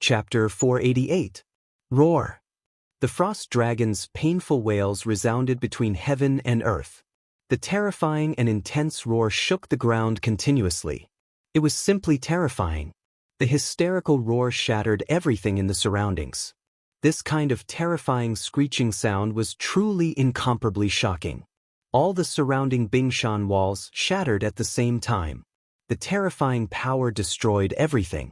Chapter 488. Roar. The frost dragon's painful wails resounded between heaven and earth. The terrifying and intense roar shook the ground continuously. It was simply terrifying. The hysterical roar shattered everything in the surroundings. This kind of terrifying screeching sound was truly incomparably shocking. All the surrounding Bingshan walls shattered at the same time. The terrifying power destroyed everything.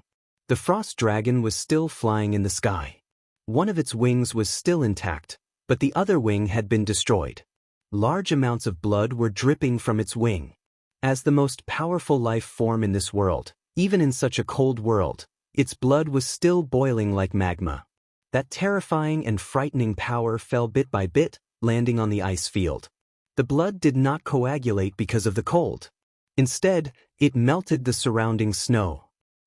The frost dragon was still flying in the sky. One of its wings was still intact, but the other wing had been destroyed. Large amounts of blood were dripping from its wing. As the most powerful life form in this world, even in such a cold world, its blood was still boiling like magma. That terrifying and frightening power fell bit by bit, landing on the ice field. The blood did not coagulate because of the cold. Instead, it melted the surrounding snow.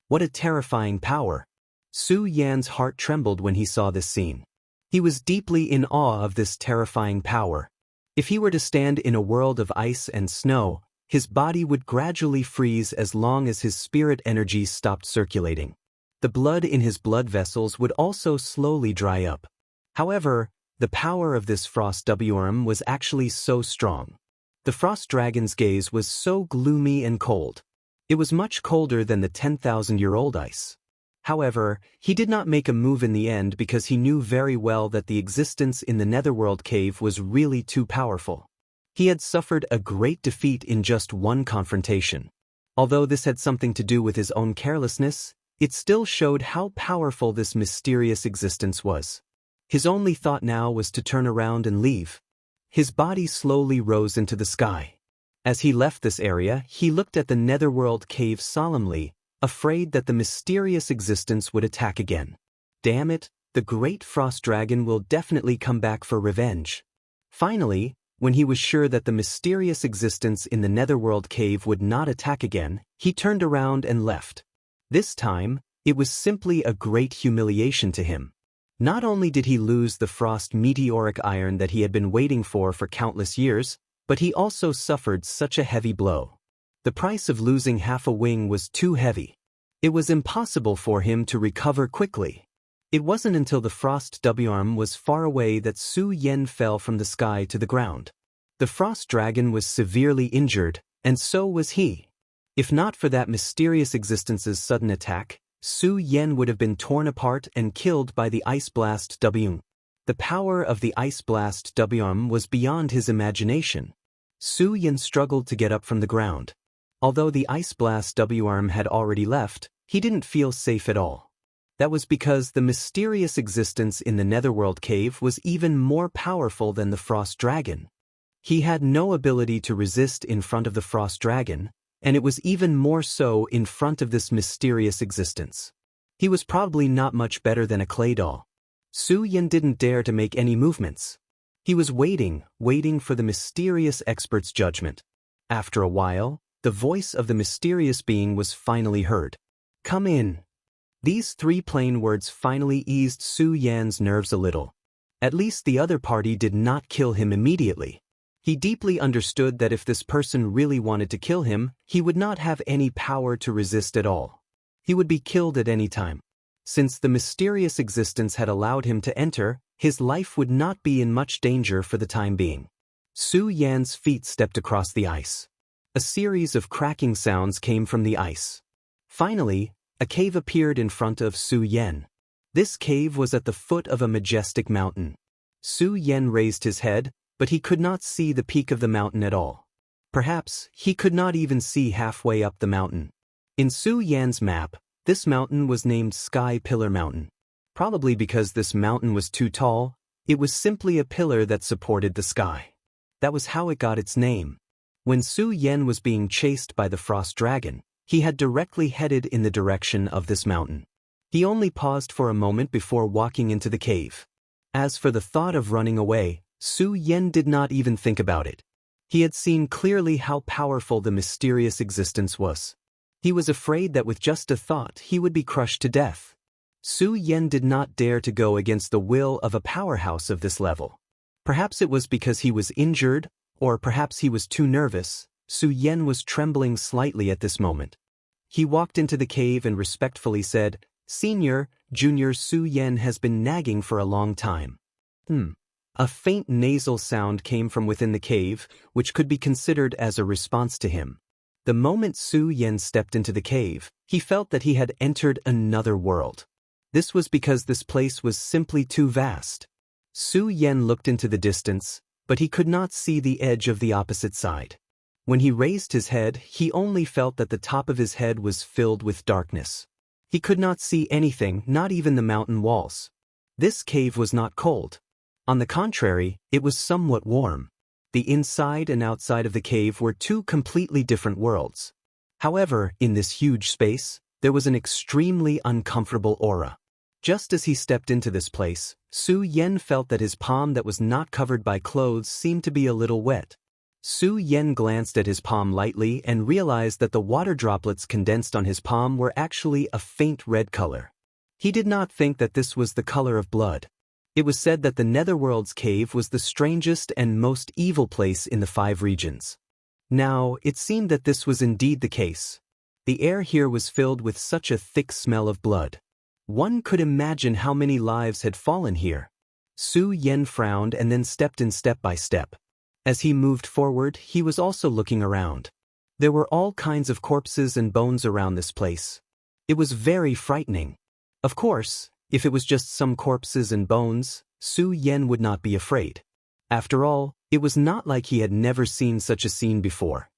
What a terrifying power! Su Yan's heart trembled when he saw this scene. He was deeply in awe of this terrifying power. If he were to stand in a world of ice and snow, his body would gradually freeze as long as his spirit energy stopped circulating. The blood in his blood vessels would also slowly dry up. However, the power of this frost worm was actually so strong. The frost dragon's gaze was so gloomy and cold. It was much colder than the 10,000-year-old ice. However, he did not make a move in the end because he knew very well that the existence in the Netherworld cave was really too powerful. He had suffered a great defeat in just one confrontation. Although this had something to do with his own carelessness, it still showed how powerful this mysterious existence was. His only thought now was to turn around and leave. His body slowly rose into the sky. As he left this area, he looked at the Netherworld cave solemnly, afraid that the mysterious existence would attack again. Damn it, the great frost dragon will definitely come back for revenge. Finally, when he was sure that the mysterious existence in the Netherworld cave would not attack again, he turned around and left. This time, it was simply a great humiliation to him. Not only did he lose the frost meteoric iron that he had been waiting for countless years, but he also suffered such a heavy blow. The price of losing half a wing was too heavy. It was impossible for him to recover quickly. It wasn't until the frost worm was far away that Su Yan fell from the sky to the ground. The frost dragon was severely injured, and so was he. If not for that mysterious existence's sudden attack, Su Yan would have been torn apart and killed by the ice blast worm. The power of the ice blast worm was beyond his imagination. Su Yan struggled to get up from the ground. Although the ice blast worm had already left, he didn't feel safe at all. That was because the mysterious existence in the Netherworld cave was even more powerful than the frost dragon. He had no ability to resist in front of the frost dragon, and it was even more so in front of this mysterious existence. He was probably not much better than a clay doll. Su Yan didn't dare to make any movements. He was waiting for the mysterious expert's judgment. After a while, the voice of the mysterious being was finally heard. "Come in." These three plain words finally eased Su Yan's nerves a little. At least the other party did not kill him immediately. He deeply understood that if this person really wanted to kill him, he would not have any power to resist at all. He would be killed at any time. Since the mysterious existence had allowed him to enter, his life would not be in much danger for the time being. Su Yan's feet stepped across the ice. A series of cracking sounds came from the ice. Finally, a cave appeared in front of Su Yan. This cave was at the foot of a majestic mountain. Su Yan raised his head, but he could not see the peak of the mountain at all. Perhaps he could not even see halfway up the mountain. In Su Yan's map, this mountain was named Sky Pillar Mountain. Probably because this mountain was too tall, it was simply a pillar that supported the sky. That was how it got its name. When Su Yan was being chased by the frost dragon, he had directly headed in the direction of this mountain. He only paused for a moment before walking into the cave. As for the thought of running away, Su Yan did not even think about it. He had seen clearly how powerful the mysterious existence was. He was afraid that with just a thought he would be crushed to death. Su Yan did not dare to go against the will of a powerhouse of this level. Perhaps it was because he was injured, or perhaps he was too nervous. Su Yan was trembling slightly at this moment. He walked into the cave and respectfully said, "Senior, Junior Su Yen has been nagging for a long time. A faint nasal sound came from within the cave, which could be considered as a response to him. The moment Su Yen stepped into the cave, he felt that he had entered another world. This was because this place was simply too vast. Su Yen looked into the distance, but he could not see the edge of the opposite side. When he raised his head, he only felt that the top of his head was filled with darkness. He could not see anything, not even the mountain walls. This cave was not cold. On the contrary, it was somewhat warm. The inside and outside of the cave were two completely different worlds. However, in this huge space, there was an extremely uncomfortable aura. Just as he stepped into this place, Su Yen felt that his palm that was not covered by clothes seemed to be a little wet. Su Yen glanced at his palm lightly and realized that the water droplets condensed on his palm were actually a faint red color. He did not think that this was the color of blood. It was said that the Netherworld's cave was the strangest and most evil place in the 5 regions. Now, it seemed that this was indeed the case. The air here was filled with such a thick smell of blood. One could imagine how many lives had fallen here. Su Yen frowned and then stepped in step by step. As he moved forward, he was also looking around. There were all kinds of corpses and bones around this place. It was very frightening. Of course, if it was just some corpses and bones, Su Yen would not be afraid. After all, it was not like he had never seen such a scene before.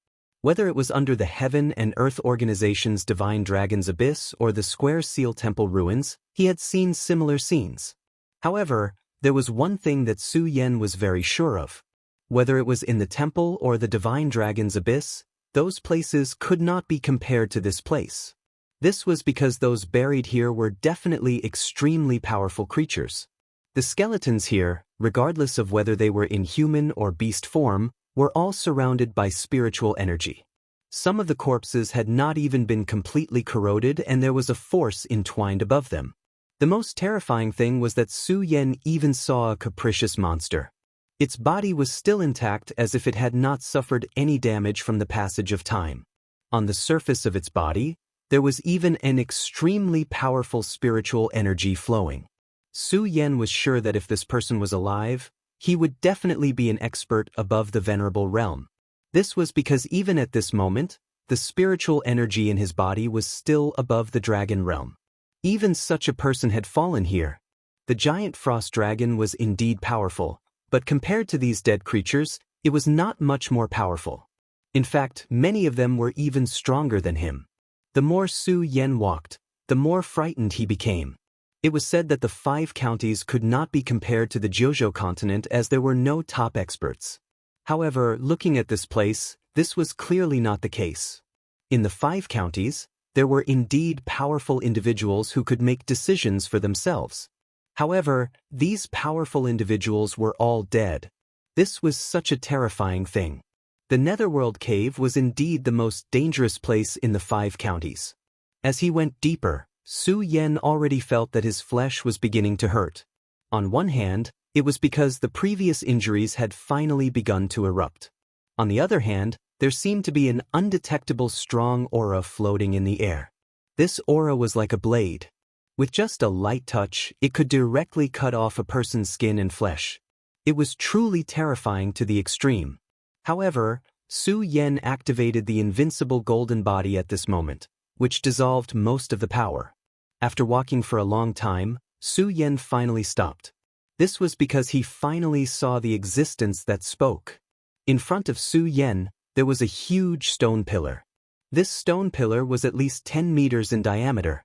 Whether it was under the Heaven and Earth Organization's Divine Dragon's Abyss or the Square Seal Temple ruins, he had seen similar scenes. However, there was one thing that Su Yen was very sure of. Whether it was in the temple or the Divine Dragon's Abyss, those places could not be compared to this place. This was because those buried here were definitely extremely powerful creatures. The skeletons here, regardless of whether they were in human or beast form, were all surrounded by spiritual energy. Some of the corpses had not even been completely corroded and there was a force entwined above them. The most terrifying thing was that Su Yen even saw a capricious monster. Its body was still intact as if it had not suffered any damage from the passage of time. On the surface of its body, there was even an extremely powerful spiritual energy flowing. Su Yen was sure that if this person was alive, he would definitely be an expert above the venerable realm. This was because even at this moment, the spiritual energy in his body was still above the dragon realm. Even such a person had fallen here. The giant frost dragon was indeed powerful, but compared to these dead creatures, it was not much more powerful. In fact, many of them were even stronger than him. The more Su Yen walked, the more frightened he became. It was said that the 5 counties could not be compared to the Jojo continent as there were no top experts. However, looking at this place, this was clearly not the case. In the 5 counties, there were indeed powerful individuals who could make decisions for themselves. However, these powerful individuals were all dead. This was such a terrifying thing. The Netherworld Cave was indeed the most dangerous place in the 5 counties. As he went deeper, Su Yen already felt that his flesh was beginning to hurt. On one hand, it was because the previous injuries had finally begun to erupt. On the other hand, there seemed to be an undetectable strong aura floating in the air. This aura was like a blade. With just a light touch, it could directly cut off a person's skin and flesh. It was truly terrifying to the extreme. However, Su Yen activated the invincible golden body at this moment, which dissolved most of the power. After walking for a long time, Su Yen finally stopped. This was because he finally saw the existence that spoke. In front of Su Yen, there was a huge stone pillar. This stone pillar was at least 10 meters in diameter.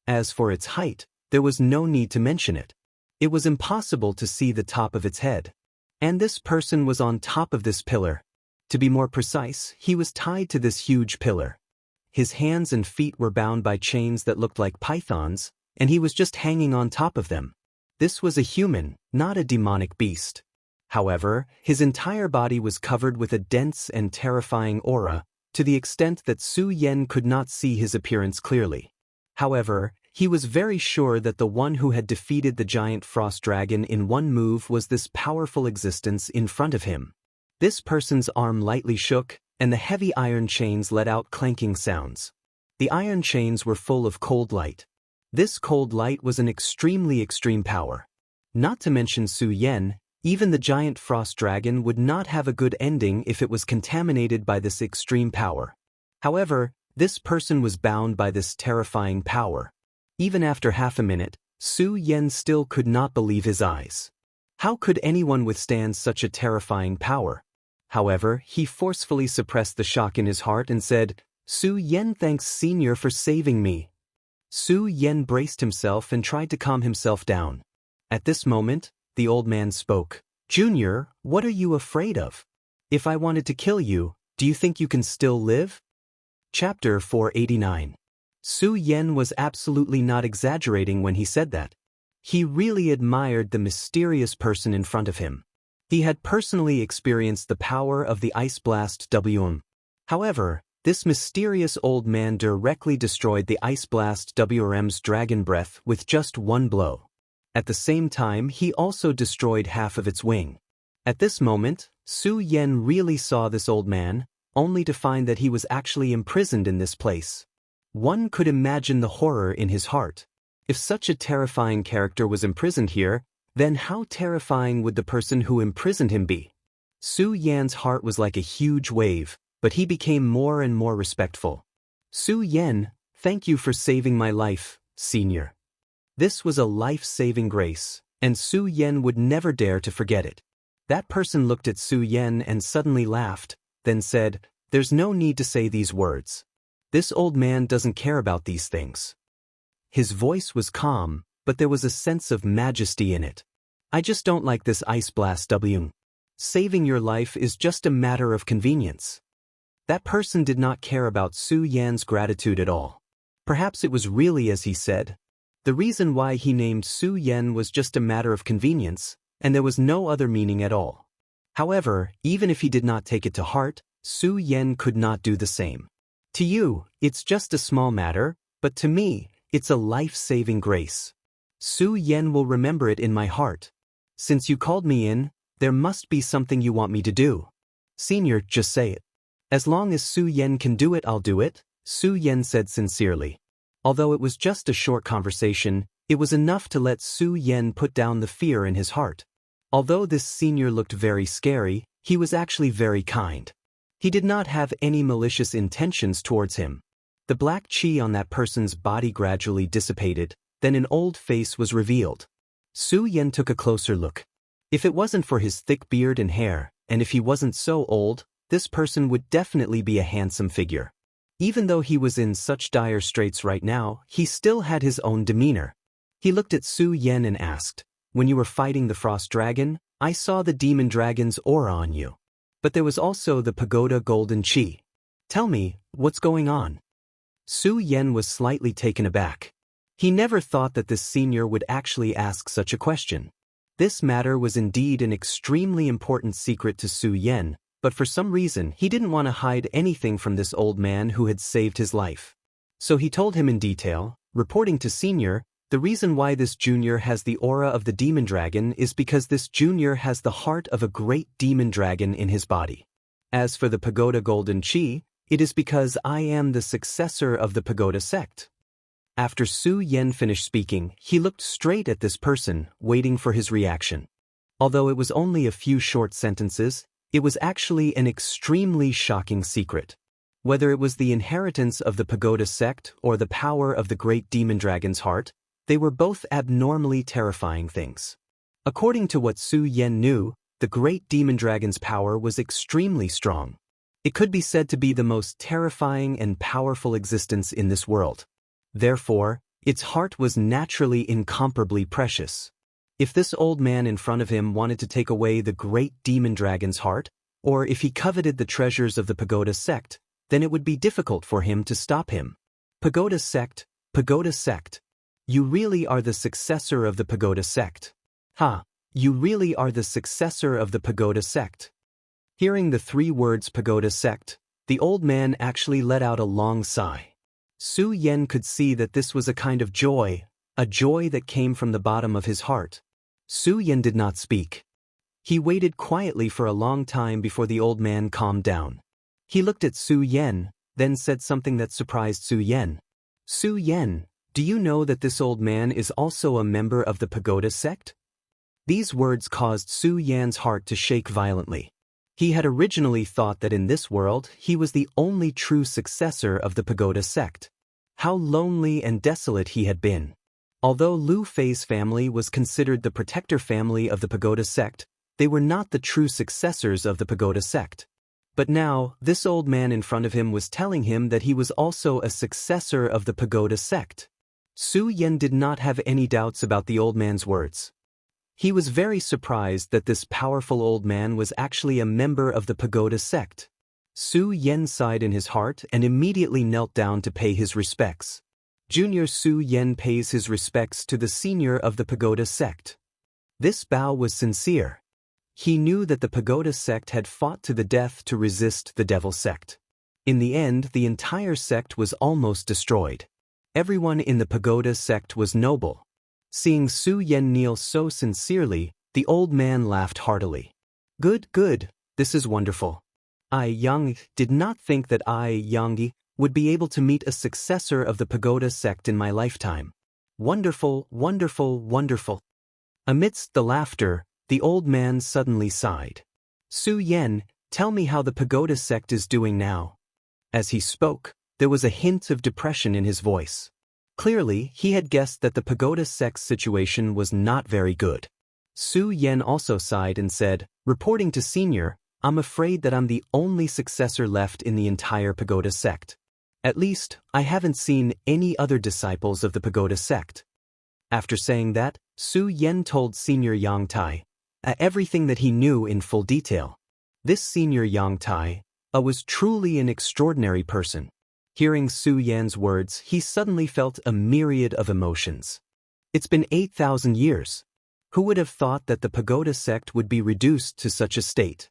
As for its height, there was no need to mention it. It was impossible to see the top of its head. And this person was on top of this pillar. To be more precise, he was tied to this huge pillar. His hands and feet were bound by chains that looked like pythons, and he was just hanging on top of them. This was a human, not a demonic beast. However, his entire body was covered with a dense and terrifying aura, to the extent that Su Yen could not see his appearance clearly. However, he was very sure that the one who had defeated the giant frost dragon in one move was this powerful existence in front of him. This person's arm lightly shook, and the heavy iron chains let out clanking sounds. The iron chains were full of cold light. This cold light was an extremely extreme power. Not to mention Su Yen, even the giant frost dragon would not have a good ending if it was contaminated by this extreme power. However, this person was bound by this terrifying power. Even after half a minute, Su Yen still could not believe his eyes. How could anyone withstand such a terrifying power? However, he forcefully suppressed the shock in his heart and said, "Su Yen, thanks Senior for saving me." Su Yen braced himself and tried to calm himself down. At this moment, the old man spoke. "Junior, what are you afraid of? If I wanted to kill you, do you think you can still live?" Chapter 489. Su Yen was absolutely not exaggerating when he said that. He really admired the mysterious person in front of him. He had personally experienced the power of the Ice Blast WM. However, this mysterious old man directly destroyed the Ice Blast WRM's dragon breath with just one blow. At the same time, he also destroyed half of its wing. At this moment, Su Yen really saw this old man, only to find that he was actually imprisoned in this place. One could imagine the horror in his heart. If such a terrifying character was imprisoned here, then how terrifying would the person who imprisoned him be? Su Yan's heart was like a huge wave, but he became more and more respectful. "Su Yen, thank you for saving my life, Senior." This was a life-saving grace, and Su Yen would never dare to forget it. That person looked at Su Yen and suddenly laughed, then said, "There's no need to say these words. This old man doesn't care about these things." His voice was calm, but there was a sense of majesty in it. "I just don't like this Ice Blast W. Saving your life is just a matter of convenience." That person did not care about Su Yan's gratitude at all. Perhaps it was really as he said. The reason why he named Su Yen was just a matter of convenience, and there was no other meaning at all. However, even if he did not take it to heart, Su Yen could not do the same. "To you, it's just a small matter, but to me, it's a life-saving grace. Su Yen will remember it in my heart. Since you called me in, there must be something you want me to do. Senior, just say it." "As long as Su Yen can do it, I'll do it," Su Yen said sincerely. Although it was just a short conversation, it was enough to let Su Yen put down the fear in his heart. Although this senior looked very scary, he was actually very kind. He did not have any malicious intentions towards him. The black chi on that person's body gradually dissipated, then an old face was revealed. Su Yen took a closer look. If it wasn't for his thick beard and hair, and if he wasn't so old, this person would definitely be a handsome figure. Even though he was in such dire straits right now, he still had his own demeanor. He looked at Su Yen and asked, "When you were fighting the frost dragon, I saw the demon dragon's aura on you. But there was also the pagoda golden chi. Tell me, what's going on?" Su Yen was slightly taken aback. He never thought that this senior would actually ask such a question. This matter was indeed an extremely important secret to Su Yen, but for some reason he didn't want to hide anything from this old man who had saved his life. So he told him in detail, reporting to Senior, the reason why this junior has the aura of the demon dragon is because this junior has the heart of a great demon dragon in his body. As for the pagoda golden chi, it is because I am the successor of the pagoda sect. After Su Yen finished speaking, he looked straight at this person, waiting for his reaction. Although it was only a few short sentences, it was actually an extremely shocking secret. Whether it was the inheritance of the pagoda sect or the power of the great demon dragon's heart, they were both abnormally terrifying things. According to what Su Yen knew, the great demon dragon's power was extremely strong. It could be said to be the most terrifying and powerful existence in this world. Therefore, its heart was naturally incomparably precious. If this old man in front of him wanted to take away the great demon dragon's heart, or if he coveted the treasures of the pagoda sect, then it would be difficult for him to stop him. Pagoda sect, pagoda sect. You really are the successor of the pagoda sect. Ha, you really are the successor of the pagoda sect. Hearing the 3 words pagoda sect, the old man actually let out a long sigh. Su Yen could see that this was a kind of joy, a joy that came from the bottom of his heart. Su Yen did not speak. He waited quietly for a long time before the old man calmed down. He looked at Su Yen, then said something that surprised Su Yen. "Su Yen, Do you know that this old man is also a member of the pagoda sect? These words caused Su Yan's heart to shake violently. He had originally thought that in this world he was the only true successor of the pagoda sect. How lonely and desolate he had been. Although Lu Fei's family was considered the protector family of the pagoda sect, they were not the true successors of the pagoda sect. But now, this old man in front of him was telling him that he was also a successor of the pagoda sect. Su Yan did not have any doubts about the old man's words. He was very surprised that this powerful old man was actually a member of the pagoda sect. Su Yan sighed in his heart and immediately knelt down to pay his respects. Junior Su Yan pays his respects to the senior of the pagoda sect. This bow was sincere. He knew that the pagoda sect had fought to the death to resist the devil sect. In the end, the entire sect was almost destroyed. Everyone in the pagoda sect was noble. Seeing Su Yan kneel so sincerely, the old man laughed heartily. Good, this is wonderful. I, Yang, did not think that I, Yang, would be able to meet a successor of the pagoda sect in my lifetime. Wonderful. Amidst the laughter, the old man suddenly sighed. Su Yan, tell me how the pagoda sect is doing now. As he spoke, there was a hint of depression in his voice. Clearly, he had guessed that the pagoda sect's situation was not very good. Su Yan also sighed and said, reporting to senior, I'm afraid that I'm the only successor left in the entire pagoda sect. At least, I haven't seen any other disciples of the pagoda sect. After saying that, Su Yan told senior Yang Tai everything that he knew in full detail. This senior Yang Tai was truly an extraordinary person. Hearing Su Yan's words, he suddenly felt a myriad of emotions. It's been 8,000 years. Who would have thought that the pagoda sect would be reduced to such a state?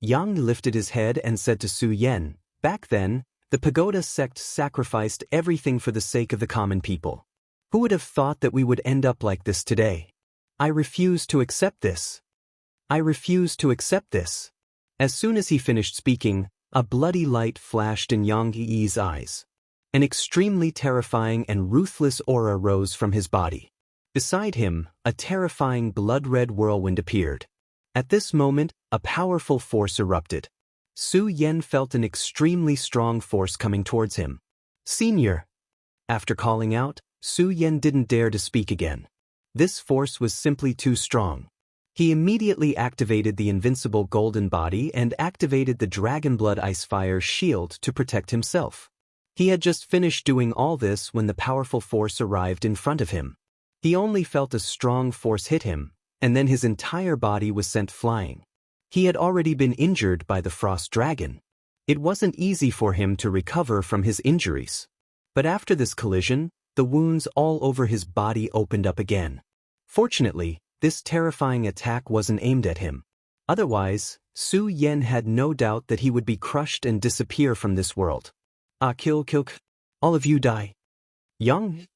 Yang lifted his head and said to Su Yan, back then, the pagoda sect sacrificed everything for the sake of the common people. Who would have thought that we would end up like this today? I refuse to accept this. As soon as he finished speaking, a bloody light flashed in Yang Yi's eyes. An extremely terrifying and ruthless aura rose from his body. Beside him, a terrifying blood-red whirlwind appeared. At this moment, a powerful force erupted. Su Yan felt an extremely strong force coming towards him. Senior! After calling out, Su Yan didn't dare to speak again. This force was simply too strong. He immediately activated the invincible golden body and activated the dragon blood ice fire shield to protect himself. He had just finished doing all this when the powerful force arrived in front of him. He only felt a strong force hit him, and then his entire body was sent flying. He had already been injured by the frost dragon. It wasn't easy for him to recover from his injuries. But after this collision, the wounds all over his body opened up again. Fortunately, this terrifying attack wasn't aimed at him. Otherwise, Su Yan had no doubt that he would be crushed and disappear from this world. Kill, all of you die. Yang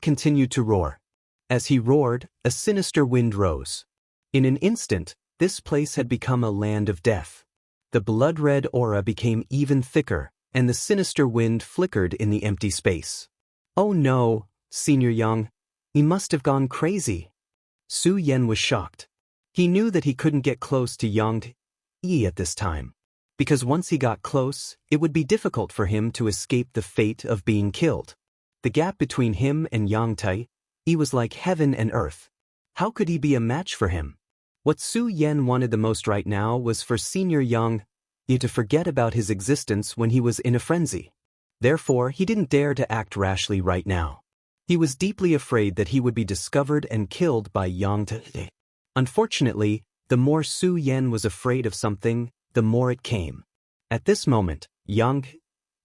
continued to roar. As he roared, a sinister wind rose. In an instant, this place had become a land of death. The blood-red aura became even thicker, and the sinister wind flickered in the empty space. Oh no, Senior Yang, he must have gone crazy. Su Yan was shocked. He knew that he couldn't get close to Yang Yi at this time, because once he got close, it would be difficult for him to escape the fate of being killed. The gap between him and Yang Tai was like heaven and earth. How could he be a match for him? What Su Yan wanted the most right now was for Senior Yang Yi to forget about his existence when he was in a frenzy. Therefore, he didn't dare to act rashly right now. He was deeply afraid that he would be discovered and killed by Yang Tai. Unfortunately, the more Su Yan was afraid of something, the more it came. At this moment, Yang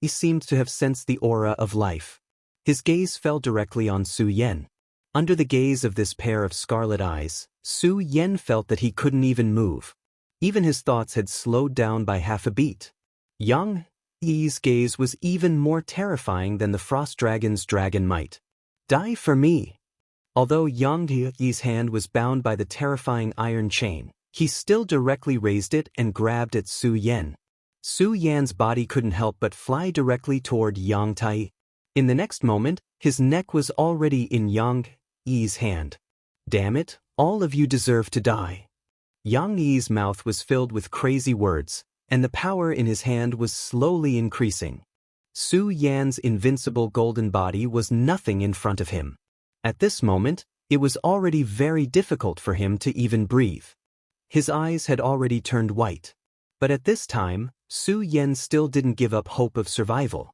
Yi seemed to have sensed the aura of life. His gaze fell directly on Su Yan. Under the gaze of this pair of scarlet eyes, Su Yan felt that he couldn't even move. Even his thoughts had slowed down by half a beat. Yang Yi's gaze was even more terrifying than the frost dragon's dragon might. Die for me. Although Yang Yi's hand was bound by the terrifying iron chain, he still directly raised it and grabbed at Su Yan. Su Yan's body couldn't help but fly directly toward Yang Tai. In the next moment, his neck was already in Yang Yi's hand. "Damn it, all of you deserve to die." Yang Yi's mouth was filled with crazy words, and the power in his hand was slowly increasing. Su Yan's invincible golden body was nothing in front of him. At this moment, it was already very difficult for him to even breathe. His eyes had already turned white. But at this time, Su Yan still didn't give up hope of survival.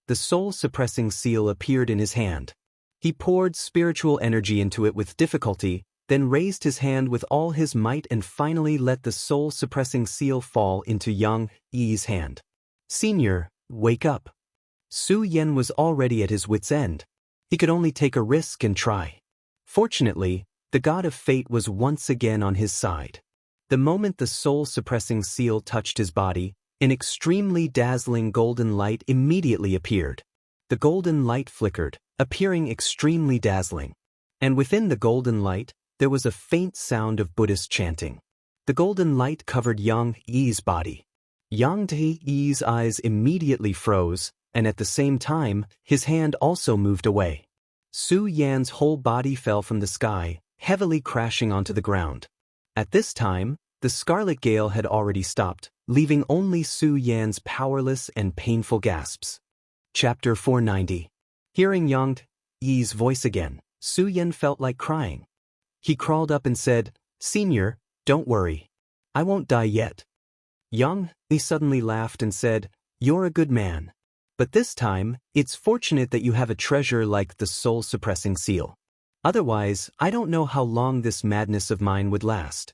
The soul-suppressing seal appeared in his hand. He poured spiritual energy into it with difficulty, then raised his hand with all his might and finally let the soul-suppressing seal fall into Yang Yi's hand. "Senior, wake up." Su Yan was already at his wit's end. He could only take a risk and try. Fortunately, the god of fate was once again on his side. The moment the soul-suppressing seal touched his body, an extremely dazzling golden light immediately appeared. The golden light flickered, appearing extremely dazzling. And within the golden light, there was a faint sound of Buddhist chanting. The golden light covered Yang Yi's body. Yang Yi's eyes immediately froze, and at the same time, his hand also moved away. Su Yan's whole body fell from the sky, heavily crashing onto the ground. At this time, the scarlet gale had already stopped, leaving only Su Yan's powerless and painful gasps. Chapter 490. Hearing Yang Yi's voice again, Su Yan felt like crying. He crawled up and said, "Senior, don't worry. I won't die yet." Yang Yi suddenly laughed and said, "You're a good man. But this time, it's fortunate that you have a treasure like the soul-suppressing seal. Otherwise, I don't know how long this madness of mine would last."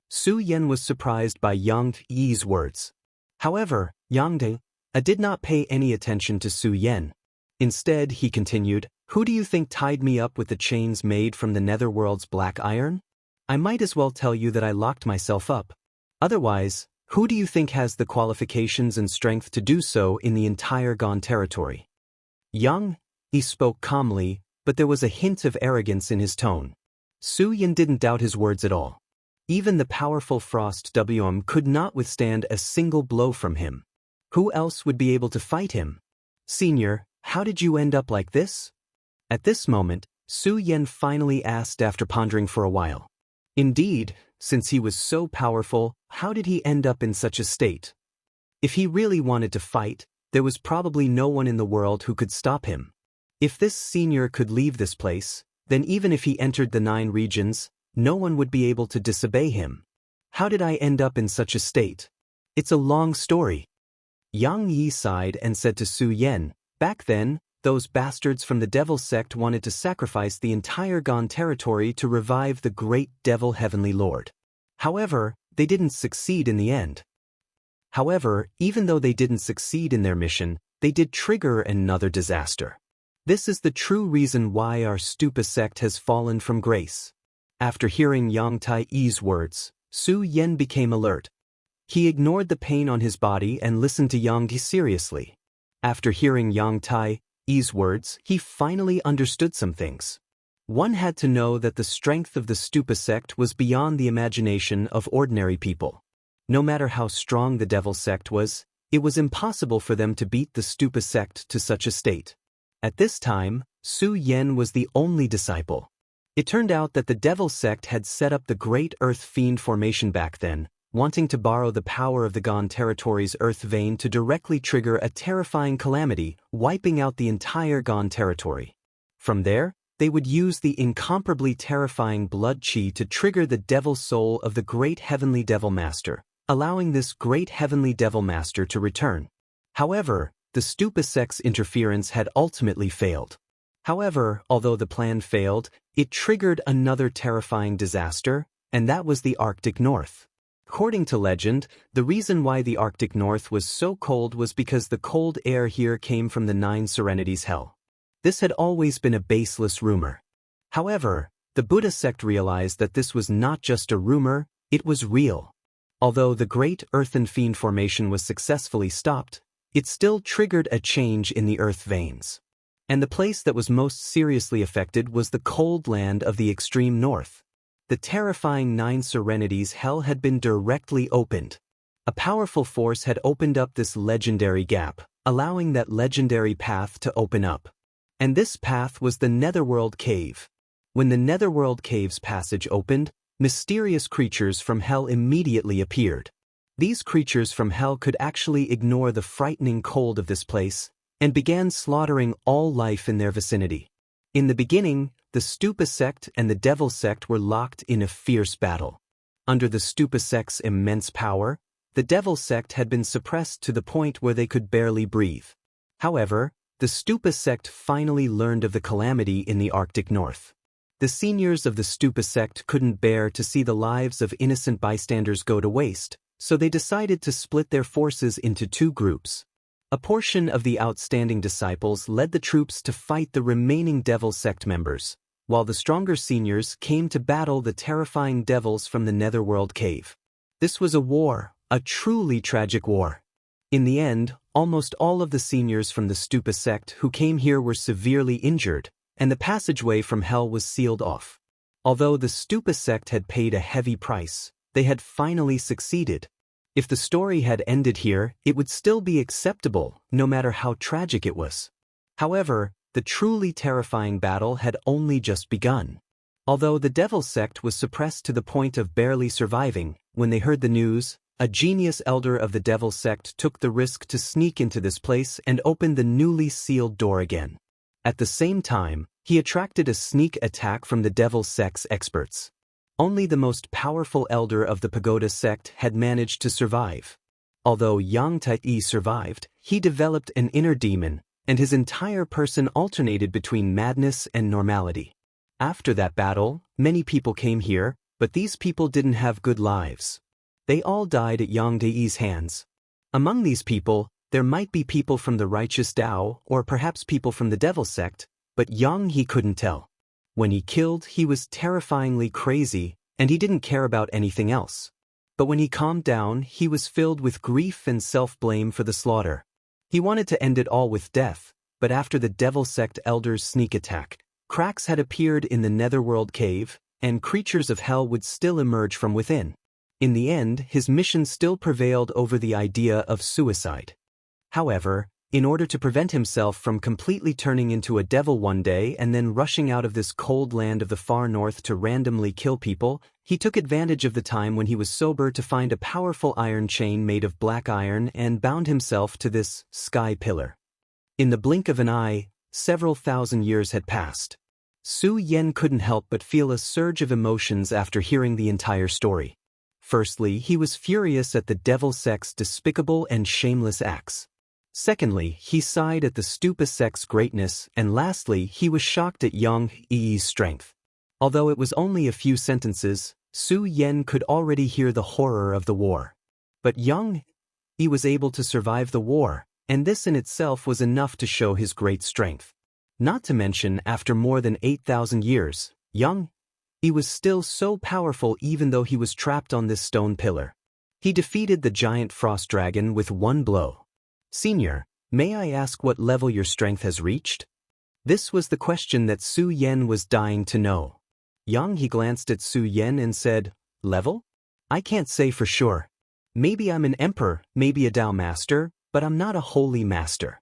Su Yan was surprised by Yang Yi's words. However, Yang Yi did not pay any attention to Su Yan. Instead, he continued, "Who do you think tied me up with the chains made from the netherworld's black iron? I might as well tell you that I locked myself up. Otherwise, who do you think has the qualifications and strength to do so in the entire Gone territory?" Yang Yi spoke calmly, but there was a hint of arrogance in his tone. Su Yan didn't doubt his words at all. Even the powerful Frost WM could not withstand a single blow from him. Who else would be able to fight him? "Senior, how did you end up like this?" At this moment, Su Yan finally asked after pondering for a while. Indeed, since he was so powerful, how did he end up in such a state? If he really wanted to fight, there was probably no one in the world who could stop him. If this senior could leave this place, then even if he entered the 9 regions, no one would be able to disobey him. How did I end up in such a state? It's a long story. Yang Yi sighed and said to Su Yan, "Back then, those bastards from the Devil sect wanted to sacrifice the entire Gone territory to revive the great Devil Heavenly Lord. However, they didn't succeed in the end. However, even though they didn't succeed in their mission, they did trigger another disaster. This is the true reason why our Stupa sect has fallen from grace." After hearing Yang Yi's words, Su Yan became alert. He ignored the pain on his body and listened to Yang Yi seriously. After hearing Yang Yi's words, he finally understood some things. One had to know that the strength of the Stupa sect was beyond the imagination of ordinary people. No matter how strong the Devil sect was, it was impossible for them to beat the Stupa sect to such a state. At this time, Su Yan was the only disciple. It turned out that the Devil sect had set up the Great Earth Fiend formation back then, wanting to borrow the power of the Gone territory's Earth Vein to directly trigger a terrifying calamity, wiping out the entire Gone territory. From there, they would use the incomparably terrifying blood chi to trigger the Devil soul of the Great Heavenly Devil Master, allowing this Great Heavenly Devil Master to return. However, the Stupa sect's interference had ultimately failed. However, although the plan failed, it triggered another terrifying disaster, and that was the Arctic North. According to legend, the reason why the Arctic North was so cold was because the cold air here came from the 9 Serenities hell. This had always been a baseless rumor. However, the Buddha sect realized that this was not just a rumor, it was real. Although the Great Earthen Fiend formation was successfully stopped, it still triggered a change in the earth veins. And the place that was most seriously affected was the cold land of the extreme north. The terrifying 9 Serenities hell had been directly opened. A powerful force had opened up this legendary gap, allowing that legendary path to open up. And this path was the Netherworld Cave. When the Netherworld Cave's passage opened, mysterious creatures from hell immediately appeared. These creatures from hell could actually ignore the frightening cold of this place, and began slaughtering all life in their vicinity. In the beginning, the Stupa sect and the Devil sect were locked in a fierce battle. Under the Stupa sect's immense power, the Devil sect had been suppressed to the point where they could barely breathe. However, the Stupa sect finally learned of the calamity in the Arctic North. The seniors of the Stupa sect couldn't bear to see the lives of innocent bystanders go to waste, so they decided to split their forces into two groups. A portion of the outstanding disciples led the troops to fight the remaining Devil sect members, while the stronger seniors came to battle the terrifying devils from the Netherworld Cave. This was a war, a truly tragic war. In the end, almost all of the seniors from the Stupa sect who came here were severely injured, and the passageway from hell was sealed off. Although the Stupa sect had paid a heavy price, they had finally succeeded. If the story had ended here, it would still be acceptable, no matter how tragic it was. However, the truly terrifying battle had only just begun. Although the Devil sect was suppressed to the point of barely surviving, when they heard the news, a genius elder of the Devil sect took the risk to sneak into this place and open the newly sealed door again. At the same time, he attracted a sneak attack from the Devil sect's experts. Only the most powerful elder of the Pagoda sect had managed to survive. Although Yang Tai survived, he developed an inner demon, and his entire person alternated between madness and normality. After that battle, many people came here, but these people didn't have good lives. They all died at Yang Tai's hands. Among these people, there might be people from the righteous Tao or perhaps people from the Devil sect, but Yang he couldn't tell. When he killed, he was terrifyingly crazy, and he didn't care about anything else. But when he calmed down, he was filled with grief and self-blame for the slaughter. He wanted to end it all with death, but after the Devil sect elder's sneak attack, cracks had appeared in the Netherworld Cave, and creatures of hell would still emerge from within. In the end, his mission still prevailed over the idea of suicide. However, in order to prevent himself from completely turning into a devil one day and then rushing out of this cold land of the far north to randomly kill people, he took advantage of the time when he was sober to find a powerful iron chain made of black iron and bound himself to this sky pillar. In the blink of an eye, several thousand years had passed. Su Yen couldn't help but feel a surge of emotions after hearing the entire story. Firstly, he was furious at the Devil sect's despicable and shameless acts. Secondly, he sighed at the Stupa sect's greatness, and lastly, he was shocked at Yang Yi's strength. Although it was only a few sentences, Su Yen could already hear the horror of the war. But Yang Yi was able to survive the war, and this in itself was enough to show his great strength. Not to mention, after more than 8,000 years, Yang Yi was still so powerful even though he was trapped on this stone pillar. He defeated the giant frost dragon with one blow. Senior, may I ask what level your strength has reached? This was the question that Su Yen was dying to know. Yang he glanced at Su Yen and said, "Level? I can't say for sure. Maybe I'm an emperor, maybe a Tao master, but I'm not a holy master."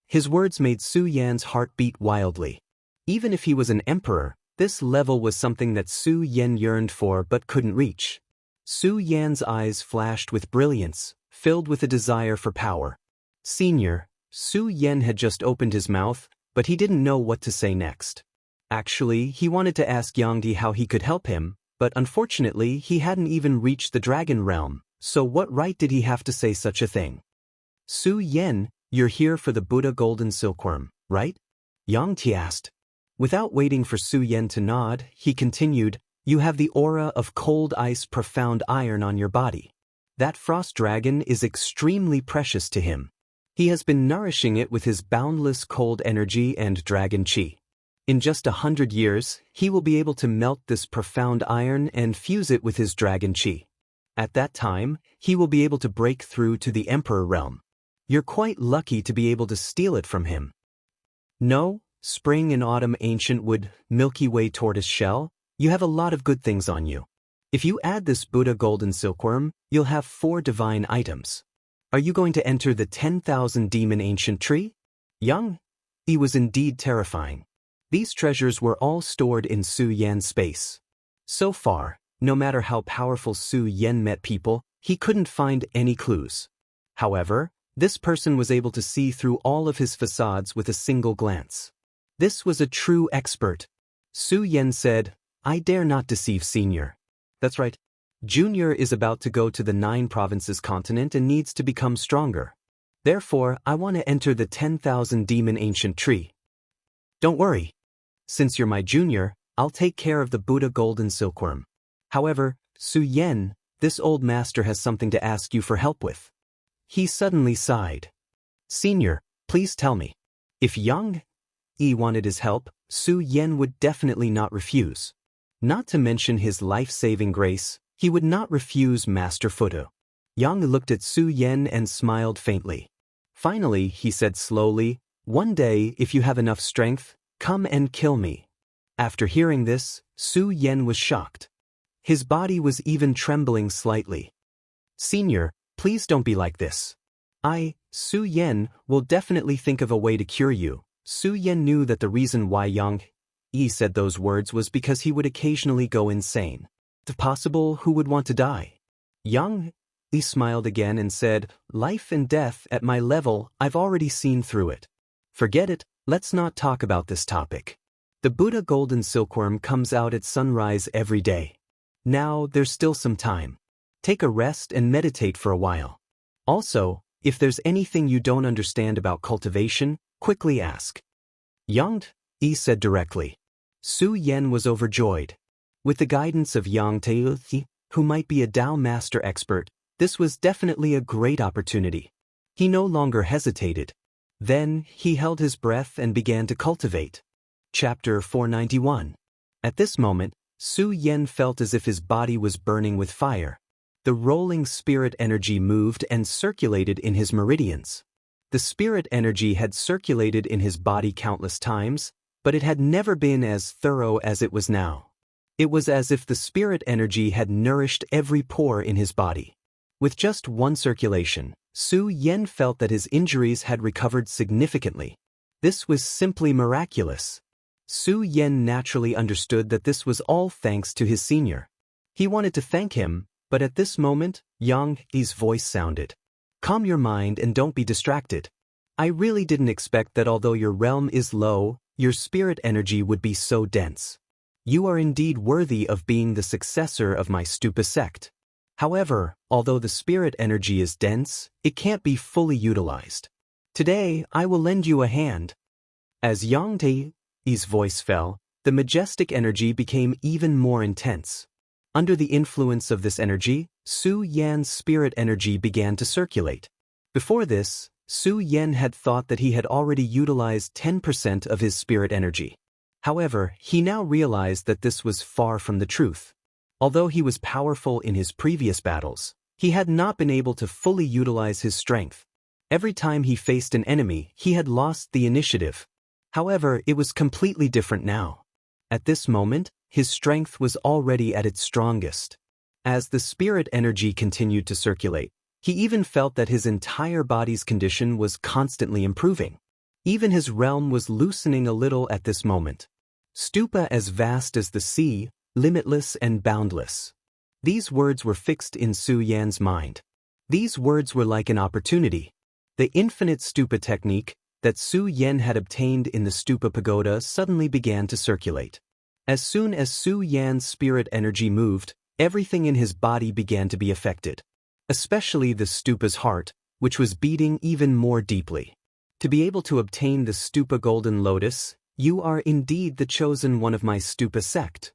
His words made Su Yan's heart beat wildly. Even if he was an emperor, this level was something that Su Yen yearned for but couldn't reach. Su Yan's eyes flashed with brilliance, filled with a desire for power. Senior, Su Yen had just opened his mouth, but he didn't know what to say next. Actually, he wanted to ask Yang Di how he could help him, but unfortunately he hadn't even reached the dragon realm, so what right did he have to say such a thing? Su Yen, you're here for the Buddha Golden Silkworm, right? Yang Ti asked. Without waiting for Su Yen to nod, he continued, you have the aura of cold ice profound iron on your body. That frost dragon is extremely precious to him. He has been nourishing it with his boundless cold energy and dragon chi. In just 100 years, he will be able to melt this profound iron and fuse it with his dragon chi. At that time, he will be able to break through to the Emperor realm. You're quite lucky to be able to steal it from him. No, spring and autumn ancient wood, Milky Way tortoise shell, you have a lot of good things on you. If you add this Buddha Golden Silkworm, you'll have 4 divine items. Are you going to enter the 10,000 demon ancient tree? Yang Yi was indeed terrifying. These treasures were all stored in Su Yan's space. So far, no matter how powerful Su Yan met people, he couldn't find any clues. However, this person was able to see through all of his facades with a single glance. This was a true expert. Su Yan said, "I dare not deceive Senior." That's right. Junior is about to go to the 9 provinces continent and needs to become stronger. Therefore, I want to enter the 10,000 demon ancient tree. Don't worry. Since you're my junior, I'll take care of the Buddha golden silkworm. However, Su Yan, this old master has something to ask you for help with. He suddenly sighed. Senior, please tell me. If Yang Yi wanted his help, Su Yan would definitely not refuse. Not to mention his life-saving grace, he would not refuse Master Fudo. Yang looked at Su Yan and smiled faintly. Finally, he said slowly, "One day, if you have enough strength, come and kill me." After hearing this, Su Yan was shocked. His body was even trembling slightly. Senior, please don't be like this. Su Yan, will definitely think of a way to cure you. Su Yan knew that the reason why Yang Yi said those words was because he would occasionally go insane. If possible, who would want to die? Yang Yi smiled again and said, "Life and death at my level, I've already seen through it. Forget it, let's not talk about this topic. The Buddha golden silkworm comes out at sunrise every day. Now, there's still some time. Take a rest and meditate for a while. Also, if there's anything you don't understand about cultivation, quickly ask." Yang Yi said directly. Su Yan was overjoyed. With the guidance of Yang Yi, who might be a Tao master expert, this was definitely a great opportunity. He no longer hesitated. Then, he held his breath and began to cultivate. Chapter 491. At this moment, Su Yan felt as if his body was burning with fire. The rolling spirit energy moved and circulated in his meridians. The spirit energy had circulated in his body countless times, but it had never been as thorough as it was now. It was as if the spirit energy had nourished every pore in his body. With just one circulation, Su Yan felt that his injuries had recovered significantly. This was simply miraculous. Su Yan naturally understood that this was all thanks to his senior. He wanted to thank him, but at this moment, Yang Yi's voice sounded. "Calm your mind and don't be distracted. I really didn't expect that although your realm is low, your spirit energy would be so dense. You are indeed worthy of being the successor of my Stupa sect. However, although the spirit energy is dense, it can't be fully utilized. Today, I will lend you a hand." As Yang Yi's voice fell, the majestic energy became even more intense. Under the influence of this energy, Su Yan's spirit energy began to circulate. Before this, Su Yan had thought that he had already utilized 10% of his spirit energy. However, he now realized that this was far from the truth. Although he was powerful in his previous battles, he had not been able to fully utilize his strength. Every time he faced an enemy, he had lost the initiative. However, it was completely different now. At this moment, his strength was already at its strongest. As the spirit energy continued to circulate, he even felt that his entire body's condition was constantly improving. Even his realm was loosening a little at this moment. Stupa as vast as the sea, limitless and boundless. These words were fixed in Su Yan's mind. These words were like an opportunity. The infinite stupa technique that Su Yan had obtained in the stupa pagoda suddenly began to circulate. As soon as Su Yan's spirit energy moved, everything in his body began to be affected. Especially the stupa's heart, which was beating even more deeply. To be able to obtain the stupa golden lotus, you are indeed the chosen one of my stupa sect.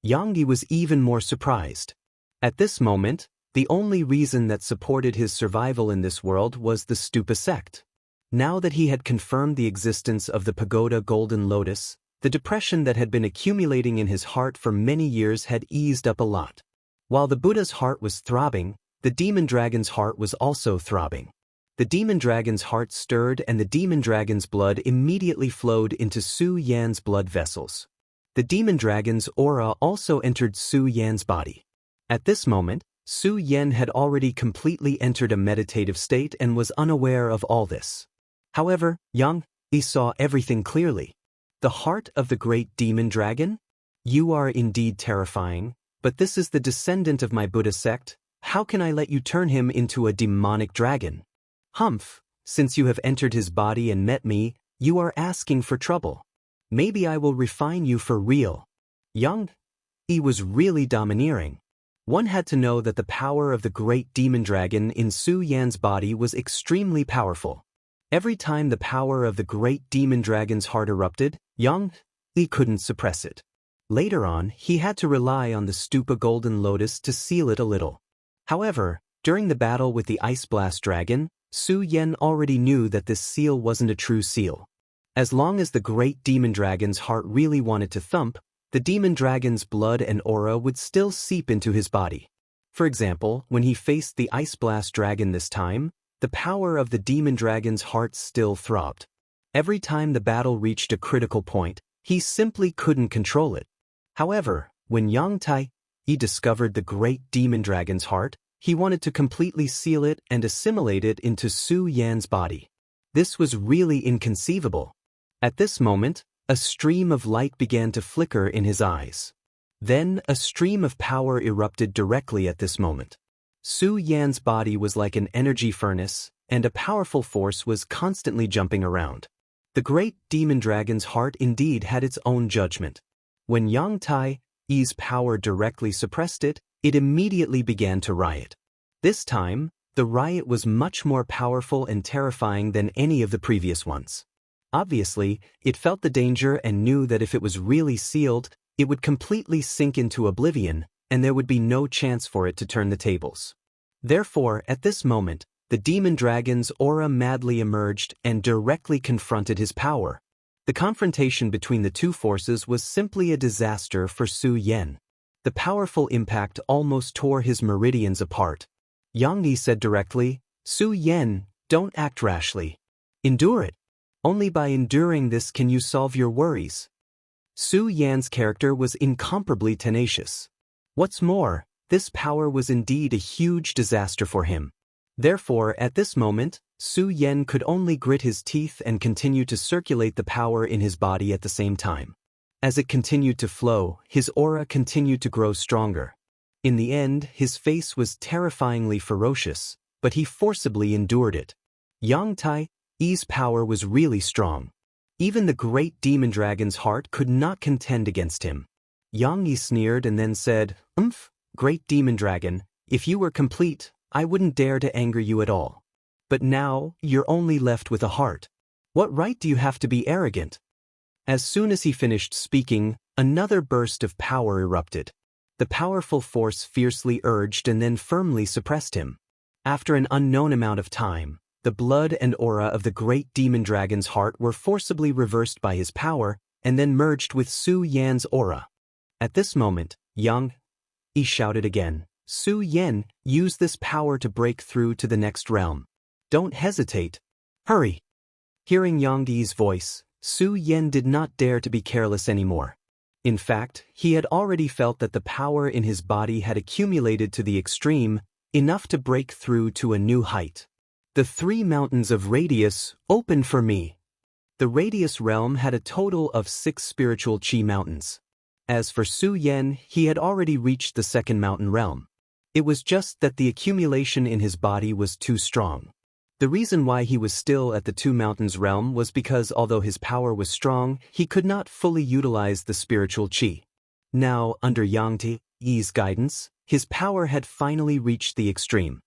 Yang Yi was even more surprised. At this moment, the only reason that supported his survival in this world was the stupa sect. Now that he had confirmed the existence of the pagoda golden lotus, the depression that had been accumulating in his heart for many years had eased up a lot. While the Buddha's heart was throbbing, the demon dragon's heart was also throbbing. The demon dragon's heart stirred and the demon dragon's blood immediately flowed into Su Yan's blood vessels. The demon dragon's aura also entered Su Yan's body. At this moment, Su Yan had already completely entered a meditative state and was unaware of all this. However, Yang He saw everything clearly. The heart of the great demon dragon? You are indeed terrifying, but this is the descendant of my Buddha sect. How can I let you turn him into a demonic dragon? Humph, since you have entered his body and met me, you are asking for trouble. Maybe I will refine you for real. He was really domineering. One had to know that the power of the great demon dragon in Su Yan's body was extremely powerful. Every time the power of the great demon dragon's heart erupted, he couldn't suppress it. Later on, he had to rely on the Stupa Golden Lotus to seal it a little. However, during the battle with the Ice Blast Dragon, Su Yan already knew that this seal wasn't a true seal. As long as the great demon dragon's heart really wanted to thump, the demon dragon's blood and aura would still seep into his body. For example, when he faced the Ice Blast Dragon this time, the power of the demon dragon's heart still throbbed. Every time the battle reached a critical point, he simply couldn't control it. However, when he discovered the great demon dragon's heart, he wanted to completely seal it and assimilate it into Su Yan's body. This was really inconceivable. At this moment, a stream of light began to flicker in his eyes. Then a stream of power erupted directly at this moment. Su Yan's body was like an energy furnace, and a powerful force was constantly jumping around. The great demon dragon's heart indeed had its own judgment. When Yi's power directly suppressed it, it immediately began to riot. This time, the riot was much more powerful and terrifying than any of the previous ones. Obviously, it felt the danger and knew that if it was really sealed, it would completely sink into oblivion, and there would be no chance for it to turn the tables. Therefore, at this moment, the demon dragon's aura madly emerged and directly confronted his power. The confrontation between the two forces was simply a disaster for Su Yan. The powerful impact almost tore his meridians apart. Yi said directly, "Su Yan, don't act rashly. Endure it. Only by enduring this can you solve your worries." Su Yan's character was incomparably tenacious. What's more, this power was indeed a huge disaster for him. Therefore, at this moment, Su Yan could only grit his teeth and continue to circulate the power in his body at the same time. As it continued to flow, his aura continued to grow stronger. In the end, his face was terrifyingly ferocious, but he forcibly endured it. Yi's power was really strong. Even the great demon dragon's heart could not contend against him. Yi sneered and then said, Great demon dragon, if you were complete, I wouldn't dare to anger you at all. But now, you're only left with a heart. What right do you have to be arrogant?" As soon as he finished speaking, another burst of power erupted. The powerful force fiercely urged and then firmly suppressed him. After an unknown amount of time, the blood and aura of the great demon dragon's heart were forcibly reversed by his power and then merged with Su Yan's aura. At this moment, he shouted again, "Su Yan, use this power to break through to the next realm. Don't hesitate. Hurry." Hearing Yi's voice, Su Yan did not dare to be careless anymore. In fact, he had already felt that the power in his body had accumulated to the extreme, enough to break through to a new height. The 3 mountains of Radius opened for me. The Radius realm had a total of 6 spiritual chi mountains. As for Su Yan, he had already reached the 2nd mountain realm. It was just that the accumulation in his body was too strong. The reason why he was still at the 2 mountains realm was because although his power was strong, he could not fully utilize the spiritual chi. Now, under Yi's guidance, his power had finally reached the extreme.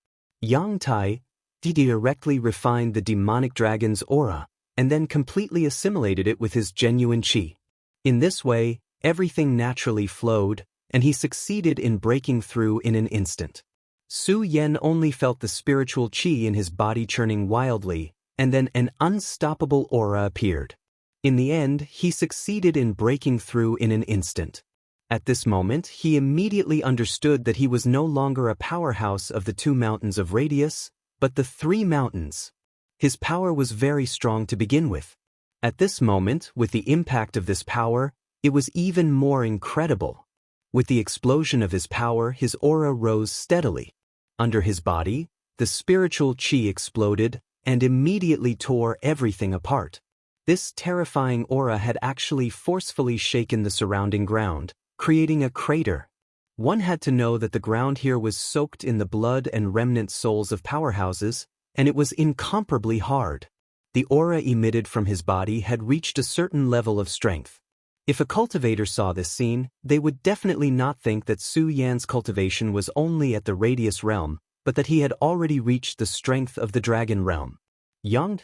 Directly refined the demonic dragon's aura, and then completely assimilated it with his genuine chi. In this way, everything naturally flowed, and he succeeded in breaking through in an instant. Su Yan only felt the spiritual chi in his body churning wildly, and then an unstoppable aura appeared. In the end, he succeeded in breaking through in an instant. At this moment, he immediately understood that he was no longer a powerhouse of the 2 mountains of Radius, but the 3 mountains. His power was very strong to begin with. At this moment, with the impact of this power, it was even more incredible. With the explosion of his power, his aura rose steadily. Under his body, the spiritual chi exploded and immediately tore everything apart. This terrifying aura had actually forcefully shaken the surrounding ground, creating a crater. One had to know that the ground here was soaked in the blood and remnant souls of powerhouses, and it was incomparably hard. The aura emitted from his body had reached a certain level of strength. If a cultivator saw this scene, they would definitely not think that Su Yan's cultivation was only at the radius realm, but that he had already reached the strength of the dragon realm. Yang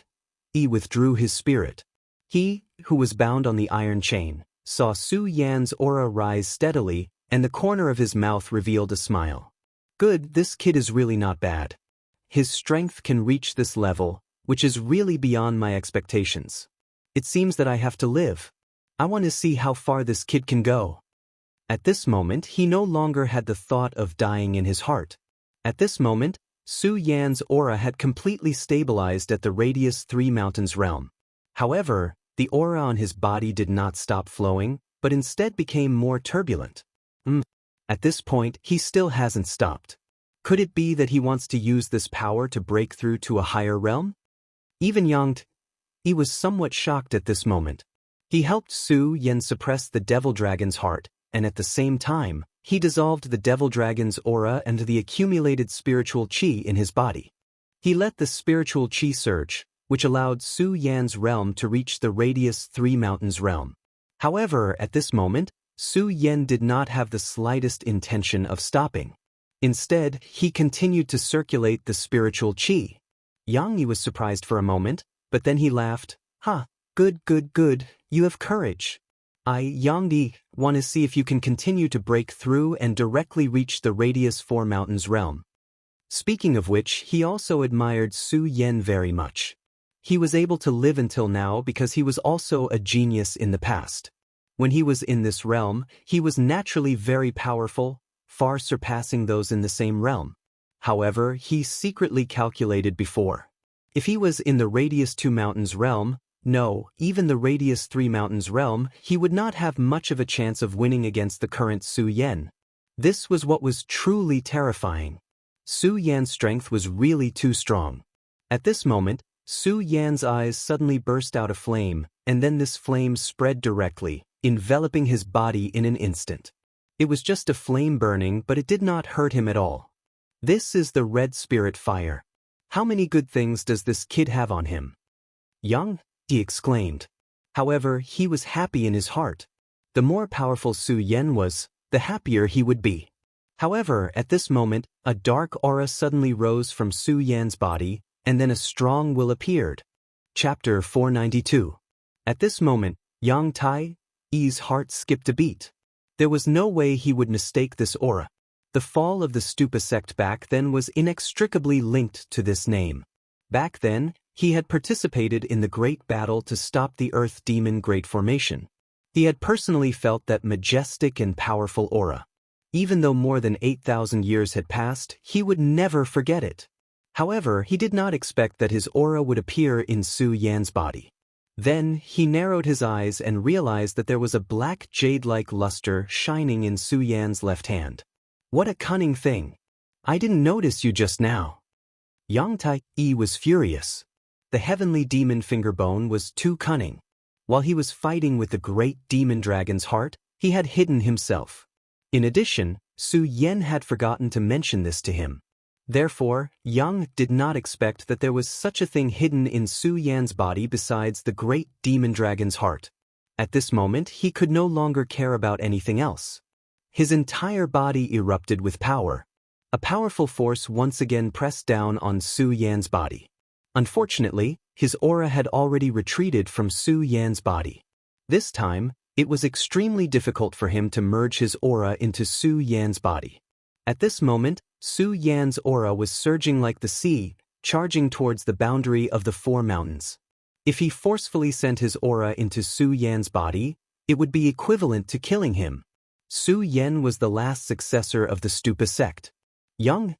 Yi withdrew his spirit. He, who was bound on the iron chain, saw Su Yan's aura rise steadily, and the corner of his mouth revealed a smile. Good, this kid is really not bad. His strength can reach this level, which is really beyond my expectations. It seems that I have to live. I want to see how far this kid can go. At this moment, he no longer had the thought of dying in his heart. At this moment, Su Yan's aura had completely stabilized at the radius 3 mountains realm. However, the aura on his body did not stop flowing, but instead became more turbulent. At this point, he still hasn't stopped. Could it be that he wants to use this power to break through to a higher realm? Even Yang Yi was somewhat shocked at this moment. He helped Su Yan suppress the devil dragon's heart, and at the same time, he dissolved the devil dragon's aura and the accumulated spiritual qi in his body. He let the spiritual qi surge, which allowed Su Yan's realm to reach the radius 3 mountains realm. However, at this moment, Su Yan did not have the slightest intention of stopping. Instead, he continued to circulate the spiritual qi. Yang Yi was surprised for a moment, but then he laughed. Good, you have courage. Yang Yi, want to see if you can continue to break through and directly reach the radius 4 mountains realm. Speaking of which, he also admired Su Yan very much. He was able to live until now because he was also a genius in the past. When he was in this realm, he was naturally very powerful, far surpassing those in the same realm. However, he secretly calculated before. If he was in the radius 2 mountains realm, no, even the radius 3 mountains realm, he would not have much of a chance of winning against the current Su Yan. This was what was truly terrifying. Su Yan's strength was really too strong. At this moment, Su Yan's eyes suddenly burst out a flame, and then this flame spread directly, enveloping his body in an instant. It was just a flame burning, but it did not hurt him at all. This is the red spirit fire. How many good things does this kid have on him? Yang Yi exclaimed. However, he was happy in his heart. The more powerful Su Yan was, the happier he would be. However, at this moment, a dark aura suddenly rose from Su Yan's body, and then a strong will appeared. Chapter 492. At this moment, Yang Yi's heart skipped a beat. There was no way he would mistake this aura. The fall of the Stupa sect back then was inextricably linked to this name. Back then, he had participated in the great battle to stop the Earth Demon Great Formation. He had personally felt that majestic and powerful aura. Even though more than 8,000 years had passed, he would never forget it. However, he did not expect that his aura would appear in Su Yan's body. Then, he narrowed his eyes and realized that there was a black jade-like luster shining in Su Yan's left hand. What a cunning thing! I didn't notice you just now. Yang Yi was furious. The heavenly demon fingerbone was too cunning. While he was fighting with the great demon dragon's heart, he had hidden himself. In addition, Su Yan had forgotten to mention this to him. Therefore, Yang did not expect that there was such a thing hidden in Su Yan's body besides the great demon dragon's heart. At this moment, he could no longer care about anything else. His entire body erupted with power. A powerful force once again pressed down on Su Yan's body. Unfortunately, his aura had already retreated from Su Yan's body. This time, it was extremely difficult for him to merge his aura into Su Yan's body. At this moment, Su Yan's aura was surging like the sea, charging towards the boundary of the 4 mountains. If he forcefully sent his aura into Su Yan's body, it would be equivalent to killing him. Su Yan was the last successor of the Stupa sect. Yang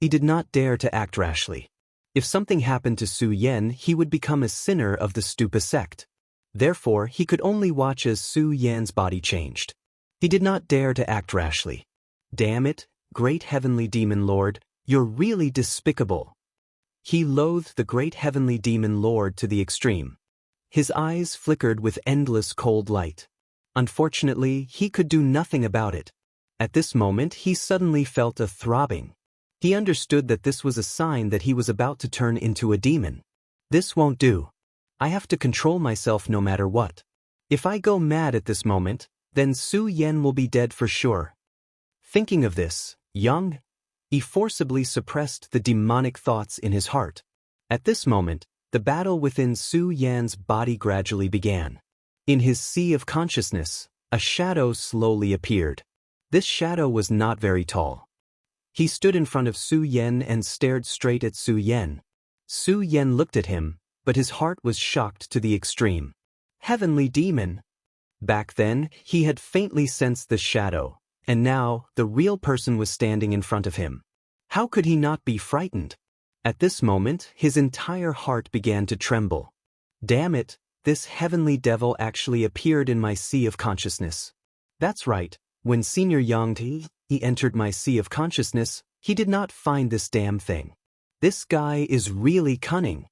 Yi did not dare to act rashly. If something happened to Su Yan, he would become a sinner of the Stupa sect. Therefore, he could only watch as Su Yan's body changed. He did not dare to act rashly. Damn it, great heavenly demon lord, you're really despicable. He loathed the great heavenly demon lord to the extreme. His eyes flickered with endless cold light. Unfortunately, he could do nothing about it. At this moment, he suddenly felt a throbbing. He understood that this was a sign that he was about to turn into a demon. This won't do. I have to control myself no matter what. If I go mad at this moment, then Su Yan will be dead for sure. Thinking of this, he forcibly suppressed the demonic thoughts in his heart. At this moment, the battle within Su Yan's body gradually began. In his sea of consciousness, a shadow slowly appeared. This shadow was not very tall. He stood in front of Su Yan and stared straight at Su Yan. Su Yan looked at him, but his heart was shocked to the extreme. Heavenly demon! Back then, he had faintly sensed the shadow, and now, the real person was standing in front of him. How could he not be frightened? At this moment, his entire heart began to tremble. Damn it, this heavenly devil actually appeared in my sea of consciousness. That's right, when Senior Yang he entered my sea of consciousness, he did not find this damn thing. This guy is really cunning.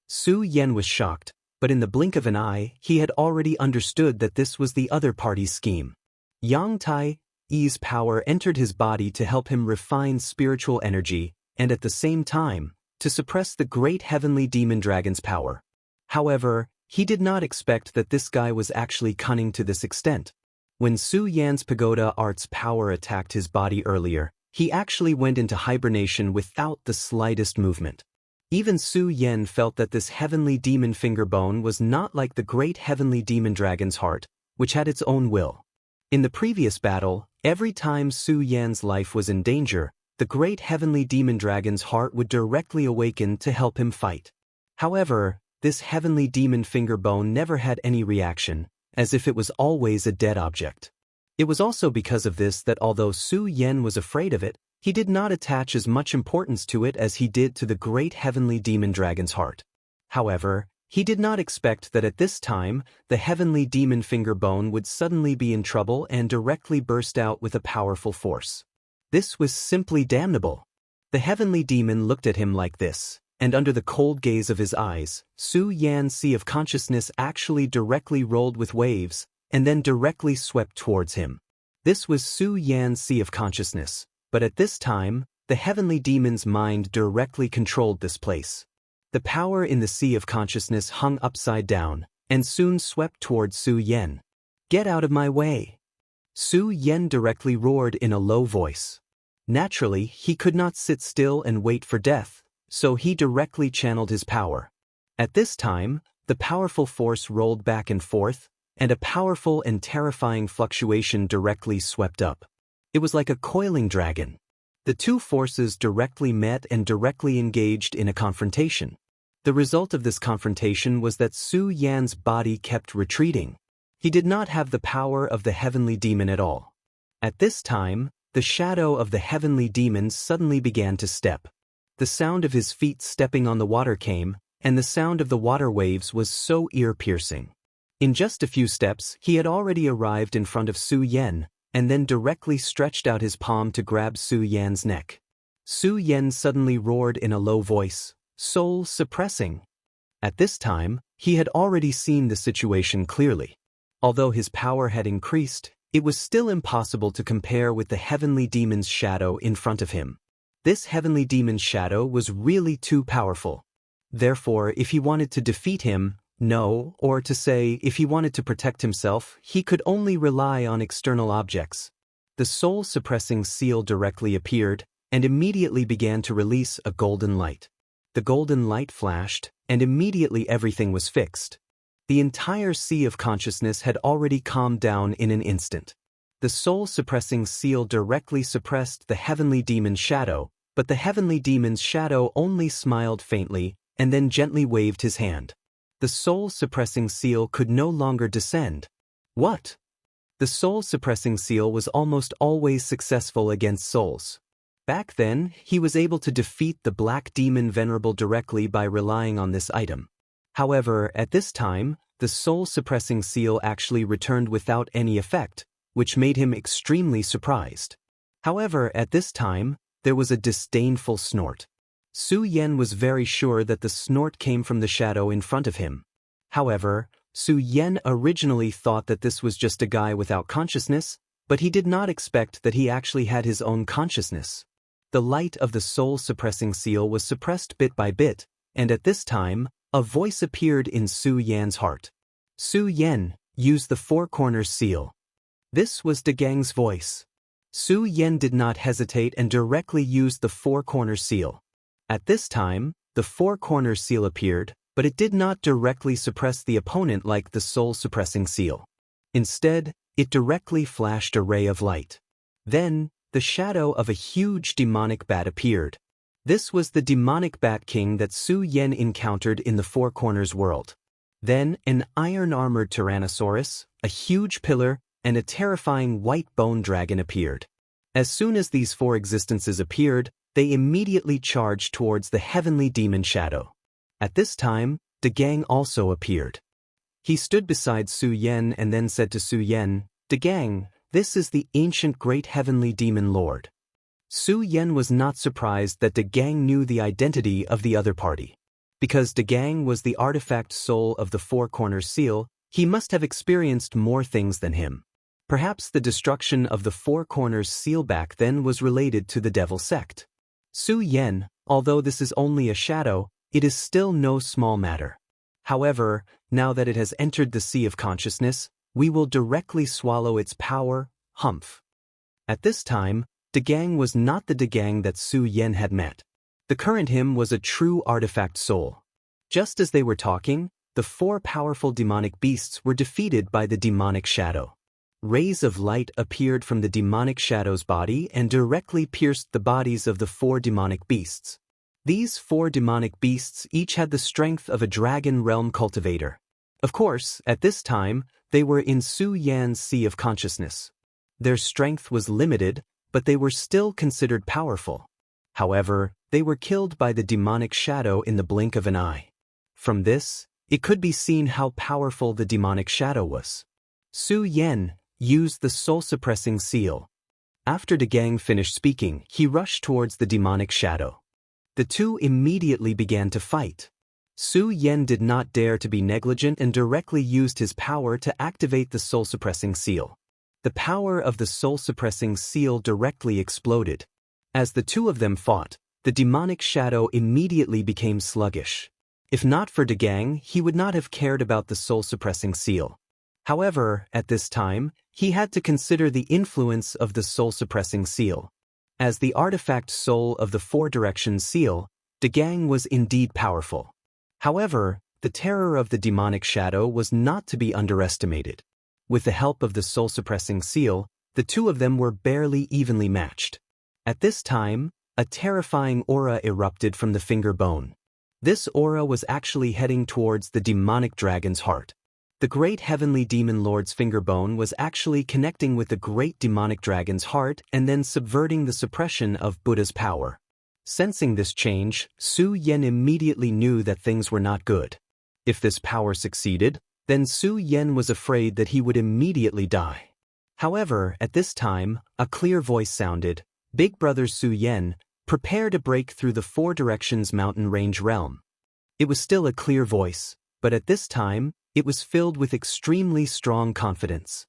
Su Yan was shocked, but in the blink of an eye, he had already understood that this was the other party's scheme. Yang Tai's power entered his body to help him refine spiritual energy, and at the same time, to suppress the great heavenly demon dragon's power. However, he did not expect that this guy was actually cunning to this extent. When Su Yan's pagoda art's power attacked his body earlier, he actually went into hibernation without the slightest movement. Even Su Yan felt that this heavenly demon finger bone was not like the great heavenly demon dragon's heart, which had its own will. In the previous battle, every time Su Yan's life was in danger, the great heavenly demon dragon's heart would directly awaken to help him fight. However, this heavenly demon finger bone never had any reaction, as if it was always a dead object. It was also because of this that although Su Yan was afraid of it, he did not attach as much importance to it as he did to the great heavenly demon dragon's heart. However, he did not expect that at this time, the heavenly demon finger bone would suddenly be in trouble and directly burst out with a powerful force. This was simply damnable. The heavenly demon looked at him like this, and under the cold gaze of his eyes, Su Yan's sea of consciousness actually directly rolled with waves, and then directly swept towards him. This was Su Yan's sea of consciousness, but at this time, the heavenly demon's mind directly controlled this place. The power in the sea of consciousness hung upside down, and soon swept towards Su Yan. Get out of my way! Su Yan directly roared in a low voice. Naturally, he could not sit still and wait for death, so he directly channeled his power. At this time, the powerful force rolled back and forth, and a powerful and terrifying fluctuation directly swept up. It was like a coiling dragon. The two forces directly met and directly engaged in a confrontation. The result of this confrontation was that Su Yan's body kept retreating. He did not have the power of the heavenly demon at all. At this time, the shadow of the heavenly demon suddenly began to step. The sound of his feet stepping on the water came, and the sound of the water waves was so ear-piercing. In just a few steps, he had already arrived in front of Su Yan, and then directly stretched out his palm to grab Su Yan's neck. Su Yan suddenly roared in a low voice, soul suppressing. At this time, he had already seen the situation clearly. Although his power had increased, it was still impossible to compare with the heavenly demon's shadow in front of him. This heavenly demon's shadow was really too powerful. Therefore, if he wanted to defeat him, or to say, if he wanted to protect himself, he could only rely on external objects. The soul-suppressing seal directly appeared, and immediately began to release a golden light. The golden light flashed, and immediately everything was fixed. The entire sea of consciousness had already calmed down in an instant. The soul-suppressing seal directly suppressed the heavenly demon's shadow, but the heavenly demon's shadow only smiled faintly, and then gently waved his hand. The soul-suppressing seal could no longer descend. What? The soul-suppressing seal was almost always successful against souls. Back then, he was able to defeat the black demon Venerable directly by relying on this item. However, at this time, the soul-suppressing seal actually returned without any effect, which made him extremely surprised. However, at this time, there was a disdainful snort. Su Yan was very sure that the snort came from the shadow in front of him. However, Su Yan originally thought that this was just a guy without consciousness, but he did not expect that he actually had his own consciousness. The light of the soul-suppressing seal was suppressed bit by bit, and at this time, a voice appeared in Su Yan's heart. Su Yan, use the Four Corners seal. This was De Gang's voice. Su Yan did not hesitate and directly used the Four Corners seal. At this time, the Four Corners seal appeared, but it did not directly suppress the opponent like the soul-suppressing seal. Instead, it directly flashed a ray of light. Then, the shadow of a huge demonic bat appeared. This was the demonic bat king that Su Yan encountered in the Four Corners world. Then, an iron-armored tyrannosaurus, a huge pillar, and a terrifying white bone dragon appeared. As soon as these four existences appeared, they immediately charged towards the heavenly demon shadow. At this time, De Gang also appeared. He stood beside Su Yan and then said to Su Yan, "De Gang, this is the ancient great heavenly demon lord." Su Yan was not surprised that De Gang knew the identity of the other party. Because De Gang was the artifact soul of the Four Corners seal, he must have experienced more things than him. Perhaps the destruction of the Four Corners seal back then was related to the devil sect. Su Yan, although this is only a shadow, it is still no small matter. However, now that it has entered the sea of consciousness, we will directly swallow its power, humph. At this time, De Gang was not the De Gang that Su Yan had met. The current him was a true artifact soul. Just as they were talking, the four powerful demonic beasts were defeated by the demonic shadow. Rays of light appeared from the demonic shadow's body and directly pierced the bodies of the four demonic beasts. These four demonic beasts each had the strength of a dragon realm cultivator. Of course, at this time, they were in Su Yan's sea of consciousness. Their strength was limited, but they were still considered powerful. However, they were killed by the demonic shadow in the blink of an eye. From this, it could be seen how powerful the demonic shadow was. Su Yan used the soul-suppressing seal. After De Gang finished speaking, he rushed towards the demonic shadow. The two immediately began to fight. Su Yan did not dare to be negligent and directly used his power to activate the soul-suppressing seal. The power of the soul-suppressing seal directly exploded. As the two of them fought, the demonic shadow immediately became sluggish. If not for De Gang, he would not have cared about the soul-suppressing seal. However, at this time, he had to consider the influence of the soul-suppressing seal. As the artifact soul of the Four Directions seal, De Gang was indeed powerful. However, the terror of the demonic shadow was not to be underestimated. With the help of the soul-suppressing seal, the two of them were barely evenly matched. At this time, a terrifying aura erupted from the finger bone. This aura was actually heading towards the demonic dragon's heart. The great heavenly demon lord's finger bone was actually connecting with the great demonic dragon's heart and then subverting the suppression of Buddha's power. Sensing this change, Su Yan immediately knew that things were not good. If this power succeeded, then Su Yan was afraid that he would immediately die. However, at this time, a clear voice sounded, "Big brother Su Yan, prepare to break through the Four Directions mountain range realm." It was still a clear voice, but at this time, it was filled with extremely strong confidence.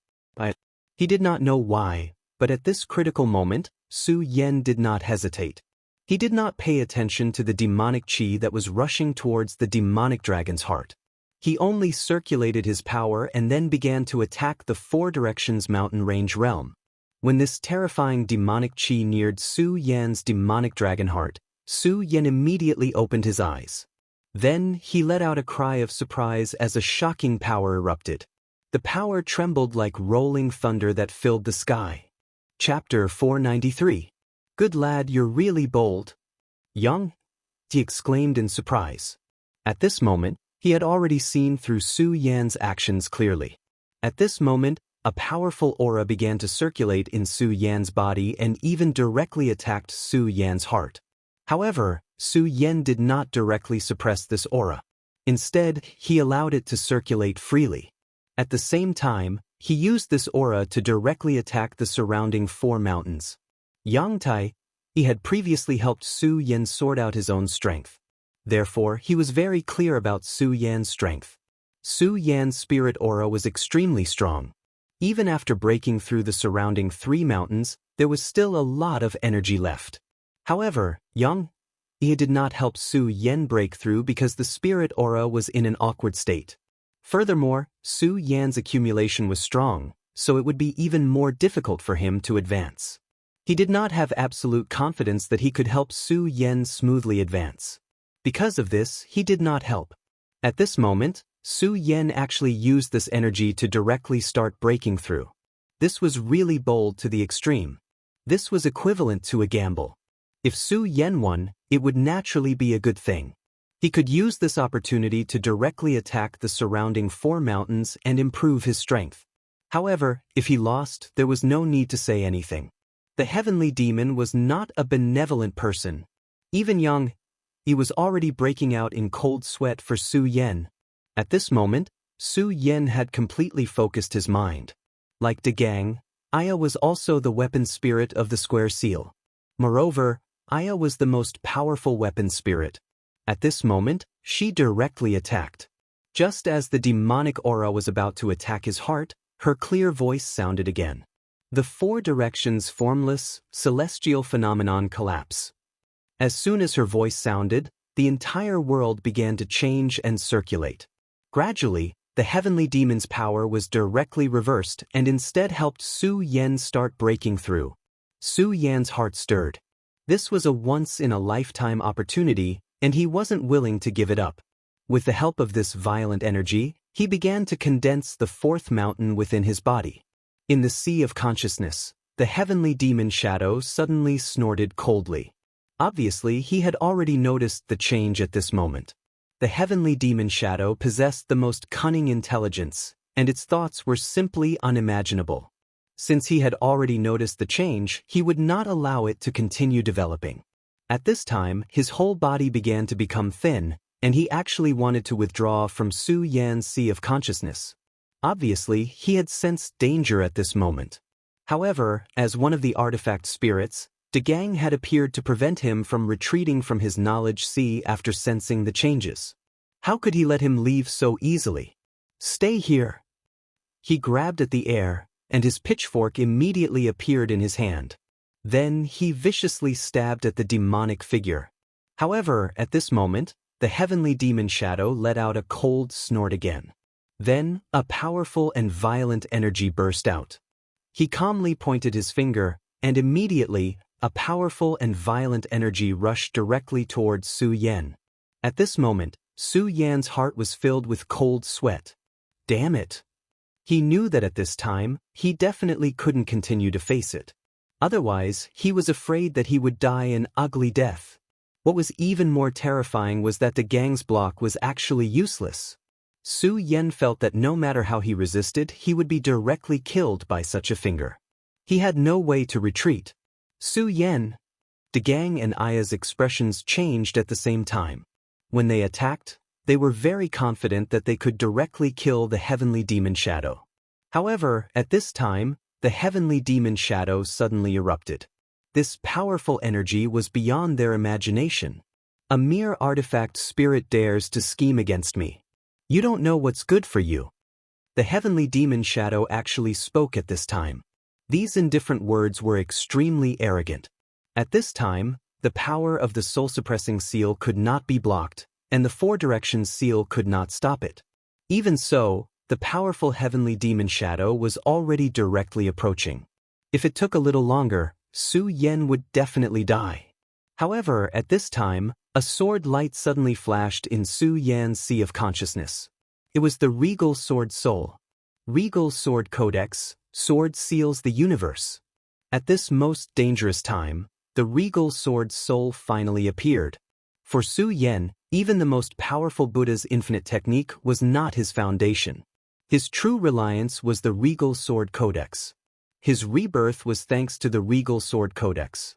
He did not know why, but at this critical moment, Su Yan did not hesitate. He did not pay attention to the demonic chi that was rushing towards the demonic dragon's heart. He only circulated his power and then began to attack the Four Directions mountain range realm. When this terrifying demonic chi neared Su Yan's demonic dragon heart, Su Yan immediately opened his eyes. Then he let out a cry of surprise as a shocking power erupted. The power trembled like rolling thunder that filled the sky. Chapter 493. Good lad, you're really bold. Young? He exclaimed in surprise. At this moment, he had already seen through Su Yan's actions clearly. At this moment, a powerful aura began to circulate in Su Yan's body and even directly attacked Su Yan's heart. However, Su Yan did not directly suppress this aura. Instead, he allowed it to circulate freely. At the same time, he used this aura to directly attack the surrounding four mountains. Yang Tai, he had previously helped Su Yan sort out his own strength. Therefore, he was very clear about Su Yan's strength. Su Yan's spirit aura was extremely strong. Even after breaking through the surrounding 3 mountains, there was still a lot of energy left. However, Xianxia did not help Su Yan break through because the spirit aura was in an awkward state. Furthermore, Su Yan's accumulation was strong, so it would be even more difficult for him to advance. He did not have absolute confidence that he could help Su Yan smoothly advance. Because of this, he did not help. At this moment, Su Yan actually used this energy to directly start breaking through. This was really bold to the extreme. This was equivalent to a gamble. If Su Yan won, it would naturally be a good thing. He could use this opportunity to directly attack the surrounding 4 mountains and improve his strength. However, if he lost, there was no need to say anything. The heavenly demon was not a benevolent person. Even he was already breaking out in cold sweat for Su Yan. At this moment, Su Yan had completely focused his mind. Like Xianxia, Aya was also the weapon spirit of the square seal. Moreover, Aya was the most powerful weapon spirit. At this moment, she directly attacked. Just as the demonic aura was about to attack his heart, her clear voice sounded again. The 4 directions formless, celestial phenomenon collapse. As soon as her voice sounded, the entire world began to change and circulate. Gradually, the heavenly demon's power was directly reversed and instead helped Su Yan start breaking through. Su Yan's heart stirred. This was a once-in-a-lifetime opportunity, and he wasn't willing to give it up. With the help of this violent energy, he began to condense the 4th mountain within his body. In the sea of consciousness, the heavenly demon shadow suddenly snorted coldly. Obviously, he had already noticed the change at this moment. The heavenly demon shadow possessed the most cunning intelligence, and its thoughts were simply unimaginable. Since he had already noticed the change, he would not allow it to continue developing. At this time, his whole body began to become thin, and he actually wanted to withdraw from Su Yan's sea of consciousness. Obviously, he had sensed danger at this moment. However, as one of the artifact spirits, Xianxia had appeared to prevent him from retreating from his knowledge sea after sensing the changes. How could he let him leave so easily? Stay here. He grabbed at the air, and his pitchfork immediately appeared in his hand. Then he viciously stabbed at the demonic figure. However, at this moment, the heavenly demon shadow let out a cold snort again. Then, a powerful and violent energy burst out. He calmly pointed his finger, and immediately, a powerful and violent energy rushed directly towards Su Yan. At this moment, Su Yan's heart was filled with cold sweat. Damn it! He knew that at this time, he definitely couldn't continue to face it. Otherwise, he was afraid that he would die an ugly death. What was even more terrifying was that the gang's block was actually useless. Su Yan felt that no matter how he resisted, he would be directly killed by such a finger. He had no way to retreat. Su Yan, Xianxia and Aya's expressions changed at the same time. When they attacked, they were very confident that they could directly kill the heavenly demon shadow. However, at this time, the heavenly demon shadow suddenly erupted. This powerful energy was beyond their imagination. A mere artifact spirit dares to scheme against me. You don't know what's good for you. The heavenly demon shadow actually spoke at this time. These indifferent words were extremely arrogant. At this time, the power of the soul-suppressing seal could not be blocked, and the 4 directions seal could not stop it. Even so, the powerful heavenly demon shadow was already directly approaching. If it took a little longer, Su Yan would definitely die. However, at this time, a sword light suddenly flashed in Su Yan's sea of consciousness. It was the Regal Sword Soul. Regal Sword Codex, sword seals the universe. At this most dangerous time, the Regal Sword Soul finally appeared. For Su Yan, even the most powerful Buddha's infinite technique was not his foundation. His true reliance was the Regal Sword Codex. His rebirth was thanks to the Regal Sword Codex.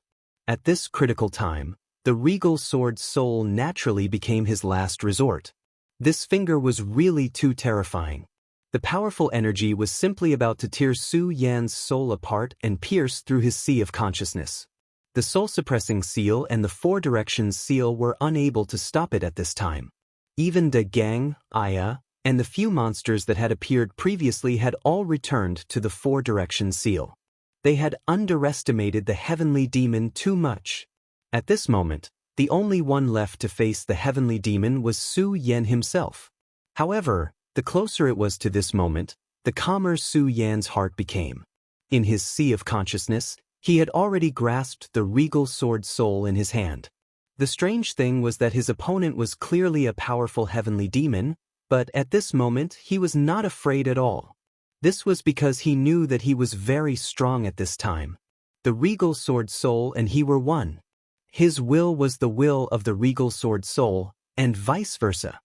At this critical time, the Regal Sword Soul naturally became his last resort. This finger was really too terrifying. The powerful energy was simply about to tear Su Yan's soul apart and pierce through his sea of consciousness. The soul-suppressing seal and the 4 directions seal were unable to stop it at this time. Even Xianxia, Aya, and the few monsters that had appeared previously had all returned to the four-direction seal. They had underestimated the heavenly demon too much. At this moment, the only one left to face the heavenly demon was Su Yan himself. However, the closer it was to this moment, the calmer Su Yan's heart became. In his sea of consciousness, he had already grasped the regal sword soul in his hand. The strange thing was that his opponent was clearly a powerful heavenly demon, but at this moment he was not afraid at all. This was because he knew that he was very strong at this time. The regal sword soul and he were one. His will was the will of the regal sword soul, and vice versa.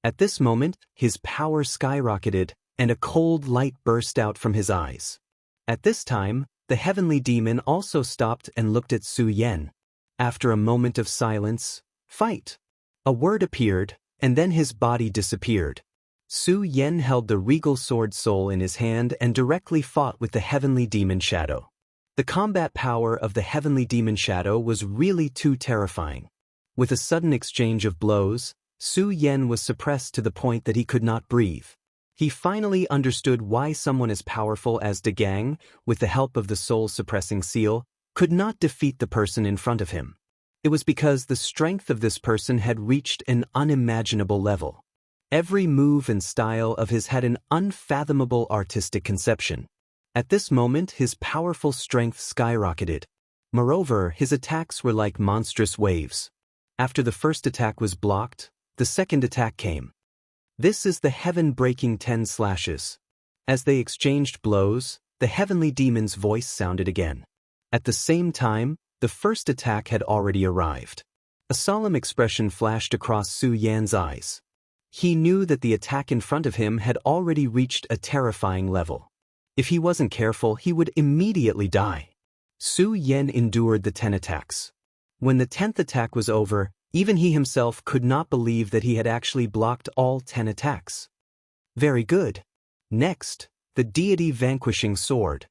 At this moment, his power skyrocketed, and a cold light burst out from his eyes. At this time, the heavenly demon also stopped and looked at Su Yan. After a moment of silence, "Fight!" A word appeared, and then his body disappeared. Su Yan held the regal sword soul in his hand and directly fought with the heavenly demon shadow. The combat power of the heavenly demon shadow was really too terrifying. With a sudden exchange of blows, Su Yan was suppressed to the point that he could not breathe. He finally understood why someone as powerful as De Gang, with the help of the soul-suppressing seal, could not defeat the person in front of him. It was because the strength of this person had reached an unimaginable level. Every move and style of his had an unfathomable artistic conception. At this moment, his powerful strength skyrocketed. Moreover, his attacks were like monstrous waves. After the first attack was blocked, the second attack came. This is the heaven-breaking 10 slashes. As they exchanged blows, the heavenly demon's voice sounded again. At the same time, the first attack had already arrived. A solemn expression flashed across Su Yan's eyes. He knew that the attack in front of him had already reached a terrifying level. If he wasn't careful, he would immediately die. Su Yan endured the 10 attacks. When the 10th attack was over, even he himself could not believe that he had actually blocked all 10 attacks. Very good. Next, the deity vanquishing sword.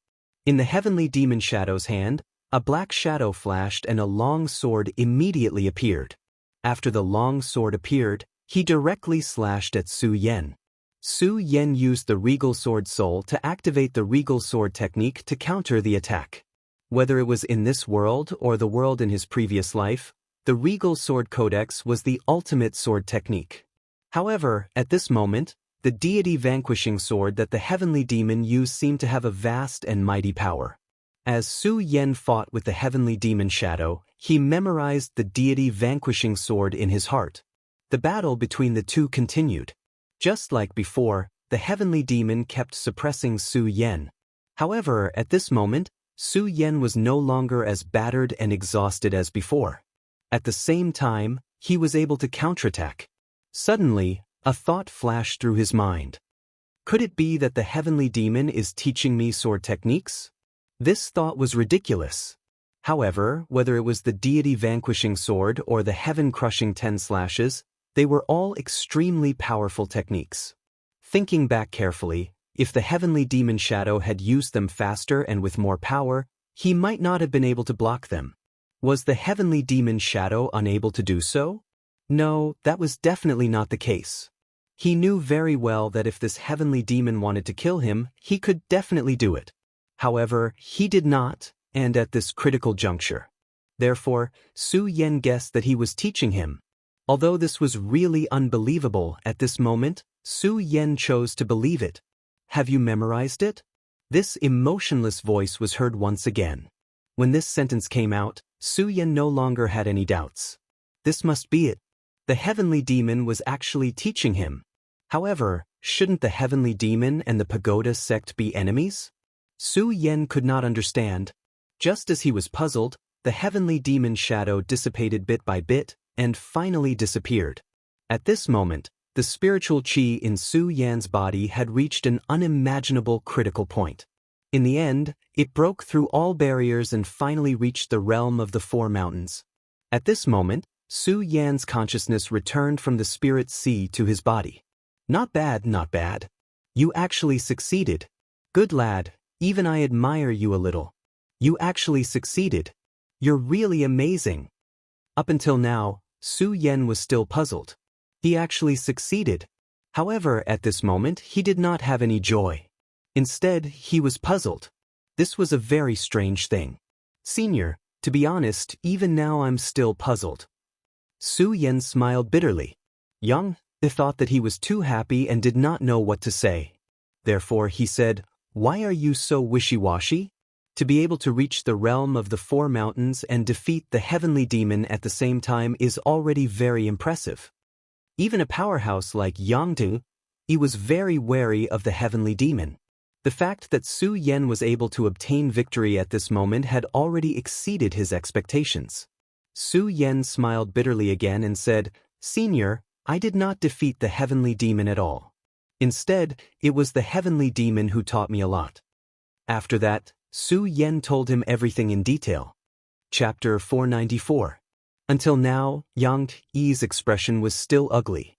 In the heavenly demon shadow's hand, a black shadow flashed and a long sword immediately appeared. After the long sword appeared, he directly slashed at Su Yan. Su Yan used the regal sword soul to activate the regal sword technique to counter the attack. Whether it was in this world or the world in his previous life, the regal sword codex was the ultimate sword technique. However, at this moment, the deity vanquishing sword that the heavenly demon used seemed to have a vast and mighty power. As Su Yan fought with the heavenly demon shadow, he memorized the deity vanquishing sword in his heart. The battle between the two continued. Just like before, the heavenly demon kept suppressing Su Yan. However, at this moment, Su Yan was no longer as battered and exhausted as before. At the same time, he was able to counterattack. Suddenly, a thought flashed through his mind. Could it be that the heavenly demon is teaching me sword techniques? This thought was ridiculous. However, whether it was the deity vanquishing sword or the heaven-crushing 10 slashes, they were all extremely powerful techniques. Thinking back carefully, if the heavenly demon shadow had used them faster and with more power, he might not have been able to block them. Was the heavenly demon shadow unable to do so? No, that was definitely not the case. He knew very well that if this heavenly demon wanted to kill him, he could definitely do it. However, he did not, and at this critical juncture. Therefore, Su Yan guessed that he was teaching him. Although this was really unbelievable at this moment, Su Yan chose to believe it. Have you memorized it? This emotionless voice was heard once again. When this sentence came out, Su Yan no longer had any doubts. This must be it. The heavenly demon was actually teaching him. However, shouldn't the heavenly demon and the pagoda sect be enemies? Su Yan could not understand. Just as he was puzzled, the heavenly demon shadow dissipated bit by bit and finally disappeared. At this moment, the spiritual qi in Su Yan's body had reached an unimaginable critical point. In the end, it broke through all barriers and finally reached the realm of the Four Mountains. At this moment, Su Yan's consciousness returned from the spirit sea to his body. Not bad, not bad. You actually succeeded. Good lad, even I admire you a little. You actually succeeded. You're really amazing. Up until now, Su Yan was still puzzled. He actually succeeded. However, at this moment, he did not have any joy. Instead, he was puzzled. This was a very strange thing. Senior, to be honest, even now I'm still puzzled. Su Yan smiled bitterly. Yang thought that he was too happy and did not know what to say. Therefore, he said, "Why are you so wishy-washy? To be able to reach the realm of the four mountains and defeat the heavenly demon at the same time is already very impressive." Even a powerhouse like Yang Tu, he was very wary of the heavenly demon. The fact that Su Yan was able to obtain victory at this moment had already exceeded his expectations. Su Yan smiled bitterly again and said, "Senior, I did not defeat the heavenly demon at all. Instead, it was the heavenly demon who taught me a lot." After that, Su Yan told him everything in detail. Chapter 494. Until now, Yang Yi's expression was still ugly.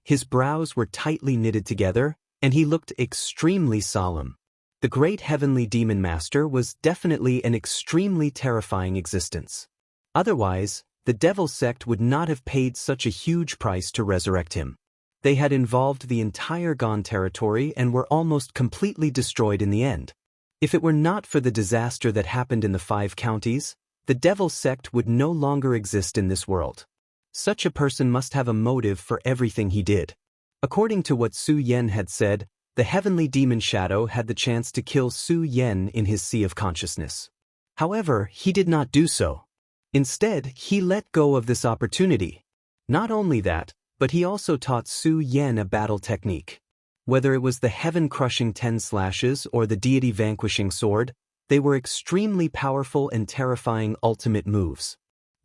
His brows were tightly knitted together, and he looked extremely solemn. The great heavenly demon master was definitely an extremely terrifying existence. Otherwise, the devil sect would not have paid such a huge price to resurrect him. They had involved the entire Gan territory and were almost completely destroyed in the end. If it were not for the disaster that happened in the 5 counties, the devil sect would no longer exist in this world. Such a person must have a motive for everything he did. According to what Su Yan had said, the heavenly demon shadow had the chance to kill Su Yan in his sea of consciousness. However, he did not do so. Instead, he let go of this opportunity. Not only that, but he also taught Su Yan a battle technique. Whether it was the heaven-crushing 10 slashes or the deity-vanquishing sword, they were extremely powerful and terrifying ultimate moves.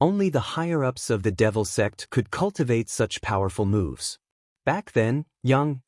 Only the higher-ups of the devil sect could cultivate such powerful moves. Back then, Yang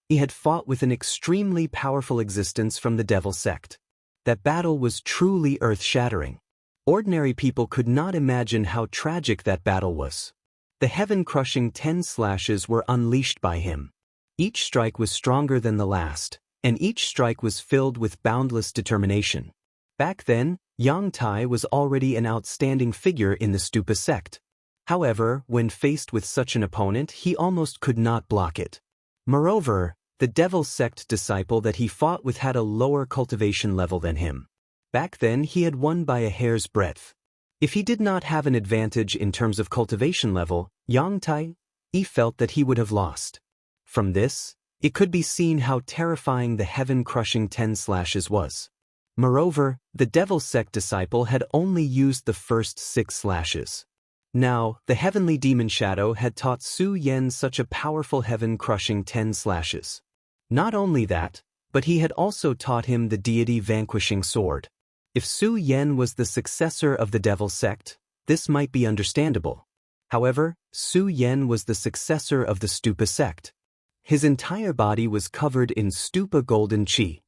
Yi had fought with an extremely powerful existence from the devil sect. That battle was truly earth-shattering. Ordinary people could not imagine how tragic that battle was. The heaven-crushing 10 slashes were unleashed by him. Each strike was stronger than the last, and each strike was filled with boundless determination. Back then, Yang Tai was already an outstanding figure in the Stupa sect. However, when faced with such an opponent, he almost could not block it. Moreover, the devil sect disciple that he fought with had a lower cultivation level than him. Back then, he had won by a hair's breadth. If he did not have an advantage in terms of cultivation level, Yang Tai felt that he would have lost. From this, it could be seen how terrifying the heaven-crushing 10 slashes was. Moreover, the devil sect disciple had only used the first 6 slashes. Now, the heavenly demon shadow had taught Su Yan such a powerful heaven-crushing 10 slashes. Not only that, but he had also taught him the deity-vanquishing sword. If Su Yan was the successor of the devil sect, this might be understandable. However, Su Yan was the successor of the Stupa sect. His entire body was covered in Stupa golden chi.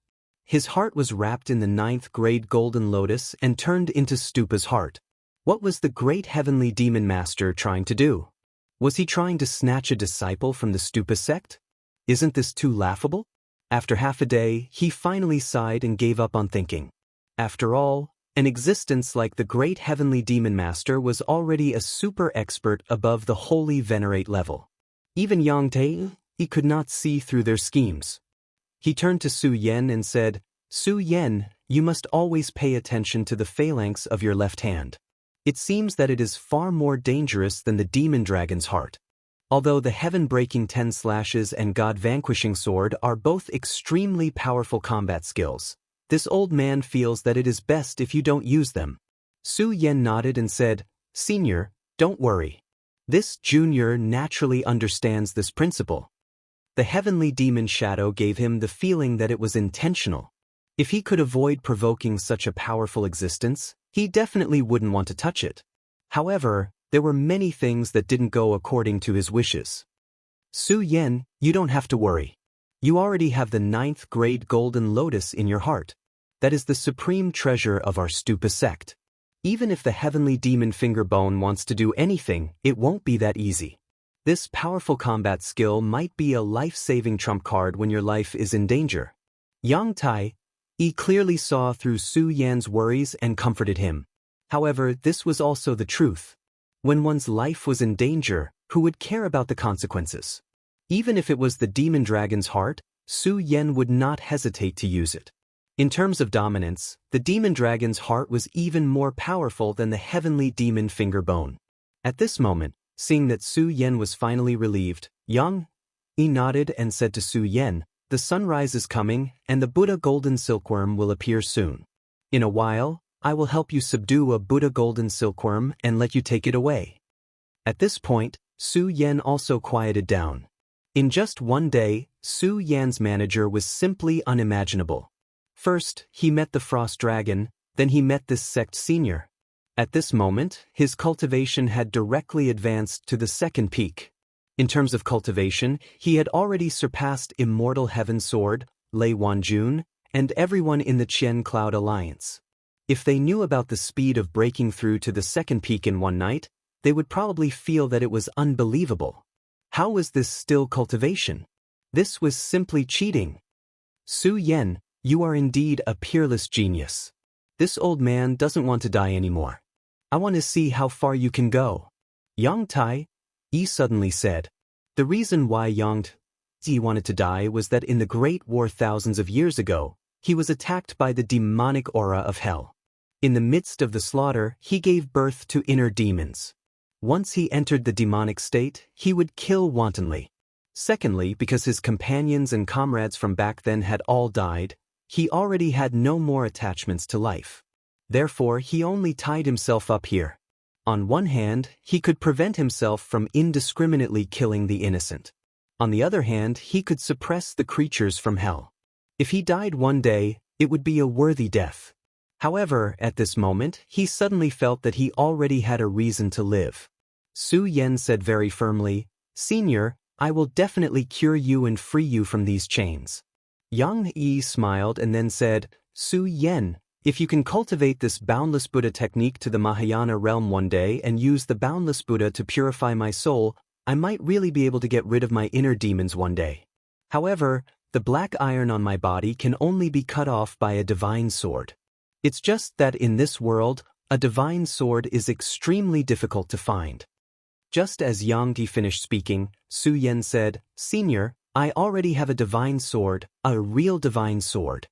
His heart was wrapped in the 9th grade golden lotus and turned into Stupa's heart. What was the great heavenly demon master trying to do? Was he trying to snatch a disciple from the Stupa sect? Isn't this too laughable? After half a day, he finally sighed and gave up on thinking. After all, an existence like the great heavenly demon master was already a super expert above the holy venerate level. Even Yang Tai, he could not see through their schemes. He turned to Su Yan and said, "Su Yan, you must always pay attention to the phalanx of your left hand. It seems that it is far more dangerous than the demon dragon's heart. Although the heaven-breaking 10 slashes and God-vanquishing sword are both extremely powerful combat skills, this old man feels that it is best if you don't use them." Su Yan nodded and said, "Senior, don't worry. This junior naturally understands this principle." The heavenly demon shadow gave him the feeling that it was intentional. If he could avoid provoking such a powerful existence, he definitely wouldn't want to touch it. However, there were many things that didn't go according to his wishes. "Su Yan, you don't have to worry. You already have the 9th grade golden lotus in your heart. That is the supreme treasure of our Stupa sect. Even if the heavenly demon fingerbone wants to do anything, it won't be that easy. This powerful combat skill might be a life-saving trump card when your life is in danger." Yang Tai clearly saw through Su Yan's worries and comforted him. However, this was also the truth. When one's life was in danger, who would care about the consequences? Even if it was the demon dragon's heart, Su Yan would not hesitate to use it. In terms of dominance, the demon dragon's heart was even more powerful than the heavenly demon finger bone. At this moment, seeing that Su Yan was finally relieved, Yang Yi nodded and said to Su Yan, "The sunrise is coming, and the Buddha golden silkworm will appear soon. In a while, I will help you subdue a Buddha golden silkworm and let you take it away." At this point, Su Yan also quieted down. In just one day, Su Yan's manager was simply unimaginable. First, he met the frost dragon, then he met this sect senior. At this moment, his cultivation had directly advanced to the second peak. In terms of cultivation, he had already surpassed Immortal Heaven Sword, Lei Wanjun, and everyone in the Qian Cloud Alliance. If they knew about the speed of breaking through to the second peak in one night, they would probably feel that it was unbelievable. How was this still cultivation? This was simply cheating. Su Yan, you are indeed a peerless genius. This old man doesn't want to die anymore. I want to see how far you can go. Yang Tai Yi suddenly said. The reason why Yang Tai wanted to die was that in the Great War thousands of years ago, he was attacked by the demonic aura of hell. In the midst of the slaughter, he gave birth to inner demons. Once he entered the demonic state, he would kill wantonly. Secondly, because his companions and comrades from back then had all died, he already had no more attachments to life. Therefore, he only tied himself up here. On one hand, he could prevent himself from indiscriminately killing the innocent. On the other hand, he could suppress the creatures from hell. If he died one day, it would be a worthy death. However, at this moment, he suddenly felt that he already had a reason to live. Su Yan said very firmly, "Senior, I will definitely cure you and free you from these chains." Yang Yi smiled and then said, "Su Yan, if you can cultivate this boundless Buddha technique to the Mahayana realm one day and use the boundless Buddha to purify my soul, I might really be able to get rid of my inner demons one day. However, the black iron on my body can only be cut off by a divine sword. It's just that in this world, a divine sword is extremely difficult to find." Just as Yang Di finished speaking, Su Yan said, "Senior, I already have a divine sword, a real divine sword."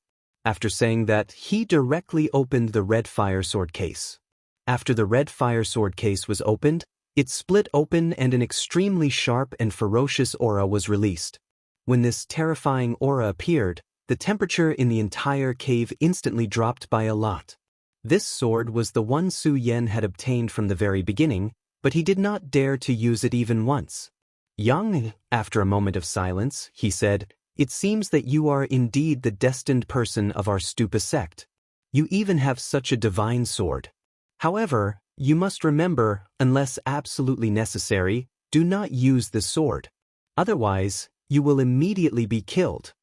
After saying that, he directly opened the red fire sword case. After the red fire sword case was opened, it split open and an extremely sharp and ferocious aura was released. When this terrifying aura appeared, the temperature in the entire cave instantly dropped by a lot. This sword was the one Su Yan had obtained from the very beginning, but he did not dare to use it even once. Yang, after a moment of silence, he said, "It seems that you are indeed the destined person of our Stupa sect. You even have such a divine sword. However, you must remember, unless absolutely necessary, do not use the sword. Otherwise, you will immediately be killed."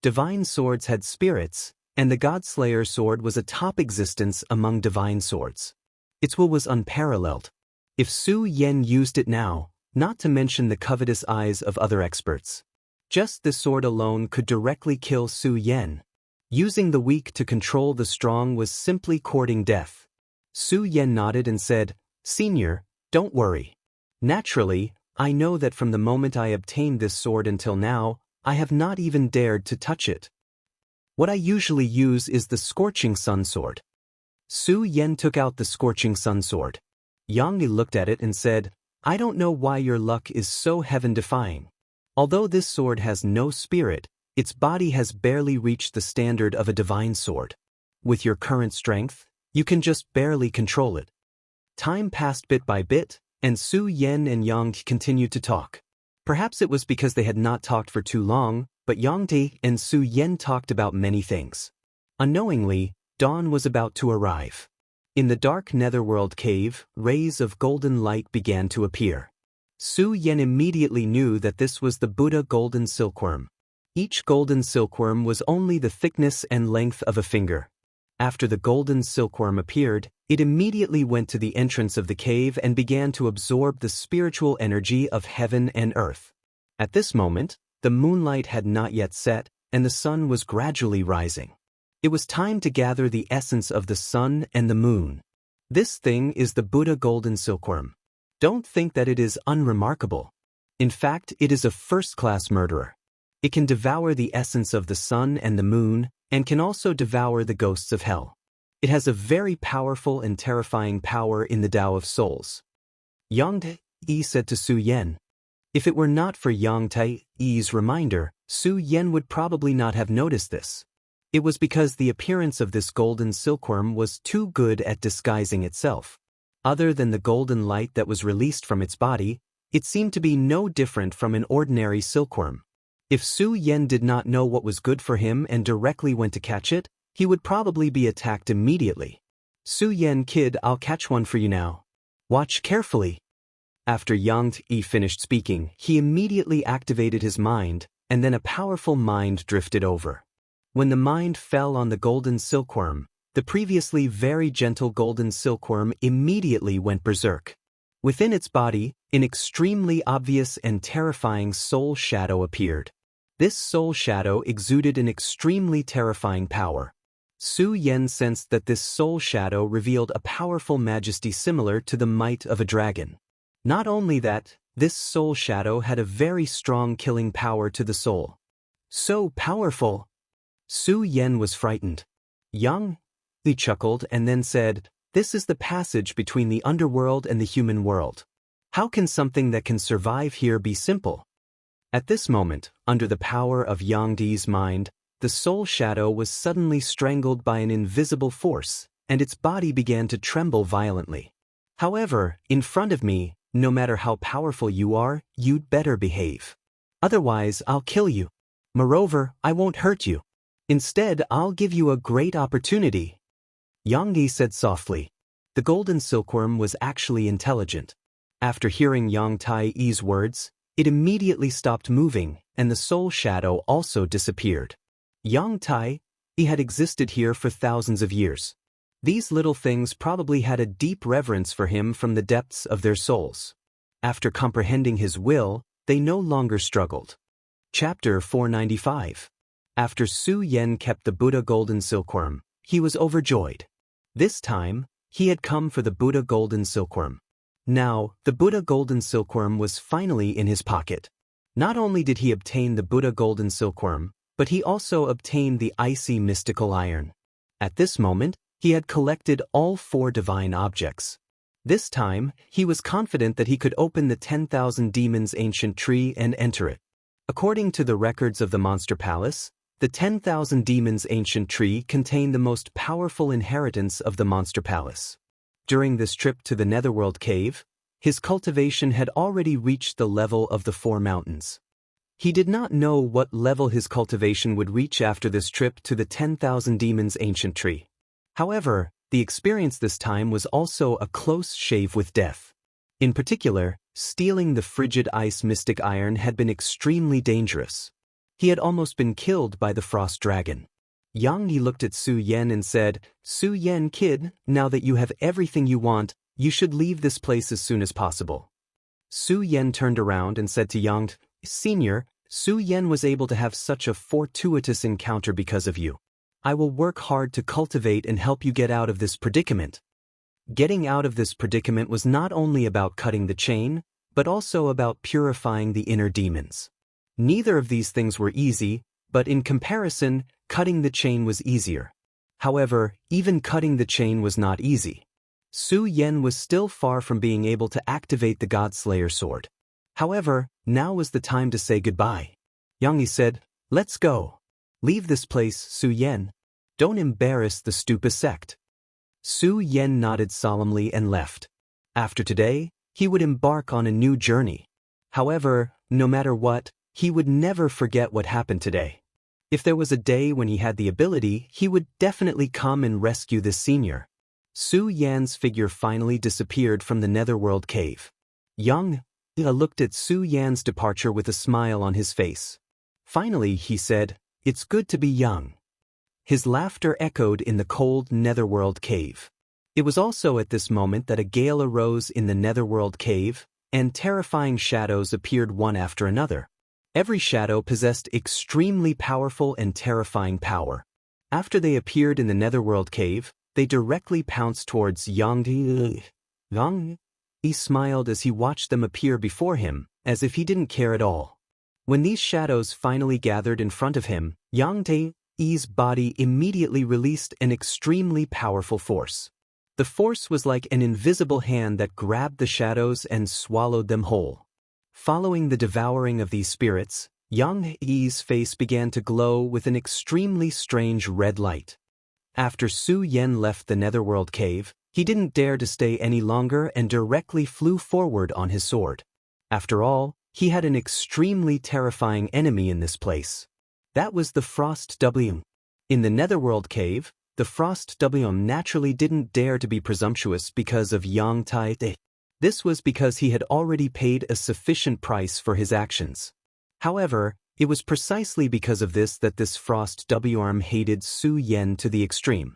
Divine swords had spirits, and the Godslayer sword was a top existence among divine swords. Its will was unparalleled. If Su Yan used it now, not to mention the covetous eyes of other experts, just this sword alone could directly kill Su Yan. Using the weak to control the strong was simply courting death. Su Yan nodded and said, "Senior, don't worry. Naturally, I know that from the moment I obtained this sword until now, I have not even dared to touch it. What I usually use is the Scorching Sun Sword." Su Yan took out the Scorching Sun Sword. Yang Yi looked at it and said, "I don't know why your luck is so heaven-defying. Although this sword has no spirit, its body has barely reached the standard of a divine sword. With your current strength, you can just barely control it." Time passed bit by bit, and Su Yan and Yang Ti continued to talk. Perhaps it was because they had not talked for too long, but Yang Ti and Su Yan talked about many things. Unknowingly, dawn was about to arrive. In the dark netherworld cave, rays of golden light began to appear. Su Yan immediately knew that this was the Buddha golden silkworm. Each golden silkworm was only the thickness and length of a finger. After the golden silkworm appeared, it immediately went to the entrance of the cave and began to absorb the spiritual energy of heaven and earth. At this moment, the moonlight had not yet set, and the sun was gradually rising. It was time to gather the essence of the sun and the moon. This thing is the Buddha golden silkworm. Don't think that it is unremarkable. In fact, it is a first-class murderer. It can devour the essence of the sun and the moon, and can also devour the ghosts of hell. It has a very powerful and terrifying power in the Tao of Souls. Yang Yi said to Su Yan. If it were not for Yang Tai's reminder, Su Yan would probably not have noticed this. It was because the appearance of this golden silkworm was too good at disguising itself. Other than the golden light that was released from its body, it seemed to be no different from an ordinary silkworm. If Su Yan did not know what was good for him and directly went to catch it, he would probably be attacked immediately. Su Yan, kid, I'll catch one for you now. Watch carefully. After Yang Yi finished speaking, he immediately activated his mind, and then a powerful mind drifted over. When the mind fell on the golden silkworm, the previously very gentle golden silkworm immediately went berserk. Within its body, an extremely obvious and terrifying soul shadow appeared. This soul shadow exuded an extremely terrifying power. Su Yan sensed that this soul shadow revealed a powerful majesty similar to the might of a dragon. Not only that, this soul shadow had a very strong killing power to the soul. So powerful! Su Yan was frightened. Yang Li chuckled and then said, "This is the passage between the underworld and the human world. How can something that can survive here be simple?" At this moment, under the power of Yang Di's mind, the soul shadow was suddenly strangled by an invisible force, and its body began to tremble violently. However, in front of me, no matter how powerful you are, you'd better behave. Otherwise, I'll kill you. Moreover, I won't hurt you. Instead, I'll give you a great opportunity. Yang Yi said softly. The golden silkworm was actually intelligent. After hearing Yang Tai's words, it immediately stopped moving, and the soul shadow also disappeared. Yang Tai had existed here for thousands of years. These little things probably had a deep reverence for him from the depths of their souls. After comprehending his will, they no longer struggled. Chapter 495. After Su Yan kept the Buddha golden silkworm, he was overjoyed. This time, he had come for the Buddha golden silkworm. Now, the Buddha golden silkworm was finally in his pocket. Not only did he obtain the Buddha golden silkworm, but he also obtained the icy mystical iron. At this moment, he had collected all 4 divine objects. This time, he was confident that he could open the 10,000 demons' ancient tree and enter it. According to the records of the Monster Palace, the 10,000 demons' ancient tree contained the most powerful inheritance of the Monster Palace. During this trip to the Netherworld Cave, his cultivation had already reached the level of the 4 mountains. He did not know what level his cultivation would reach after this trip to the 10,000 demons' ancient tree. However, the experience this time was also a close shave with death. In particular, stealing the frigid ice mystic iron had been extremely dangerous. He had almost been killed by the frost dragon. Yang Yi looked at Su Yan and said, "Su Yan, kid, now that you have everything you want, you should leave this place as soon as possible." Su Yan turned around and said to Yang, "Senior, Su Yan was able to have such a fortuitous encounter because of you. I will work hard to cultivate and help you get out of this predicament." Getting out of this predicament was not only about cutting the chain, but also about purifying the inner demons. Neither of these things were easy, but in comparison, cutting the chain was easier. However, even cutting the chain was not easy. Su Yan was still far from being able to activate the Godslayer sword. However, now was the time to say goodbye. Yang Yi said, "Let's go. Leave this place, Su Yan. Don't embarrass the Stupa sect." Su Yan nodded solemnly and left. After today, he would embark on a new journey. However, no matter what, he would never forget what happened today. If there was a day when he had the ability, he would definitely come and rescue this senior. Su Yan's figure finally disappeared from the Netherworld Cave. Yang Yi looked at Su Yan's departure with a smile on his face. Finally, he said, "It's good to be young." His laughter echoed in the cold Netherworld Cave. It was also at this moment that a gale arose in the Netherworld Cave, and terrifying shadows appeared one after another. Every shadow possessed extremely powerful and terrifying power. After they appeared in the Netherworld Cave, they directly pounced towards Yang Yi. Yang He smiled as he watched them appear before him, as if he didn't care at all. When these shadows finally gathered in front of him, Yang Te's body immediately released an extremely powerful force. The force was like an invisible hand that grabbed the shadows and swallowed them whole. Following the devouring of these spirits, Yang Te's face began to glow with an extremely strange red light. After Su Yan left the Netherworld cave, he didn't dare to stay any longer and directly flew forward on his sword. After all, he had an extremely terrifying enemy in this place. That was the Frost W. In the Netherworld cave, the Frost W naturally didn't dare to be presumptuous because of Yang Tai. This was because he had already paid a sufficient price for his actions. However, it was precisely because of this that this Frost W hated Su Yan to the extreme.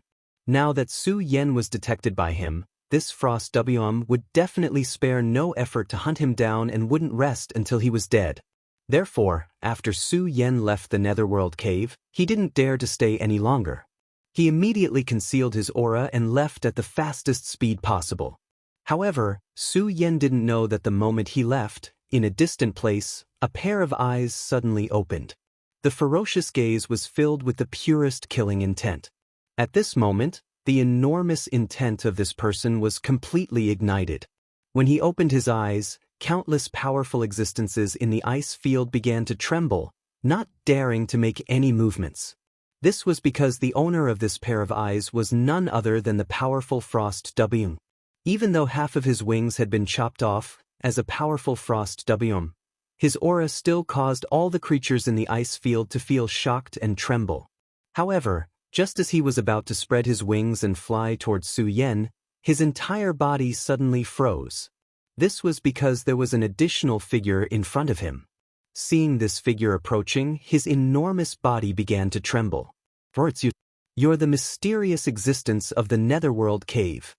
Now that Su Yan was detected by him, this Frost W would definitely spare no effort to hunt him down and wouldn't rest until he was dead. Therefore, after Su Yan left the Netherworld cave, he didn't dare to stay any longer. He immediately concealed his aura and left at the fastest speed possible. However, Su Yan didn't know that the moment he left, in a distant place, a pair of eyes suddenly opened. The ferocious gaze was filled with the purest killing intent. At this moment, the enormous intent of this person was completely ignited. When he opened his eyes, countless powerful existences in the ice field began to tremble, not daring to make any movements. This was because the owner of this pair of eyes was none other than the powerful Frost W. Even though half of his wings had been chopped off, as a powerful Frost W, his aura still caused all the creatures in the ice field to feel shocked and tremble. However, just as he was about to spread his wings and fly towards Su Yan, his entire body suddenly froze. This was because there was an additional figure in front of him. Seeing this figure approaching, his enormous body began to tremble. You're the mysterious existence of the Netherworld cave.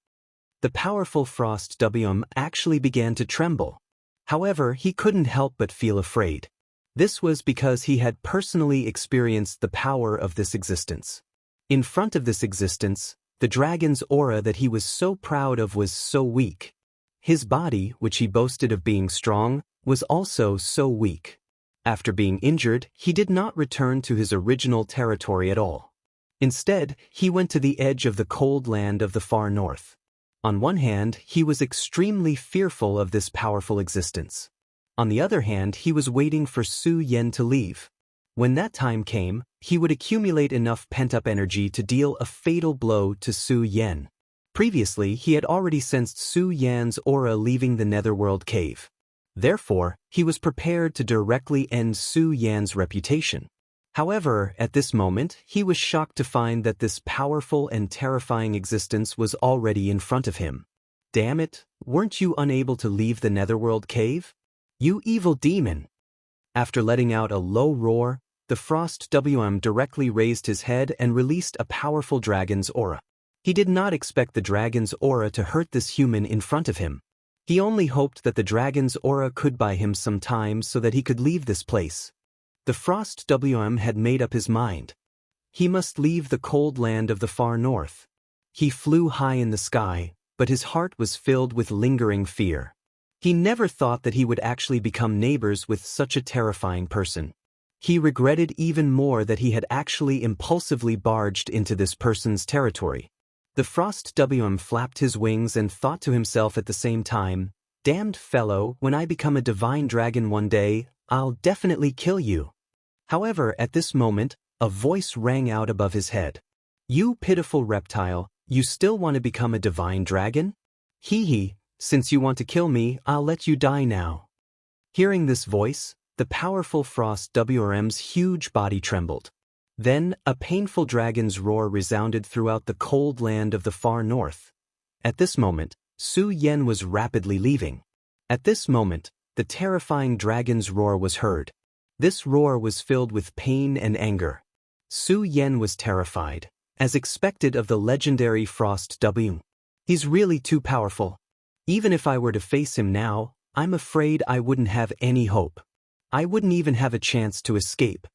The powerful Frost W actually began to tremble. However, he couldn't help but feel afraid. This was because he had personally experienced the power of this existence. In front of this existence, the dragon's aura that he was so proud of was so weak. His body, which he boasted of being strong, was also so weak. After being injured, he did not return to his original territory at all. Instead, he went to the edge of the cold land of the far north. On one hand, he was extremely fearful of this powerful existence. On the other hand, he was waiting for Su Yan to leave. When that time came, he would accumulate enough pent-up energy to deal a fatal blow to Su Yan. Previously, he had already sensed Su Yan's aura leaving the Netherworld cave. Therefore, he was prepared to directly end Su Yan's reputation. However, at this moment, he was shocked to find that this powerful and terrifying existence was already in front of him. Damn it, weren't you unable to leave the Netherworld cave? You evil demon! After letting out a low roar, the Frost W directly raised his head and released a powerful dragon's aura. He did not expect the dragon's aura to hurt this human in front of him. He only hoped that the dragon's aura could buy him some time so that he could leave this place. The Frost W had made up his mind. He must leave the cold land of the far north. He flew high in the sky, but his heart was filled with lingering fear. He never thought that he would actually become neighbors with such a terrifying person. He regretted even more that he had actually impulsively barged into this person's territory. The Frost W flapped his wings and thought to himself at the same time, "Damned fellow, when I become a divine dragon one day, I'll definitely kill you." However, at this moment, a voice rang out above his head. "You pitiful reptile, you still want to become a divine dragon? Hee, since you want to kill me, I'll let you die now." Hearing this voice, the powerful Frost WRM's huge body trembled. Then, a painful dragon's roar resounded throughout the cold land of the far north. At this moment, Su Yan was rapidly leaving. At this moment, the terrifying dragon's roar was heard. This roar was filled with pain and anger. Su Yan was terrified, as expected of the legendary Frost W. He's really too powerful. Even if I were to face him now, I'm afraid I wouldn't have any hope. I wouldn't even have a chance to escape.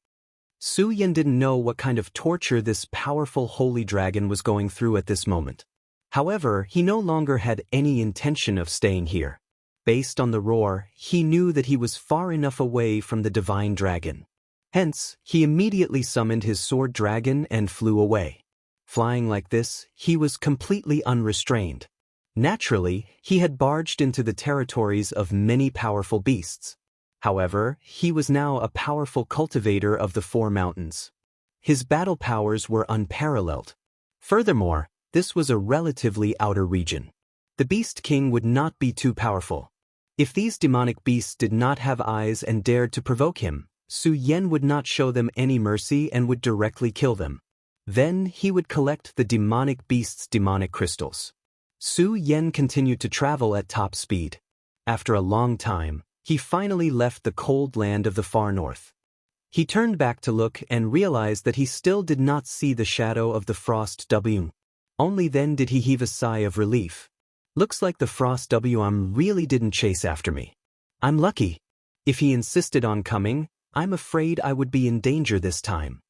Su Yan didn't know what kind of torture this powerful holy dragon was going through at this moment. However, he no longer had any intention of staying here. Based on the roar, he knew that he was far enough away from the divine dragon. Hence, he immediately summoned his sword dragon and flew away. Flying like this, he was completely unrestrained. Naturally, he had barged into the territories of many powerful beasts. However, he was now a powerful cultivator of the four mountains. His battle powers were unparalleled. Furthermore, this was a relatively outer region. The Beast King would not be too powerful. If these demonic beasts did not have eyes and dared to provoke him, Su Yan would not show them any mercy and would directly kill them. Then he would collect the demonic beasts' demonic crystals. Su Yan continued to travel at top speed. After a long time, he finally left the cold land of the far north. He turned back to look and realized that he still did not see the shadow of the Frost W. Only then did he heave a sigh of relief. Looks like the Frost W really didn't chase after me. I'm lucky. If he insisted on coming, I'm afraid I would be in danger this time.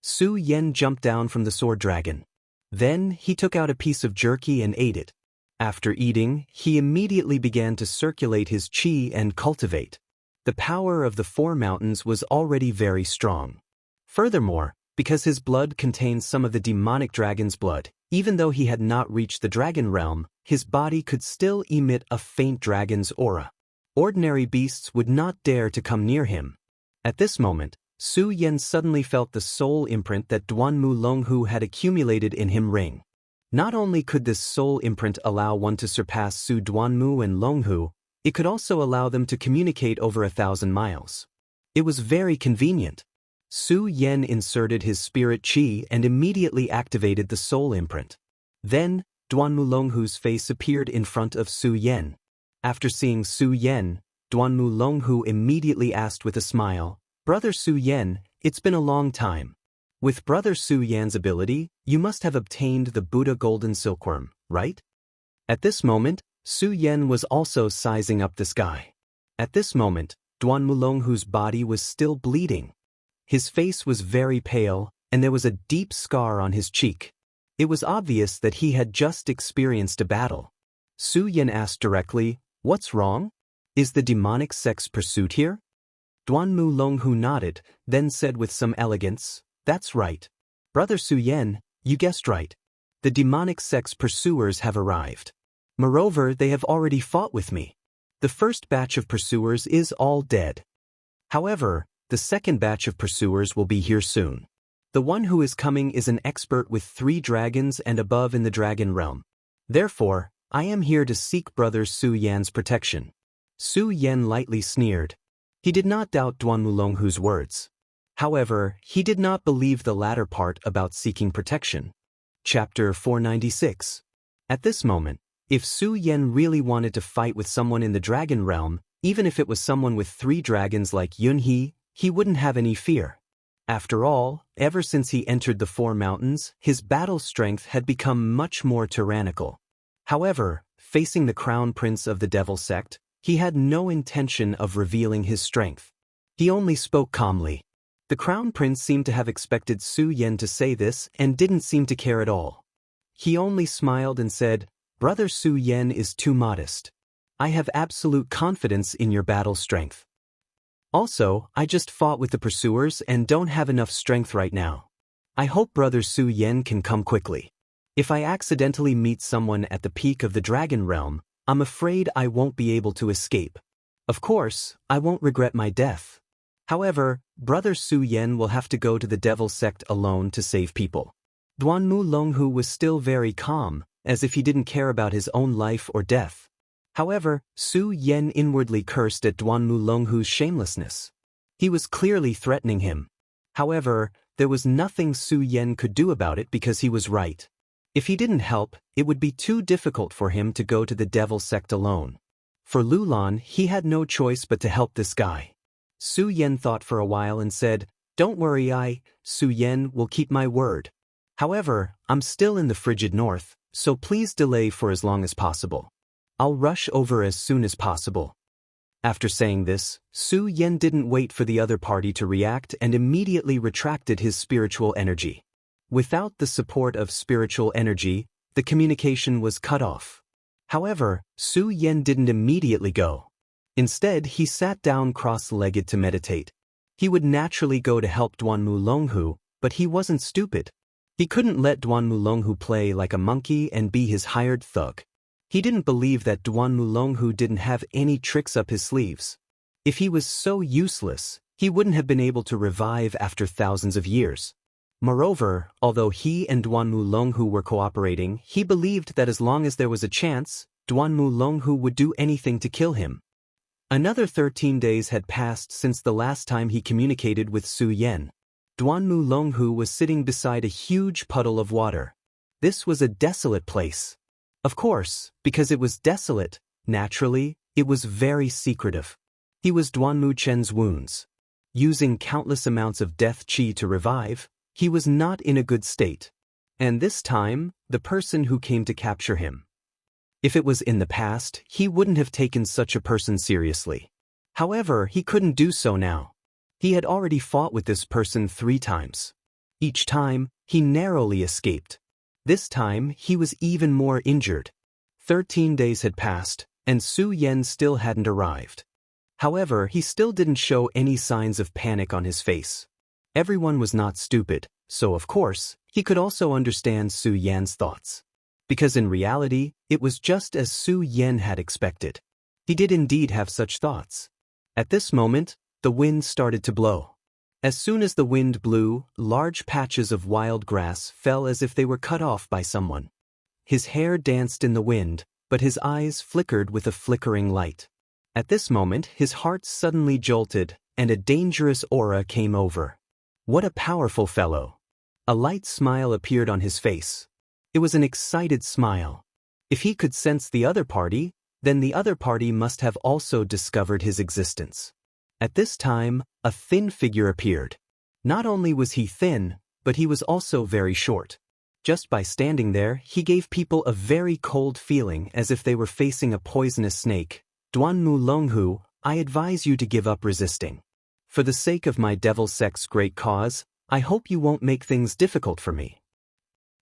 Su Yan jumped down from the sword dragon. Then he took out a piece of jerky and ate it. After eating, he immediately began to circulate his qi and cultivate. The power of the four mountains was already very strong. Furthermore, because his blood contained some of the demonic dragon's blood, even though he had not reached the dragon realm, his body could still emit a faint dragon's aura. Ordinary beasts would not dare to come near him. At this moment, Su Yan suddenly felt the soul imprint that Duanmu Longhu had accumulated in him ring. Not only could this soul imprint allow one to surpass Su Duanmu and Longhu, it could also allow them to communicate over 1,000 miles. It was very convenient. Su Yan inserted his spirit qi and immediately activated the soul imprint. Then, Duanmu Longhu's face appeared in front of Su Yan. After seeing Su Yan, Duanmu Longhu immediately asked with a smile, "Brother Su Yan, it's been a long time. With Brother Su Yan's ability, you must have obtained the Buddha Golden Silkworm, right?" At this moment, Su Yan was also sizing up this guy. At this moment, Duanmu Longhu's body was still bleeding. His face was very pale, and there was a deep scar on his cheek. It was obvious that he had just experienced a battle. Su Yan asked directly, "What's wrong? Is the demonic sect's pursuit here?" Duanmu Longhu nodded, then said with some elegance, "That's right. Brother Su Yan, you guessed right. The demonic sect's pursuers have arrived. Moreover, they have already fought with me. The first batch of pursuers is all dead. However, the second batch of pursuers will be here soon. The one who is coming is an expert with 3 dragons and above in the dragon realm. Therefore, I am here to seek Brother Su Yan's protection." Su Yan lightly sneered. He did not doubt Duanmu Longhu's words. However, he did not believe the latter part about seeking protection. Chapter 496. At this moment, if Su Yan really wanted to fight with someone in the dragon realm, even if it was someone with 3 dragons like Yunhe, he wouldn't have any fear. After all, ever since he entered the four mountains, his battle strength had become much more tyrannical. However, facing the crown prince of the devil sect, he had no intention of revealing his strength. He only spoke calmly. The crown prince seemed to have expected Su Yan to say this and didn't seem to care at all. He only smiled and said, "Brother Su Yan is too modest. I have absolute confidence in your battle strength. Also, I just fought with the pursuers and don't have enough strength right now. I hope Brother Su Yan can come quickly. If I accidentally meet someone at the peak of the dragon realm, I'm afraid I won't be able to escape. Of course, I won't regret my death. However, Brother Su Yan will have to go to the devil sect alone to save people." Duanmu Longhu was still very calm, as if he didn't care about his own life or death. However, Su Yan inwardly cursed at Duanmu Longhu's shamelessness. He was clearly threatening him. However, there was nothing Su Yan could do about it because he was right. If he didn't help, it would be too difficult for him to go to the devil sect alone. For Lulan, he had no choice but to help this guy. Su Yan thought for a while and said, "Don't worry, Su Yan, will keep my word. However, I'm still in the frigid north, so please delay for as long as possible. I'll rush over as soon as possible." After saying this, Su Yan didn't wait for the other party to react and immediately retracted his spiritual energy. Without the support of spiritual energy, the communication was cut off. However, Su Yan didn't immediately go. Instead, he sat down cross-legged to meditate. He would naturally go to help Duanmu Longhu, but he wasn't stupid. He couldn't let Duanmu Longhu play like a monkey and be his hired thug. He didn't believe that Duanmu Longhu didn't have any tricks up his sleeves. If he was so useless, he wouldn't have been able to revive after thousands of years. Moreover, although he and Duanmu Longhu were cooperating, he believed that as long as there was a chance, Duanmu Longhu would do anything to kill him. Another 13 days had passed since the last time he communicated with Su Yan. Duanmu Longhu was sitting beside a huge puddle of water. This was a desolate place. Of course, because it was desolate, naturally, it was very secretive. He was Duanmu Chen's wounds. Using countless amounts of death qi to revive, he was not in a good state. And this time, the person who came to capture him. If it was in the past, he wouldn't have taken such a person seriously. However, he couldn't do so now. He had already fought with this person 3 times. Each time, he narrowly escaped. This time, he was even more injured. 13 days had passed, and Su Yan still hadn't arrived. However, he still didn't show any signs of panic on his face. Everyone was not stupid, so of course, he could also understand Su Yan's thoughts. Because in reality, it was just as Su Yan had expected. He did indeed have such thoughts. At this moment, the wind started to blow. As soon as the wind blew, large patches of wild grass fell as if they were cut off by someone. His hair danced in the wind, but his eyes flickered with a flickering light. At this moment, his heart suddenly jolted, and a dangerous aura came over. What a powerful fellow! A light smile appeared on his face. It was an excited smile. If he could sense the other party, then the other party must have also discovered his existence. At this time, a thin figure appeared. Not only was he thin, but he was also very short. Just by standing there, he gave people a very cold feeling as if they were facing a poisonous snake. Duanmu Longhu, I advise you to give up resisting. For the sake of my devil sect's great cause, I hope you won't make things difficult for me.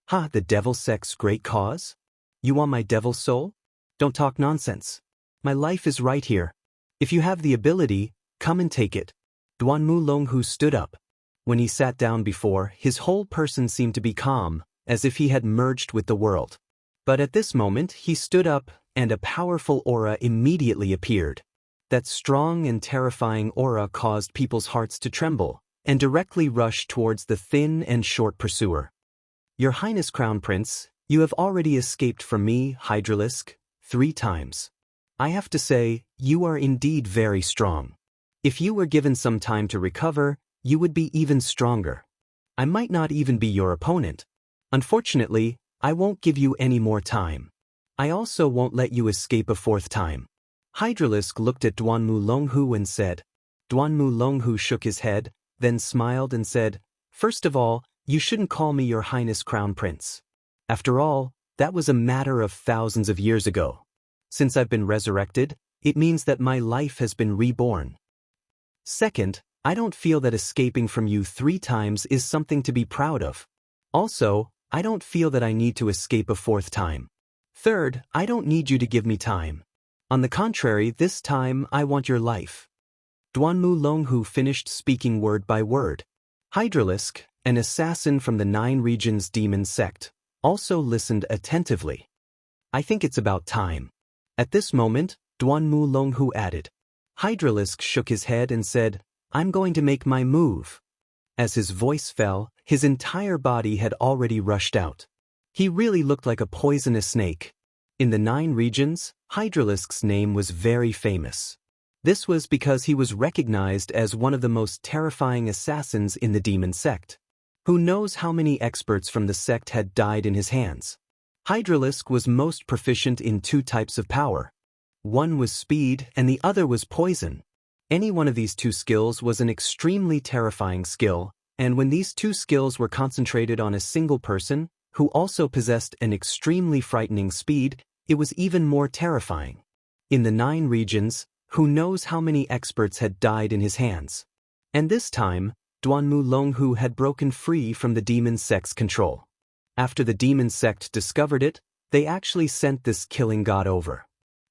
Ha, the devil sect's great cause? You want my devil soul? Don't talk nonsense. My life is right here. If you have the ability, come and take it. Duanmu Longhu stood up. When he sat down before, his whole person seemed to be calm, as if he had merged with the world. But at this moment, he stood up, and a powerful aura immediately appeared. That strong and terrifying aura caused people's hearts to tremble, and directly rush towards the thin and short pursuer. Your Highness Crown Prince, you have already escaped from me, Hydralisk, 3 times. I have to say, you are indeed very strong. If you were given some time to recover, you would be even stronger. I might not even be your opponent. Unfortunately, I won't give you any more time. I also won't let you escape a 4th time. Hydralisk looked at Duanmu Longhu and said. Duanmu Longhu shook his head, then smiled and said, First of all, you shouldn't call me your Highness Crown Prince. After all, that was a matter of thousands of years ago. Since I've been resurrected, it means that my life has been reborn. Second, I don't feel that escaping from you 3 times is something to be proud of. Also, I don't feel that I need to escape a 4th time. Third, I don't need you to give me time. On the contrary, this time I want your life. Duanmu Longhu finished speaking word by word. Hydralisk, an assassin from the 9 Regions Demon Sect, also listened attentively. I think it's about time. At this moment, Duanmu Longhu added. Hydralisk shook his head and said, I'm going to make my move. As his voice fell, his entire body had already rushed out. He really looked like a poisonous snake. In the 9 regions, Hydralisk's name was very famous. This was because he was recognized as one of the most terrifying assassins in the demon sect. Who knows how many experts from the sect had died in his hands? Hydralisk was most proficient in 2 types of power. One was speed and the other was poison. Any one of these 2 skills was an extremely terrifying skill, and when these 2 skills were concentrated on a single person, who also possessed an extremely frightening speed, it was even more terrifying. In the 9 regions, who knows how many experts had died in his hands? And this time, Duanmu Longhu had broken free from the demon sect's control. After the demon sect discovered it, They actually sent this killing god over.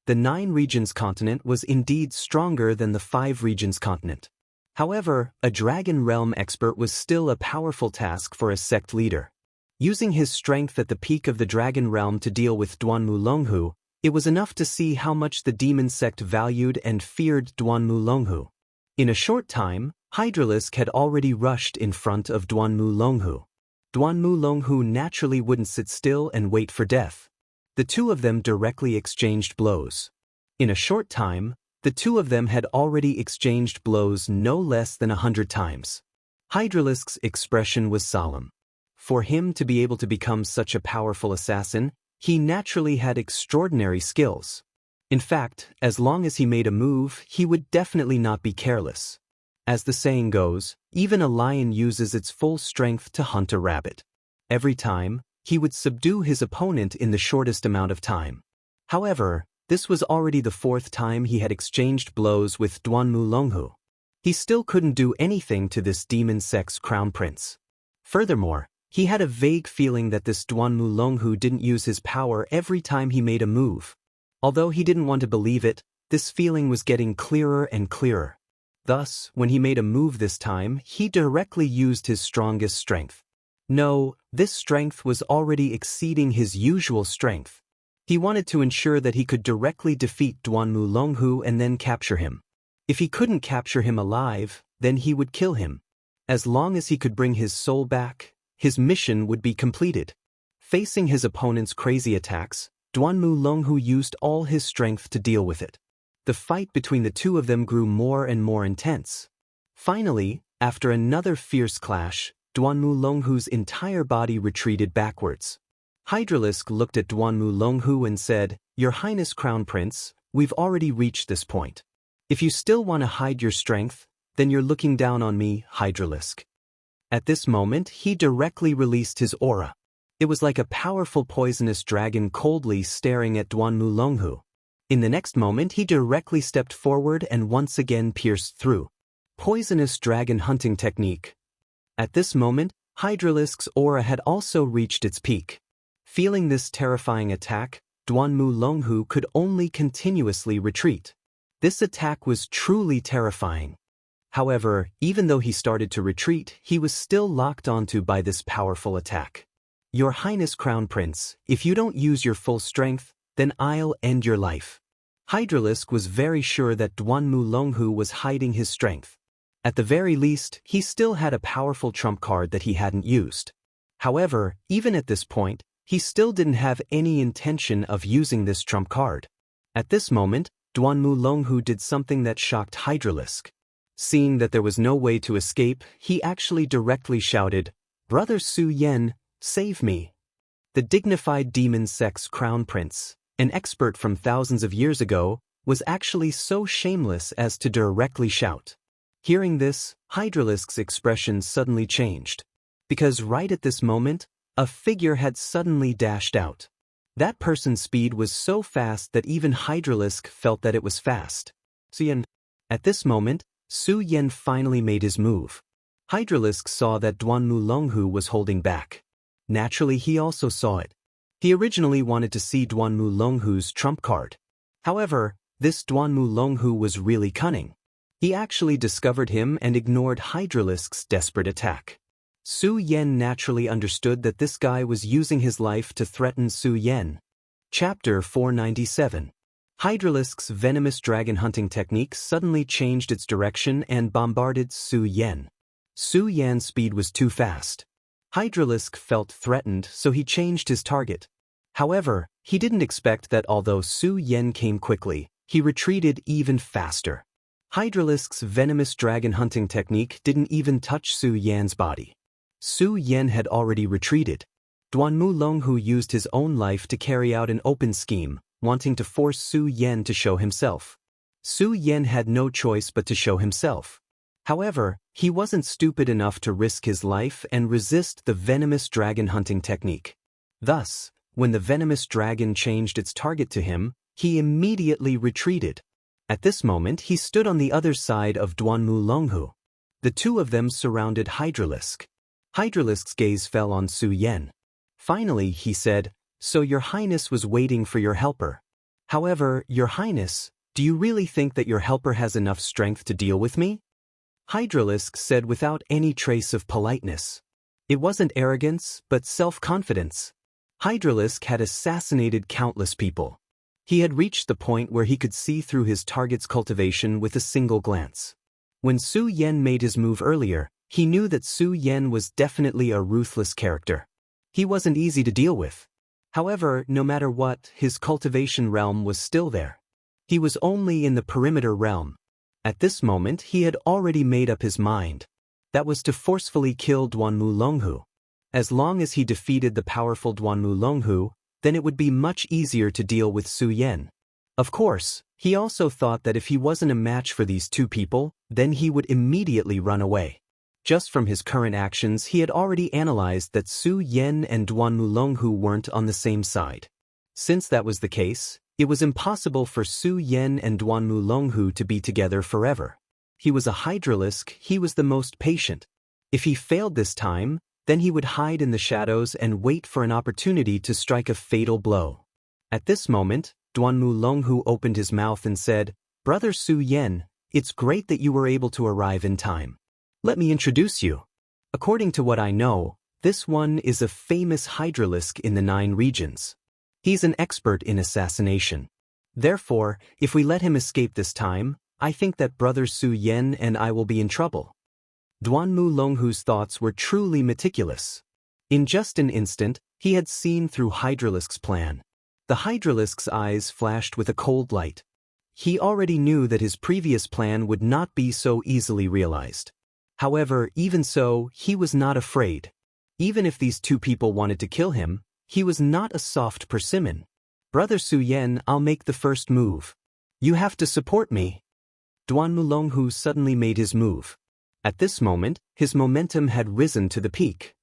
The 9 regions continent was indeed stronger than the 5 regions continent. However, a dragon realm expert was still a powerful task for a sect leader. Using his strength at the peak of the dragon realm to deal with Duanmu Longhu, it was enough to see how much the demon sect valued and feared Duanmu Longhu. In a short time, Hydralisk had already rushed in front of Duanmu Longhu. Duanmu Longhu naturally wouldn't sit still and wait for death. The two of them directly exchanged blows. In a short time, the two of them had already exchanged blows no less than 100 times. Hydralisk's expression was solemn. For him to be able to become such a powerful assassin, he naturally had extraordinary skills. In fact, as long as he made a move, he would definitely not be careless. As the saying goes, even a lion uses its full strength to hunt a rabbit. Every time, he would subdue his opponent in the shortest amount of time. However, this was already the 4th time he had exchanged blows with Duanmu Longhu. He still couldn't do anything to this demon sect's crown prince. Furthermore, he had a vague feeling that this Duanmu Longhu didn't use his power every time he made a move. Although he didn't want to believe it, this feeling was getting clearer and clearer. Thus, when he made a move this time, he directly used his strongest strength. No, this strength was already exceeding his usual strength. He wanted to ensure that he could directly defeat Duanmu Longhu and then capture him. If he couldn't capture him alive, then he would kill him. As long as he could bring his soul back, his mission would be completed. Facing his opponent's crazy attacks, Duanmu Longhu used all his strength to deal with it. The fight between the two of them grew more and more intense. Finally, after another fierce clash, Duanmu Longhu's entire body retreated backwards. Hydralisk looked at Duanmu Longhu and said, "Your Highness Crown Prince, we've already reached this point. If you still want to hide your strength, then you're looking down on me, Hydralisk." At this moment, he directly released his aura. It was like a powerful poisonous dragon coldly staring at Duanmu Longhu. In the next moment, he directly stepped forward and once again pierced through. Poisonous dragon hunting technique. At this moment, Hydralisk's aura had also reached its peak. Feeling this terrifying attack, Duanmu Longhu could only continuously retreat. This attack was truly terrifying. However, even though he started to retreat, he was still locked onto by this powerful attack. "Your Highness Crown Prince, if you don't use your full strength, then I'll end your life." Hydralisk was very sure that Duanmu Longhu was hiding his strength. At the very least, he still had a powerful trump card that he hadn't used. However, even at this point, he still didn't have any intention of using this trump card. At this moment, Duanmu Longhu did something that shocked Hydralisk. Seeing that there was no way to escape, he actually directly shouted, "Brother Su Yen, save me." The dignified demon sect's crown prince, an expert from thousands of years ago, was actually so shameless as to directly shout. Hearing this, Hydralisk's expression suddenly changed. Because right at this moment, a figure had suddenly dashed out. That person's speed was so fast that even Hydralisk felt that it was fast. At this moment, Su Yen finally made his move. Hydralisk saw that Duanmu Longhu was holding back. Naturally, he also saw it. He originally wanted to see Duanmu Longhu's trump card. However, this Duanmu Longhu was really cunning. He actually discovered him and ignored Hydralisk's desperate attack. Su Yen naturally understood that this guy was using his life to threaten Su Yen. Chapter 497. Hydralisk's venomous dragon hunting technique suddenly changed its direction and bombarded Su Yen. Su Yen's speed was too fast. Hydralisk felt threatened, so he changed his target. However, he didn't expect that although Su Yen came quickly, he retreated even faster. Hydralisk's venomous dragon hunting technique didn't even touch Su Yan's body. Su Yen had already retreated. Duanmu Longhu used his own life to carry out an open scheme, wanting to force Su Yen to show himself. Su Yen had no choice but to show himself. However, he wasn't stupid enough to risk his life and resist the venomous dragon hunting technique. Thus, when the venomous dragon changed its target to him, he immediately retreated. At this moment, he stood on the other side of Duanmu Longhu. The two of them surrounded Hydralisk. Hydralisk's gaze fell on Su Yen. Finally, he said, So your highness was waiting for your helper. However, your highness, do you really think that your helper has enough strength to deal with me? Hydralisk said without any trace of politeness. It wasn't arrogance, but self-confidence. Hydralisk had assassinated countless people. He had reached the point where he could see through his target's cultivation with a single glance. When Su Yen made his move earlier, he knew that Su Yen was definitely a ruthless character. He wasn't easy to deal with. However, no matter what, his cultivation realm was still there. He was only in the perimeter realm. At this moment, he had already made up his mind. That was to forcefully kill Duanmu Longhu. As long as he defeated the powerful Duanmu Longhu, then it would be much easier to deal with Su Yen. Of course, he also thought that if he wasn't a match for these two people, then he would immediately run away. Just from his current actions, he had already analyzed that Su Yen and Duanmu Longhu weren't on the same side. Since that was the case, it was impossible for Su Yen and Duanmu Longhu to be together forever. He was a hydralisk, he was the most patient. If he failed this time, then he would hide in the shadows and wait for an opportunity to strike a fatal blow. At this moment, Duanmu Longhu opened his mouth and said, "Brother Su Yen, it's great that you were able to arrive in time. Let me introduce you. According to what I know, this one is a famous hydralisk in the 9 regions. He's an expert in assassination. Therefore, if we let him escape this time, I think that Brother Su Yen and I will be in trouble." Duanmu Longhu's thoughts were truly meticulous. In just an instant, he had seen through Hydralisk's plan. The Hydralisk's eyes flashed with a cold light. He already knew that his previous plan would not be so easily realized. However, even so, he was not afraid. Even if these two people wanted to kill him, he was not a soft persimmon. "Brother Su Yen, I'll make the first move. You have to support me." Duanmu Longhu suddenly made his move. At this moment, his momentum had risen to the peak.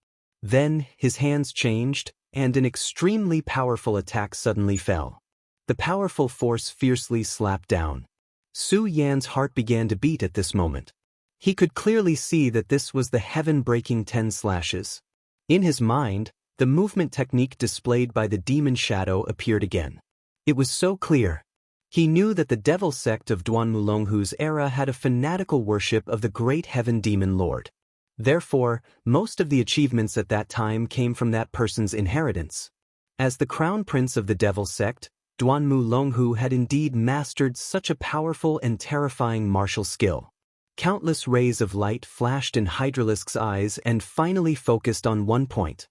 Then, his hands changed, and an extremely powerful attack suddenly fell. The powerful force fiercely slapped down. Su Yan's heart began to beat at this moment. He could clearly see that this was the heaven-breaking 10 slashes. In his mind, the movement technique displayed by the demon shadow appeared again. It was so clear. He knew that the devil sect of Duanmu Longhu's era had a fanatical worship of the great heaven demon lord. Therefore, most of the achievements at that time came from that person's inheritance. As the crown prince of the devil sect, Duanmu Longhu had indeed mastered such a powerful and terrifying martial skill. Countless rays of light flashed in Hydralisk's eyes and finally focused on one point.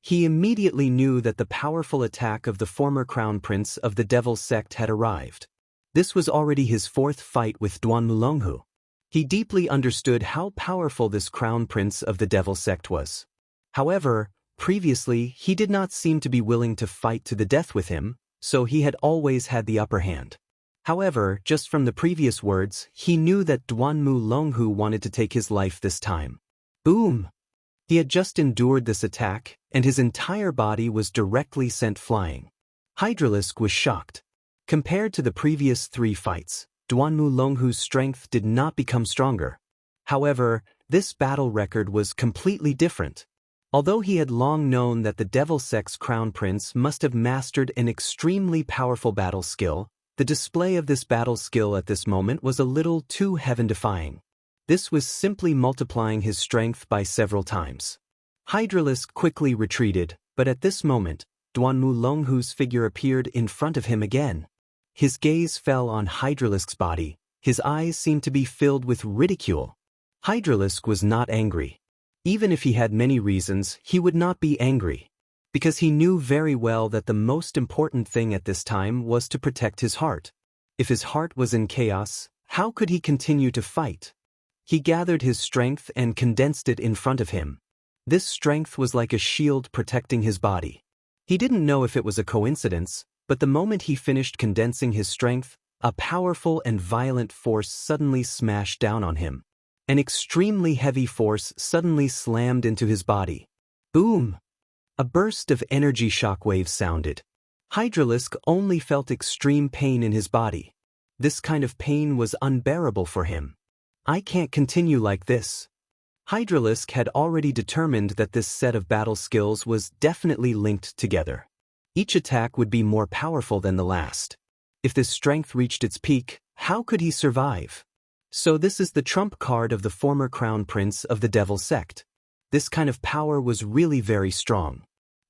He immediately knew that the powerful attack of the former crown prince of the devil sect had arrived. This was already his 4th fight with Duanmu Longhu. He deeply understood how powerful this crown prince of the devil sect was. However, previously he did not seem to be willing to fight to the death with him, so he had always had the upper hand. However, just from the previous words, he knew that Duanmu Longhu wanted to take his life this time. Boom! He had just endured this attack, and his entire body was directly sent flying. Hydralisk was shocked. Compared to the previous 3 fights, Duanmu Longhu's strength did not become stronger. However, this battle record was completely different. Although he had long known that the devil sect's crown prince must have mastered an extremely powerful battle skill, the display of this battle skill at this moment was a little too heaven-defying. This was simply multiplying his strength by several times. Hydralisk quickly retreated, but at this moment, Duanmu Longhu's figure appeared in front of him again. His gaze fell on Hydralisk's body. His eyes seemed to be filled with ridicule. Hydralisk was not angry. Even if he had many reasons, he would not be angry. Because he knew very well that the most important thing at this time was to protect his heart. If his heart was in chaos, how could he continue to fight? He gathered his strength and condensed it in front of him. This strength was like a shield protecting his body. He didn't know if it was a coincidence, but the moment he finished condensing his strength, a powerful and violent force suddenly smashed down on him. An extremely heavy force suddenly slammed into his body. Boom! A burst of energy shockwaves sounded. Hydralisk only felt extreme pain in his body. This kind of pain was unbearable for him. I can't continue like this. Hydralisk had already determined that this set of battle skills was definitely linked together. Each attack would be more powerful than the last. If this strength reached its peak, how could he survive? So this is the trump card of the former crown prince of the devil sect. This kind of power was really very strong.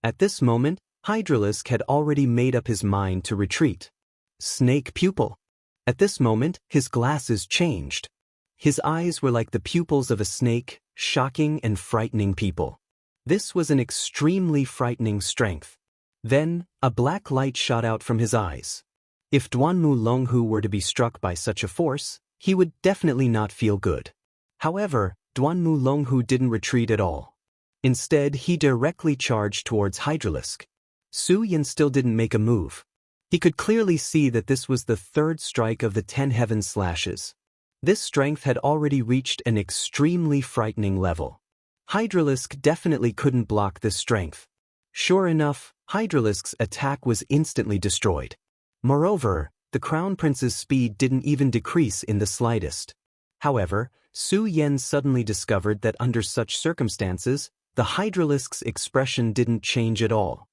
At this moment, Hydralisk had already made up his mind to retreat. Snake pupil. At this moment, his glasses changed. His eyes were like the pupils of a snake, shocking and frightening people. This was an extremely frightening strength. Then, a black light shot out from his eyes. If Duanmu Longhu were to be struck by such a force, he would definitely not feel good. However, Duanmu Longhu didn't retreat at all. Instead, he directly charged towards Hydralisk. Su Yan still didn't make a move. He could clearly see that this was the third strike of the 10 heaven slashes. This strength had already reached an extremely frightening level. Hydralisk definitely couldn't block this strength. Sure enough, Hydralisk's attack was instantly destroyed. Moreover, the Crown Prince's speed didn't even decrease in the slightest. However, Su Yan suddenly discovered that under such circumstances, the Hydralisk's expression didn't change at all.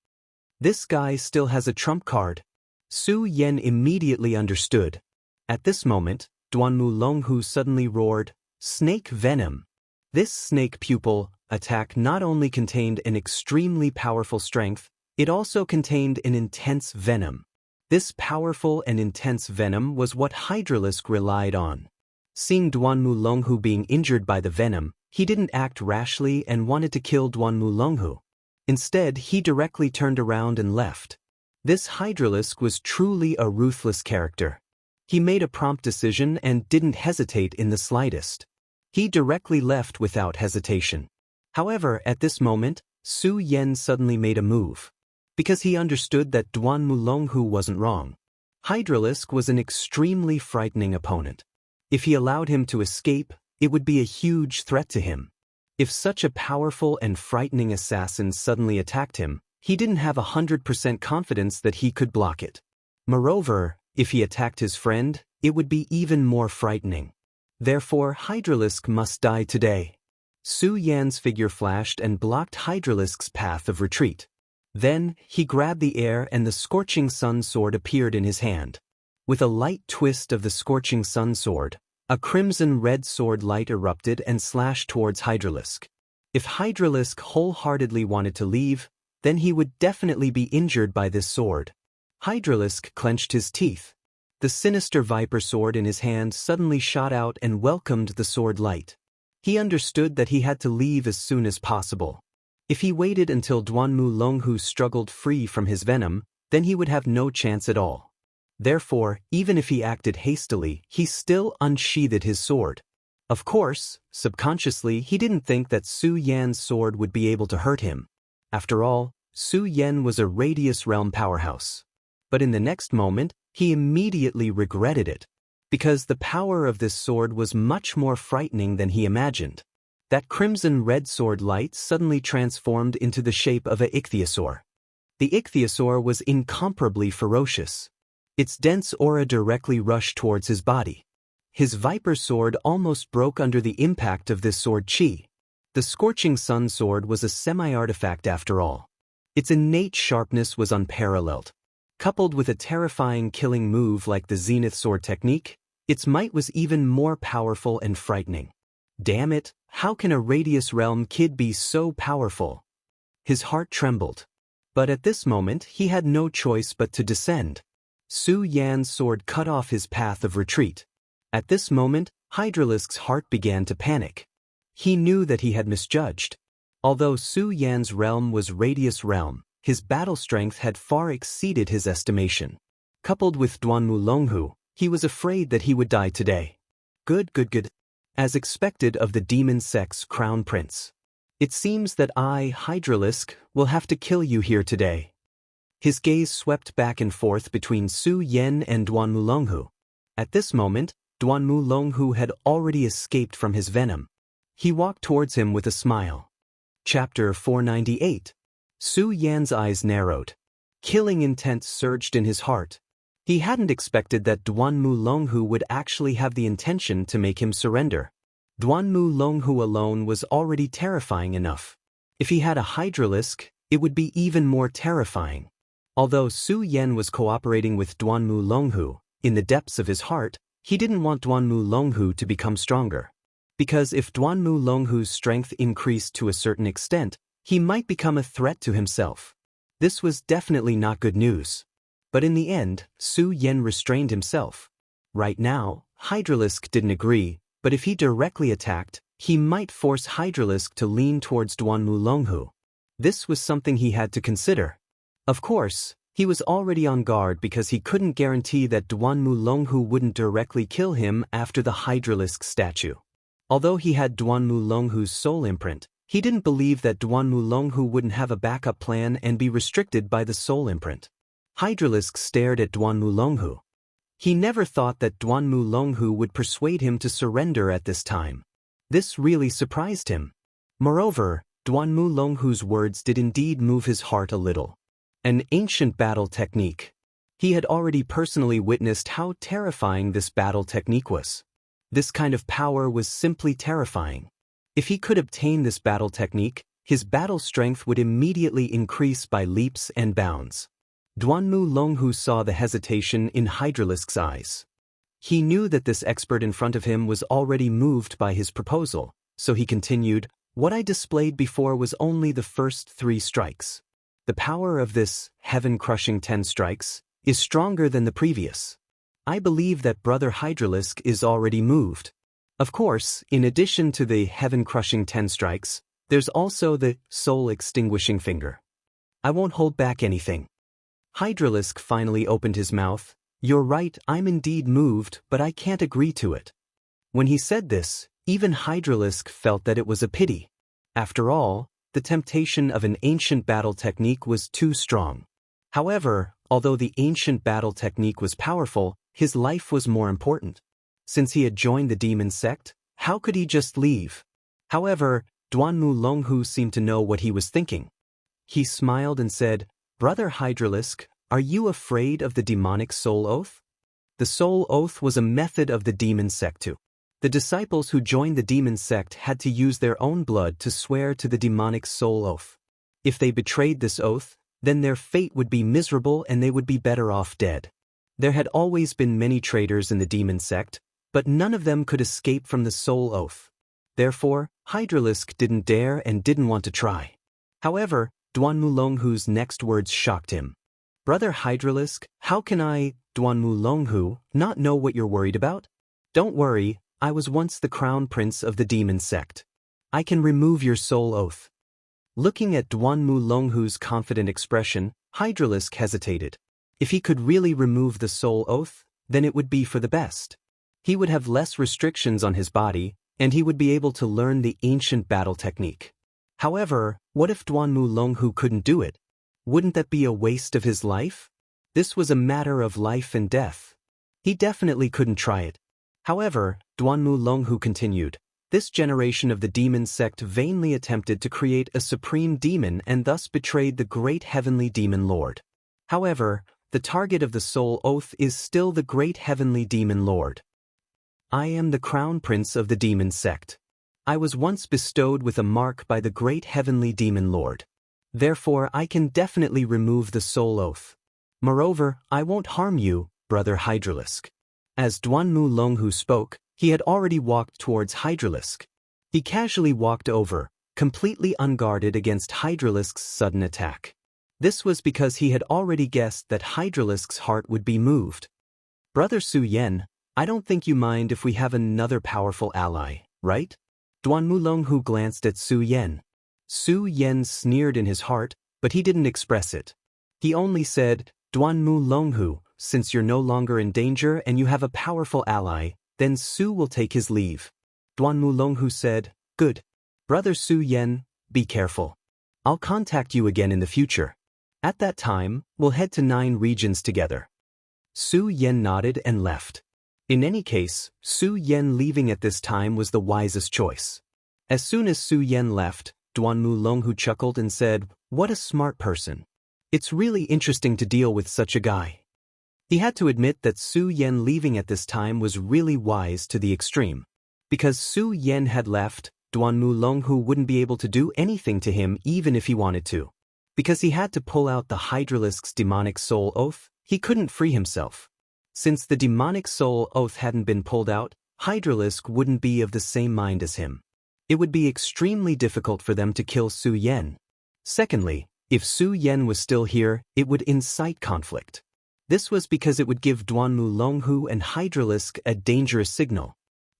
This guy still has a trump card. Su Yan immediately understood. At this moment, Duanmu Longhu suddenly roared, "Snake venom!" This snake pupil attack not only contained an extremely powerful strength, it also contained an intense venom. This powerful and intense venom was what Hydralisk relied on. Seeing Duanmu Longhu being injured by the venom, he didn't act rashly and wanted to kill Duanmu Longhu. Instead, he directly turned around and left. This Hydralisk was truly a ruthless character. He made a prompt decision and didn't hesitate in the slightest. He directly left without hesitation. However, at this moment, Su Yan suddenly made a move. Because he understood that Duanmu Longhu wasn't wrong. Hydralisk was an extremely frightening opponent. If he allowed him to escape, it would be a huge threat to him. If such a powerful and frightening assassin suddenly attacked him, he didn't have 100% confidence that he could block it. Moreover, if he attacked his friend, it would be even more frightening. Therefore, Hydralisk must die today. Su Yan's figure flashed and blocked Hydralisk's path of retreat. Then, he grabbed the air and the Scorching Sun Sword appeared in his hand. With a light twist of the Scorching Sun Sword, a crimson-red sword light erupted and slashed towards Hydralisk. If Hydralisk wholeheartedly wanted to leave, then he would definitely be injured by this sword. Hydralisk clenched his teeth. The sinister viper sword in his hand suddenly shot out and welcomed the sword light. He understood that he had to leave as soon as possible. If he waited until Duanmu Longhu struggled free from his venom, then he would have no chance at all. Therefore, even if he acted hastily, he still unsheathed his sword. Of course, subconsciously he didn't think that Su Yan's sword would be able to hurt him. After all, Su Yan was a Radius Realm powerhouse. But in the next moment, he immediately regretted it. Because the power of this sword was much more frightening than he imagined. That crimson-red sword light suddenly transformed into the shape of a ichthyosaur. The ichthyosaur was incomparably ferocious. Its dense aura directly rushed towards his body. His viper sword almost broke under the impact of this sword chi. The Scorching Sun Sword was a semi-artifact after all. Its innate sharpness was unparalleled. Coupled with a terrifying killing move like the Zenith Sword technique, its might was even more powerful and frightening. Damn it, how can a Radius Realm kid be so powerful? His heart trembled. But at this moment he had no choice but to descend. Su Yan's sword cut off his path of retreat. At this moment, Hydralisk's heart began to panic. He knew that he had misjudged. Although Su Yan's realm was Radius Realm, his battle strength had far exceeded his estimation. Coupled with Duanmu Longhu, he was afraid that he would die today. Good. As expected of the demon sect's crown prince. It seems that I, Hydralisk, will have to kill you here today. His gaze swept back and forth between Su Yan and Duanmu Longhu. At this moment, Duanmu Longhu had already escaped from his venom. He walked towards him with a smile. Chapter 498. Su Yan's eyes narrowed. Killing intent surged in his heart. He hadn't expected that Duanmu Longhu would actually have the intention to make him surrender. Duanmu Longhu alone was already terrifying enough. If he had a Hydralisk, it would be even more terrifying. Although Su Yan was cooperating with Duanmu Longhu, in the depths of his heart, he didn't want Duanmu Longhu to become stronger. Because if Duanmu Longhu's strength increased to a certain extent, he might become a threat to himself. This was definitely not good news. But in the end, Su Yan restrained himself. Right now, Hydralisk didn't agree, but if he directly attacked, he might force Hydralisk to lean towards Duanmu Longhu. This was something he had to consider. Of course, he was already on guard because he couldn't guarantee that Duanmu Longhu wouldn't directly kill him after the Hydralisk statue. Although he had Duanmu Longhu's soul imprint, he didn't believe that Duanmu Longhu wouldn't have a backup plan and be restricted by the soul imprint. Hydralisk stared at Duanmu Longhu. He never thought that Duanmu Longhu would persuade him to surrender at this time. This really surprised him. Moreover, Duanmu Longhu's words did indeed move his heart a little. An ancient battle technique. He had already personally witnessed how terrifying this battle technique was. This kind of power was simply terrifying. If he could obtain this battle technique, his battle strength would immediately increase by leaps and bounds. Duanmu Longhu saw the hesitation in Hydralisk's eyes. He knew that this expert in front of him was already moved by his proposal, so he continued, "What I displayed before was only the first 3 strikes. The power of this heaven-crushing 10 strikes is stronger than the previous. I believe that Brother Hydralisk is already moved. Of course, in addition to the heaven-crushing 10 strikes, there's also the soul-extinguishing finger. I won't hold back anything." Hydralisk finally opened his mouth. "You're right, I'm indeed moved, but I can't agree to it." When he said this, even Hydralisk felt that it was a pity. After all, the temptation of an ancient battle technique was too strong. However, although the ancient battle technique was powerful, his life was more important. Since he had joined the demon sect, how could he just leave? However, Duanmu Longhu seemed to know what he was thinking. He smiled and said, "Brother Hydralisk, are you afraid of the demonic soul oath?" The soul oath was a method of the demon sect too. The disciples who joined the demon sect had to use their own blood to swear to the demonic soul oath. If they betrayed this oath, then their fate would be miserable and they would be better off dead. There had always been many traitors in the demon sect, but none of them could escape from the soul oath. Therefore, Hydralisk didn't dare and didn't want to try. However, Duanmu Longhu's next words shocked him. "Brother Hydralisk, how can I, Duanmu Longhu, not know what you're worried about? Don't worry, I was once the crown prince of the demon sect. I can remove your soul oath." Looking at Duanmu Longhu's confident expression, Hydralisk hesitated. If he could really remove the soul oath, then it would be for the best. He would have less restrictions on his body, and he would be able to learn the ancient battle technique. However, what if Duanmu Longhu couldn't do it? Wouldn't that be a waste of his life? This was a matter of life and death. He definitely couldn't try it. However, Duanmu Longhu continued, "This generation of the demon sect vainly attempted to create a supreme demon and thus betrayed the great heavenly demon lord. However, the target of the soul oath is still the great heavenly demon lord. I am the crown prince of the demon sect. I was once bestowed with a mark by the great heavenly demon lord. Therefore I can definitely remove the soul oath. Moreover, I won't harm you, Brother Hydralisk." As Duanmu Longhu spoke, he had already walked towards Hydralisk. He casually walked over, completely unguarded against Hydralisk's sudden attack. This was because he had already guessed that Hydralisk's heart would be moved. "Brother Su Yan, I don't think you mind if we have another powerful ally, right?" Duanmu Longhu glanced at Su Yan. Su Yan sneered in his heart, but he didn't express it. He only said, "Duanmu Longhu, since you're no longer in danger and you have a powerful ally, then Su will take his leave." Duanmu Longhu said, "Good. Brother Su Yan, be careful. I'll contact you again in the future. At that time, we'll head to 9 regions together." Su Yan nodded and left. In any case, Su Yan leaving at this time was the wisest choice. As soon as Su Yan left, Duanmu Longhu chuckled and said, "What a smart person. It's really interesting to deal with such a guy." He had to admit that Su Yan leaving at this time was really wise to the extreme. Because Su Yan had left, Duanmu Longhu wouldn't be able to do anything to him even if he wanted to. Because he had to pull out the Hydralisk's demonic soul oath, he couldn't free himself. Since the demonic soul oath hadn't been pulled out, Hydralisk wouldn't be of the same mind as him. It would be extremely difficult for them to kill Su Yan. Secondly, if Su Yan was still here, it would incite conflict. This was because it would give Duanmu Longhu and Hydralisk a dangerous signal.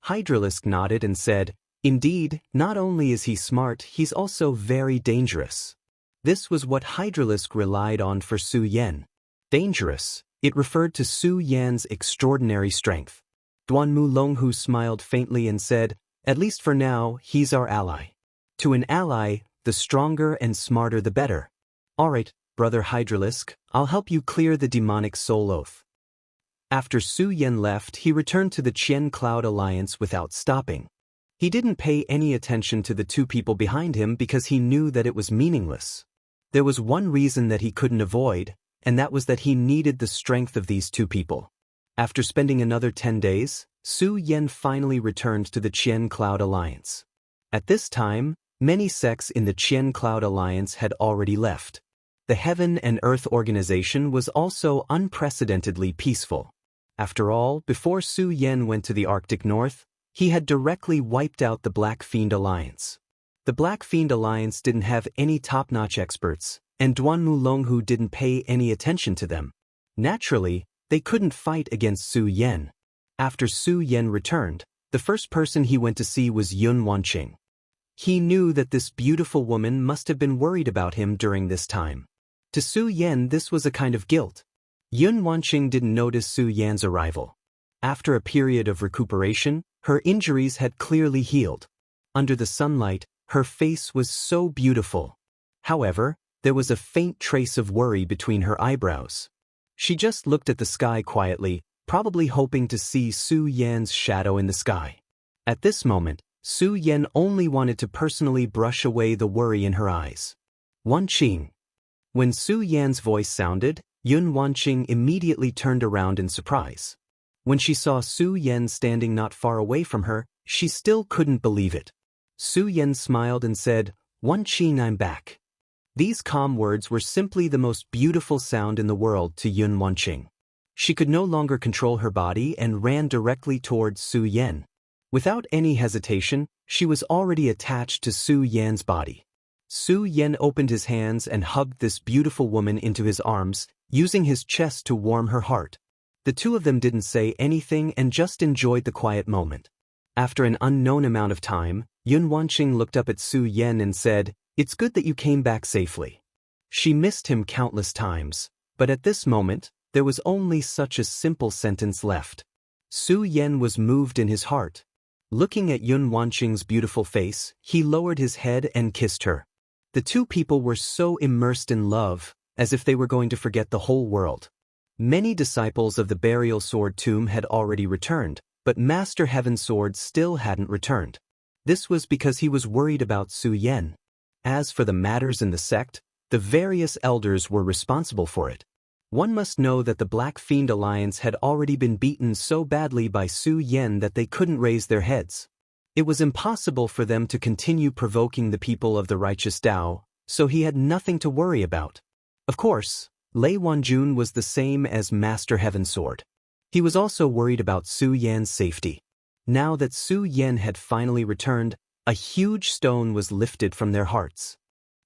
Hydralisk nodded and said, "Indeed, not only is he smart, he's also very dangerous." This was what Hydralisk relied on for Su Yan. Dangerous. It referred to Su Yan's extraordinary strength. Duanmu Longhu smiled faintly and said, "At least for now, he's our ally. To an ally, the stronger and smarter the better. Alright, Brother Hydralisk, I'll help you clear the demonic soul oath." After Su Yan left, he returned to the Qian Cloud Alliance without stopping. He didn't pay any attention to the two people behind him because he knew that it was meaningless. There was one reason that he couldn't avoid, and that was that he needed the strength of these two people. After spending another 10 days, Su Yan finally returned to the Qian Cloud Alliance. At this time, many sects in the Qian Cloud Alliance had already left. The Heaven and Earth organization was also unprecedentedly peaceful. After all, before Su Yan went to the Arctic North, he had directly wiped out the Black Fiend Alliance. The Black Fiend Alliance didn't have any top-notch experts, and Duanmu Longhu didn't pay any attention to them. Naturally, they couldn't fight against Su Yan. After Su Yan returned, the first person he went to see was Yun Wanqing. He knew that this beautiful woman must have been worried about him during this time. To Su Yan, this was a kind of guilt. Yun Wanqing didn't notice Su Yan's arrival. After a period of recuperation, her injuries had clearly healed. Under the sunlight, her face was so beautiful. However, there was a faint trace of worry between her eyebrows. She just looked at the sky quietly, probably hoping to see Su Yan's shadow in the sky. At this moment, Su Yan only wanted to personally brush away the worry in her eyes. Wanqing. When Su Yan's voice sounded, Yun Wanqing immediately turned around in surprise. When she saw Su Yan standing not far away from her, she still couldn't believe it. Su Yan smiled and said, "Wanqing, I'm back." These calm words were simply the most beautiful sound in the world to Yun Wanqing. She could no longer control her body and ran directly towards Su Yan. Without any hesitation, she was already attached to Su Yan's body. Su Yan opened his hands and hugged this beautiful woman into his arms, using his chest to warm her heart. The two of them didn't say anything and just enjoyed the quiet moment. After an unknown amount of time, Yun Wanqing looked up at Su Yan and said, "It's good that you came back safely." She missed him countless times, but at this moment, there was only such a simple sentence left. Su Yan was moved in his heart. Looking at Yun Wanqing's beautiful face, he lowered his head and kissed her. The two people were so immersed in love, as if they were going to forget the whole world. Many disciples of the burial sword tomb had already returned, but Master Heaven's sword still hadn't returned. This was because he was worried about Su Yan. As for the matters in the sect, the various elders were responsible for it. One must know that the Black Fiend Alliance had already been beaten so badly by Su Yan that they couldn't raise their heads. It was impossible for them to continue provoking the people of the righteous Tao, so he had nothing to worry about. Of course, Lei Wanjun was the same as Master Heaven's sword. He was also worried about Su Yan's safety. Now that Su Yan had finally returned, a huge stone was lifted from their hearts.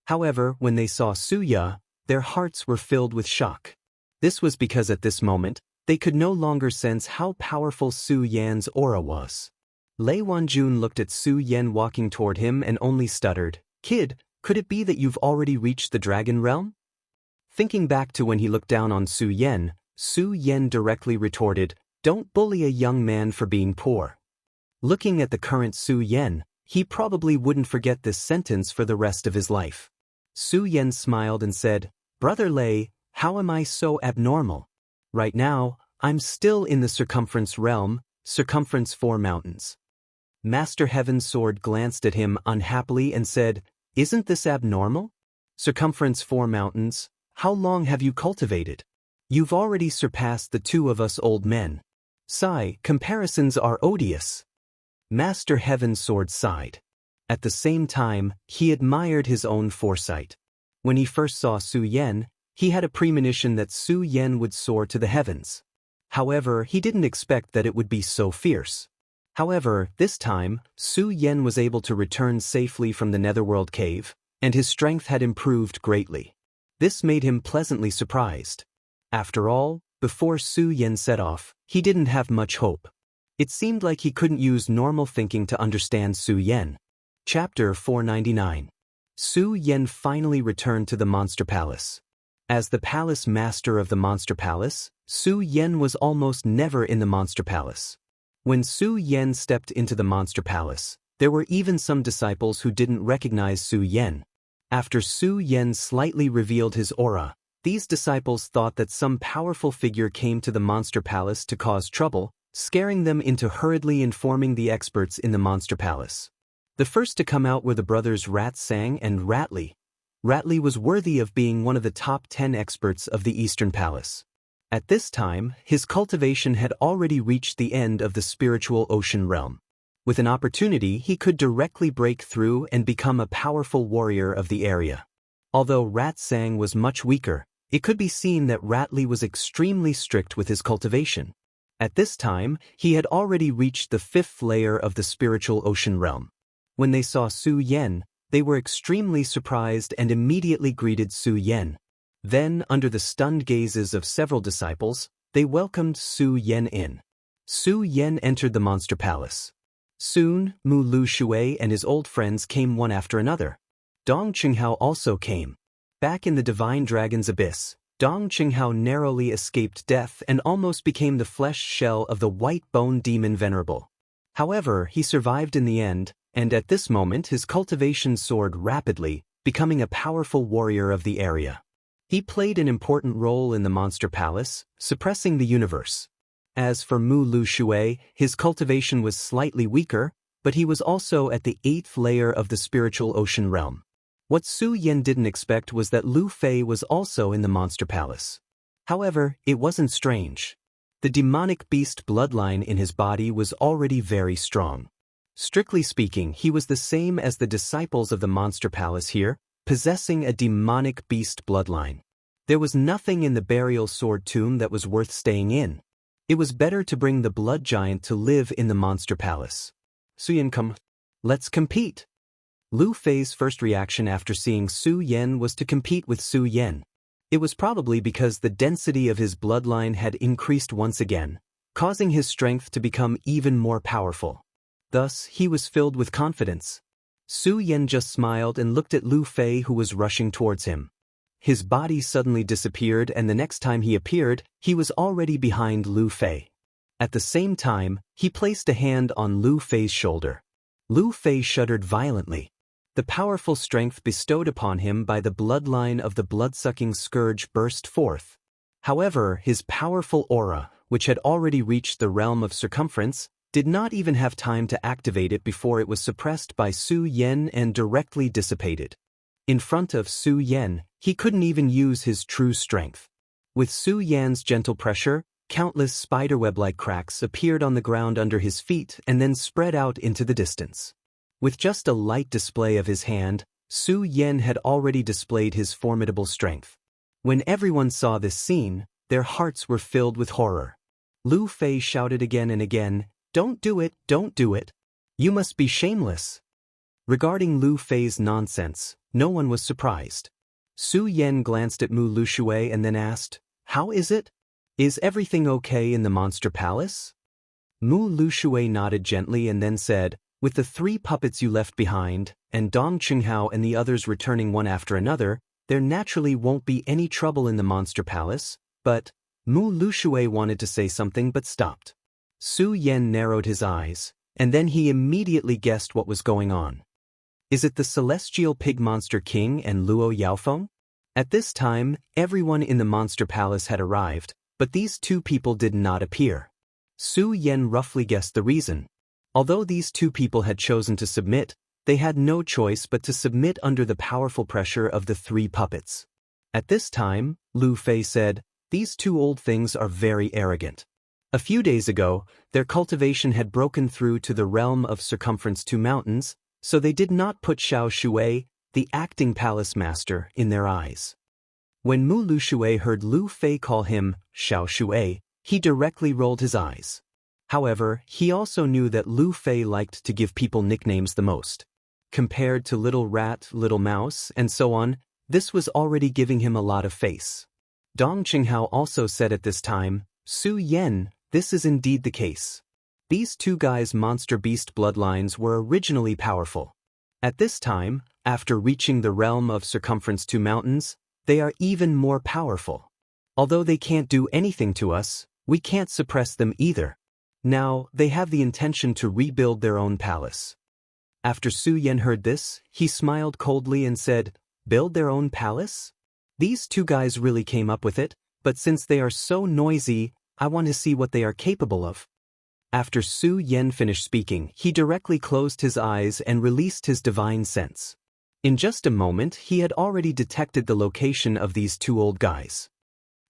However, when they saw Su Ya, their hearts were filled with shock. This was because at this moment, they could no longer sense how powerful Su Yan's aura was. Lei Wanjun looked at Su Yan walking toward him and only stuttered, "Kid, could it be that you've already reached the dragon realm?" Thinking back to when he looked down on Su Yan directly retorted, "Don't bully a young man for being poor." Looking at the current Su Yan, he probably wouldn't forget this sentence for the rest of his life. Su Yan smiled and said, "Brother Lei, how am I so abnormal? Right now, I'm still in the circumference realm, circumference 4 mountains." Master Heaven's sword glanced at him unhappily and said, "Isn't this abnormal? Circumference 4 mountains, how long have you cultivated? You've already surpassed the two of us old men. Sigh, comparisons are odious." Master Heaven's sword sighed. At the same time, he admired his own foresight. When he first saw Su Yan, he had a premonition that Su Yan would soar to the heavens. However, he didn't expect that it would be so fierce. However, this time, Su Yan was able to return safely from the Netherworld cave, and his strength had improved greatly. This made him pleasantly surprised. After all, before Su Yan set off, he didn't have much hope. It seemed like he couldn't use normal thinking to understand Su Yan. Chapter 499. Su Yan finally returned to the Monster Palace. As the palace master of the Monster Palace, Su Yan was almost never in the Monster Palace. When Su Yan stepped into the Monster Palace, there were even some disciples who didn't recognize Su Yan. After Su Yan slightly revealed his aura, these disciples thought that some powerful figure came to the Monster Palace to cause trouble, scaring them into hurriedly informing the experts in the Monster Palace. The first to come out were the brothers Rat Sang and Ratli. Ratli was worthy of being one of the top 10 experts of the Eastern Palace. At this time, his cultivation had already reached the end of the spiritual ocean realm. With an opportunity, he could directly break through and become a powerful warrior of the area. Although Rat Sang was much weaker, it could be seen that Ratli was extremely strict with his cultivation. At this time, he had already reached the 5th layer of the spiritual ocean realm. When they saw Su Yan, they were extremely surprised and immediately greeted Su Yan. Then, under the stunned gazes of several disciples, they welcomed Su Yan in. Su Yan entered the Monster Palace. Soon, Mu Lu Shui and his old friends came one after another. Dong Qinghao also came. Back in the Divine Dragon's abyss, Dong Qinghao narrowly escaped death and almost became the flesh shell of the white bone demon Venerable. However, he survived in the end, and at this moment his cultivation soared rapidly, becoming a powerful warrior of the area. He played an important role in the Monster Palace, suppressing the universe. As for Mu Lu Shui, his cultivation was slightly weaker, but he was also at the 8th layer of the spiritual ocean realm. What Su Yan didn't expect was that Lu Fei was also in the Monster Palace. However, it wasn't strange. The demonic beast bloodline in his body was already very strong. Strictly speaking, he was the same as the disciples of the Monster Palace here, possessing a demonic beast bloodline. There was nothing in the burial sword tomb that was worth staying in. It was better to bring the blood giant to live in the Monster Palace. Su Yan, come. Let's compete. Lu Fei's first reaction after seeing Su Yan was to compete with Su Yan. It was probably because the density of his bloodline had increased once again, causing his strength to become even more powerful. Thus, he was filled with confidence. Su Yan just smiled and looked at Lu Fei, who was rushing towards him. His body suddenly disappeared, and the next time he appeared, he was already behind Lu Fei. At the same time, he placed a hand on Lu Fei's shoulder. Lu Fei shuddered violently. The powerful strength bestowed upon him by the bloodline of the blood-sucking scourge burst forth. However, his powerful aura, which had already reached the realm of circumference, did not even have time to activate it before it was suppressed by Su Yan and directly dissipated. In front of Su Yan, he couldn't even use his true strength. With Su Yan's gentle pressure, countless spiderweb-like cracks appeared on the ground under his feet and then spread out into the distance. With just a light display of his hand, Su Yan had already displayed his formidable strength. When everyone saw this scene, their hearts were filled with horror. Lu Fei shouted again and again, "Don't do it, don't do it. You must be shameless." Regarding Lu Fei's nonsense, no one was surprised. Su Yan glanced at Mu Lu Shui and then asked, "How is it? Is everything okay in the Monster Palace?" Mu Lu Shui nodded gently and then said, "With the 3 puppets you left behind, and Dong Qinghao and the others returning one after another, there naturally won't be any trouble in the Monster Palace, but..." Mu Lu Shui wanted to say something but stopped. Su Yan narrowed his eyes, and then he immediately guessed what was going on. Is it the Celestial Pig Monster King and Luo Yaofeng? At this time, everyone in the Monster Palace had arrived, but these 2 people did not appear. Su Yan roughly guessed the reason. Although these 2 people had chosen to submit, they had no choice but to submit under the powerful pressure of the 3 puppets. At this time, Lu Fei said, "These 2 old things are very arrogant. A few days ago, their cultivation had broken through to the realm of circumference 2 mountains, so they did not put Xiao Shui, the acting palace master, in their eyes. When Mu Lushui heard Lu Fei call him Xiao Shui, he directly rolled his eyes. However, he also knew that Lu Fei liked to give people nicknames the most. Compared to Little Rat, Little Mouse, and so on, this was already giving him a lot of face. Dong Qinghao also said at this time, Su Yan, this is indeed the case. These two guys' monster beast bloodlines were originally powerful. At this time, after reaching the realm of Circumference 2 Mountains, they are even more powerful. Although they can't do anything to us, we can't suppress them either. Now, they have the intention to rebuild their own palace. After Su Yan heard this, he smiled coldly and said, build their own palace? These two guys really came up with it, but since they are so noisy, I want to see what they are capable of. After Su Yan finished speaking, he directly closed his eyes and released his divine sense. In just a moment, he had already detected the location of these two old guys.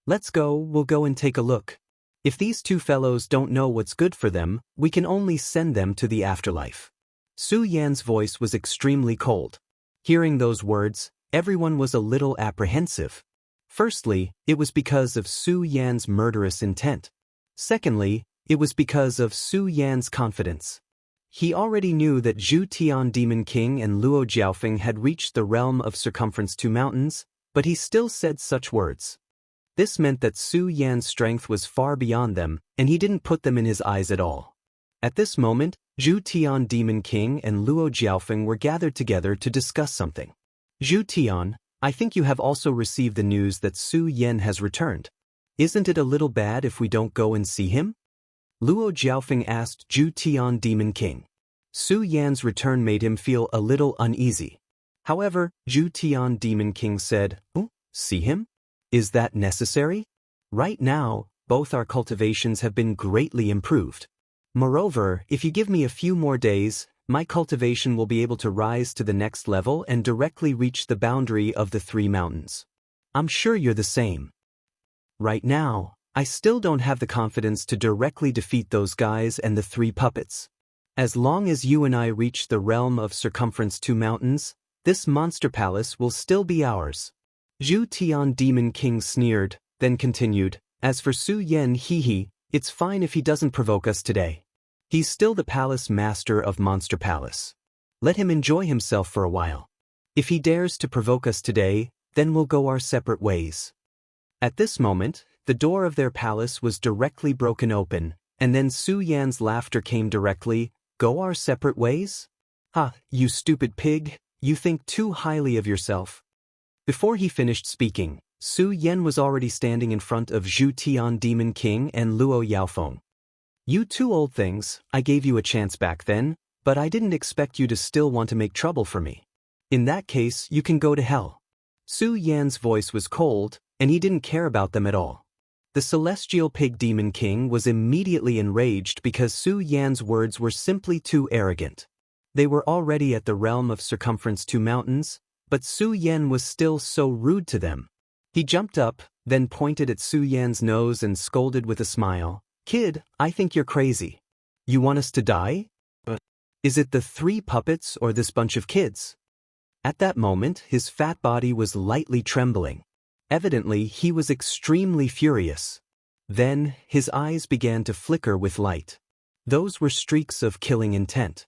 Let's go, we'll go and take a look. If these two fellows don't know what's good for them, we can only send them to the afterlife. Su Yan's voice was extremely cold. Hearing those words, everyone was a little apprehensive. Firstly, it was because of Su Yan's murderous intent. Secondly, it was because of Su Yan's confidence. He already knew that Zhu Tian Demon King and Luo Jiaofeng had reached the realm of Circumference 2 Mountains, but he still said such words. This meant that Su Yan's strength was far beyond them, and he didn't put them in his eyes at all. At this moment, Zhu Tian Demon King and Luo Jiaofeng were gathered together to discuss something. Zhu Tian, I think you have also received the news that Su Yan has returned. Isn't it a little bad if we don't go and see him? Luo Jiaofeng asked Zhu Tian Demon King. Su Yan's return made him feel a little uneasy. However, Zhu Tian Demon King said, oh, see him? Is that necessary? Right now, both our cultivations have been greatly improved. Moreover, if you give me a few more days, my cultivation will be able to rise to the next level and directly reach the boundary of the 3 mountains. I'm sure you're the same. Right now, I still don't have the confidence to directly defeat those guys and the 3 puppets. As long as you and I reach the realm of Circumference 2 Mountains, this monster palace will still be ours. Zhu Tian Demon King sneered, then continued, as for Su Yan it's fine if he doesn't provoke us today. He's still the palace master of Monster Palace. Let him enjoy himself for a while. If he dares to provoke us today, then we'll go our separate ways. At this moment, the door of their palace was directly broken open, and then Su Yan's laughter came directly, go our separate ways? Ha, you stupid pig, you think too highly of yourself. Before he finished speaking, Su Yan was already standing in front of Zhu Tian Demon King and Luo Yaofeng. You two old things, I gave you a chance back then, but I didn't expect you to still want to make trouble for me. In that case, you can go to hell. Su Yan's voice was cold, and he didn't care about them at all. The Celestial Pig Demon King was immediately enraged because Su Yan's words were simply too arrogant. They were already at the realm of Circumference 2 Mountains, but Su Yan was still so rude to them. He jumped up, then pointed at Su Yan's nose and scolded with a smile, Kid, I think you're crazy. You want us to die? Is it the 3 puppets or this bunch of kids? At that moment, his fat body was lightly trembling. Evidently, he was extremely furious. Then, his eyes began to flicker with light. Those were streaks of killing intent.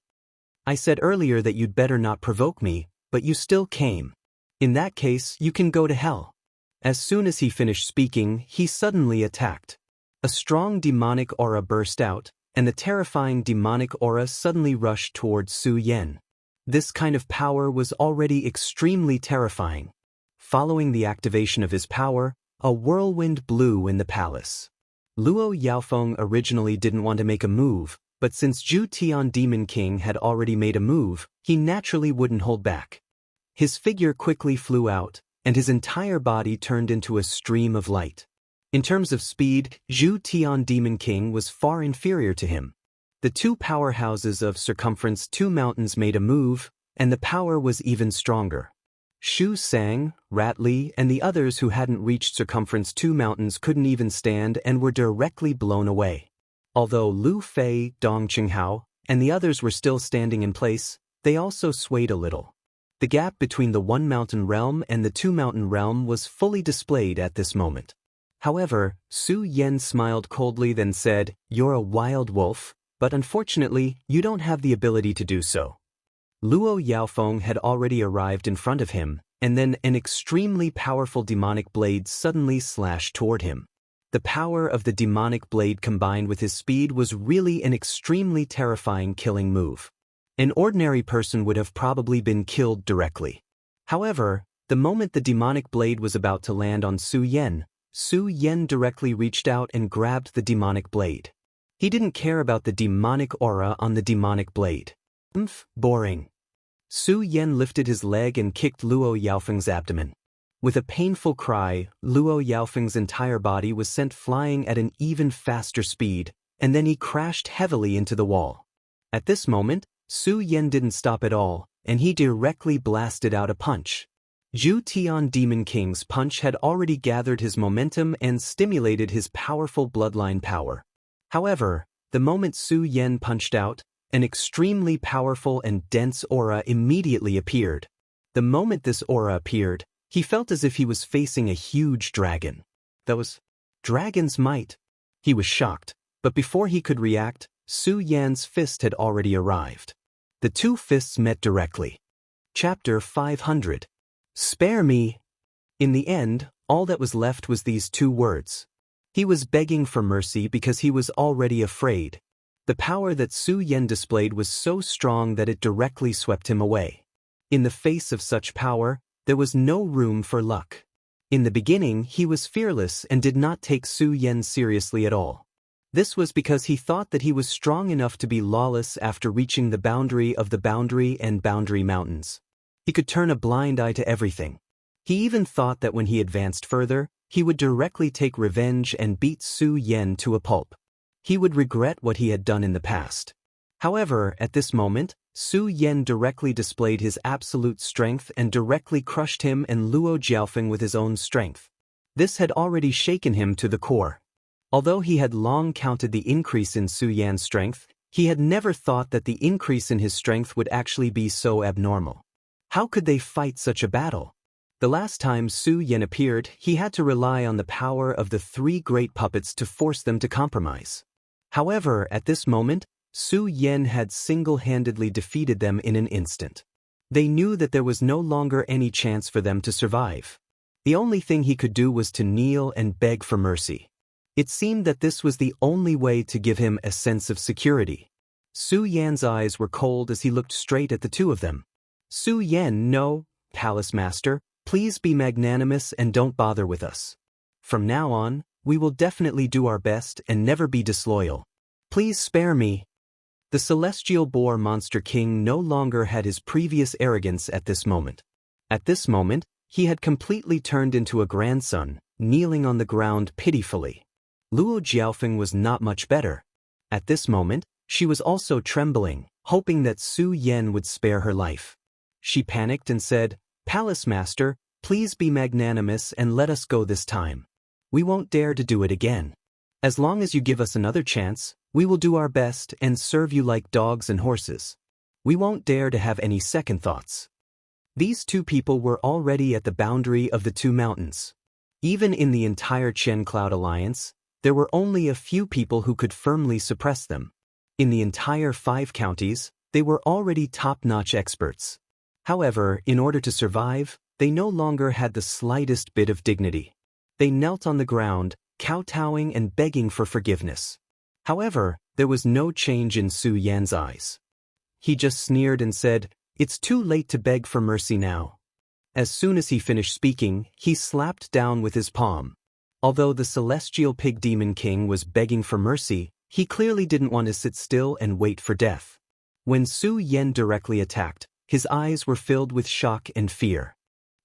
I said earlier that you'd better not provoke me, but you still came. In that case, you can go to hell. As soon as he finished speaking, he suddenly attacked. A strong demonic aura burst out, and the terrifying demonic aura suddenly rushed towards Su Yan. This kind of power was already extremely terrifying. Following the activation of his power, a whirlwind blew in the palace. Luo Yaofeng originally didn't want to make a move, but since Zhu Tian Demon King had already made a move, he naturally wouldn't hold back. His figure quickly flew out, and his entire body turned into a stream of light. In terms of speed, Zhu Tian Demon King was far inferior to him. The 2 powerhouses of Circumference 2 Mountains made a move, and the power was even stronger. Shu Sang, Rat Li, and the others who hadn't reached Circumference 2 Mountains couldn't even stand and were directly blown away. Although Lu Fei, Dong Qinghao, and the others were still standing in place, they also swayed a little. The gap between the one mountain realm and the two mountain realm was fully displayed at this moment. However, Su Yan smiled coldly then said, "You're a wild wolf, but unfortunately, you don't have the ability to do so." Luo Yaofeng had already arrived in front of him, and then an extremely powerful demonic blade suddenly slashed toward him. The power of the demonic blade combined with his speed was really an extremely terrifying killing move. An ordinary person would have probably been killed directly. However, the moment the demonic blade was about to land on Su Yan directly reached out and grabbed the demonic blade. He didn't care about the demonic aura on the demonic blade. Boring. Su Yan lifted his leg and kicked Luo Yaofeng's abdomen. With a painful cry, Luo Yaofeng's entire body was sent flying at an even faster speed, and then he crashed heavily into the wall. At this moment, Su Yan didn't stop at all, and he directly blasted out a punch. Zhu Tian Demon King's punch had already gathered his momentum and stimulated his powerful bloodline power. However, the moment Su Yan punched out, an extremely powerful and dense aura immediately appeared. The moment this aura appeared, he felt as if he was facing a huge dragon. That was dragon's might. He was shocked, but before he could react, Su Yan's fist had already arrived. The two fists met directly. Chapter 500. Spare me. In the end, all that was left was these two words. He was begging for mercy because he was already afraid. The power that Su Yan displayed was so strong that it directly swept him away. In the face of such power, there was no room for luck. In the beginning, he was fearless and did not take Su Yan seriously at all. This was because he thought that he was strong enough to be lawless after reaching the boundary of the Boundary and Boundary Mountains. He could turn a blind eye to everything. He even thought that when he advanced further, he would directly take revenge and beat Su Yan to a pulp. He would regret what he had done in the past. However, at this moment, Su Yan directly displayed his absolute strength and directly crushed him and Luo Jiaofeng with his own strength. This had already shaken him to the core. Although he had long counted the increase in Su Yan's strength, he had never thought that the increase in his strength would actually be so abnormal. How could they fight such a battle? The last time Su Yan appeared, he had to rely on the power of the three great puppets to force them to compromise. However, at this moment, Su Yan had single-handedly defeated them in an instant. They knew that there was no longer any chance for them to survive. The only thing he could do was to kneel and beg for mercy. It seemed that this was the only way to give him a sense of security. Su Yan's eyes were cold as he looked straight at the two of them. Su Yan, no, Palace Master, please be magnanimous and don't bother with us. From now on, we will definitely do our best and never be disloyal. Please spare me. The Celestial Boar Monster King no longer had his previous arrogance at this moment. At this moment, he had completely turned into a grandson, kneeling on the ground pitifully. Luo Jiaofeng was not much better. At this moment, she was also trembling, hoping that Su Yan would spare her life. She panicked and said, "Palace Master, please be magnanimous and let us go this time. We won't dare to do it again. As long as you give us another chance, we will do our best and serve you like dogs and horses. We won't dare to have any second thoughts." These two people were already at the boundary of the two mountains. Even in the entire Chen Cloud Alliance, there were only a few people who could firmly suppress them. In the entire 5 counties, they were already top-notch experts. However, in order to survive, they no longer had the slightest bit of dignity. They knelt on the ground, kowtowing and begging for forgiveness. However, there was no change in Su Yan's eyes. He just sneered and said, "It's too late to beg for mercy now." As soon as he finished speaking, he slapped down with his palm. Although the Celestial Pig Demon King was begging for mercy, he clearly didn't want to sit still and wait for death. When Su Yan directly attacked, his eyes were filled with shock and fear.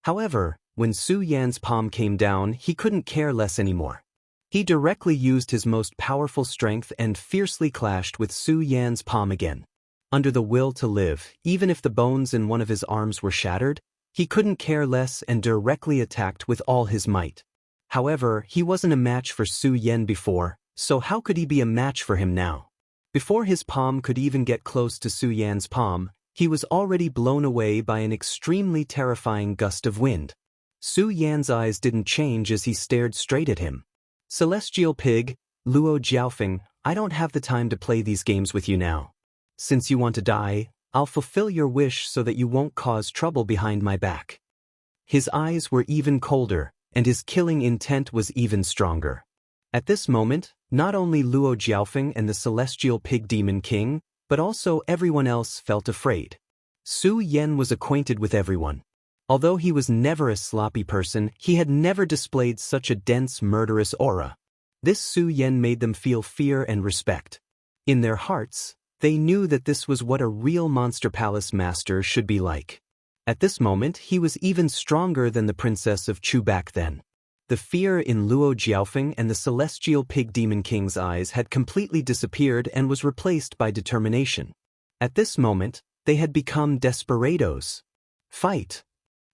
However, when Su Yan's palm came down, he couldn't care less anymore. He directly used his most powerful strength and fiercely clashed with Su Yan's palm again. Under the will to live, even if the bones in one of his arms were shattered, he couldn't care less and directly attacked with all his might. However, he wasn't a match for Su Yan before, so how could he be a match for him now? Before his palm could even get close to Su Yan's palm, He was already blown away by an extremely terrifying gust of wind. Su Yan's eyes didn't change as he stared straight at him. Celestial Pig, Luo Jiaofeng, I don't have the time to play these games with you now. Since you want to die, I'll fulfill your wish so that you won't cause trouble behind my back. His eyes were even colder, and his killing intent was even stronger. At this moment, not only Luo Jiaofeng and the Celestial Pig Demon King, but also everyone else felt afraid. Su Yan was acquainted with everyone. Although he was never a sloppy person, he had never displayed such a dense, murderous aura. This Su Yan made them feel fear and respect. In their hearts, they knew that this was what a real Monster Palace master should be like. At this moment, he was even stronger than the Princess of Chu back then. The fear in Luo Jiaofeng and the Celestial Pig Demon King's eyes had completely disappeared and was replaced by determination. At this moment, they had become desperados. Fight!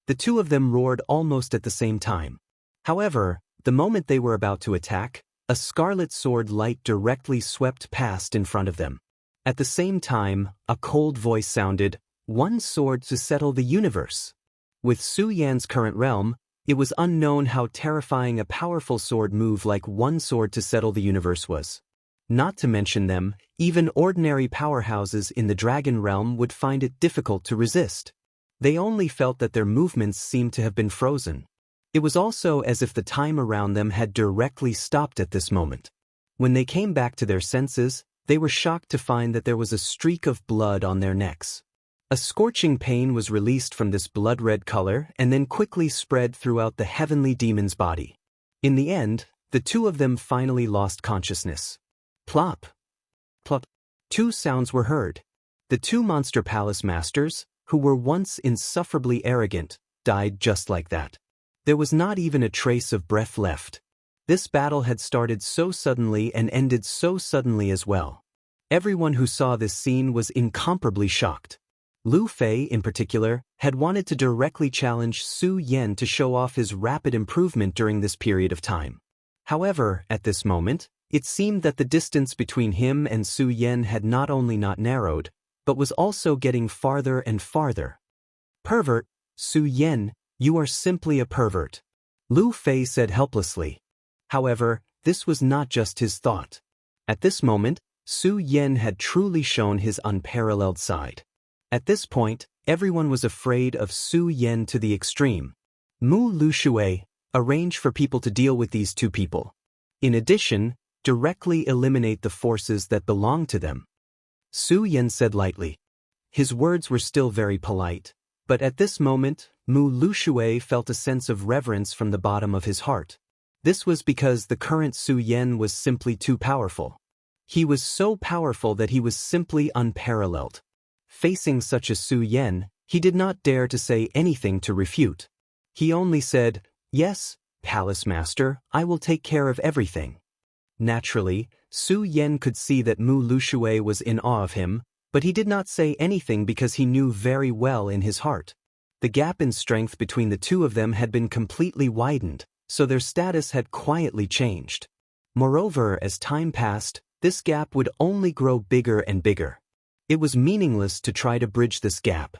The two of them roared almost at the same time. However, the moment they were about to attack, a scarlet sword light directly swept past in front of them. At the same time, a cold voice sounded, "One sword to settle the universe." With Su Yan's current realm, it was unknown how terrifying a powerful sword move like one sword to settle the universe was. Not to mention them, even ordinary powerhouses in the dragon realm would find it difficult to resist. They only felt that their movements seemed to have been frozen. It was also as if the time around them had directly stopped at this moment. When they came back to their senses, they were shocked to find that there was a streak of blood on their necks. A scorching pain was released from this blood-red color and then quickly spread throughout the heavenly demon's body. In the end, the two of them finally lost consciousness. Plop! Plop! Two sounds were heard. The two Monster Palace masters, who were once insufferably arrogant, died just like that. There was not even a trace of breath left. This battle had started so suddenly and ended so suddenly as well. Everyone who saw this scene was incomparably shocked. Lu Fei, in particular, had wanted to directly challenge Su Yan to show off his rapid improvement during this period of time. However, at this moment, it seemed that the distance between him and Su Yan had not only not narrowed, but was also getting farther and farther. "Pervert, Su Yan, you are simply a pervert," Lu Fei said helplessly. However, this was not just his thought. At this moment, Su Yan had truly shown his unparalleled side. At this point, everyone was afraid of Su Yan to the extreme. Mu Lu Shui, arrange for people to deal with these two people. In addition, directly eliminate the forces that belong to them. Su Yan said lightly. His words were still very polite, but at this moment, Mu Lu Shui felt a sense of reverence from the bottom of his heart. This was because the current Su Yan was simply too powerful. He was so powerful that he was simply unparalleled. Facing such a Su Yan, he did not dare to say anything to refute. He only said, "Yes, Palace Master, I will take care of everything." Naturally, Su Yan could see that Mu Lu Shui was in awe of him, but he did not say anything because he knew very well in his heart. The gap in strength between the two of them had been completely widened, so their status had quietly changed. Moreover, as time passed, this gap would only grow bigger and bigger. It was meaningless to try to bridge this gap.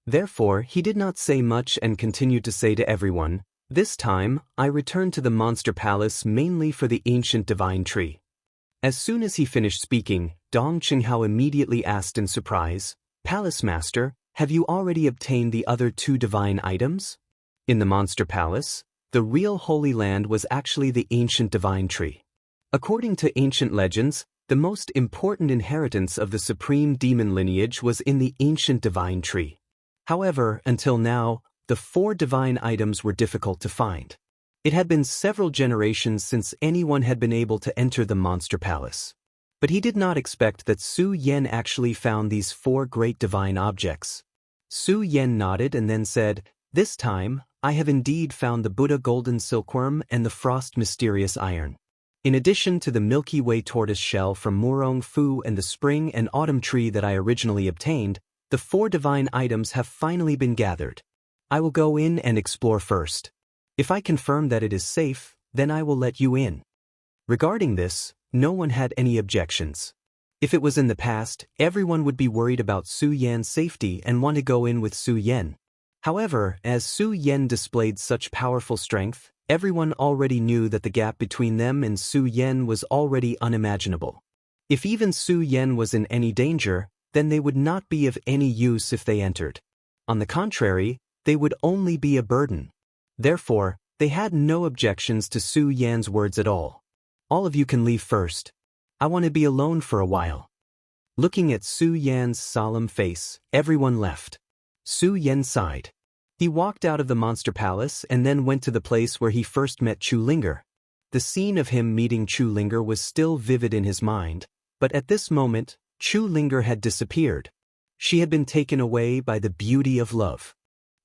Therefore, he did not say much and continued to say to everyone, "This time, I returned to the Monster Palace mainly for the ancient divine tree." As soon as he finished speaking, Dong Qinghao immediately asked in surprise, "Palace Master, have you already obtained the other two divine items?" In the Monster Palace, the real Holy Land was actually the ancient divine tree. According to ancient legends, the most important inheritance of the supreme demon lineage was in the ancient divine tree. However, until now, the four divine items were difficult to find. It had been several generations since anyone had been able to enter the Monster Palace. But he did not expect that Su Yan actually found these four great divine objects. Su Yan nodded and then said, "This time, I have indeed found the Buddha golden silkworm and the frost mysterious iron. In addition to the Milky Way tortoise shell from Murong Fu and the spring and autumn tree that I originally obtained, the four divine items have finally been gathered. I will go in and explore first. If I confirm that it is safe, then I will let you in." Regarding this, no one had any objections. If it was in the past, everyone would be worried about Su Yan's safety and want to go in with Su Yan. However, as Su Yan displayed such powerful strength, everyone already knew that the gap between them and Su Yan was already unimaginable. If even Su Yan was in any danger, then they would not be of any use if they entered. On the contrary, they would only be a burden. Therefore, they had no objections to Su Yan's words at all. All of you can leave first. I want to be alone for a while. Looking at Su Yan's solemn face, everyone left. Su Yan sighed. He walked out of the monster palace and then went to the place where he first met Chu Linger. The scene of him meeting Chu Linger was still vivid in his mind, but at this moment, Chu Linger had disappeared. She had been taken away by the beauty of love.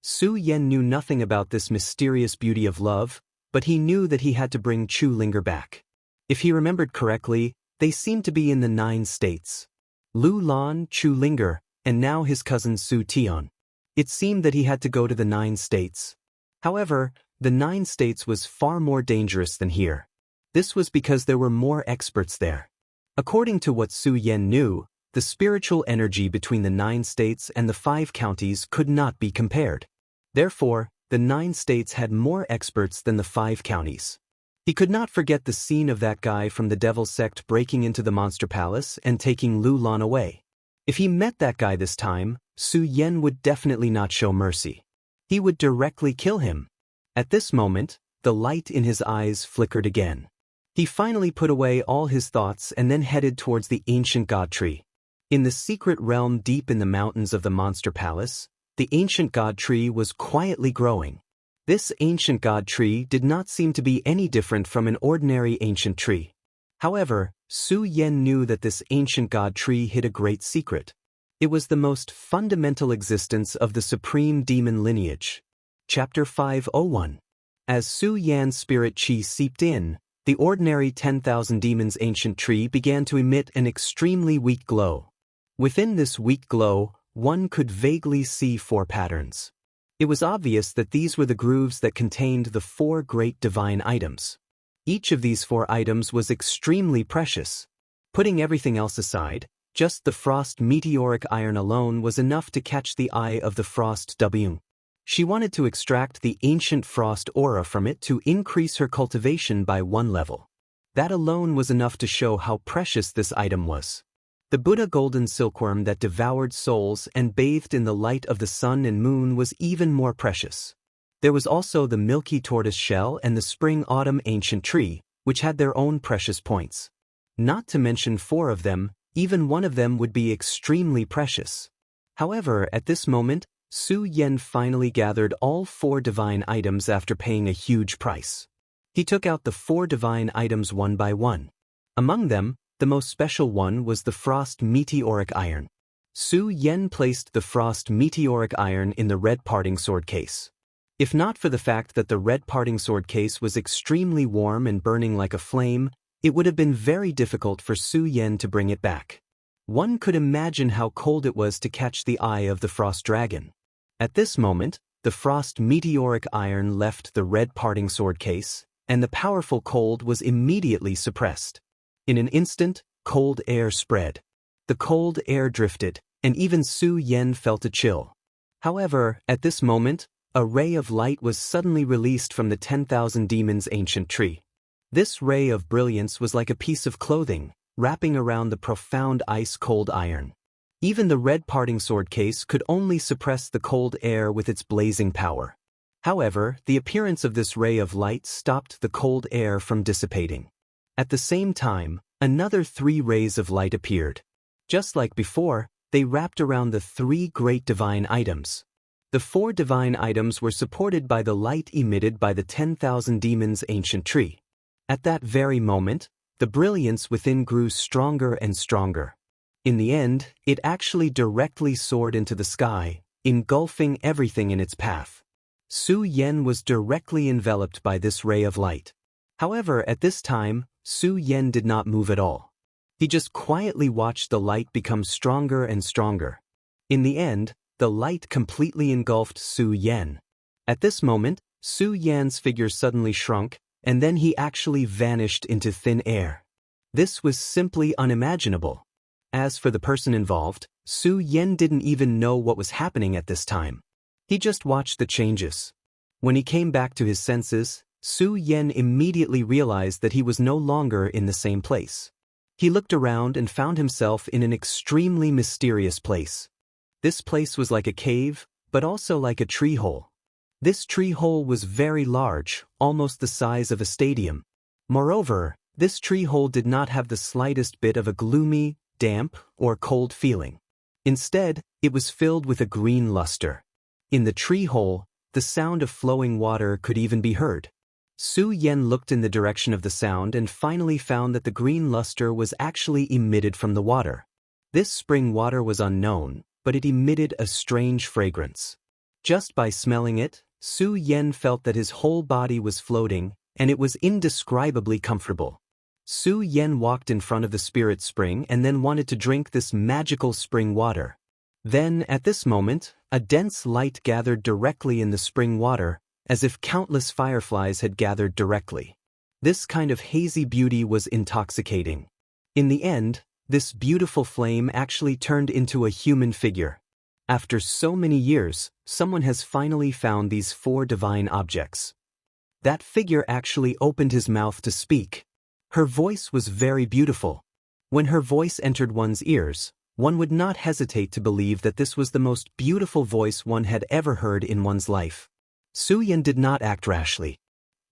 Su Yan knew nothing about this mysterious beauty of love, but he knew that he had to bring Chu Linger back. If he remembered correctly, they seemed to be in the 9 states. Lu Lan, Chu Linger, and now his cousin Su Tian. It seemed that he had to go to the 9 states. However, the 9 states was far more dangerous than here. This was because there were more experts there. According to what Su Yan knew, the spiritual energy between the 9 states and the 5 counties could not be compared. Therefore, the 9 states had more experts than the 5 counties. He could not forget the scene of that guy from the Devil sect breaking into the monster palace and taking Lu Lan away. If he met that guy this time, Su Yan would definitely not show mercy. He would directly kill him. At this moment, the light in his eyes flickered again. He finally put away all his thoughts and then headed towards the ancient god tree. In the secret realm deep in the mountains of the monster palace, the ancient god tree was quietly growing. This ancient god tree did not seem to be any different from an ordinary ancient tree. However, Su Yan knew that this ancient god tree hid a great secret. It was the most fundamental existence of the supreme demon lineage. Chapter 501. As Su Yan's spirit chi seeped in, the ordinary 10,000 demons ancient tree began to emit an extremely weak glow. Within this weak glow, one could vaguely see 4 patterns. It was obvious that these were the grooves that contained the 4 great divine items. Each of these 4 items was extremely precious. Putting everything else aside, just the frost meteoric iron alone was enough to catch the eye of the frost W. She wanted to extract the ancient frost aura from it to increase her cultivation by 1 level. That alone was enough to show how precious this item was. The Buddha golden silkworm that devoured souls and bathed in the light of the sun and moon was even more precious. There was also the milky tortoise shell and the spring-autumn ancient tree, which had their own precious points. Not to mention 4 of them, even one of them would be extremely precious. However, at this moment, Su Yan finally gathered all 4 divine items after paying a huge price. He took out the 4 divine items one by one. Among them, the most special one was the frost meteoric iron. Su Yan placed the frost meteoric iron in the red parting sword case. If not for the fact that the red parting sword case was extremely warm and burning like a flame, it would have been very difficult for Su Yan to bring it back. One could imagine how cold it was to catch the eye of the frost dragon. At this moment, the frost meteoric iron left the red parting sword case, and the powerful cold was immediately suppressed. In an instant, cold air spread. The cold air drifted, and even Su Yan felt a chill. However, at this moment, a ray of light was suddenly released from the 10,000 demons ancient tree. This ray of brilliance was like a piece of clothing, wrapping around the profound ice-cold iron. Even the red parting sword case could only suppress the cold air with its blazing power. However, the appearance of this ray of light stopped the cold air from dissipating. At the same time, another 3 rays of light appeared. Just like before, they wrapped around the 3 great divine items. The 4 divine items were supported by the light emitted by the 10,000 demons ancient tree. At that very moment, the brilliance within grew stronger and stronger. In the end, it actually directly soared into the sky, engulfing everything in its path. Su Yan was directly enveloped by this ray of light. However, at this time, Su Yan did not move at all. He just quietly watched the light become stronger and stronger. In the end, the light completely engulfed Su Yan. At this moment, Su Yan's figure suddenly shrunk, and then he actually vanished into thin air. This was simply unimaginable. As for the person involved, Su Yen didn't even know what was happening at this time. He just watched the changes. When he came back to his senses, Su Yen immediately realized that he was no longer in the same place. He looked around and found himself in an extremely mysterious place. This place was like a cave, but also like a tree hole. This tree hole was very large, almost the size of a stadium. Moreover, this tree hole did not have the slightest bit of a gloomy, damp, or cold feeling. Instead, it was filled with a green luster. In the tree hole, the sound of flowing water could even be heard. Su Yen looked in the direction of the sound and finally found that the green luster was actually emitted from the water. This spring water was unknown, but it emitted a strange fragrance. Just by smelling it, Su Yen felt that his whole body was floating, and it was indescribably comfortable. Su Yen walked in front of the spirit spring and then wanted to drink this magical spring water. Then, at this moment, a dense light gathered directly in the spring water, as if countless fireflies had gathered directly. This kind of hazy beauty was intoxicating. In the end, this beautiful flame actually turned into a human figure. After so many years, someone has finally found these 4 divine objects. That figure actually opened his mouth to speak. Her voice was very beautiful. When her voice entered one's ears, one would not hesitate to believe that this was the most beautiful voice one had ever heard in one's life. Su Yen did not act rashly.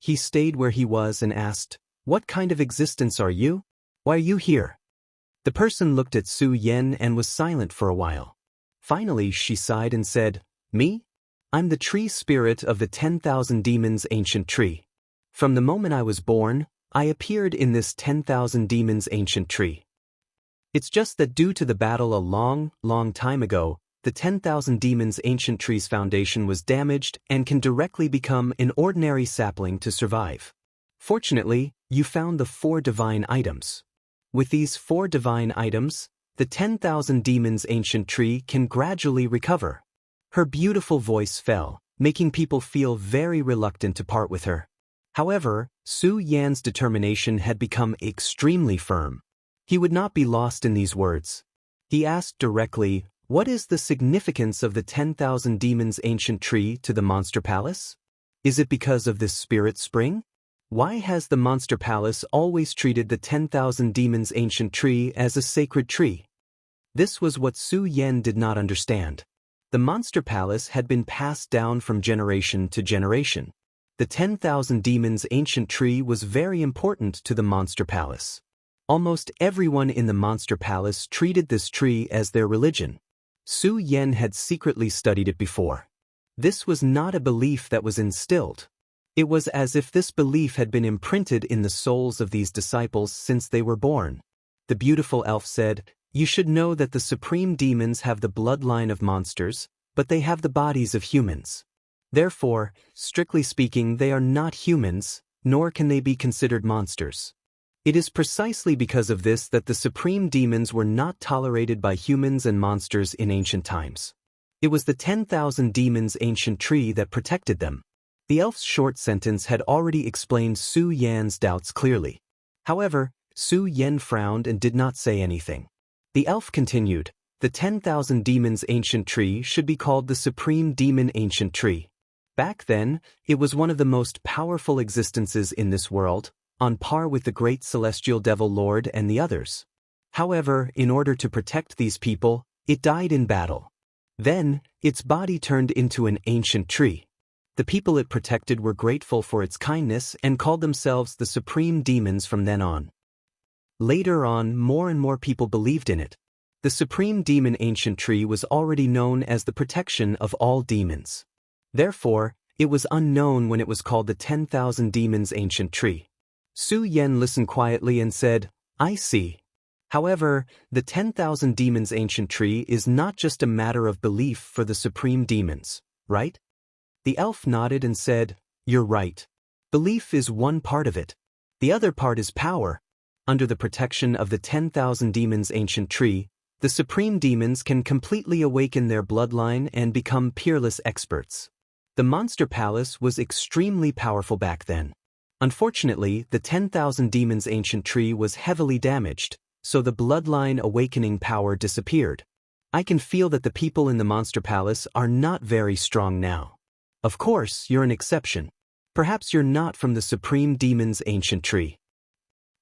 He stayed where he was and asked, "What kind of existence are you? Why are you here?" The person looked at Su Yen and was silent for a while. Finally, she sighed and said, "Me? I'm the tree spirit of the 10,000 demons' ancient tree. From the moment I was born, I appeared in this 10,000 demons' ancient tree. It's just that due to the battle a long, long time ago, the 10,000 demons' ancient tree's foundation was damaged and can directly become an ordinary sapling to survive. Fortunately, you found the 4 divine items. With these 4 divine items, the 10,000 demons' ancient tree can gradually recover." Her beautiful voice fell, making people feel very reluctant to part with her. However, Su Yan's determination had become extremely firm. He would not be lost in these words. He asked directly, "What is the significance of the 10,000 demons' ancient tree to the Monster Palace? Is it because of this spirit spring? Why has the Monster Palace always treated the 10,000 demons' ancient tree as a sacred tree?" This was what Su Yen did not understand. The Monster Palace had been passed down from generation to generation. The 10,000 demons' ancient tree was very important to the Monster Palace. Almost everyone in the Monster Palace treated this tree as their religion. Su Yen had secretly studied it before. This was not a belief that was instilled. It was as if this belief had been imprinted in the souls of these disciples since they were born. The beautiful elf said, "You should know that the supreme demons have the bloodline of monsters, but they have the bodies of humans. Therefore, strictly speaking, they are not humans, nor can they be considered monsters. It is precisely because of this that the supreme demons were not tolerated by humans and monsters in ancient times. It was the 10,000 demons' ancient tree that protected them." The elf's short sentence had already explained Su Yan's doubts clearly. However, Su Yen frowned and did not say anything. The elf continued, "The 10,000 demons' ancient tree should be called the Supreme Demon Ancient Tree. Back then, it was one of the most powerful existences in this world, on par with the great celestial devil lord and the others. However, in order to protect these people, it died in battle. Then, its body turned into an ancient tree. The people it protected were grateful for its kindness and called themselves the Supreme Demons from then on. Later on, more and more people believed in it. The Supreme Demon Ancient Tree was already known as the protection of all demons. Therefore, it was unknown when it was called the 10,000 Demons Ancient Tree. Su Yen listened quietly and said, "I see. However, the 10,000 Demons Ancient Tree is not just a matter of belief for the Supreme Demons, right?" The elf nodded and said, "You're right. Belief is one part of it. The other part is power. Under the protection of the 10,000 Demons Ancient Tree, the Supreme Demons can completely awaken their bloodline and become peerless experts. The Monster Palace was extremely powerful back then. Unfortunately, the 10,000 Demons Ancient Tree was heavily damaged, so the bloodline awakening power disappeared. I can feel that the people in the Monster Palace are not very strong now. Of course, you're an exception. Perhaps you're not from the Supreme Demon's ancient tree.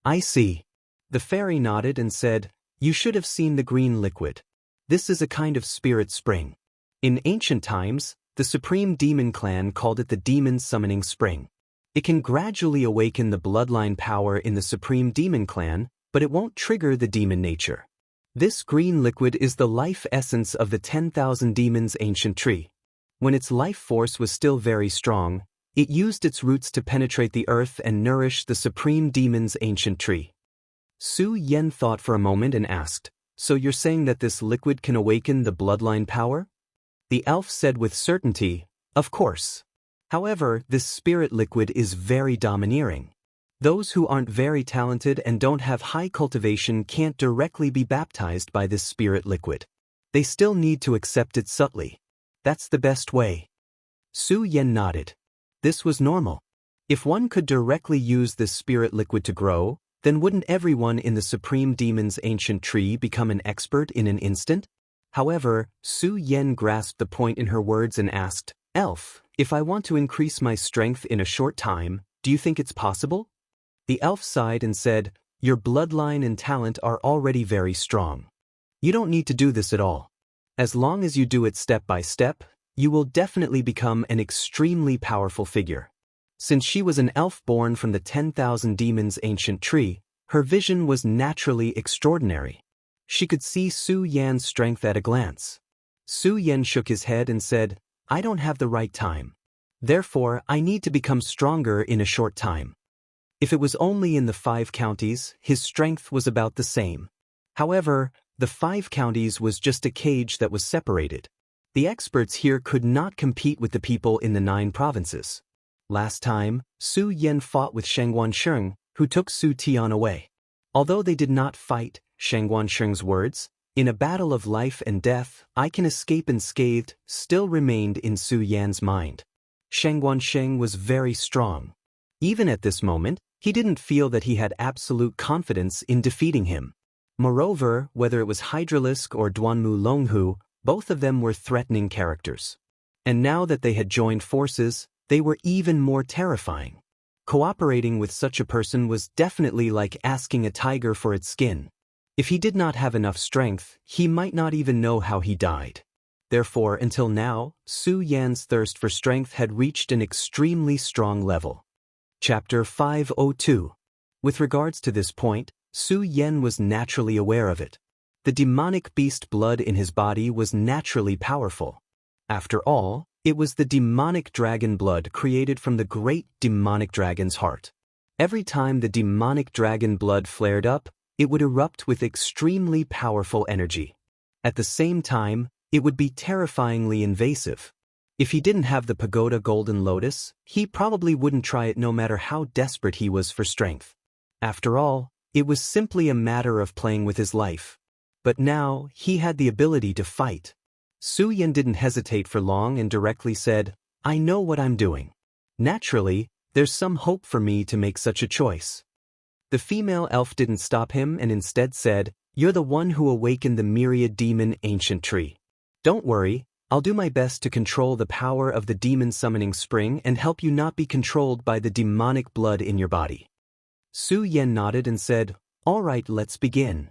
I see. The fairy nodded and said, you should have seen the green liquid. This is a kind of spirit spring. In ancient times, the Supreme Demon clan called it the Demon Summoning Spring. It can gradually awaken the bloodline power in the Supreme Demon clan, but it won't trigger the demon nature. This green liquid is the life essence of the 10,000 demons' ancient tree. When its life force was still very strong, it used its roots to penetrate the earth and nourish the Supreme Demon's ancient tree. Su Yen thought for a moment and asked, so you're saying that this liquid can awaken the bloodline power? The elf said with certainty, of course. However, this spirit liquid is very domineering. Those who aren't very talented and don't have high cultivation can't directly be baptized by this spirit liquid. They still need to accept it subtly. That's the best way. Su Yen nodded. This was normal. If one could directly use this spirit liquid to grow, then wouldn't everyone in the Supreme Demon's ancient tree become an expert in an instant? However, Su Yen grasped the point in her words and asked, Elf, if I want to increase my strength in a short time, do you think it's possible? The elf sighed and said, your bloodline and talent are already very strong. You don't need to do this at all. As long as you do it step by step, you will definitely become an extremely powerful figure. Since she was an elf born from the 10,000 demons' ancient tree, her vision was naturally extraordinary. She could see Su Yan's strength at a glance. Su Yan shook his head and said, I don't have the right time. Therefore, I need to become stronger in a short time. If it was only in the 5 counties, his strength was about the same. However, the 5 counties was just a cage that was separated. The experts here could not compete with the people in the 9 provinces. Last time, Su Yen fought with Xianxia, who took Su Tian away. Although they did not fight, Xianxia's words, in a battle of life and death, I can escape unscathed, still remained in Su Yan's mind. Xianxia was very strong. Even at this moment, he didn't feel that he had absolute confidence in defeating him. Moreover, whether it was Hydralisk or Duanmu Longhu, both of them were threatening characters. And now that they had joined forces, they were even more terrifying. Cooperating with such a person was definitely like asking a tiger for its skin. If he did not have enough strength, he might not even know how he died. Therefore, until now, Su Yan's thirst for strength had reached an extremely strong level. Chapter 502. With regards to this point, Su Yen was naturally aware of it. The demonic beast blood in his body was naturally powerful. After all, it was the demonic dragon blood created from the great demonic dragon's heart. Every time the demonic dragon blood flared up, it would erupt with extremely powerful energy. At the same time, it would be terrifyingly invasive. If he didn't have the Pagoda Golden Lotus, he probably wouldn't try it no matter how desperate he was for strength. After all, it was simply a matter of playing with his life. But now, he had the ability to fight. Su Yen didn't hesitate for long and directly said, I know what I'm doing. Naturally, there's some hope for me to make such a choice. The female elf didn't stop him and instead said, You're the one who awakened the myriad demon ancient tree. Don't worry, I'll do my best to control the power of the demon summoning spring and help you not be controlled by the demonic blood in your body. Su Yen nodded and said, All right, let's begin.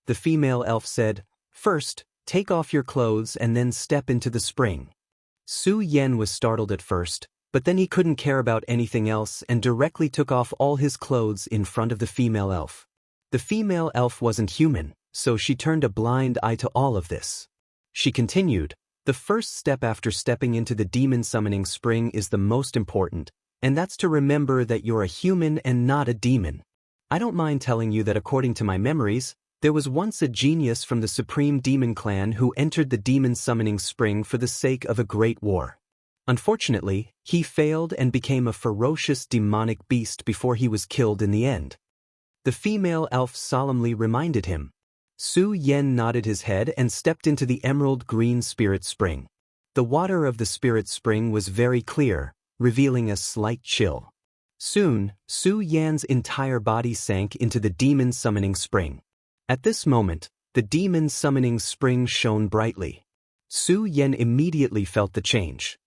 The female elf said, First, take off your clothes and then step into the spring. Su Yen was startled at first, but then he couldn't care about anything else and directly took off all his clothes in front of the female elf. The female elf wasn't human, so she turned a blind eye to all of this. She continued, The first step after stepping into the demon summoning spring is the most important, and that's to remember that you're a human and not a demon. I don't mind telling you that according to my memories, there was once a genius from the Supreme Demon clan who entered the demon summoning spring for the sake of a great war. Unfortunately, he failed and became a ferocious demonic beast before he was killed in the end. The female elf solemnly reminded him. Su Yen nodded his head and stepped into the emerald green spirit spring. The water of the spirit spring was very clear, revealing a slight chill. Soon, Su Yan's entire body sank into the demon summoning spring. At this moment, the demon summoning spring shone brightly. Su Yan immediately felt the change.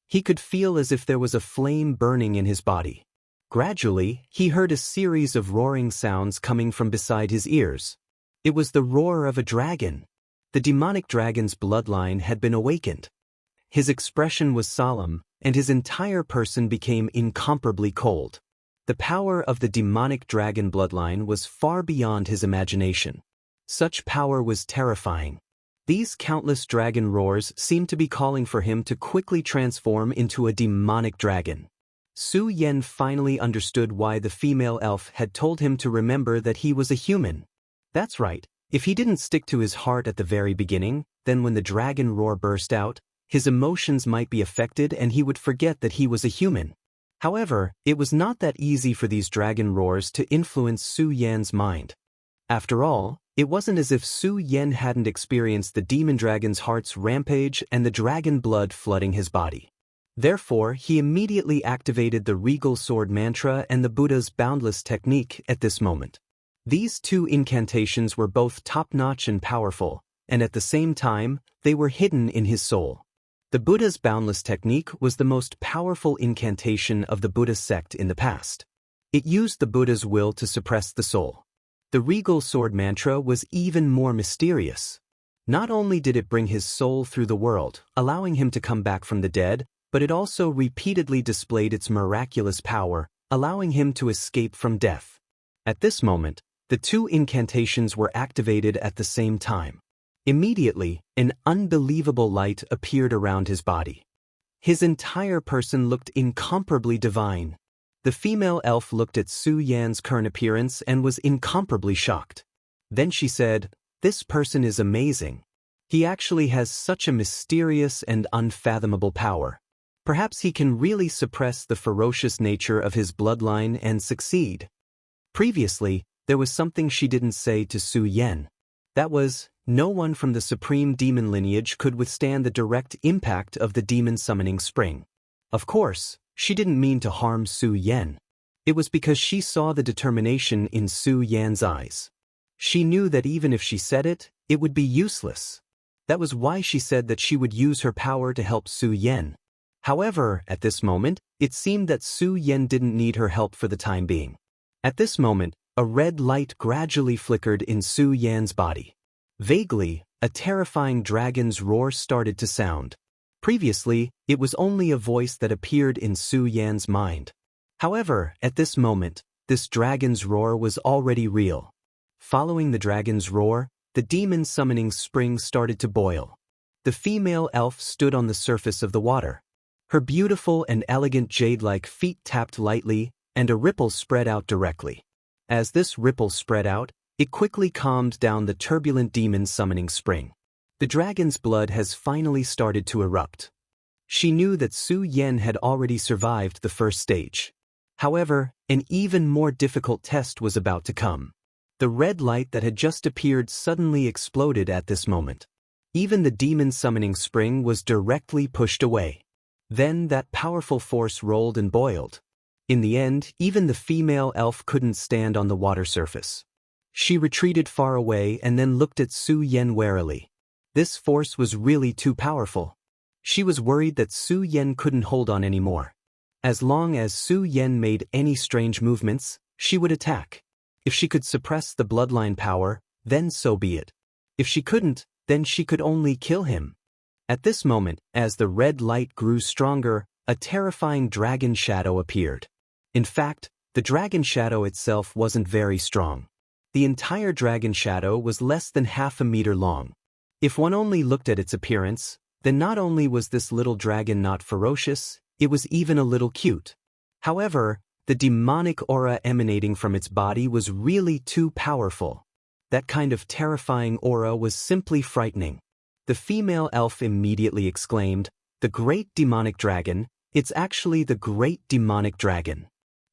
He could feel as if there was a flame burning in his body. Gradually, he heard a series of roaring sounds coming from beside his ears. It was the roar of a dragon. The demonic dragon's bloodline had been awakened. His expression was solemn, and his entire person became incomparably cold. The power of the demonic dragon bloodline was far beyond his imagination. Such power was terrifying. These countless dragon roars seemed to be calling for him to quickly transform into a demonic dragon. Su Yan finally understood why the female elf had told him to remember that he was a human. That's right, if he didn't stick to his heart at the very beginning, then when the dragon roar burst out, his emotions might be affected and he would forget that he was a human. However, it was not that easy for these dragon roars to influence Su Yan's mind. After all, it wasn't as if Su Yan hadn't experienced the demon dragon's heart's rampage and the dragon blood flooding his body. Therefore, he immediately activated the regal sword mantra and the Buddha's boundless technique at this moment. These two incantations were both top-notch and powerful, and at the same time, they were hidden in his soul. The Buddha's boundless technique was the most powerful incantation of the Buddha sect in the past. It used the Buddha's will to suppress the soul. The regal sword mantra was even more mysterious. Not only did it bring his soul through the world, allowing him to come back from the dead, but it also repeatedly displayed its miraculous power, allowing him to escape from death. At this moment, the two incantations were activated at the same time. Immediately, an unbelievable light appeared around his body. His entire person looked incomparably divine. The female elf looked at Su Yan's current appearance and was incomparably shocked. Then she said, "This person is amazing. He actually has such a mysterious and unfathomable power. Perhaps he can really suppress the ferocious nature of his bloodline and succeed." Previously, there was something she didn't say to Su Yan. That was, no one from the supreme demon lineage could withstand the direct impact of the demon summoning spring. Of course, she didn't mean to harm Su Yan. It was because she saw the determination in Su Yan's eyes. She knew that even if she said it, it would be useless. That was why she said that she would use her power to help Su Yan. However, at this moment, it seemed that Su Yan didn't need her help for the time being. At this moment, a red light gradually flickered in Su Yan's body. Vaguely, a terrifying dragon's roar started to sound. Previously, it was only a voice that appeared in Su Yan's mind. However, at this moment, this dragon's roar was already real. Following the dragon's roar, the demon summoning spring started to boil. The female elf stood on the surface of the water. Her beautiful and elegant jade-like feet tapped lightly, and a ripple spread out directly. As this ripple spread out, it quickly calmed down the turbulent demon summoning spring. The dragon's blood has finally started to erupt. She knew that Su Yan had already survived the first stage. However, an even more difficult test was about to come. The red light that had just appeared suddenly exploded at this moment. Even the demon summoning spring was directly pushed away. Then that powerful force rolled and boiled. In the end, even the female elf couldn't stand on the water surface. She retreated far away and then looked at Su Yan warily. This force was really too powerful. She was worried that Su Yan couldn't hold on anymore. As long as Su Yan made any strange movements, she would attack. If she could suppress the bloodline power, then so be it. If she couldn't, then she could only kill him. At this moment, as the red light grew stronger, a terrifying dragon shadow appeared. In fact, the dragon shadow itself wasn't very strong. The entire dragon shadow was less than half a meter long. If one only looked at its appearance, then not only was this little dragon not ferocious, it was even a little cute. However, the demonic aura emanating from its body was really too powerful. That kind of terrifying aura was simply frightening. The female elf immediately exclaimed, "The great demonic dragon, it's actually the great demonic dragon."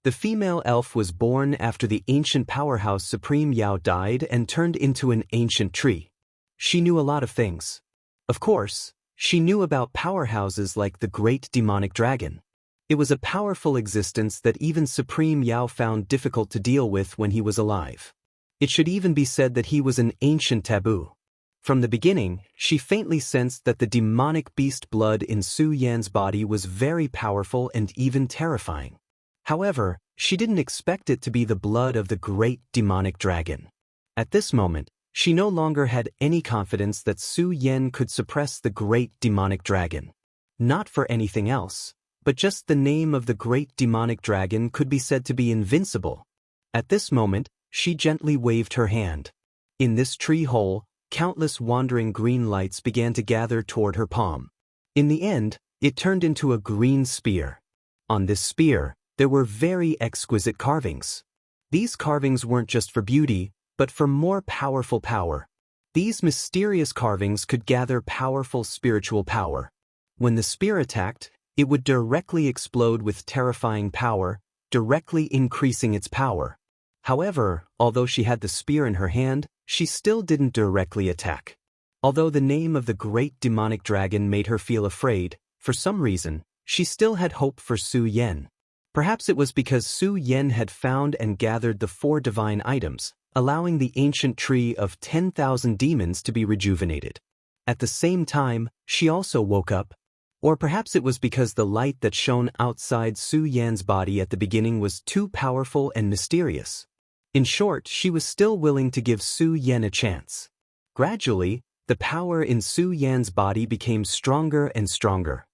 The female elf was born after the ancient powerhouse Supreme Yao died and turned into an ancient tree. She knew a lot of things. Of course, she knew about powerhouses like the great demonic dragon. It was a powerful existence that even Supreme Yao found difficult to deal with when he was alive. It should even be said that he was an ancient taboo. From the beginning, she faintly sensed that the demonic beast blood in Su Yan's body was very powerful and even terrifying. However, she didn't expect it to be the blood of the great demonic dragon. At this moment, she no longer had any confidence that Su Yan could suppress the great demonic dragon. Not for anything else, but just the name of the great demonic dragon could be said to be invincible. At this moment, she gently waved her hand. In this tree hole, countless wandering green lights began to gather toward her palm. In the end, it turned into a green spear. On this spear, there were very exquisite carvings. These carvings weren't just for beauty, but for more powerful power. These mysterious carvings could gather powerful spiritual power. When the spear attacked, it would directly explode with terrifying power, directly increasing its power. However, although she had the spear in her hand, she still didn't directly attack. Although the name of the great demonic dragon made her feel afraid, for some reason, she still had hope for Su Yan. Perhaps it was because Su Yan had found and gathered the 4 divine items, allowing the ancient tree of 10,000 demons to be rejuvenated. At the same time, she also woke up. Or perhaps it was because the light that shone outside Su Yan's body at the beginning was too powerful and mysterious. In short, she was still willing to give Su Yan a chance. Gradually, the power in Su Yan's body became stronger and stronger.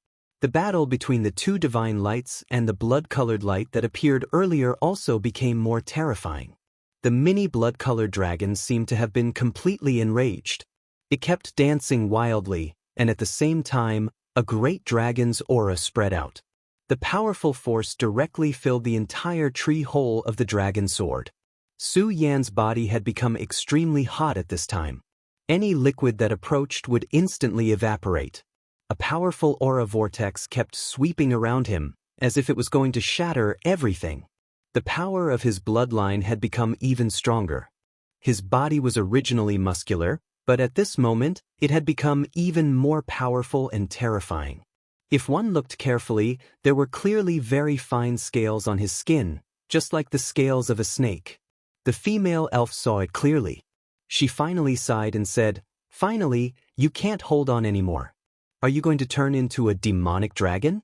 The battle between the 2 divine lights and the blood-colored light that appeared earlier also became more terrifying. The mini blood-colored dragon seemed to have been completely enraged. It kept dancing wildly, and at the same time, a great dragon's aura spread out. The powerful force directly filled the entire tree hole of the dragon sword. Su Yan's body had become extremely hot at this time. Any liquid that approached would instantly evaporate. A powerful aura vortex kept sweeping around him, as if it was going to shatter everything. The power of his bloodline had become even stronger. His body was originally muscular, but at this moment, it had become even more powerful and terrifying. If one looked carefully, there were clearly very fine scales on his skin, just like the scales of a snake. The female elf saw it clearly. She finally sighed and said, "Finally, you can't hold on anymore. Are you going to turn into a demonic dragon?"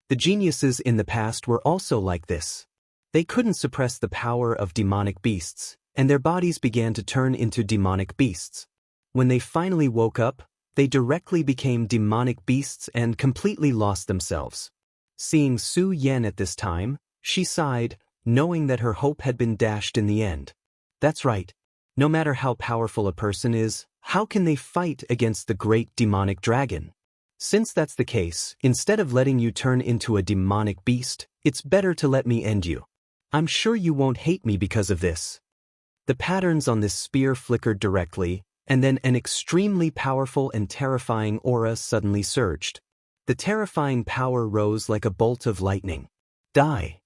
The geniuses in the past were also like this. They couldn't suppress the power of demonic beasts, and their bodies began to turn into demonic beasts. When they finally woke up, they directly became demonic beasts and completely lost themselves. Seeing Su Yan at this time, she sighed, knowing that her hope had been dashed in the end. That's right. No matter how powerful a person is, how can they fight against the great demonic dragon? Since that's the case, instead of letting you turn into a demonic beast, it's better to let me end you. I'm sure you won't hate me because of this. The patterns on this spear flickered directly, and then an extremely powerful and terrifying aura suddenly surged. The terrifying power rose like a bolt of lightning. Die.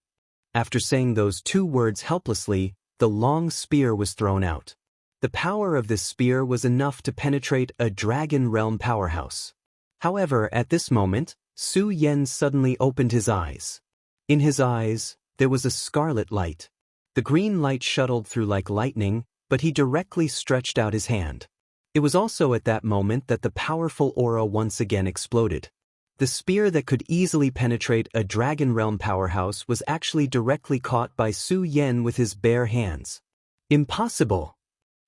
After saying those 2 words helplessly, the long spear was thrown out. The power of this spear was enough to penetrate a dragon realm powerhouse. However, at this moment, Su Yan suddenly opened his eyes. In his eyes, there was a scarlet light. The green light shuttled through like lightning, but he directly stretched out his hand. It was also at that moment that the powerful aura once again exploded. The spear that could easily penetrate a dragon realm powerhouse was actually directly caught by Su Yan with his bare hands. Impossible!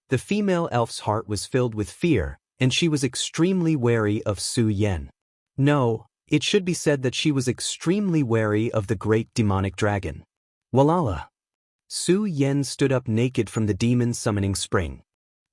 The female elf's heart was filled with fear, and she was extremely wary of Su Yan. No, it should be said that she was extremely wary of the great demonic dragon. Walala! Su Yan stood up naked from the demon summoning spring.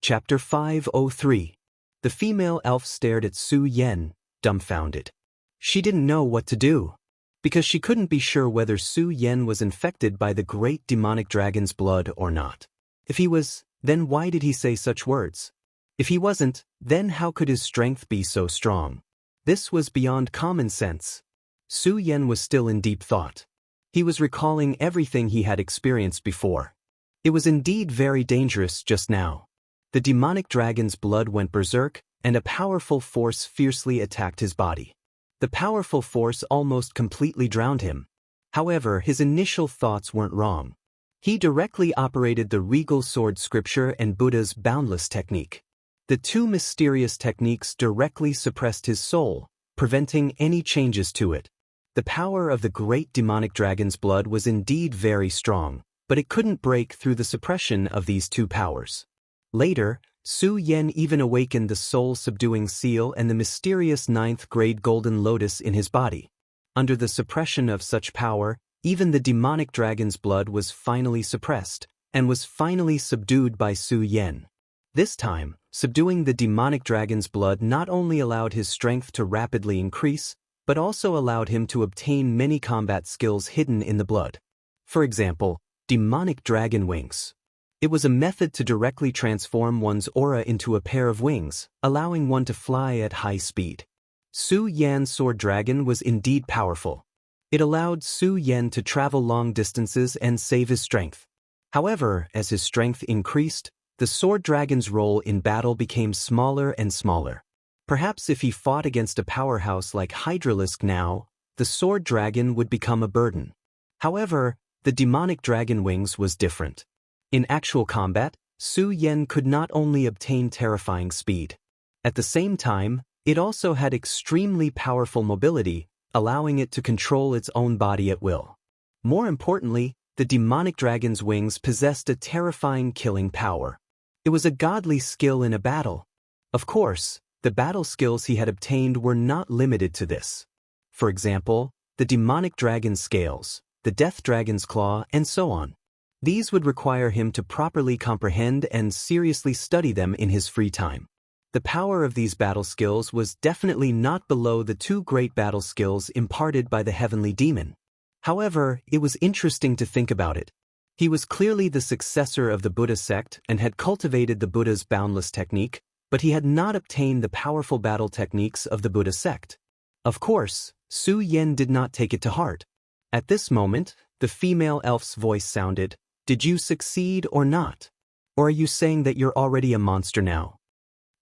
Chapter 503. The female elf stared at Su Yan, dumbfounded. She didn't know what to do, because she couldn't be sure whether Su Yan was infected by the great demonic dragon's blood or not. If he was, then why did he say such words? If he wasn't, then how could his strength be so strong? This was beyond common sense. Su Yan was still in deep thought. He was recalling everything he had experienced before. It was indeed very dangerous just now. The demonic dragon's blood went berserk, and a powerful force fiercely attacked his body. The powerful force almost completely drowned him. However, his initial thoughts weren't wrong. He directly operated the regal sword scripture and Buddha's boundless technique. The two mysterious techniques directly suppressed his soul, preventing any changes to it. The power of the great demonic dragon's blood was indeed very strong, but it couldn't break through the suppression of these two powers. Later, Su Yan even awakened the soul-subduing seal and the mysterious ninth-grade golden lotus in his body. Under the suppression of such power, even the demonic dragon's blood was finally suppressed, and was finally subdued by Su Yan. This time, subduing the demonic dragon's blood not only allowed his strength to rapidly increase, but also allowed him to obtain many combat skills hidden in the blood. For example, demonic dragon wings. It was a method to directly transform one's aura into a pair of wings, allowing one to fly at high speed. Su Yan's sword dragon was indeed powerful. It allowed Su Yan to travel long distances and save his strength. However, as his strength increased, the sword dragon's role in battle became smaller and smaller. Perhaps if he fought against a powerhouse like Hydralisk now, the sword dragon would become a burden. However, the demonic dragon wings was different. In actual combat, Su Yan could not only obtain terrifying speed. At the same time, it also had extremely powerful mobility, allowing it to control its own body at will. More importantly, the demonic dragon's wings possessed a terrifying killing power. It was a godly skill in a battle. Of course, the battle skills he had obtained were not limited to this. For example, the demonic dragon's scales, the death dragon's claw, and so on. These would require him to properly comprehend and seriously study them in his free time. The power of these battle skills was definitely not below the two great battle skills imparted by the heavenly demon. However, it was interesting to think about it. He was clearly the successor of the Buddha sect and had cultivated the Buddha's boundless technique, but he had not obtained the powerful battle techniques of the Buddha sect. Of course, Su Yan did not take it to heart. At this moment, the female elf's voice sounded, "Did you succeed or not? Or are you saying that you're already a monster now?"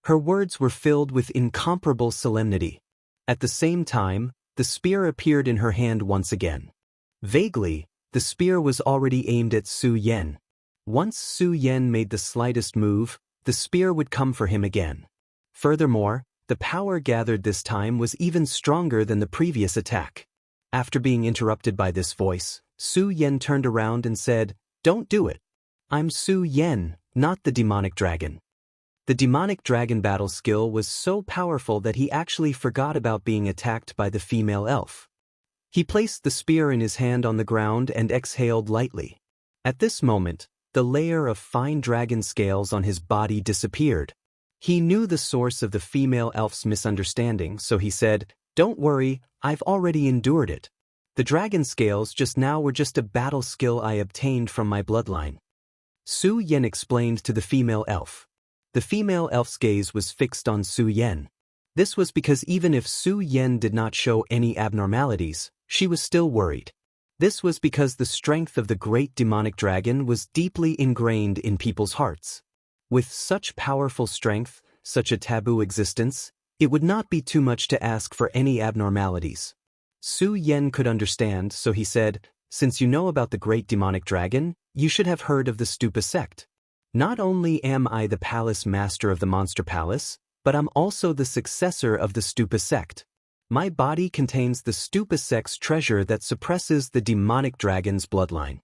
Her words were filled with incomparable solemnity. At the same time, the spear appeared in her hand once again. Vaguely, the spear was already aimed at Su Yan. Once Su Yan made the slightest move, the spear would come for him again. Furthermore, the power gathered this time was even stronger than the previous attack. After being interrupted by this voice, Su Yan turned around and said, "Don't do it. I'm Su Yan, not the demonic dragon." The demonic dragon battle skill was so powerful that he actually forgot about being attacked by the female elf. He placed the spear in his hand on the ground and exhaled lightly. At this moment, the layer of fine dragon scales on his body disappeared. He knew the source of the female elf's misunderstanding, so he said, "Don't worry, I've already endured it. The dragon scales just now were just a battle skill I obtained from my bloodline." Su Yan explained to the female elf. The female elf's gaze was fixed on Su Yan. This was because even if Su Yan did not show any abnormalities, she was still worried. This was because the strength of the great demonic dragon was deeply ingrained in people's hearts. With such powerful strength, such a taboo existence, it would not be too much to ask for any abnormalities. Su Yan could understand, so he said, "Since you know about the great demonic dragon, you should have heard of the Stupa sect. Not only am I the palace master of the monster palace, but I'm also the successor of the Stupa sect. My body contains the Stupa sect's treasure that suppresses the demonic dragon's bloodline."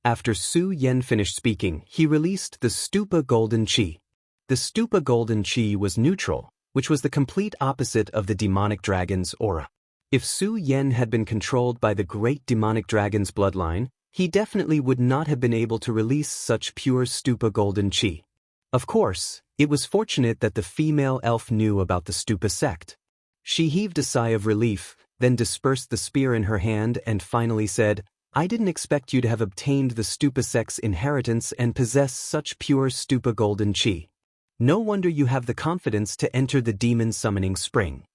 After Su Yan finished speaking, he released the Stupa Golden Chi. The Stupa Golden Chi was neutral, which was the complete opposite of the demonic dragon's aura. If Su Yan had been controlled by the great demonic dragon's bloodline, he definitely would not have been able to release such pure Stupa Golden Chi. Of course, it was fortunate that the female elf knew about the Stupa sect. She heaved a sigh of relief, then dispersed the spear in her hand and finally said, "I didn't expect you to have obtained the Stupa sect's inheritance and possess such pure Stupa Golden Chi. No wonder you have the confidence to enter the demon summoning spring."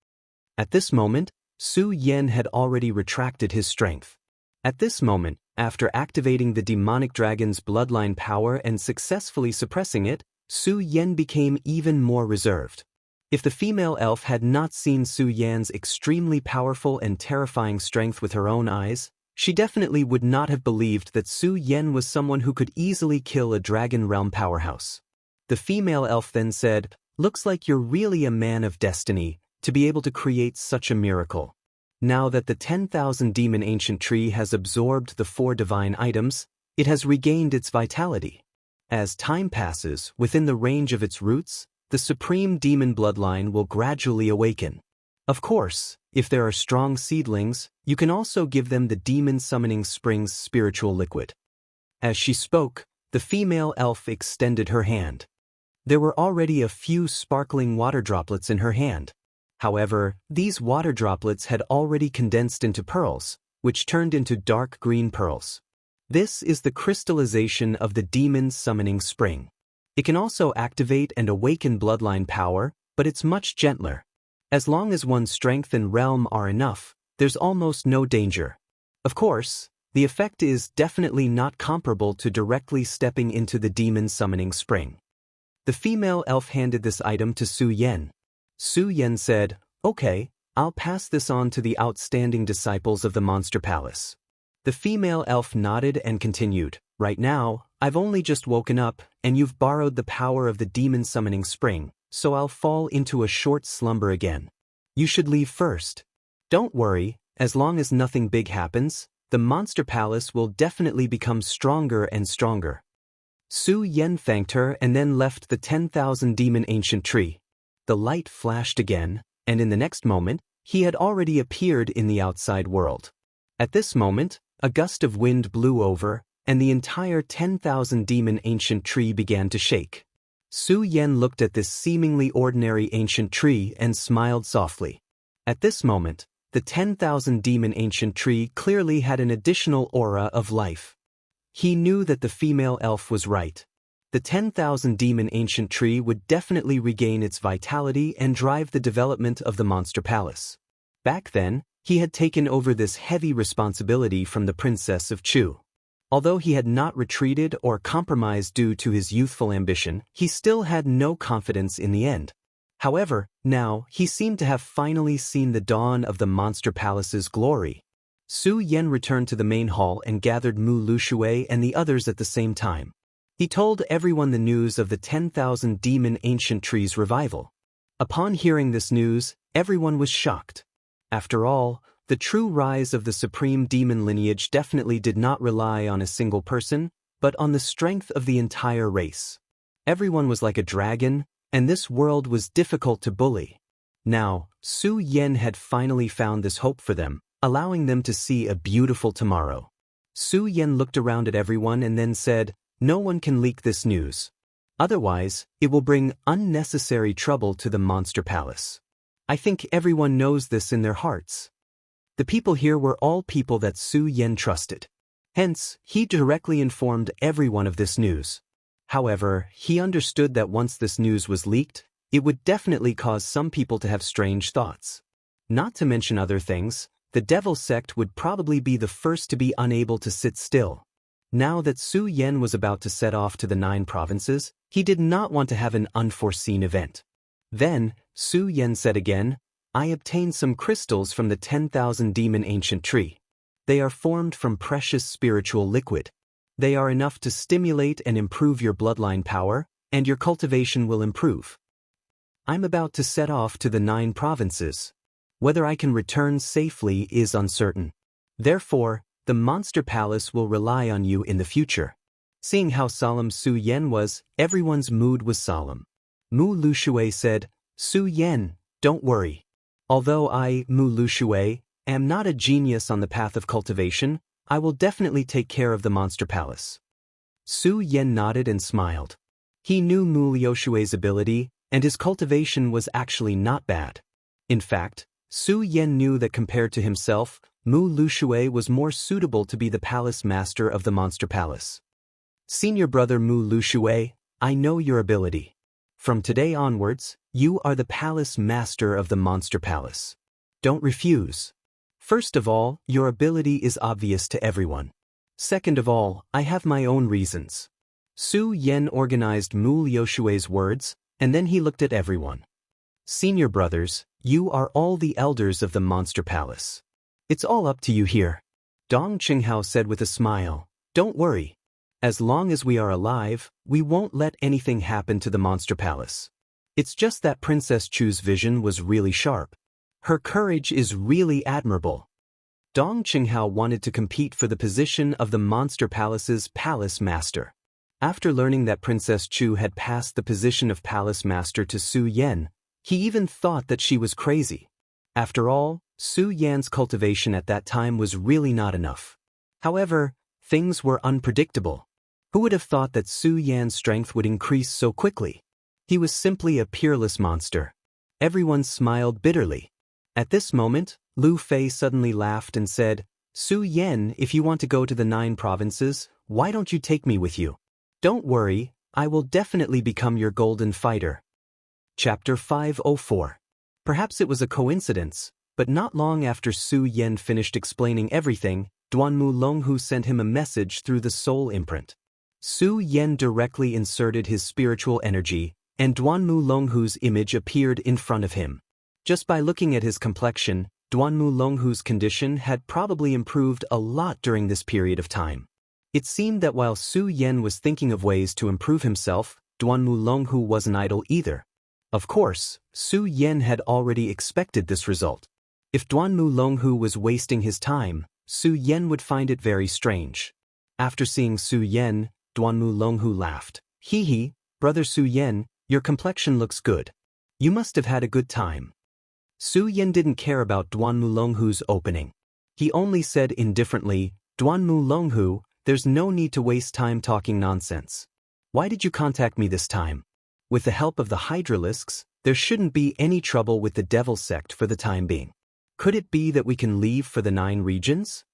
At this moment, Su Yan had already retracted his strength. At this moment, after activating the demonic dragon's bloodline power and successfully suppressing it, Su Yan became even more reserved. If the female elf had not seen Su Yan's extremely powerful and terrifying strength with her own eyes, She definitely would not have believed that Su Yen was someone who could easily kill a Dragon Realm powerhouse. The female elf then said, "Looks like you're really a man of destiny, to be able to create such a miracle. Now that the 10,000 demon ancient tree has absorbed the 4 divine items, it has regained its vitality. As time passes, within the range of its roots, the supreme demon bloodline will gradually awaken. Of course, if there are strong seedlings, you can also give them the demon summoning spring's spiritual liquid." As she spoke, the female elf extended her hand. There were already a few sparkling water droplets in her hand. However, these water droplets had already condensed into pearls, which turned into dark green pearls. This is the crystallization of the demon summoning spring. It can also activate and awaken bloodline power, but it's much gentler. As long as one's strength and realm are enough, there's almost no danger. Of course, the effect is definitely not comparable to directly stepping into the demon summoning spring. The female elf handed this item to Su Yen. Su Yen said, "Okay, I'll pass this on to the outstanding disciples of the Monster Palace." The female elf nodded and continued, "Right now, I've only just woken up, and you've borrowed the power of the demon summoning spring, so I'll fall into a short slumber again. You should leave first. Don't worry, as long as nothing big happens, the Monster Palace will definitely become stronger and stronger." Su Yen thanked her and then left the 10,000 demon ancient tree. The light flashed again, and in the next moment, he had already appeared in the outside world. At this moment, a gust of wind blew over, and the entire 10,000 demon ancient tree began to shake. Su Yen looked at this seemingly ordinary ancient tree and smiled softly. At this moment, the 10,000 demon ancient tree clearly had an additional aura of life. He knew that the female elf was right. The 10,000 demon ancient tree would definitely regain its vitality and drive the development of the Monster Palace. Back then, he had taken over this heavy responsibility from the Princess of Chu. Although he had not retreated or compromised due to his youthful ambition, he still had no confidence in the end. However, now, he seemed to have finally seen the dawn of the Monster Palace's glory. Su Yen returned to the main hall and gathered Mu Lushui and the others at the same time. He told everyone the news of the 10,000 demon ancient tree's revival. Upon hearing this news, everyone was shocked. After all, the true rise of the supreme demon lineage definitely did not rely on a single person, but on the strength of the entire race. Everyone was like a dragon, and this world was difficult to bully. Now, Su Yen had finally found this hope for them, allowing them to see a beautiful tomorrow. Su Yen looked around at everyone and then said, "No one can leak this news. Otherwise, it will bring unnecessary trouble to the Monster Palace. I think everyone knows this in their hearts." The people here were all people that Su Yen trusted. Hence, he directly informed everyone of this news. However, he understood that once this news was leaked, it would definitely cause some people to have strange thoughts. Not to mention other things, the Devil sect would probably be the first to be unable to sit still. Now that Su Yen was about to set off to the 9 provinces, he did not want to have an unforeseen event. Then, Su Yen said again, "I obtained some crystals from the 10,000 demon ancient tree. They are formed from precious spiritual liquid. They are enough to stimulate and improve your bloodline power, and your cultivation will improve. I'm about to set off to the 9 provinces. Whether I can return safely is uncertain. Therefore, the Monster Palace will rely on you in the future." Seeing how solemn Su Yen was, everyone's mood was solemn. Mu Lushui said, "Su Yen, don't worry. Although I, Mu Lushui, am not a genius on the path of cultivation, I will definitely take care of the Monster Palace." Su Yen nodded and smiled. He knew Mu Lushui's ability, and his cultivation was actually not bad. In fact, Su Yen knew that compared to himself, Mu Lushui was more suitable to be the palace master of the Monster Palace. "Senior brother Mu Lushui, I know your ability. From today onwards, you are the palace master of the Monster Palace. Don't refuse. First of all, your ability is obvious to everyone. Second of all, I have my own reasons." Su Yen organized Mu Lushui's words, and then he looked at everyone. "Senior brothers, you are all the elders of the Monster Palace. It's all up to you here. Dong Qinghao said with a smile, "Don't worry. As long as we are alive, we won't let anything happen to the monster palace. It's just that Princess Chu's vision was really sharp. Her courage is really admirable." Dong Qinghao wanted to compete for the position of the monster palace's palace master. After learning that Princess Chu had passed the position of palace master to Su Yan, he even thought that she was crazy. After all, Su Yan's cultivation at that time was really not enough. However, things were unpredictable. Who would have thought that Su Yan's strength would increase so quickly? He was simply a peerless monster. Everyone smiled bitterly. At this moment, Lu Fei suddenly laughed and said, "Su Yan, if you want to go to the 9 provinces, why don't you take me with you? Don't worry, I will definitely become your golden fighter." Chapter 504. Perhaps it was a coincidence, but not long after Su Yan finished explaining everything, Duanmu Longhu sent him a message through the soul imprint. Su Yan directly inserted his spiritual energy, and Duanmu Longhu's image appeared in front of him. Just by looking at his complexion, Duanmu Longhu's condition had probably improved a lot during this period of time. It seemed that while Su Yan was thinking of ways to improve himself, Duanmu Longhu wasn't idle either. Of course, Su Yan had already expected this result. If Duanmu Longhu was wasting his time, Su Yan would find it very strange. After seeing Su Yan, Duanmu Longhu laughed. "Hee hee, brother Su Yan, your complexion looks good. You must have had a good time." Su Yan didn't care about Duanmu Longhu's opening. He only said indifferently, "Duanmu Longhu, there's no need to waste time talking nonsense. Why did you contact me this time? With the help of the Hydralisks, there shouldn't be any trouble with the Devil sect for the time being. Could it be that we can leave for the 9 regions?"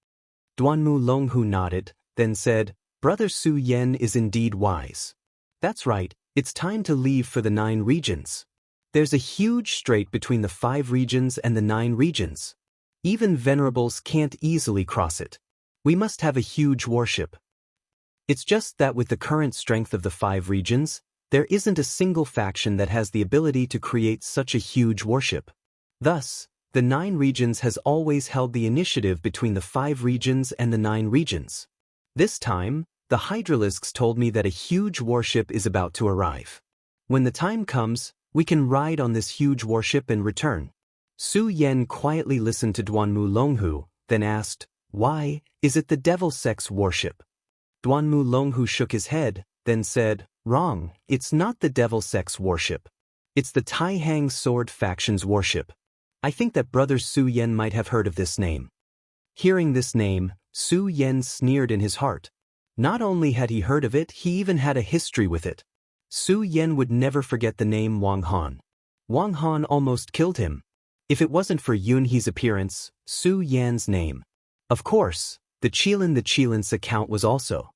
Duanmu Longhu nodded, then said, "Brother Su Yan is indeed wise. That's right, it's time to leave for the 9 regions. There's a huge strait between the 5 regions and the 9 regions. Even venerables can't easily cross it. We must have a huge warship. It's just that with the current strength of the 5 regions, there isn't a single faction that has the ability to create such a huge warship. Thus, the 9 regions has always held the initiative between the 5 regions and the 9 regions. This time, the Hydralisks told me that a huge warship is about to arrive. When the time comes, we can ride on this huge warship and return." Su Yan quietly listened to Duanmu Longhu, then asked, "Why, is it the Devil Sect's warship?" Duanmu Longhu shook his head, then said, "Wrong, it's not the Devil Sect's warship. It's the Taihang Sword faction's warship. I think that brother Su Yan might have heard of this name." Hearing this name, Su Yan sneered in his heart. Not only had he heard of it, he even had a history with it. Su Yan would never forget the name Wang Han. Wang Han almost killed him. If it wasn't for Yun He's appearance, Su Yan's name. Of course, the Qilin's account was also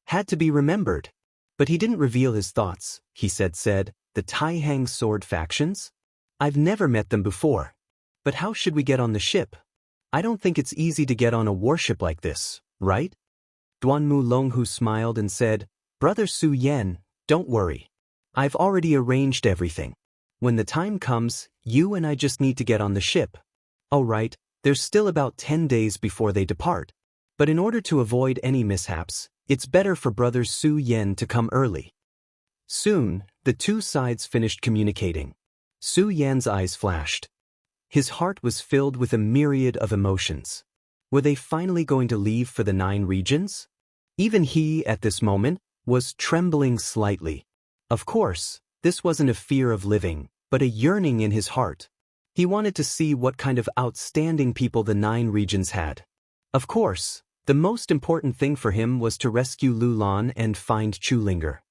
had to be remembered. But he didn't reveal his thoughts. He said, "The Taihang Sword factions? I've never met them before. But how should we get on the ship? I don't think it's easy to get on a warship like this, right?" Duanmu Longhu smiled and said, "Brother Su Yan, don't worry. I've already arranged everything. When the time comes, you and I just need to get on the ship. Oh right, there's still about 10 days before they depart. But in order to avoid any mishaps, it's better for brother Su Yan to come early." Soon, the 2 sides finished communicating. Su Yan's eyes flashed. His heart was filled with a myriad of emotions. Were they finally going to leave for the 9 regions? Even he, at this moment, was trembling slightly. Of course, this wasn't a fear of living, but a yearning in his heart. He wanted to see what kind of outstanding people the 9 regions had. Of course, the most important thing for him was to rescue Lu Lan and find Chulinger.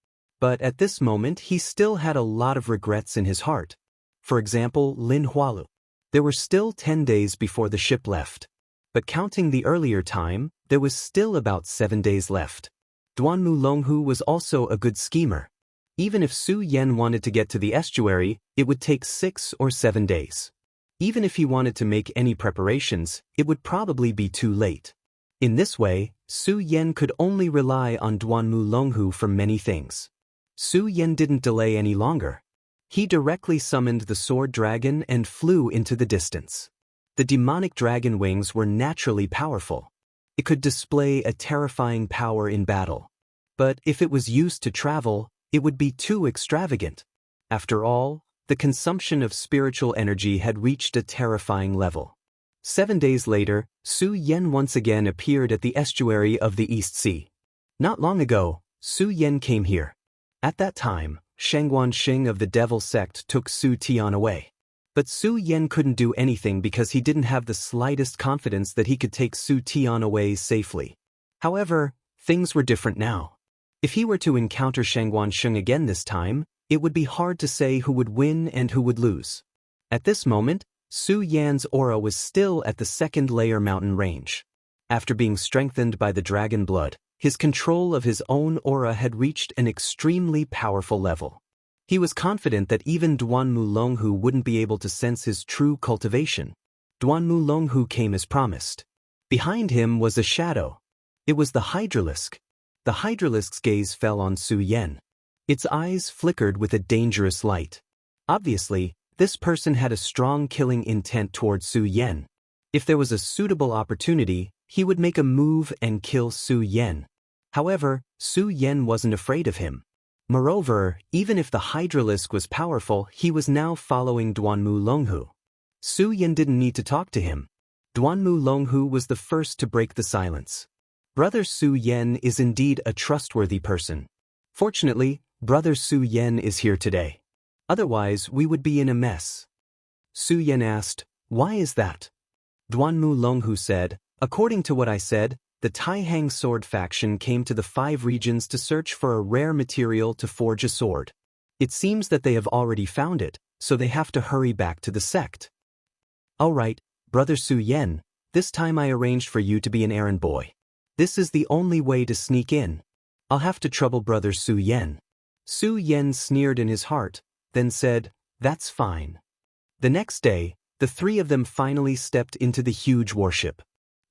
But at this moment he still had a lot of regrets in his heart. For example, Lin Hualu. There were still 10 days before the ship left. But counting the earlier time, there was still about 7 days left. Duanmu Longhu was also a good schemer. Even if Su Yan wanted to get to the estuary, it would take 6 or 7 days. Even if he wanted to make any preparations, it would probably be too late. In this way, Su Yan could only rely on Duanmu Longhu for many things. Su Yan didn't delay any longer. He directly summoned the sword dragon and flew into the distance. The demonic dragon wings were naturally powerful. It could display a terrifying power in battle. But if it was used to travel, it would be too extravagant. After all, the consumption of spiritual energy had reached a terrifying level. 7 days later, Su Yan once again appeared at the estuary of the East Sea. Not long ago, Su Yan came here. At that time, Shangguanxing of the Devil sect took Su Tian away. But Su Yan couldn't do anything because he didn't have the slightest confidence that he could take Su Tian away safely. However, things were different now. If he were to encounter Shangguanxing again this time, it would be hard to say who would win and who would lose. At this moment, Su Yan's aura was still at the second-layer mountain range. After being strengthened by the dragon blood, his control of his own aura had reached an extremely powerful level. He was confident that even Duanmu Longhu wouldn't be able to sense his true cultivation. Duanmu Longhu came as promised. Behind him was a shadow. It was the Hydralisk. The Hydralisk's gaze fell on Su Yan. Its eyes flickered with a dangerous light. Obviously, this person had a strong killing intent toward Su Yan. If there was a suitable opportunity, he would make a move and kill Su Yan. However, Su Yan wasn't afraid of him. Moreover, even if the Hydralisk was powerful, he was now following Duanmu Longhu. Su Yan didn't need to talk to him. Duanmu Longhu was the first to break the silence. Brother Su Yan is indeed a trustworthy person. Fortunately, Brother Su Yan is here today. Otherwise, we would be in a mess. Su Yan asked, "Why is that?" Duanmu Longhu said, "According to what I said, the Taihang sword faction came to the 5 regions to search for a rare material to forge a sword. It seems that they have already found it, so they have to hurry back to the sect." "All right, Brother Su Yan, this time I arranged for you to be an errand boy. This is the only way to sneak in. I'll have to trouble Brother Su Yan." Su Yan sneered in his heart, then said, "That's fine." The next day, the 3 of them finally stepped into the huge warship.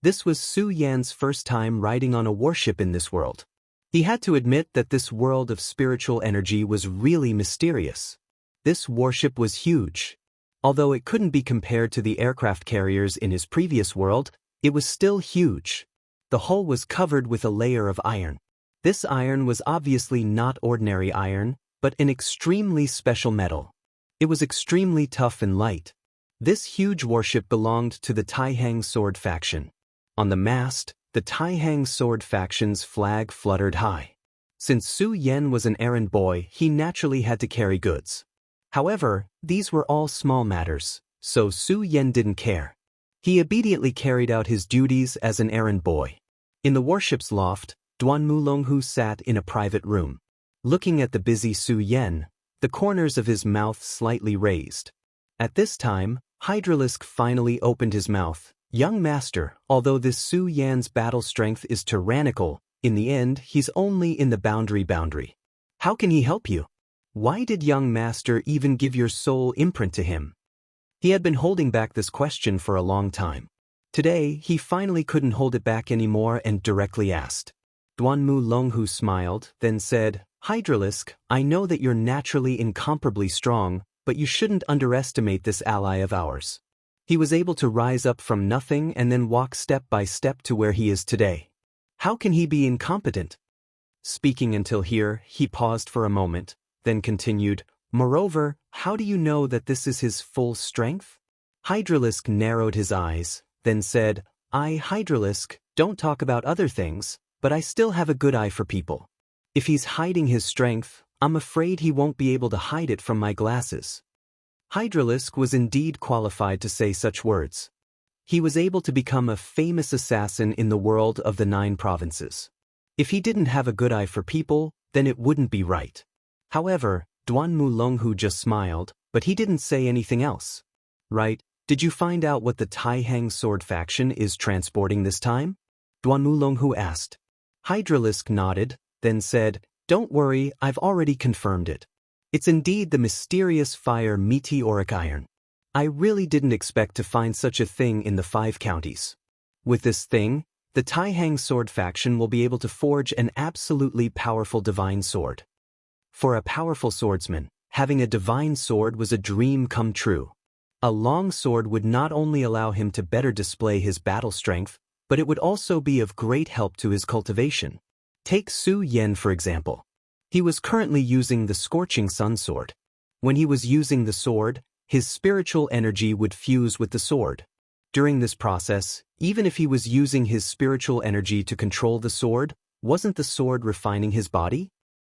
This was Su Yan's first time riding on a warship in this world. He had to admit that this world of spiritual energy was really mysterious. This warship was huge. Although it couldn't be compared to the aircraft carriers in his previous world, it was still huge. The hull was covered with a layer of iron. This iron was obviously not ordinary iron, but an extremely special metal. It was extremely tough and light. This huge warship belonged to the Taihang sword faction. On the mast, the Taihang sword faction's flag fluttered high. Since Su Yan was an errand boy, he naturally had to carry goods. However, these were all small matters, so Su Yan didn't care. He obediently carried out his duties as an errand boy. In the warship's loft, Duanmu Longhu sat in a private room. Looking at the busy Su Yan, the corners of his mouth slightly raised. At this time, Hydralisk finally opened his mouth. "Young master, although this Su Yan's battle strength is tyrannical, in the end he's only in the boundary. How can he help you? Why did young master even give your soul imprint to him?" He had been holding back this question for a long time. Today, he finally couldn't hold it back anymore and directly asked. Duanmu Longhu smiled, then said, "Hydralisk, I know that you're naturally incomparably strong, but you shouldn't underestimate this ally of ours. He was able to rise up from nothing and then walk step by step to where he is today. How can he be incompetent?" Speaking until here, he paused for a moment, then continued, "Moreover, how do you know that this is his full strength?" Hydralisk narrowed his eyes, then said, "I, Hydralisk, don't talk about other things, but I still have a good eye for people. If he's hiding his strength, I'm afraid he won't be able to hide it from my glasses." Hydralisk was indeed qualified to say such words. He was able to become a famous assassin in the world of the 9 provinces. If he didn't have a good eye for people, then it wouldn't be right. However, Duanmu Longhu just smiled, but he didn't say anything else. "Right, did you find out what the Taihang sword faction is transporting this time?" Duanmu Longhu asked. Hydralisk nodded, then said, "Don't worry, I've already confirmed it. It's indeed the mysterious fire meteoric iron. I really didn't expect to find such a thing in the 5 counties. With this thing, the Taihang sword faction will be able to forge an absolutely powerful divine sword." For a powerful swordsman, having a divine sword was a dream come true. A long sword would not only allow him to better display his battle strength, but it would also be of great help to his cultivation. Take Su Yan for example. He was currently using the Scorching Sun sword. When he was using the sword, his spiritual energy would fuse with the sword. During this process, even if he was using his spiritual energy to control the sword, wasn't the sword refining his body?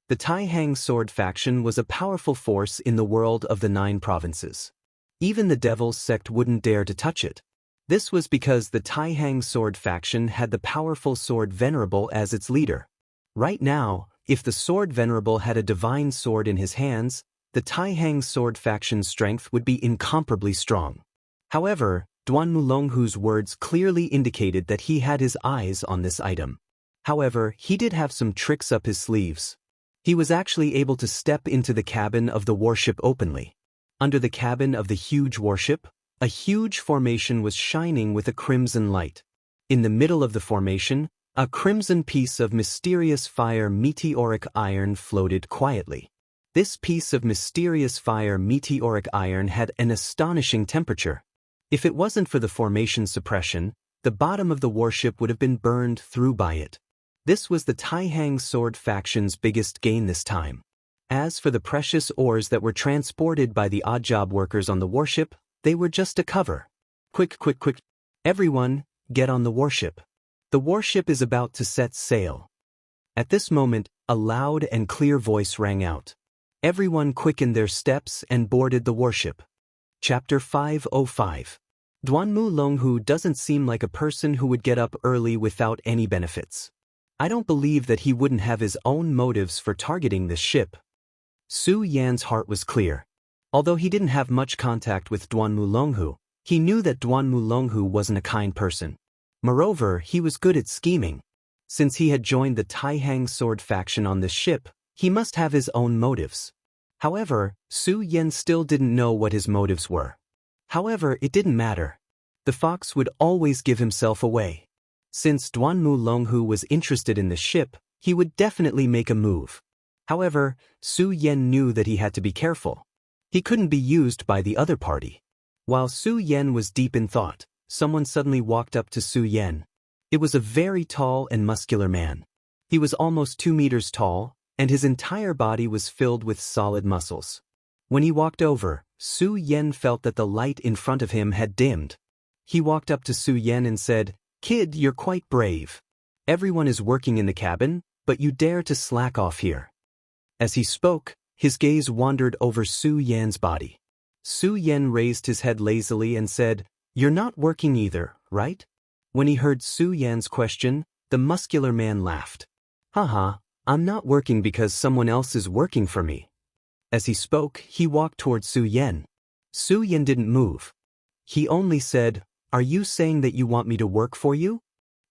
The Taihang sword faction was a powerful force in the world of the 9 provinces. Even the Devil's sect wouldn't dare to touch it. This was because the Taihang sword faction had the powerful Sword Venerable as its leader. Right now, if the Sword Venerable had a divine sword in his hands, the Taihang sword faction's strength would be incomparably strong. However, Duan Mulonghu's words clearly indicated that he had his eyes on this item. However, he did have some tricks up his sleeves. He was actually able to step into the cabin of the warship openly. Under the cabin of the huge warship, a huge formation was shining with a crimson light. In the middle of the formation, a crimson piece of mysterious fire meteoric iron floated quietly. This piece of mysterious fire meteoric iron had an astonishing temperature. If it wasn't for the formation suppression, the bottom of the warship would have been burned through by it. This was the Taihang sword faction's biggest gain this time. As for the precious ores that were transported by the odd job workers on the warship, they were just a cover. Quick! Everyone, get on the warship. The warship is about to set sail. At this moment, a loud and clear voice rang out. Everyone quickened their steps and boarded the warship. Chapter 505. Duan Mulonghu doesn't seem like a person who would get up early without any benefits. I don't believe that he wouldn't have his own motives for targeting this ship. Su Yan's heart was clear. Although he didn't have much contact with Duan Mulonghu, he knew that Duan Mulonghu wasn't a kind person. Moreover, he was good at scheming. Since he had joined the Taihang sword faction on this ship, he must have his own motives. However, Su Yan still didn't know what his motives were. However, it didn't matter. The fox would always give himself away. Since Duan Mulonghu was interested in the ship, he would definitely make a move. However, Su Yan knew that he had to be careful. He couldn't be used by the other party. While Su Yan was deep in thought, someone suddenly walked up to Su Yan. It was a very tall and muscular man. He was almost 2 meters tall, and his entire body was filled with solid muscles. When he walked over, Su Yan felt that the light in front of him had dimmed. He walked up to Su Yan and said, "Kid, you're quite brave. Everyone is working in the cabin, but you dare to slack off here." As he spoke, his gaze wandered over Su Yan's body. Su Yan raised his head lazily and said, "You're not working either, right?" When he heard Su Yan's question, the muscular man laughed. "Haha, I'm not working because someone else is working for me." As he spoke, he walked towards Su Yan. Su Yan didn't move. He only said, "Are you saying that you want me to work for you?"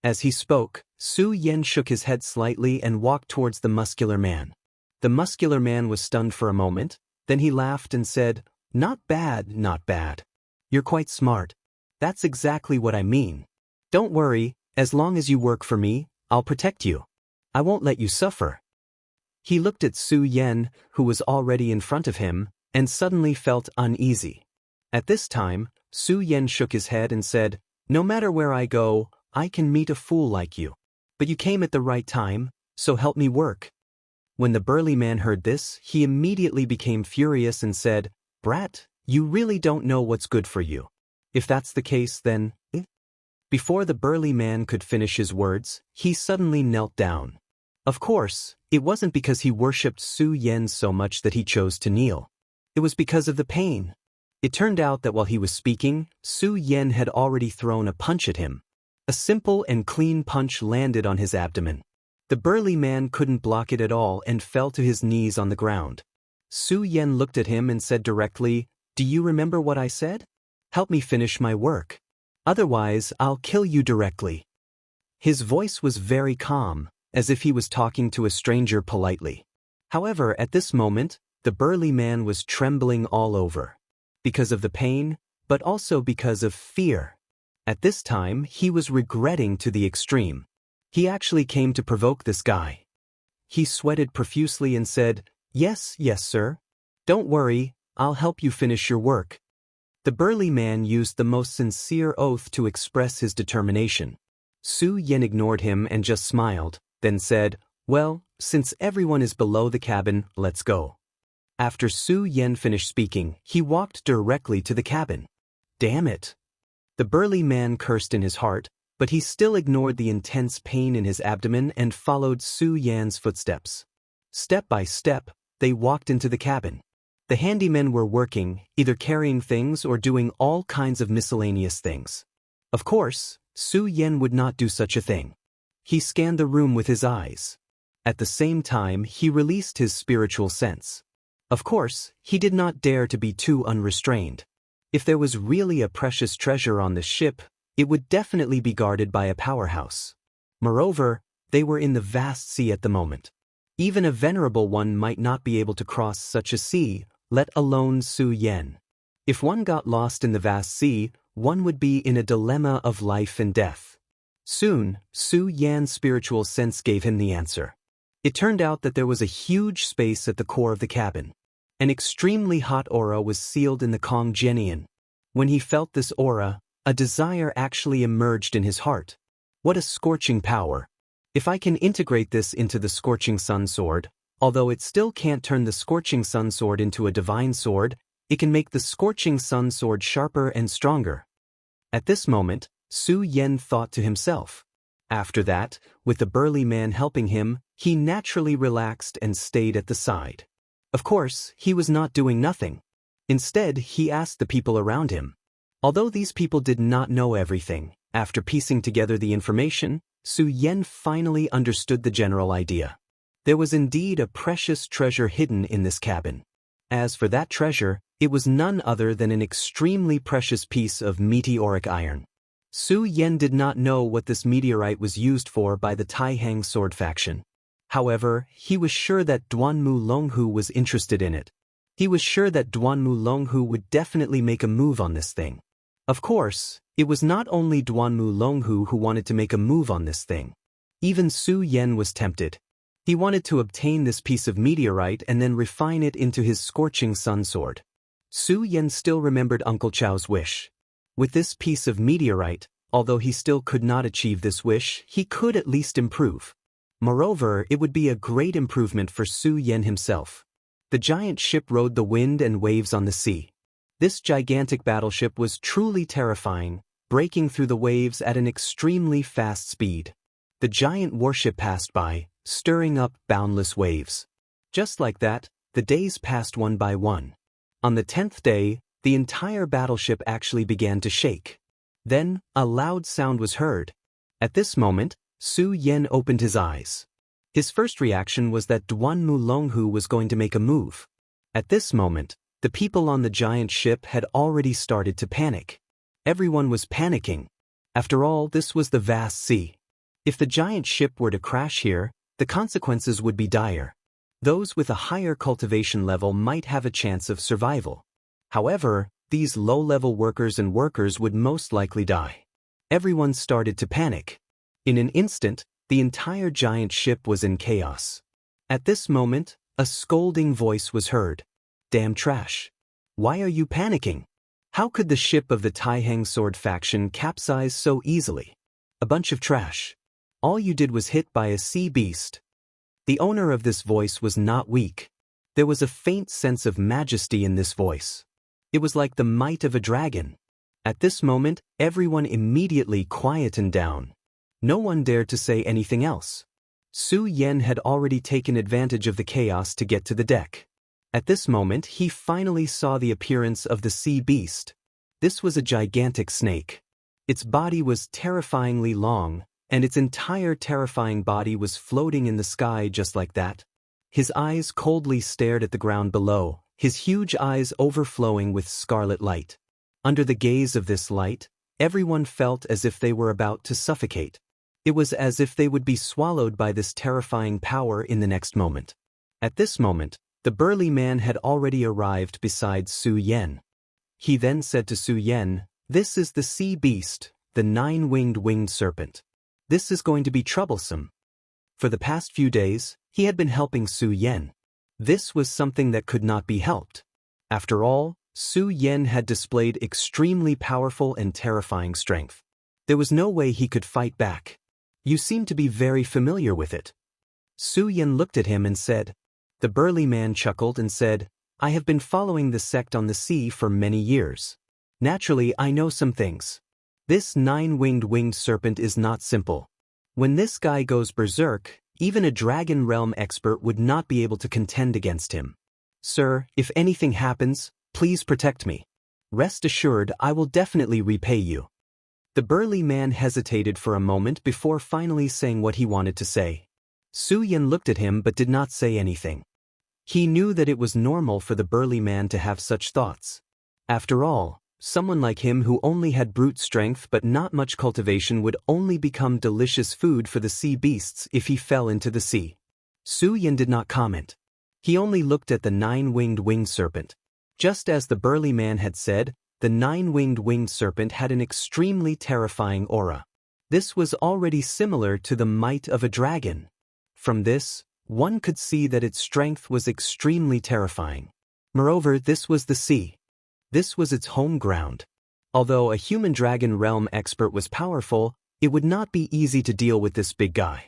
As he spoke, Su Yan shook his head slightly and walked towards the muscular man. The muscular man was stunned for a moment, then he laughed and said, "Not bad, not bad. You're quite smart. That's exactly what I mean. Don't worry, as long as you work for me, I'll protect you. I won't let you suffer." He looked at Su Yan, who was already in front of him, and suddenly felt uneasy. At this time, Su Yan shook his head and said, "No matter where I go, I can meet a fool like you. But you came at the right time, so help me work." When the burly man heard this, he immediately became furious and said, "Brat, you really don't know what's good for you. If that's the case, then..." Before the burly man could finish his words, he suddenly knelt down. Of course, it wasn't because he worshipped Su Yan so much that he chose to kneel. It was because of the pain. It turned out that while he was speaking, Su Yan had already thrown a punch at him. A simple and clean punch landed on his abdomen. The burly man couldn't block it at all and fell to his knees on the ground. Su Yan looked at him and said directly, "Do you remember what I said? Help me finish my work. Otherwise, I'll kill you directly." His voice was very calm, as if he was talking to a stranger politely. However, at this moment, the burly man was trembling all over. Because of the pain, but also because of fear. At this time, he was regretting to the extreme. He actually came to provoke this guy. He sweated profusely and said, yes, sir. Don't worry, I'll help you finish your work." The burly man used the most sincere oath to express his determination. Su Yan ignored him and just smiled, then said, "Well, since everyone is below the cabin, let's go." After Su Yan finished speaking, he walked directly to the cabin. Damn it! The burly man cursed in his heart, but he still ignored the intense pain in his abdomen and followed Su Yan's footsteps. Step by step, they walked into the cabin. The handymen were working, either carrying things or doing all kinds of miscellaneous things. Of course, Su Yan would not do such a thing. He scanned the room with his eyes. At the same time, he released his spiritual sense. Of course, he did not dare to be too unrestrained. If there was really a precious treasure on the ship, it would definitely be guarded by a powerhouse. Moreover, they were in the vast sea at the moment. Even a venerable one might not be able to cross such a sea, let alone Su Yan. If one got lost in the vast sea, one would be in a dilemma of life and death. Soon, Su Yan's spiritual sense gave him the answer. It turned out that there was a huge space at the core of the cabin. An extremely hot aura was sealed in the Kong Genian. When he felt this aura, a desire actually emerged in his heart. What a scorching power! If I can integrate this into the Scorching Sun Sword, although it still can't turn the Scorching Sun Sword into a divine sword, it can make the Scorching Sun Sword sharper and stronger. At this moment, Su Yan thought to himself. After that, with the burly man helping him, he naturally relaxed and stayed at the side. Of course, he was not doing nothing. Instead, he asked the people around him. Although these people did not know everything, after piecing together the information, Su Yan finally understood the general idea. There was indeed a precious treasure hidden in this cabin. As for that treasure, it was none other than an extremely precious piece of meteoric iron. Su Yan did not know what this meteorite was used for by the Taihang sword faction. However, he was sure that Duanmu Longhu was interested in it. He was sure that Duanmu Longhu would definitely make a move on this thing. Of course, it was not only Duanmu Longhu who wanted to make a move on this thing. Even Su Yan was tempted. He wanted to obtain this piece of meteorite and then refine it into his Scorching Sun Sword. Su Yan still remembered Uncle Chao's wish. With this piece of meteorite, although he still could not achieve this wish, he could at least improve. Moreover, it would be a great improvement for Su Yan himself. The giant ship rode the wind and waves on the sea. This gigantic battleship was truly terrifying, breaking through the waves at an extremely fast speed. The giant warship passed by, stirring up boundless waves. Just like that, the days passed one by one. On the 10th day, the entire battleship actually began to shake. Then, a loud sound was heard. At this moment, Su Yan opened his eyes. His first reaction was that Duanmu Longhu was going to make a move. At this moment, the people on the giant ship had already started to panic. Everyone was panicking. After all, this was the vast sea. If the giant ship were to crash here, the consequences would be dire. Those with a higher cultivation level might have a chance of survival. However, these low-level workers would most likely die. Everyone started to panic. In an instant, the entire giant ship was in chaos. At this moment, a scolding voice was heard. "Damn trash. Why are you panicking? How could the ship of the Taihang sword faction capsize so easily? A bunch of trash. All you did was hit by a sea beast." The owner of this voice was not weak. There was a faint sense of majesty in this voice. It was like the might of a dragon. At this moment, everyone immediately quietened down. No one dared to say anything else. Su Yan had already taken advantage of the chaos to get to the deck. At this moment, he finally saw the appearance of the sea beast. This was a gigantic snake. Its body was terrifyingly long, and its entire terrifying body was floating in the sky just like that. His eyes coldly stared at the ground below, his huge eyes overflowing with scarlet light. Under the gaze of this light, everyone felt as if they were about to suffocate. It was as if they would be swallowed by this terrifying power in the next moment. At this moment, the burly man had already arrived beside Su Yan. He then said to Su Yan, "This is the sea beast, the winged serpent. This is going to be troublesome." For the past few days, he had been helping Su Yan. This was something that could not be helped. After all, Su Yan had displayed extremely powerful and terrifying strength. There was no way he could fight back. You seem to be very familiar with it. Su Yan looked at him and said. The burly man chuckled and said, I have been following the sect on the sea for many years. Naturally, I know some things. This winged serpent is not simple. When this guy goes berserk, even a dragon realm expert would not be able to contend against him. Sir, if anything happens, please protect me. Rest assured, I will definitely repay you. The burly man hesitated for a moment before finally saying what he wanted to say. Su Yan looked at him but did not say anything. He knew that it was normal for the burly man to have such thoughts. After all, someone like him who only had brute strength but not much cultivation would only become delicious food for the sea beasts if he fell into the sea. Su Yan did not comment. He only looked at the winged serpent. Just as the burly man had said, the winged serpent had an extremely terrifying aura. This was already similar to the might of a dragon. From this, one could see that its strength was extremely terrifying. Moreover, this was the sea. This was its home ground. Although a human dragon realm expert was powerful, it would not be easy to deal with this big guy.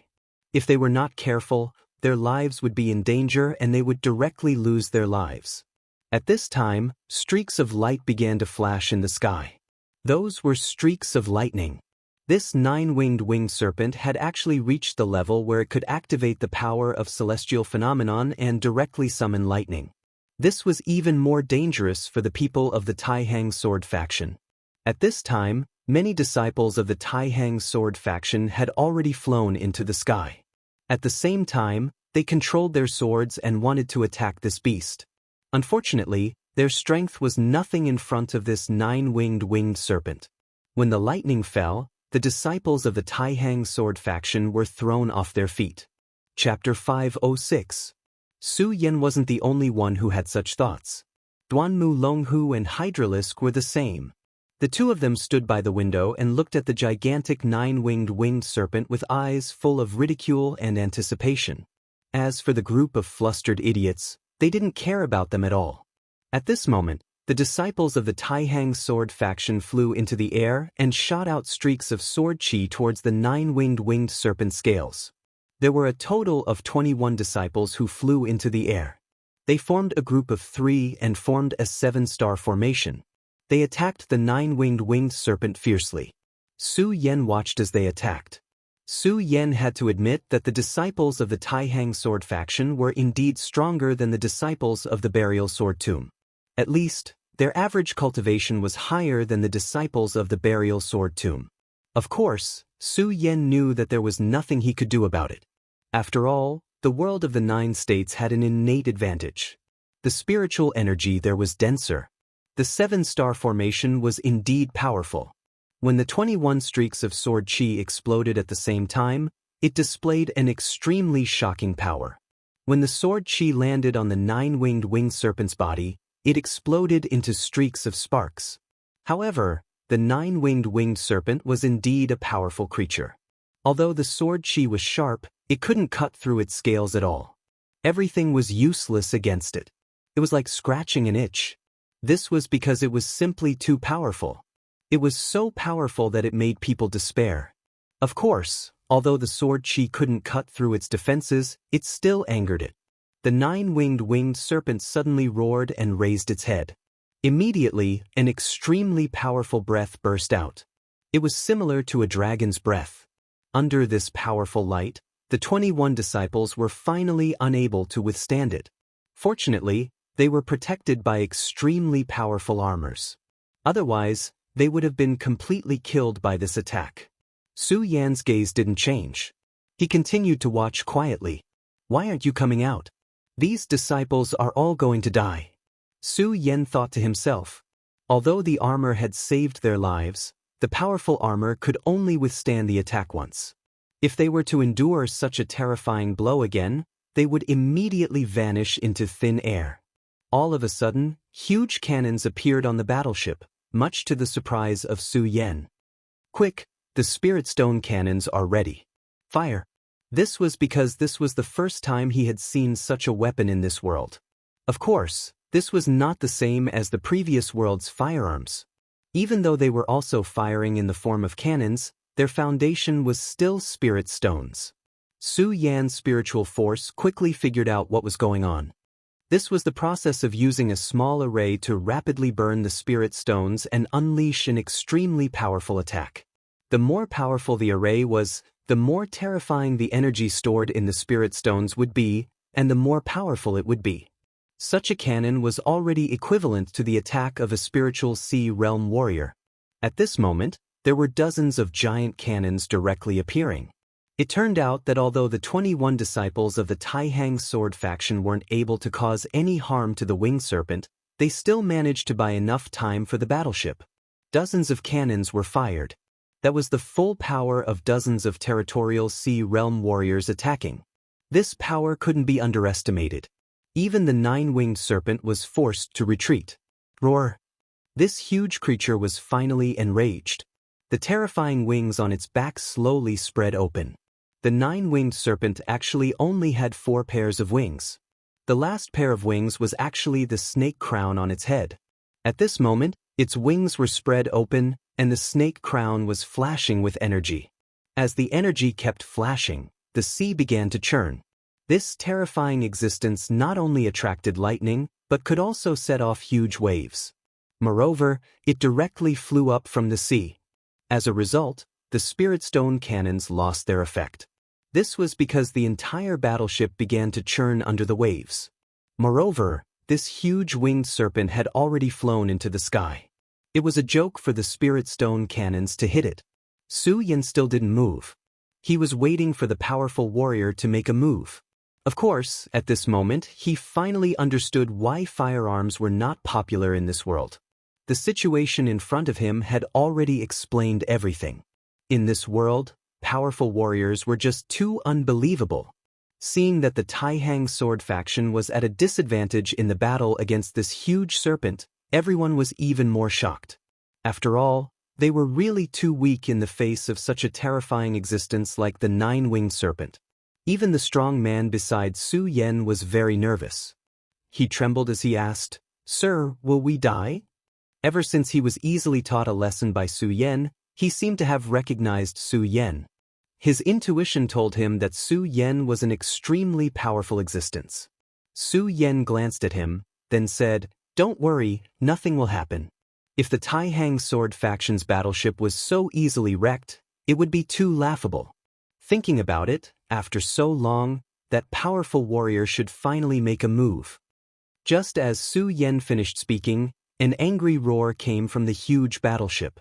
If they were not careful, their lives would be in danger and they would directly lose their lives. At this time, streaks of light began to flash in the sky. Those were streaks of lightning. This winged serpent had actually reached the level where it could activate the power of celestial phenomenon and directly summon lightning. This was even more dangerous for the people of the Taihang sword faction. At this time, many disciples of the Taihang sword faction had already flown into the sky. At the same time, they controlled their swords and wanted to attack this beast. Unfortunately, their strength was nothing in front of this winged serpent. When the lightning fell, the disciples of the Taihang sword faction were thrown off their feet. Chapter 506. Su Yan wasn't the only one who had such thoughts. Duanmu Longhu and Hydralisk were the same. The two of them stood by the window and looked at the gigantic winged serpent with eyes full of ridicule and anticipation. As for the group of flustered idiots, they didn't care about them at all. At this moment, the disciples of the Taihang sword faction flew into the air and shot out streaks of sword chi towards the winged serpent scales. There were a total of 21 disciples who flew into the air. They formed a group of 3 and formed a 7-star formation. They attacked the winged serpent fiercely. Su Yan watched as they attacked. Su Yan had to admit that the disciples of the Taihang sword faction were indeed stronger than the disciples of the burial sword tomb. At least, their average cultivation was higher than the disciples of the burial sword tomb. Of course, Su Yan knew that there was nothing he could do about it. After all, the world of the 9 states had an innate advantage. The spiritual energy there was denser. The 7-star formation was indeed powerful. When the 21 streaks of sword chi exploded at the same time, it displayed an extremely shocking power. When the sword chi landed on the winged serpent's body, it exploded into streaks of sparks. However, the winged serpent was indeed a powerful creature. Although the sword chi was sharp, it couldn't cut through its scales at all. Everything was useless against it. It was like scratching an itch. This was because it was simply too powerful. It was so powerful that it made people despair. Of course, although the sword chi couldn't cut through its defenses, it still angered it. The winged serpent suddenly roared and raised its head. Immediately, an extremely powerful breath burst out. It was similar to a dragon's breath. Under this powerful light, the 21 disciples were finally unable to withstand it. Fortunately, they were protected by extremely powerful armors. Otherwise, they would have been completely killed by this attack. Su Yan's gaze didn't change. He continued to watch quietly. Why aren't you coming out? These disciples are all going to die. Su Yan thought to himself. Although the armor had saved their lives, the powerful armor could only withstand the attack once. If they were to endure such a terrifying blow again, they would immediately vanish into thin air. All of a sudden, huge cannons appeared on the battleship, much to the surprise of Su Yan. Quick, the spirit stone cannons are ready. Fire. This was because this was the first time he had seen such a weapon in this world. Of course, this was not the same as the previous world's firearms. Even though they were also firing in the form of cannons, their foundation was still spirit stones. Su Yan's spiritual force quickly figured out what was going on. This was the process of using a small array to rapidly burn the spirit stones and unleash an extremely powerful attack. The more powerful the array was, the more terrifying the energy stored in the spirit stones would be, and the more powerful it would be. Such a cannon was already equivalent to the attack of a spiritual sea realm warrior. At this moment, there were dozens of giant cannons directly appearing. It turned out that although the 21 disciples of the Taihang sword faction weren't able to cause any harm to the winged serpent, they still managed to buy enough time for the battleship. Dozens of cannons were fired. That was the full power of dozens of territorial sea realm warriors attacking. This power couldn't be underestimated. Even the 9-winged serpent was forced to retreat. Roar! This huge creature was finally enraged. The terrifying wings on its back slowly spread open. The 9-winged serpent actually only had 4 pairs of wings. The last pair of wings was actually the snake crown on its head. At this moment, its wings were spread open, and the snake crown was flashing with energy. As the energy kept flashing, the sea began to churn. This terrifying existence not only attracted lightning, but could also set off huge waves. Moreover, it directly flew up from the sea. As a result, the spirit stone cannons lost their effect. This was because the entire battleship began to churn under the waves. Moreover, this huge winged serpent had already flown into the sky. It was a joke for the spirit stone cannons to hit it. Su Yan still didn't move. He was waiting for the powerful warrior to make a move. Of course, at this moment, he finally understood why firearms were not popular in this world. The situation in front of him had already explained everything. In this world, powerful warriors were just too unbelievable. Seeing that the Taihang sword faction was at a disadvantage in the battle against this huge serpent, everyone was even more shocked. After all, they were really too weak in the face of such a terrifying existence like the 9-winged serpent. Even the strong man beside Su Yan was very nervous. He trembled as he asked, "Sir, will we die?" Ever since he was easily taught a lesson by Su Yan, he seemed to have recognized Su Yan. His intuition told him that Su Yan was an extremely powerful existence. Su Yan glanced at him, then said, "Don't worry, nothing will happen. If the Taihang sword faction's battleship was so easily wrecked, it would be too laughable." Thinking about it, after so long, that powerful warrior should finally make a move. Just as Su Yan finished speaking, an angry roar came from the huge battleship.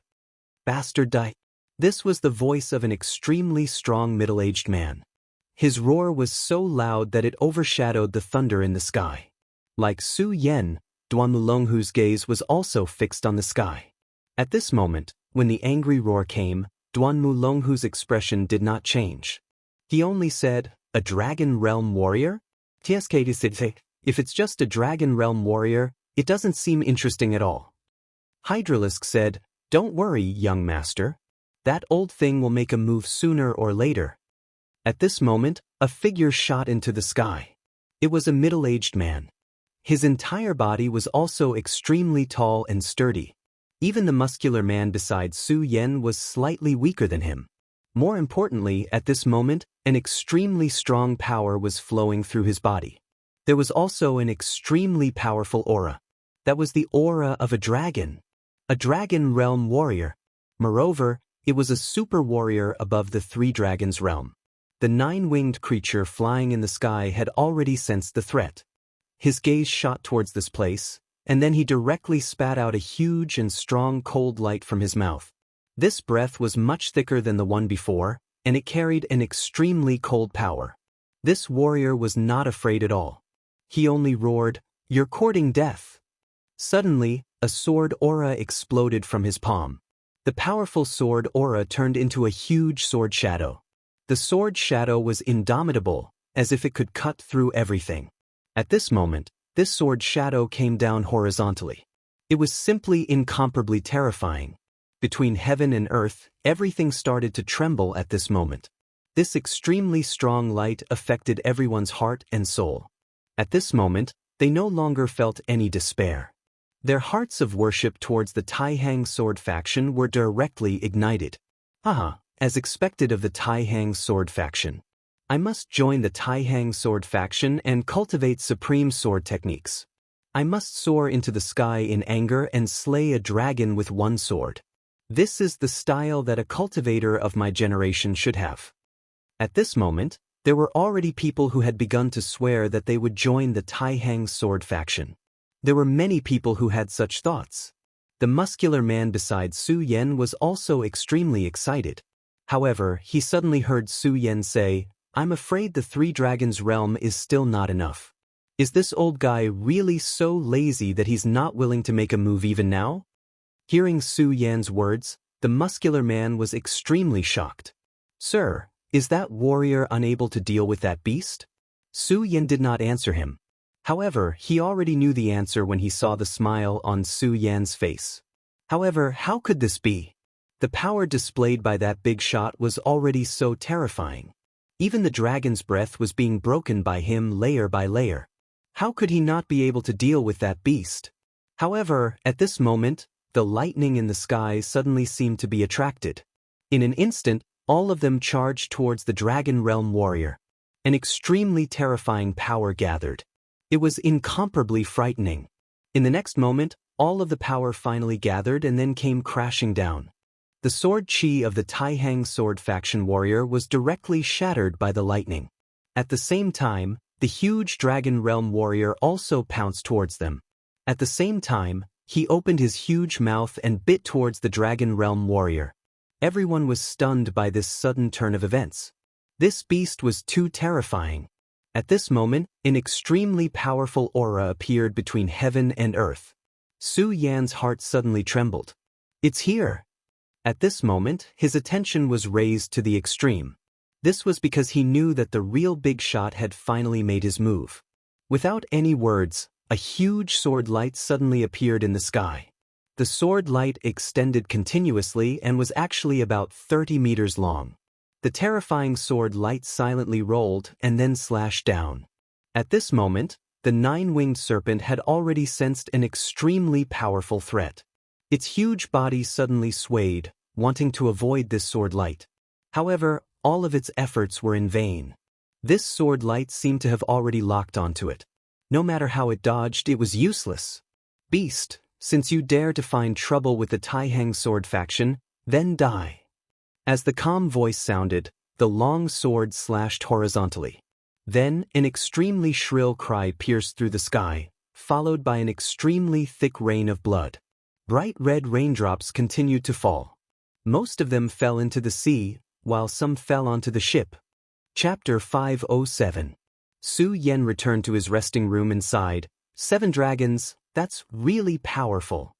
"Bastard die!" This was the voice of an extremely strong middle-aged man. His roar was so loud that it overshadowed the thunder in the sky. Like Su Yan, Duan Mulonghu's gaze was also fixed on the sky. At this moment, when the angry roar came, Duan Mulonghu's expression did not change. He only said, "A dragon realm warrior?" If it's just a dragon realm warrior, it doesn't seem interesting at all. Hydralisk said, "Don't worry, young master. That old thing will make a move sooner or later." At this moment, a figure shot into the sky. It was a middle-aged man. His entire body was also extremely tall and sturdy. Even the muscular man beside Su Yan was slightly weaker than him. More importantly, at this moment, an extremely strong power was flowing through his body. There was also an extremely powerful aura. That was the aura of a dragon realm warrior. Moreover, it was a super warrior above the 3 dragons realm. The 9-winged creature flying in the sky had already sensed the threat. His gaze shot towards this place, and then he directly spat out a huge and strong cold light from his mouth. This breath was much thicker than the one before, and it carried an extremely cold power. This warrior was not afraid at all. He only roared, "You're courting death." Suddenly, a sword aura exploded from his palm. The powerful sword aura turned into a huge sword shadow. The sword shadow was indomitable, as if it could cut through everything. At this moment, this sword shadow came down horizontally. It was simply incomparably terrifying. Between heaven and earth, everything started to tremble at this moment. This extremely strong light affected everyone's heart and soul. At this moment, they no longer felt any despair. Their hearts of worship towards the Taihang sword faction were directly ignited. As expected of the Taihang sword faction. I must join the Taihang sword faction and cultivate supreme sword techniques. I must soar into the sky in anger and slay a dragon with one sword. This is the style that a cultivator of my generation should have. At this moment, there were already people who had begun to swear that they would join the Taihang sword faction. There were many people who had such thoughts. The muscular man beside Su Yan was also extremely excited. However, he suddenly heard Su Yan say, "I'm afraid the Three Dragons realm is still not enough. Is this old guy really so lazy that he's not willing to make a move even now?" Hearing Su Yan's words, the muscular man was extremely shocked. "Sir, is that warrior unable to deal with that beast?" Su Yan did not answer him. However, he already knew the answer when he saw the smile on Su Yan's face. However, how could this be? The power displayed by that big shot was already so terrifying. Even the dragon's breath was being broken by him layer by layer. How could he not be able to deal with that beast? However, at this moment, the lightning in the sky suddenly seemed to be attracted. In an instant, all of them charged towards the Dragon Realm warrior. An extremely terrifying power gathered. It was incomparably frightening. In the next moment, all of the power finally gathered and then came crashing down. The sword chi of the Taihang sword faction warrior was directly shattered by the lightning. At the same time, the huge Dragon Realm warrior also pounced towards them. At the same time, he opened his huge mouth and bit towards the Dragon Realm warrior. Everyone was stunned by this sudden turn of events. This beast was too terrifying. At this moment, an extremely powerful aura appeared between heaven and earth. Su Yan's heart suddenly trembled. "It's here!" At this moment, his attention was raised to the extreme. This was because he knew that the real big shot had finally made his move. Without any words, a huge sword light suddenly appeared in the sky. The sword light extended continuously and was actually about 30 meters long. The terrifying sword light silently rolled and then slashed down. At this moment, the nine-winged serpent had already sensed an extremely powerful threat. Its huge body suddenly swayed, wanting to avoid this sword light. However, all of its efforts were in vain. This sword light seemed to have already locked onto it. No matter how it dodged, it was useless. "Beast, since you dare to find trouble with the Taihang sword faction, then die." As the calm voice sounded, the long sword slashed horizontally. Then, an extremely shrill cry pierced through the sky, followed by an extremely thick rain of blood. Bright red raindrops continued to fall. Most of them fell into the sea, while some fell onto the ship. Chapter 507. Su Yan returned to his resting room and sighed. 7 dragons, that's really powerful.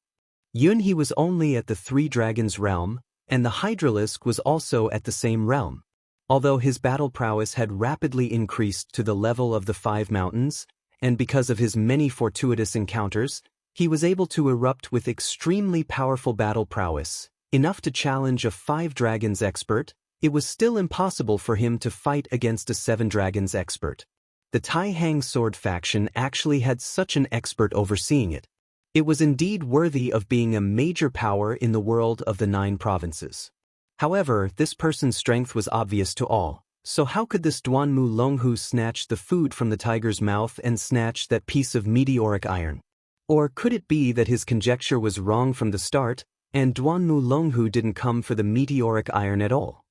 Yunhe was only at the Three Dragons realm, and the Hydralisk was also at the same realm. Although his battle prowess had rapidly increased to the level of the 5 mountains, and because of his many fortuitous encounters, he was able to erupt with extremely powerful battle prowess, enough to challenge a 5 dragons expert. It was still impossible for him to fight against a 7 dragons expert. The Taihang sword faction actually had such an expert overseeing it. It was indeed worthy of being a major power in the world of the 9 provinces. However, this person's strength was obvious to all, so how could this Duanmu Longhu snatch the food from the tiger's mouth and snatch that piece of meteoric iron? Or could it be that his conjecture was wrong from the start, and Duanmu Longhu didn't come for the meteoric iron at all?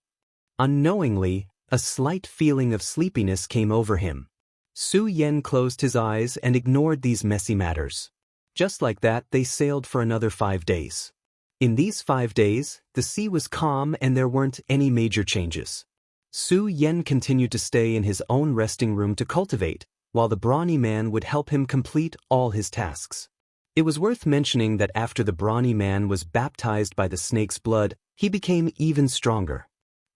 Unknowingly, a slight feeling of sleepiness came over him. Su Yan closed his eyes and ignored these messy matters. Just like that, they sailed for another 5 days. In these 5 days, the sea was calm and there weren't any major changes. Su Yan continued to stay in his own resting room to cultivate, while the brawny man would help him complete all his tasks. It was worth mentioning that after the brawny man was baptized by the snake's blood, he became even stronger.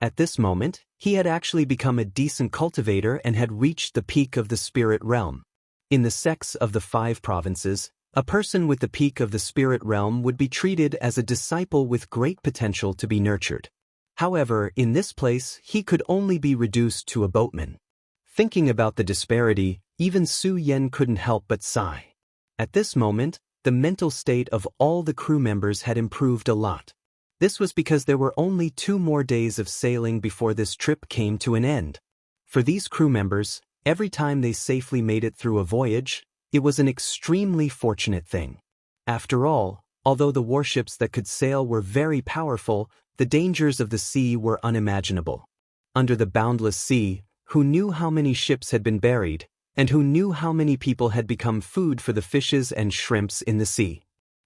At this moment, he had actually become a decent cultivator and had reached the peak of the spirit realm. In the sects of the 5 provinces, a person with the peak of the spirit realm would be treated as a disciple with great potential to be nurtured. However, in this place, he could only be reduced to a boatman. Thinking about the disparity, even Su Yan couldn't help but sigh. At this moment, the mental state of all the crew members had improved a lot. This was because there were only 2 more days of sailing before this trip came to an end. For these crew members, every time they safely made it through a voyage, it was an extremely fortunate thing. After all, although the warships that could sail were very powerful, the dangers of the sea were unimaginable. Under the boundless sea, who knew how many ships had been buried, and who knew how many people had become food for the fishes and shrimps in the sea?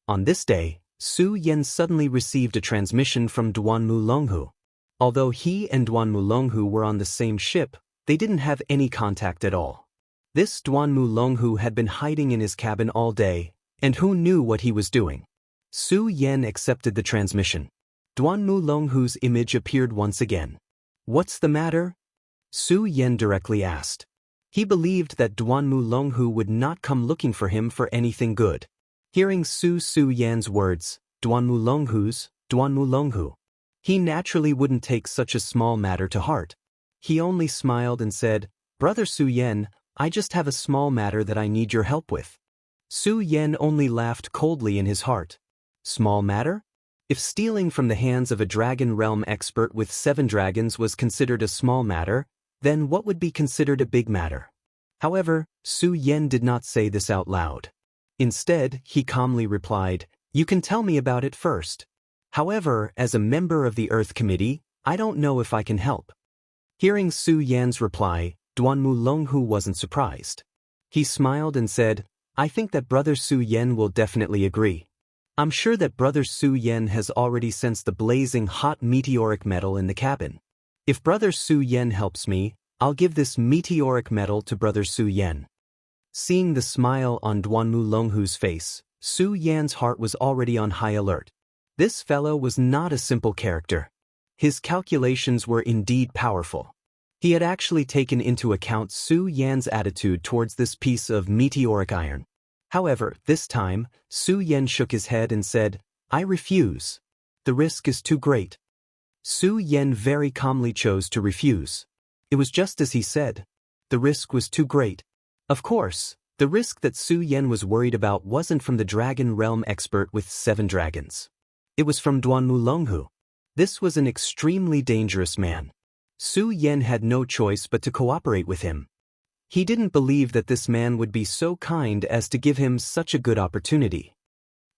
On this day, Su Yan suddenly received a transmission from Duan Mulonghu. Although he and Duan Mulonghu were on the same ship, they didn't have any contact at all. This Duan Mulonghu had been hiding in his cabin all day, and who knew what he was doing? Su Yan accepted the transmission. Duan Mulonghu's image appeared once again. "What's the matter?" Su Yan directly asked. He believed that Duan Mulonghu would not come looking for him for anything good. Hearing Su Yan's words, Duan Mulonghu. He naturally wouldn't take such a small matter to heart. He only smiled and said, "Brother Su Yan, I just have a small matter that I need your help with." Su Yan only laughed coldly in his heart. Small matter? If stealing from the hands of a dragon realm expert with 7 dragons was considered a small matter, then what would be considered a big matter? However, Su Yan did not say this out loud. Instead, he calmly replied, "You can tell me about it first. However, as a member of the Earth Committee, I don't know if I can help." Hearing Su Yan's reply, Duan Mulonghu wasn't surprised. He smiled and said, "I think that Brother Su Yan will definitely agree. I'm sure that Brother Su Yan has already sensed the blazing hot meteoric metal in the cabin. If Brother Su Yan helps me, I'll give this meteoric metal to Brother Su Yan." Seeing the smile on Duan Mulonghu's face, Su Yan's heart was already on high alert. This fellow was not a simple character. His calculations were indeed powerful. He had actually taken into account Su Yan's attitude towards this piece of meteoric iron. However, this time, Su Yan shook his head and said, "I refuse. The risk is too great." Su Yan very calmly chose to refuse. It was just as he said. The risk was too great. Of course, the risk that Su Yan was worried about wasn't from the dragon realm expert with 7 dragons. It was from Duan Mulonghu. This was an extremely dangerous man. Su Yan had no choice but to cooperate with him. He didn't believe that this man would be so kind as to give him such a good opportunity.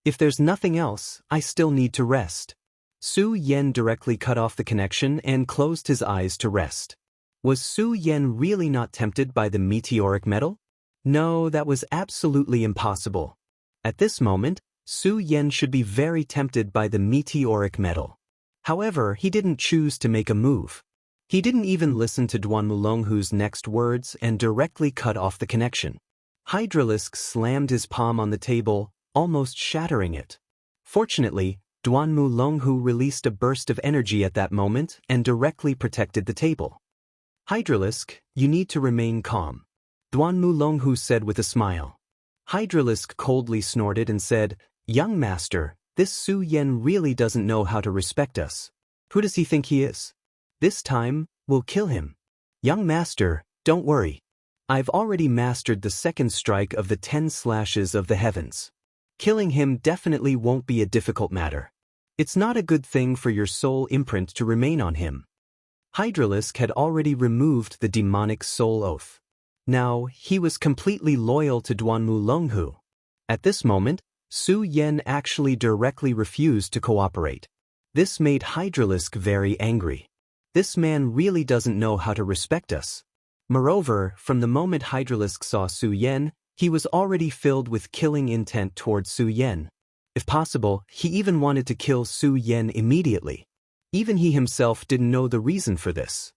"If there's nothing else, I still need to rest." Su Yan directly cut off the connection and closed his eyes to rest. Was Su Yan really not tempted by the meteoric metal? No, that was absolutely impossible. At this moment, Su Yan should be very tempted by the meteoric metal. However, he didn't choose to make a move. He didn't even listen to Duan Mulonghu's next words and directly cut off the connection. Hydralisk slammed his palm on the table, almost shattering it. Fortunately, Duan Mulonghu released a burst of energy at that moment and directly protected the table. "Hydralisk, you need to remain calm," Duan Mulonghu said with a smile. Hydralisk coldly snorted and said, "Young master, this Su Yan really doesn't know how to respect us. Who does he think he is? This time, we'll kill him." "Young master, don't worry. I've already mastered the 2nd strike of the 10 slashes of the heavens. Killing him definitely won't be a difficult matter. It's not a good thing for your soul imprint to remain on him." Hydralisk had already removed the demonic soul oath. Now, he was completely loyal to Duan Mulonghu. At this moment, Su Yan actually directly refused to cooperate. This made Hydralisk very angry. This man really doesn't know how to respect us. Moreover, from the moment Hydralisk saw Su Yan, he was already filled with killing intent towards Su Yan. If possible, he even wanted to kill Su Yan immediately. Even he himself didn't know the reason for this.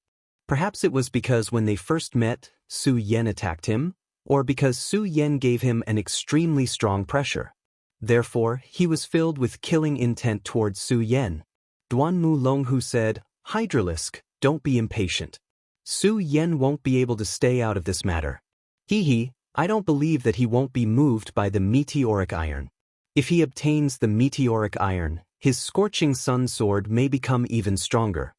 Perhaps it was because when they first met, Su Yan attacked him, or because Su Yan gave him an extremely strong pressure. Therefore, he was filled with killing intent towards Su Yan. Duan Mulonghu said, "Hydralisk, don't be impatient. Su Yan won't be able to stay out of this matter. I don't believe that he won't be moved by the meteoric iron. If he obtains the meteoric iron, his scorching sun sword may become even stronger."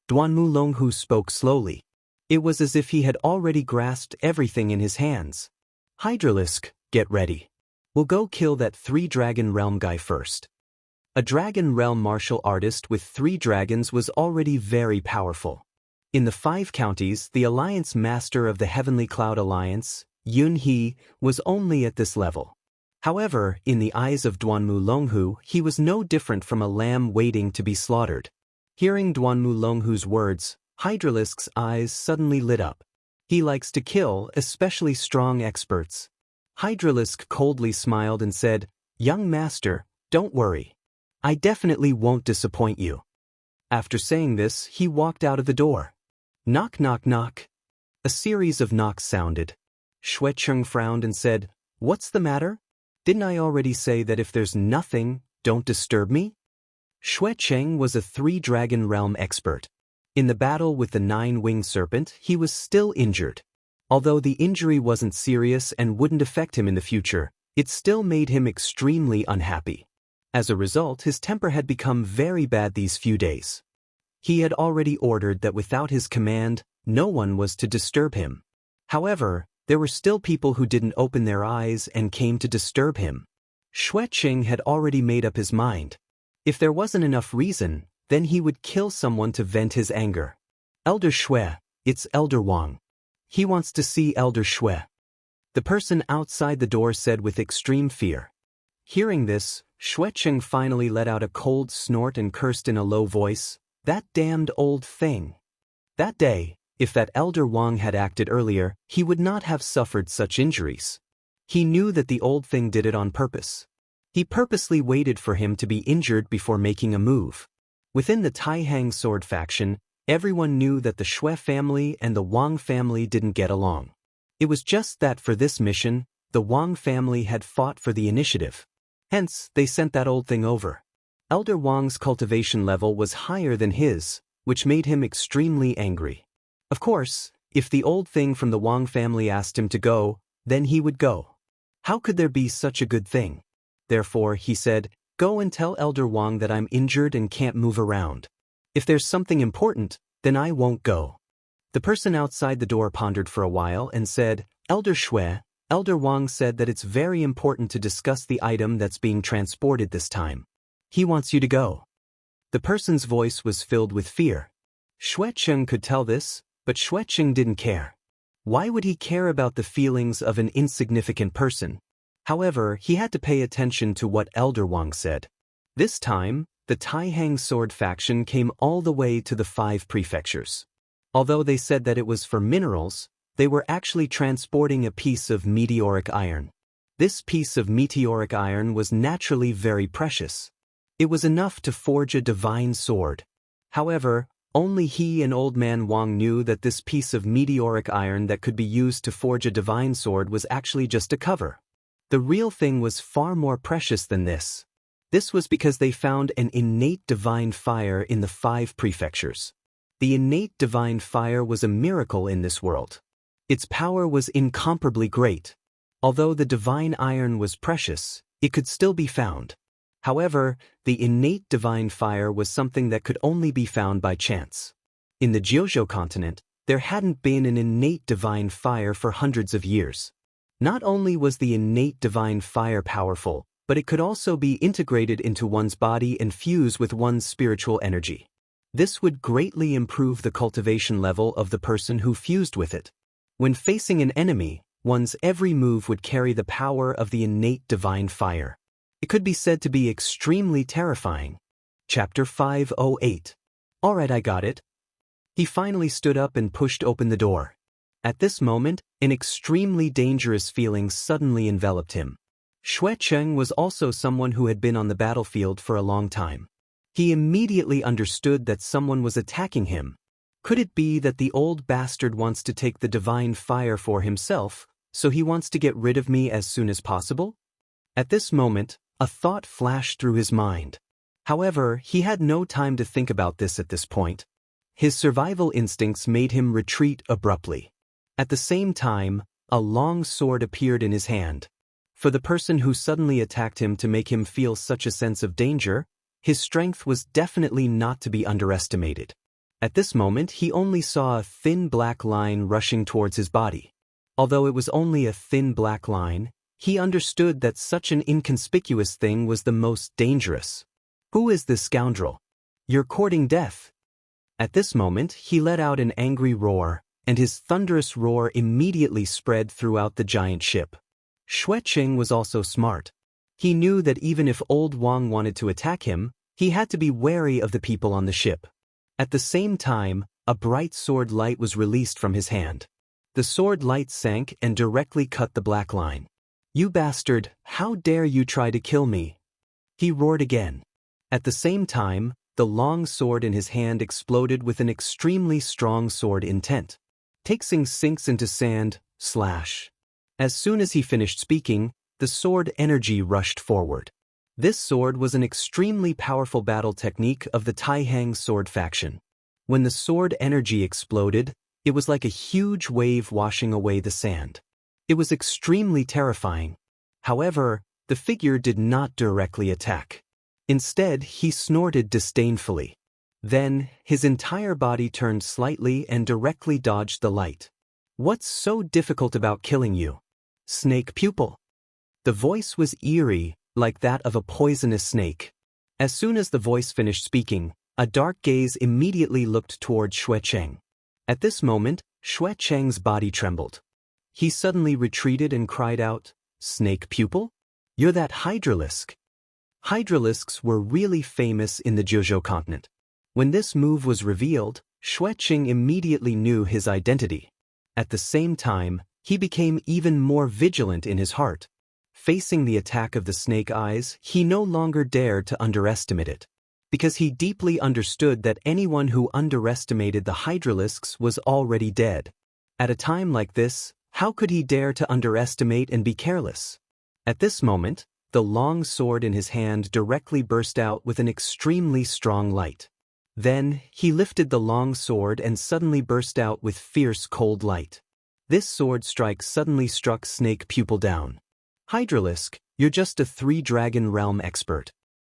Duan Mulonghu spoke slowly. It was as if he had already grasped everything in his hands. "Hydralisk, get ready. We'll go kill that 3-dragon realm guy first. A dragon realm martial artist with 3 dragons was already very powerful. In the 5 counties, the Alliance Master of the Heavenly Cloud Alliance, Yun He, was only at this level. However, in the eyes of Duanmu Longhu, he was no different from a lamb waiting to be slaughtered. Hearing Duanmu Longhu's words, Hydralisk's eyes suddenly lit up. He likes to kill, especially strong experts. Hydralisk coldly smiled and said, "Young master, don't worry. I definitely won't disappoint you." After saying this, he walked out of the door. Knock, knock, knock. A series of knocks sounded. Xuecheng frowned and said, "What's the matter? Didn't I already say that if there's nothing, don't disturb me?" Xuecheng was a 3-dragon realm expert. In the battle with the 9-winged serpent, he was still injured. Although the injury wasn't serious and wouldn't affect him in the future, it still made him extremely unhappy. As a result, his temper had become very bad these few days. He had already ordered that without his command, no one was to disturb him. However, there were still people who didn't open their eyes and came to disturb him. Xuecheng had already made up his mind. If there wasn't enough reason, then he would kill someone to vent his anger. "Elder Xue, it's Elder Wang. He wants to see Elder Xue," the person outside the door said with extreme fear. Hearing this, Xuecheng finally let out a cold snort and cursed in a low voice, "That damned old thing." That day, if that Elder Wang had acted earlier, he would not have suffered such injuries. He knew that the old thing did it on purpose. He purposely waited for him to be injured before making a move. Within the Taihang sword faction, everyone knew that the Xue family and the Wang family didn't get along. It was just that for this mission, the Wang family had fought for the initiative. Hence, they sent that old thing over. Elder Wang's cultivation level was higher than his, which made him extremely angry. Of course, if the old thing from the Wang family asked him to go, then he would go. How could there be such a good thing? Therefore, he said, "Go and tell Elder Wang that I'm injured and can't move around. If there's something important, then I won't go." The person outside the door pondered for a while and said, "Elder Xue, Elder Wang said that it's very important to discuss the item that's being transported this time. He wants you to go." The person's voice was filled with fear. Xuecheng could tell this, but Xuecheng didn't care. Why would he care about the feelings of an insignificant person? However, he had to pay attention to what Elder Wang said. This time, the Taihang sword faction came all the way to the 5 prefectures. Although they said that it was for minerals, they were actually transporting a piece of meteoric iron. This piece of meteoric iron was naturally very precious. It was enough to forge a divine sword. However, only he and Old Man Wang knew that this piece of meteoric iron that could be used to forge a divine sword was actually just a cover. The real thing was far more precious than this. This was because they found an innate divine fire in the 5 prefectures. The innate divine fire was a miracle in this world. Its power was incomparably great. Although the divine iron was precious, it could still be found. However, the innate divine fire was something that could only be found by chance. In the Jiuzhou continent, there hadn't been an innate divine fire for hundreds of years. Not only was the innate divine fire powerful, but it could also be integrated into one's body and fuse with one's spiritual energy. This would greatly improve the cultivation level of the person who fused with it. When facing an enemy, one's every move would carry the power of the innate divine fire. It could be said to be extremely terrifying. Chapter 508. Alright, I got it. He finally stood up and pushed open the door. At this moment, an extremely dangerous feeling suddenly enveloped him. Xuecheng was also someone who had been on the battlefield for a long time. He immediately understood that someone was attacking him. Could it be that the old bastard wants to take the divine fire for himself, so he wants to get rid of me as soon as possible? At this moment, a thought flashed through his mind. However, he had no time to think about this at this point. His survival instincts made him retreat abruptly. At the same time, a long sword appeared in his hand. For the person who suddenly attacked him to make him feel such a sense of danger, his strength was definitely not to be underestimated. At this moment, he only saw a thin black line rushing towards his body. Although it was only a thin black line, he understood that such an inconspicuous thing was the most dangerous. Who is this scoundrel? You're courting death. At this moment, he let out an angry roar, and his thunderous roar immediately spread throughout the giant ship. Xueqing was also smart. He knew that even if Old Wang wanted to attack him, he had to be wary of the people on the ship. At the same time, a bright sword light was released from his hand. The sword light sank and directly cut the black line. You bastard, how dare you try to kill me? He roared again. At the same time, the long sword in his hand exploded with an extremely strong sword intent. Taking sinks into sand, slash. As soon as he finished speaking, the sword energy rushed forward. This sword was an extremely powerful battle technique of the Taihang sword faction. When the sword energy exploded, it was like a huge wave washing away the sand. It was extremely terrifying. However, the figure did not directly attack. Instead, he snorted disdainfully. Then, his entire body turned slightly and directly dodged the light. What's so difficult about killing you? Snake pupil. The voice was eerie, like that of a poisonous snake. As soon as the voice finished speaking, a dark gaze immediately looked toward Xueqing. At this moment, Xueqing's body trembled. He suddenly retreated and cried out, Snake pupil? You're that hydralisk. Hydralisks were really famous in the Jiuzhou continent. When this move was revealed, Xueqing immediately knew his identity. At the same time, he became even more vigilant in his heart. Facing the attack of the snake eyes, he no longer dared to underestimate it. Because he deeply understood that anyone who underestimated the hydralisks was already dead. At a time like this, how could he dare to underestimate and be careless? At this moment, the long sword in his hand directly burst out with an extremely strong light. Then, he lifted the long sword and suddenly burst out with fierce cold light. This sword strike suddenly struck Snake Pupil down. Hydralisk, you're just a 3-dragon realm expert.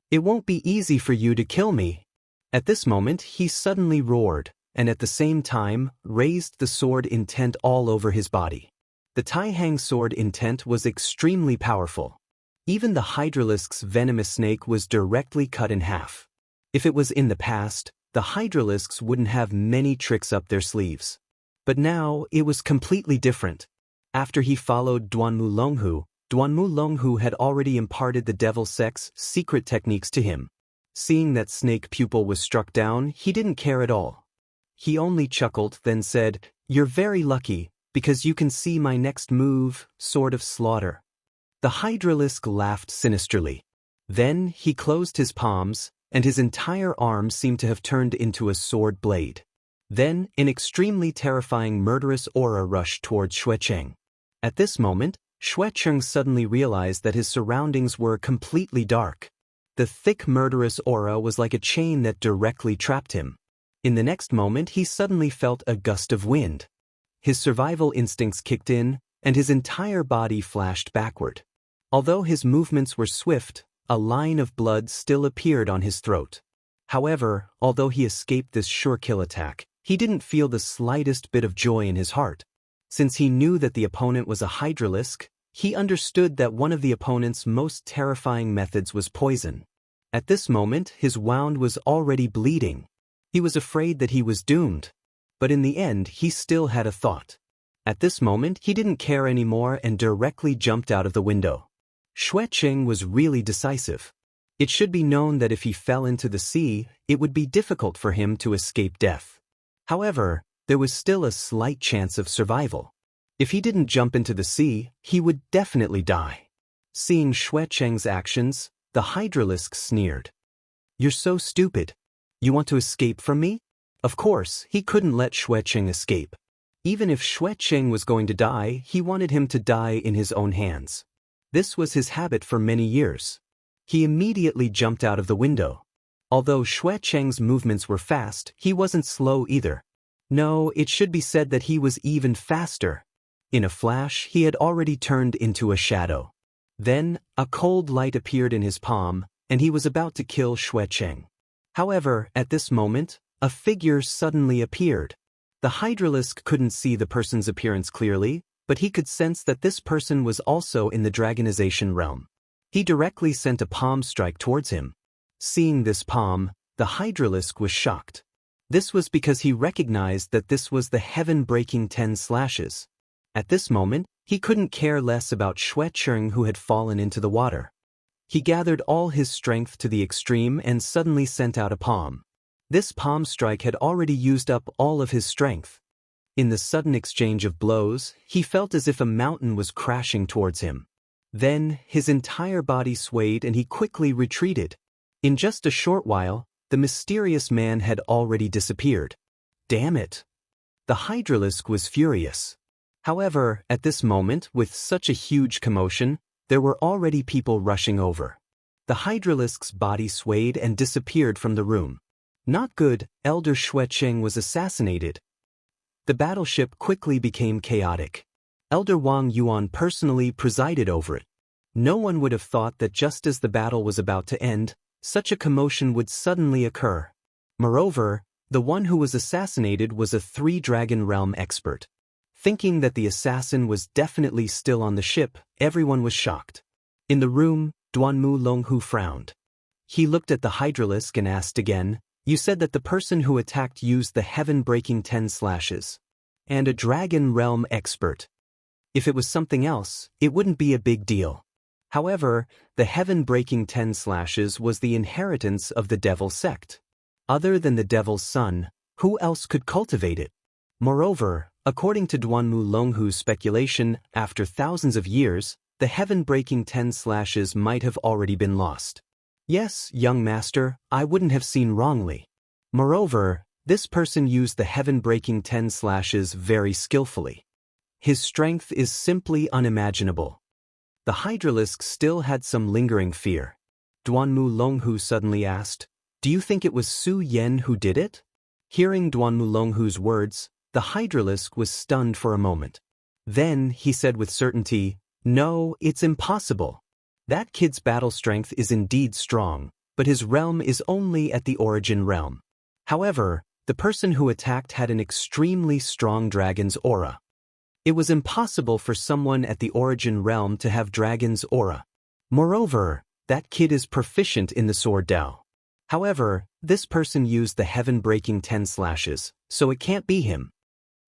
It won't be easy for you to kill me. At this moment, he suddenly roared, and at the same time, raised the sword intent all over his body. The Taihang sword intent was extremely powerful. Even the hydralisk's venomous snake was directly cut in half. If it was in the past, the hydralisks wouldn't have many tricks up their sleeves. But now, it was completely different. After he followed Duanmu Longhu had already imparted the devil sect's secret techniques to him. Seeing that Snake Pupil was struck down, he didn't care at all. He only chuckled, then said, You're very lucky, because you can see my next move, Sword of Slaughter. The hydralisk laughed sinisterly. Then he closed his palms, and his entire arm seemed to have turned into a sword blade. Then, an extremely terrifying murderous aura rushed towards Xueqing. At this moment, Xueqing suddenly realized that his surroundings were completely dark. The thick murderous aura was like a chain that directly trapped him. In the next moment, he suddenly felt a gust of wind. His survival instincts kicked in, and his entire body flashed backward. Although his movements were swift, a line of blood still appeared on his throat. However, although he escaped this sure-kill attack, he didn't feel the slightest bit of joy in his heart. Since he knew that the opponent was a hydralisk, he understood that one of the opponent's most terrifying methods was poison. At this moment, his wound was already bleeding. He was afraid that he was doomed. But in the end, he still had a thought. At this moment, he didn't care anymore and directly jumped out of the window. Xueqing was really decisive. It should be known that if he fell into the sea, it would be difficult for him to escape death. However, there was still a slight chance of survival. If he didn't jump into the sea, he would definitely die. Seeing Xueqing's actions, the hydralisk sneered. You're so stupid. You want to escape from me? Of course, he couldn't let Xueqing escape. Even if Xueqing was going to die, he wanted him to die in his own hands. This was his habit for many years. He immediately jumped out of the window. Although Xueqing's movements were fast, he wasn't slow either. No, it should be said that he was even faster. In a flash, he had already turned into a shadow. Then, a cold light appeared in his palm, and he was about to kill Xueqing. However, at this moment, a figure suddenly appeared. The hydralisk couldn't see the person's appearance clearly, but he could sense that this person was also in the dragonization realm. He directly sent a palm strike towards him. Seeing this palm, the hydralisk was shocked. This was because he recognized that this was the heaven-breaking 10 slashes. At this moment, he couldn't care less about Xuecheng who had fallen into the water. He gathered all his strength to the extreme and suddenly sent out a palm. This palm strike had already used up all of his strength. In the sudden exchange of blows, he felt as if a mountain was crashing towards him. Then, his entire body swayed and he quickly retreated. In just a short while, the mysterious man had already disappeared. Damn it! The hydralisk was furious. However, at this moment, with such a huge commotion, there were already people rushing over. The hydralisk's body swayed and disappeared from the room. Not good, Elder Xuecheng was assassinated. The battleship quickly became chaotic. Elder Wang Yuan personally presided over it. No one would have thought that just as the battle was about to end, such a commotion would suddenly occur. Moreover, the one who was assassinated was a 3-dragon realm expert. Thinking that the assassin was definitely still on the ship, everyone was shocked. In the room, Duanmu Longhu frowned. He looked at the hydralisk and asked again, "You said that the person who attacked used the heaven-breaking 10 slashes. And a dragon realm expert. If it was something else, it wouldn't be a big deal." However, the heaven-breaking 10 slashes was the inheritance of the devil sect. Other than the devil's son, who else could cultivate it? Moreover, according to Duanmu Longhu's speculation, after thousands of years, the heaven-breaking 10 slashes might have already been lost. Yes, young master, I wouldn't have seen wrongly. Moreover, this person used the heaven-breaking 10 slashes very skillfully. His strength is simply unimaginable. The hydralisk still had some lingering fear. Duanmu Longhu suddenly asked, "Do you think it was Su Yan who did it?" Hearing Duanmu Longhu's words, the hydralisk was stunned for a moment. Then he said with certainty, "No, it's impossible. That kid's battle strength is indeed strong, but his realm is only at the origin realm. However, the person who attacked had an extremely strong dragon's aura. It was impossible for someone at the origin realm to have dragon's aura. Moreover, that kid is proficient in the sword Dao. However, this person used the heaven-breaking 10 slashes, so it can't be him."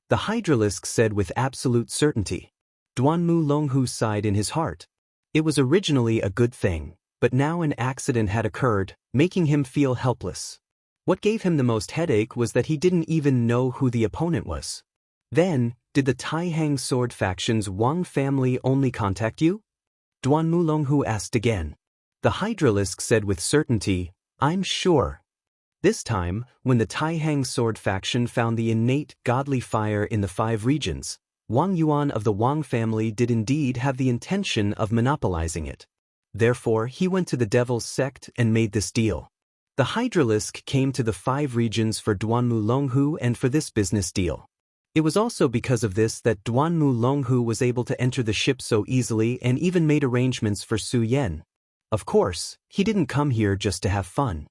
The hydralisk said with absolute certainty. Duanmu Longhu sighed in his heart. It was originally a good thing, but now an accident had occurred, making him feel helpless. What gave him the most headache was that he didn't even know who the opponent was. Then, did the Taihang sword faction's Wang family only contact you? Duanmu Longhu asked again. The hydralisk said with certainty, "I'm sure." This time, when the Taihang sword faction found the innate godly fire in the 5 regions, Wang Yuan of the Wang family did indeed have the intention of monopolizing it. Therefore, he went to the devil's sect and made this deal. The hydralisk came to the 5 regions for Duanmu Longhu and for this business deal. It was also because of this that Duanmu Longhu was able to enter the ship so easily and even made arrangements for Su Yan. Of course, he didn't come here just to have fun.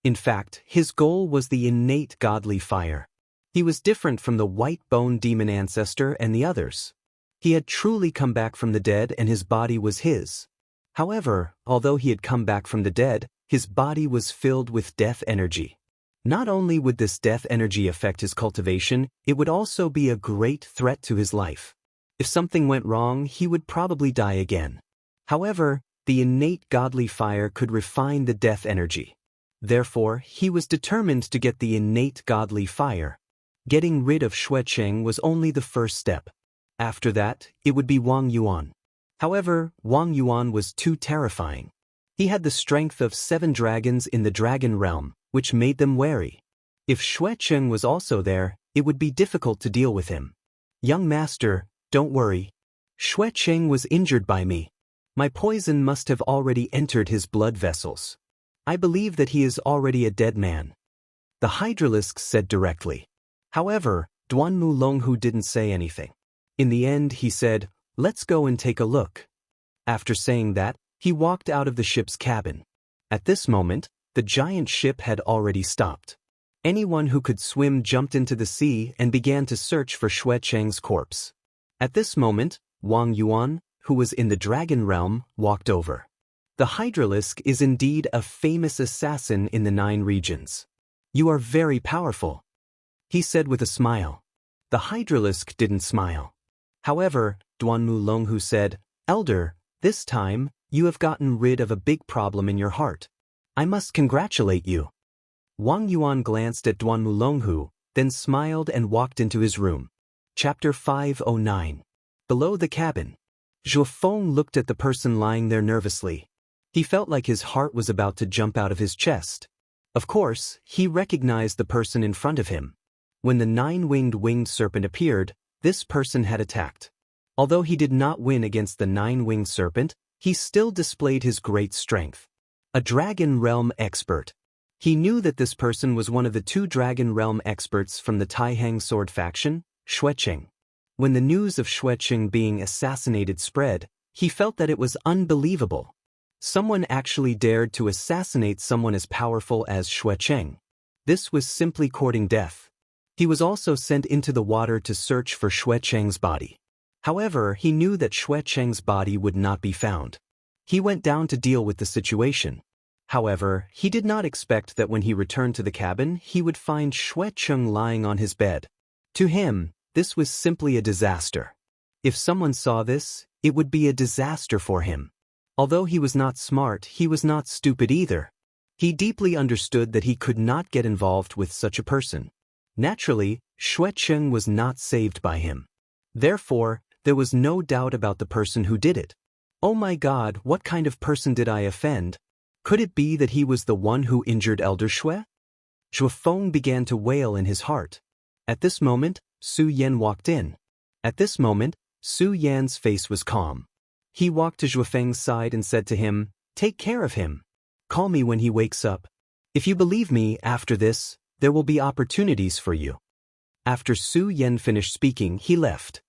In fact, his goal was the innate godly fire. He was different from the white-bone demon ancestor and the others. He had truly come back from the dead and his body was his. However, although he had come back from the dead, his body was filled with death energy. Not only would this death energy affect his cultivation, it would also be a great threat to his life. If something went wrong, he would probably die again. However, the innate godly fire could refine the death energy. Therefore, he was determined to get the innate godly fire. Getting rid of Xuecheng was only the first step. After that, it would be Wang Yuan. However, Wang Yuan was too terrifying. He had the strength of 7 dragons in the dragon realm, which made them wary. If Xuecheng was also there, it would be difficult to deal with him. "Young master, don't worry. Xuecheng was injured by me. My poison must have already entered his blood vessels. I believe that he is already a dead man," the hydralisk said directly. However, Duanmu Longhu didn't say anything. In the end, he said, "Let's go and take a look." After saying that, he walked out of the ship's cabin. At this moment, the giant ship had already stopped. Anyone who could swim jumped into the sea and began to search for Xuecheng's corpse. At this moment, Wang Yuan, who was in the dragon realm, walked over. The Hydralisk is indeed a famous assassin in the 9 regions. You are very powerful, he said with a smile. The Hydralisk didn't smile. However, Duanmu Longhu said, Elder, this time, you have gotten rid of a big problem in your heart. I must congratulate you. Wang Yuan glanced at Duanmu Longhu, then smiled and walked into his room. Chapter 509. Below the cabin. Zhuo Feng looked at the person lying there nervously. He felt like his heart was about to jump out of his chest. Of course, he recognized the person in front of him. When the 9-winged serpent appeared, this person had attacked. Although he did not win against the 9-winged serpent, he still displayed his great strength. A Dragon Realm expert. He knew that this person was one of the 2 Dragon Realm experts from the Taihang sword faction, Xueqing. When the news of Xueqing being assassinated spread, he felt that it was unbelievable. Someone actually dared to assassinate someone as powerful as Xueqing. This was simply courting death. He was also sent into the water to search for Xueqing's body. However, he knew that Xueqing's body would not be found. He went down to deal with the situation. However, he did not expect that when he returned to the cabin, he would find Xueqing lying on his bed. To him, this was simply a disaster. If someone saw this, it would be a disaster for him. Although he was not smart, he was not stupid either. He deeply understood that he could not get involved with such a person. Naturally, Xueqing was not saved by him. Therefore, there was no doubt about the person who did it. Oh my God, what kind of person did I offend? Could it be that he was the one who injured Elder Xue? Zhuo Feng began to wail in his heart. At this moment, Su Yan walked in. At this moment, Su Yan's face was calm. He walked to Zhuo Feng's side and said to him, Take care of him. Call me when he wakes up. If you believe me, after this, there will be opportunities for you. After Su Yan finished speaking, he left.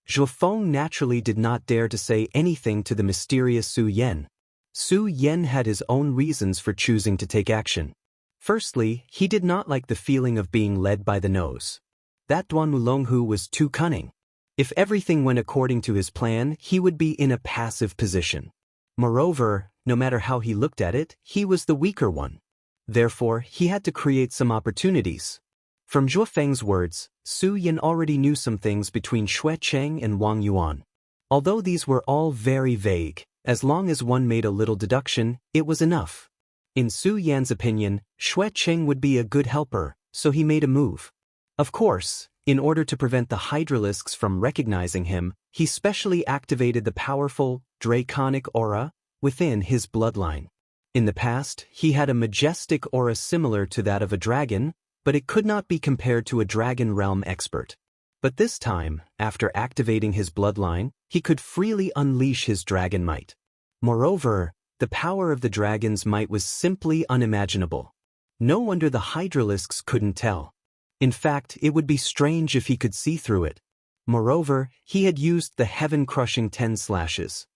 Zhuo Feng naturally did not dare to say anything to the mysterious Su Yan. Su Yan had his own reasons for choosing to take action. Firstly, he did not like the feeling of being led by the nose. That Duanmu Longhu was too cunning. If everything went according to his plan, he would be in a passive position. Moreover, no matter how he looked at it, he was the weaker one. Therefore, he had to create some opportunities. From Zhuo Feng's words, Su Yan already knew some things between Xueqing and Wang Yuan. Although these were all very vague, as long as one made a little deduction, it was enough. In Su Yan's opinion, Xueqing would be a good helper, so he made a move. Of course, in order to prevent the Hydralisks from recognizing him, he specially activated the powerful, draconic aura within his bloodline. In the past, he had a majestic aura similar to that of a dragon, but it could not be compared to a Dragon Realm expert. But this time, after activating his bloodline, he could freely unleash his dragon might. Moreover, the power of the dragon's might was simply unimaginable. No wonder the Hydralisks couldn't tell. In fact, it would be strange if he could see through it. Moreover, he had used the heaven-crushing 10 slashes.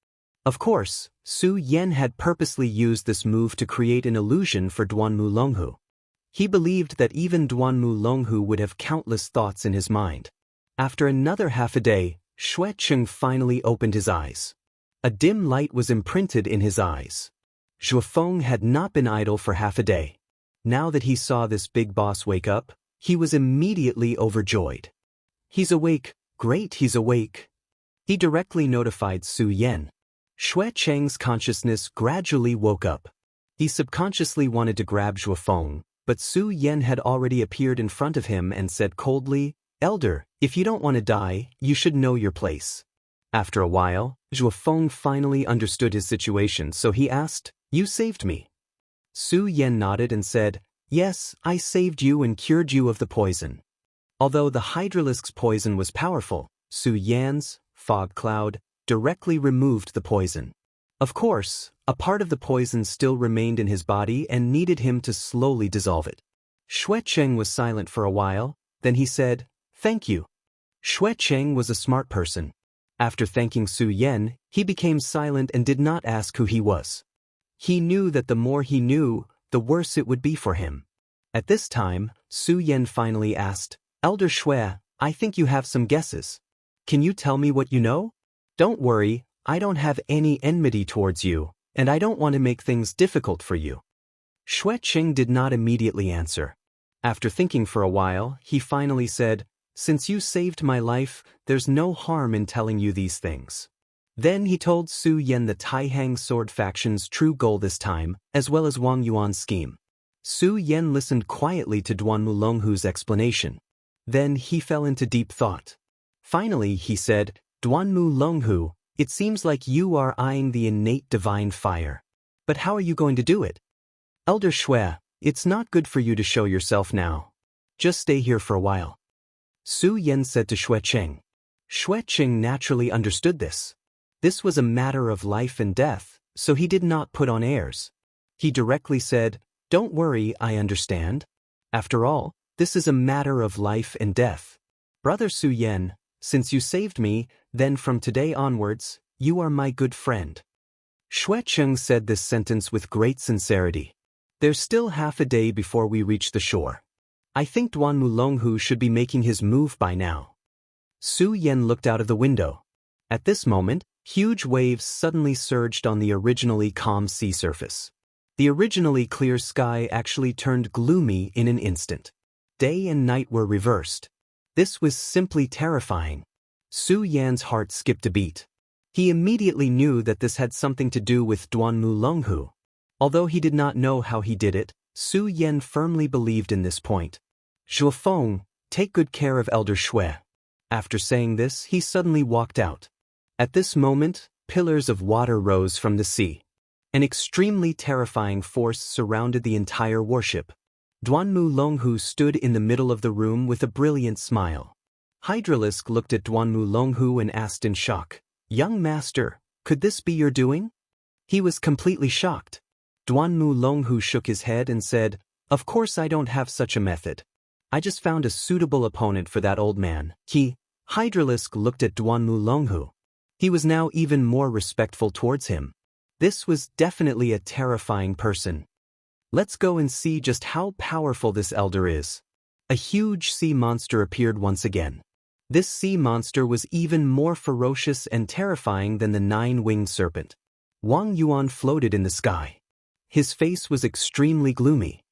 Of course, Su Yan had purposely used this move to create an illusion for Duanmu Longhu. He believed that even Duanmu Longhu would have countless thoughts in his mind. After another half a day, Xueqing finally opened his eyes. A dim light was imprinted in his eyes. Zhuo Feng had not been idle for half a day. Now that he saw this big boss wake up, he was immediately overjoyed. He's awake, great, he's awake. He directly notified Su Yan. Xueqing's consciousness gradually woke up. He subconsciously wanted to grab Zhuo Feng, but Su Yan had already appeared in front of him and said coldly, Elder, if you don't want to die, you should know your place. After a while, Zhuo Feng finally understood his situation, so he asked, You saved me. Su Yan nodded and said, Yes, I saved you and cured you of the poison. Although the Hydralisk's poison was powerful, Su Yan's, fog cloud, directly removed the poison. Of course, a part of the poison still remained in his body and needed him to slowly dissolve it. Xueqing was silent for a while, then he said, Thank you. Xueqing was a smart person. After thanking Su Yan, he became silent and did not ask who he was. He knew that the more he knew, the worse it would be for him. At this time, Su Yan finally asked, Elder Xue, I think you have some guesses. Can you tell me what you know? Don't worry, I don't have any enmity towards you, and I don't want to make things difficult for you. Xueqing did not immediately answer. After thinking for a while, he finally said, "Since you saved my life, there's no harm in telling you these things." Then he told Su Yan the Taihang sword faction's true goal this time, as well as Wang Yuan's scheme. Su Yan listened quietly to Duanmu Longhu's explanation. Then he fell into deep thought. Finally, he said, "Duanmu Longhu, it seems like you are eyeing the innate divine fire. But how are you going to do it? Elder Xue, it's not good for you to show yourself now. Just stay here for a while." Su Yan said to Xueqing. Xueqing naturally understood this. This was a matter of life and death, so he did not put on airs. He directly said, "Don't worry, I understand. After all, this is a matter of life and death. Brother Su Yan, since you saved me, then from today onwards, you are my good friend." Xueqing said this sentence with great sincerity. "There's still half a day before we reach the shore. I think Duanmu Longhu should be making his move by now." Su Yan looked out of the window. At this moment, huge waves suddenly surged on the originally calm sea surface. The originally clear sky actually turned gloomy in an instant. Day and night were reversed. This was simply terrifying. Su Yan's heart skipped a beat. He immediately knew that this had something to do with Duanmu Longhu. Although he did not know how he did it, Su Yan firmly believed in this point. "Zhuofeng, take good care of Elder Xue." After saying this, he suddenly walked out. At this moment, pillars of water rose from the sea. An extremely terrifying force surrounded the entire warship. Duanmu Longhu stood in the middle of the room with a brilliant smile. Hydralisk looked at Duanmu Longhu and asked in shock, "Young master, could this be your doing?" He was completely shocked. Duanmu Longhu shook his head and said, "Of course I don't have such a method. I just found a suitable opponent for that old man." Hydralisk looked at Duanmu Longhu. He was now even more respectful towards him. This was definitely a terrifying person. Let's go and see just how powerful this elder is. A huge sea monster appeared once again. This sea monster was even more ferocious and terrifying than the nine-winged serpent. Wang Yuan floated in the sky. His face was extremely gloomy.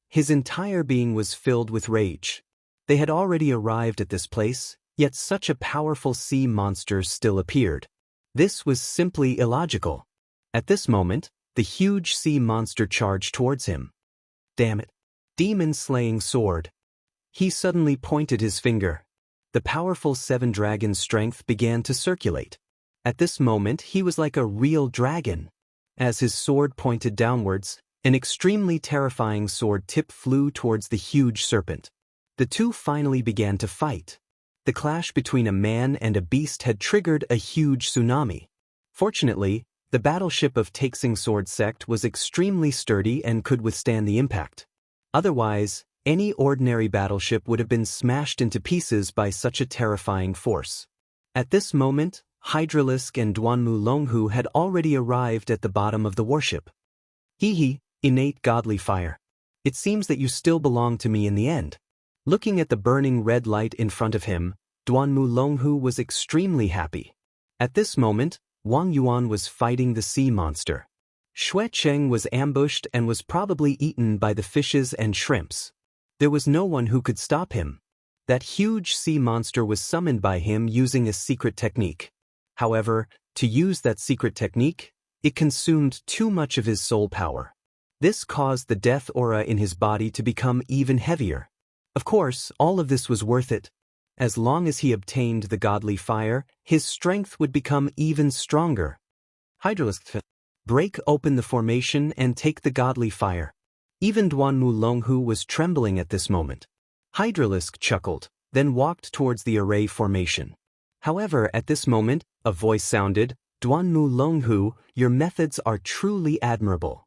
His entire being was filled with rage. They had already arrived at this place, yet such a powerful sea monster still appeared. This was simply illogical. At this moment, the huge sea monster charged towards him. Damn it! Demon-slaying sword. He suddenly pointed his finger. The powerful seven dragon strength began to circulate. At this moment, he was like a real dragon. As his sword pointed downwards, an extremely terrifying sword tip flew towards the huge serpent. The two finally began to fight. The clash between a man and a beast had triggered a huge tsunami. Fortunately, the battleship of Taixing Sword Sect was extremely sturdy and could withstand the impact. Otherwise, any ordinary battleship would have been smashed into pieces by such a terrifying force. At this moment, Hydralisk and Duanmu Longhu had already arrived at the bottom of the warship. Innate godly fire. It seems that you still belong to me in the end. Looking at the burning red light in front of him, Duanmu Longhu was extremely happy. At this moment, Wang Yuan was fighting the sea monster. Xueqing was ambushed and was probably eaten by the fishes and shrimps. There was no one who could stop him. That huge sea monster was summoned by him using a secret technique. However, to use that secret technique, it consumed too much of his soul power. This caused the death aura in his body to become even heavier. Of course, all of this was worth it. As long as he obtained the godly fire, his strength would become even stronger. Hydralisk, break open the formation and take the godly fire. Even Duanmu Longhu was trembling at this moment. Hydralisk chuckled, then walked towards the array formation. However, at this moment, a voice sounded, "Duanmu Longhu, your methods are truly admirable."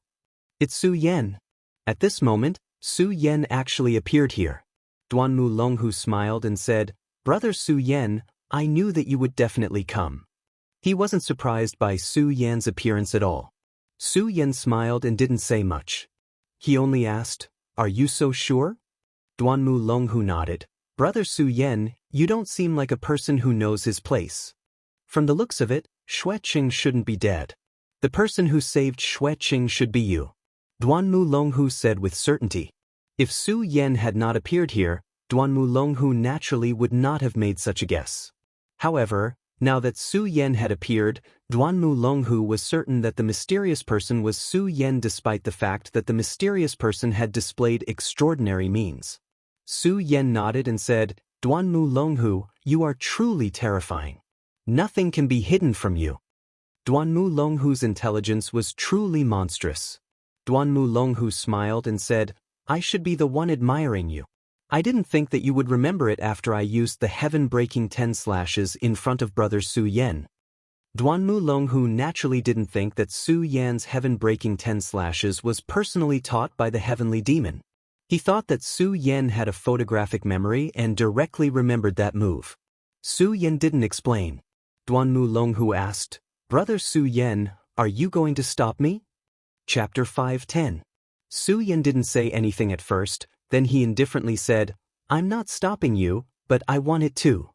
It's Su Yan. At this moment, Su Yan actually appeared here. Duanmu Longhu smiled and said, "Brother Su Yan, I knew that you would definitely come." He wasn't surprised by Su Yan's appearance at all. Su Yan smiled and didn't say much. He only asked, "Are you so sure?" Duanmu Longhu nodded. Brother Su Yen, you don't seem like a person who knows his place. From the looks of it, Xueqing shouldn't be dead. The person who saved Xueqing should be you. Duanmu Longhu said with certainty. If Su Yen had not appeared here, Duanmu Longhu naturally would not have made such a guess. However, now that Su Yen had appeared, Duanmu Longhu was certain that the mysterious person was Su Yen despite the fact that the mysterious person had displayed extraordinary means. Su Yen nodded and said, Duanmu Longhu, you are truly terrifying. Nothing can be hidden from you. Duanmu Longhu's intelligence was truly monstrous. Duanmu Longhu smiled and said, I should be the one admiring you. I didn't think that you would remember it after I used the heaven-breaking 10 slashes in front of Brother Su Yen. Duanmu Longhu naturally didn't think that Su Yan's heaven-breaking 10 slashes was personally taught by the heavenly demon. He thought that Su Yen had a photographic memory and directly remembered that move. Su Yen didn't explain. Duanmu Longhu asked, Brother Su Yen, are you going to stop me? Chapter 5:10. Su Yen didn't say anything at first, then he indifferently said, I'm not stopping you, but I want it too.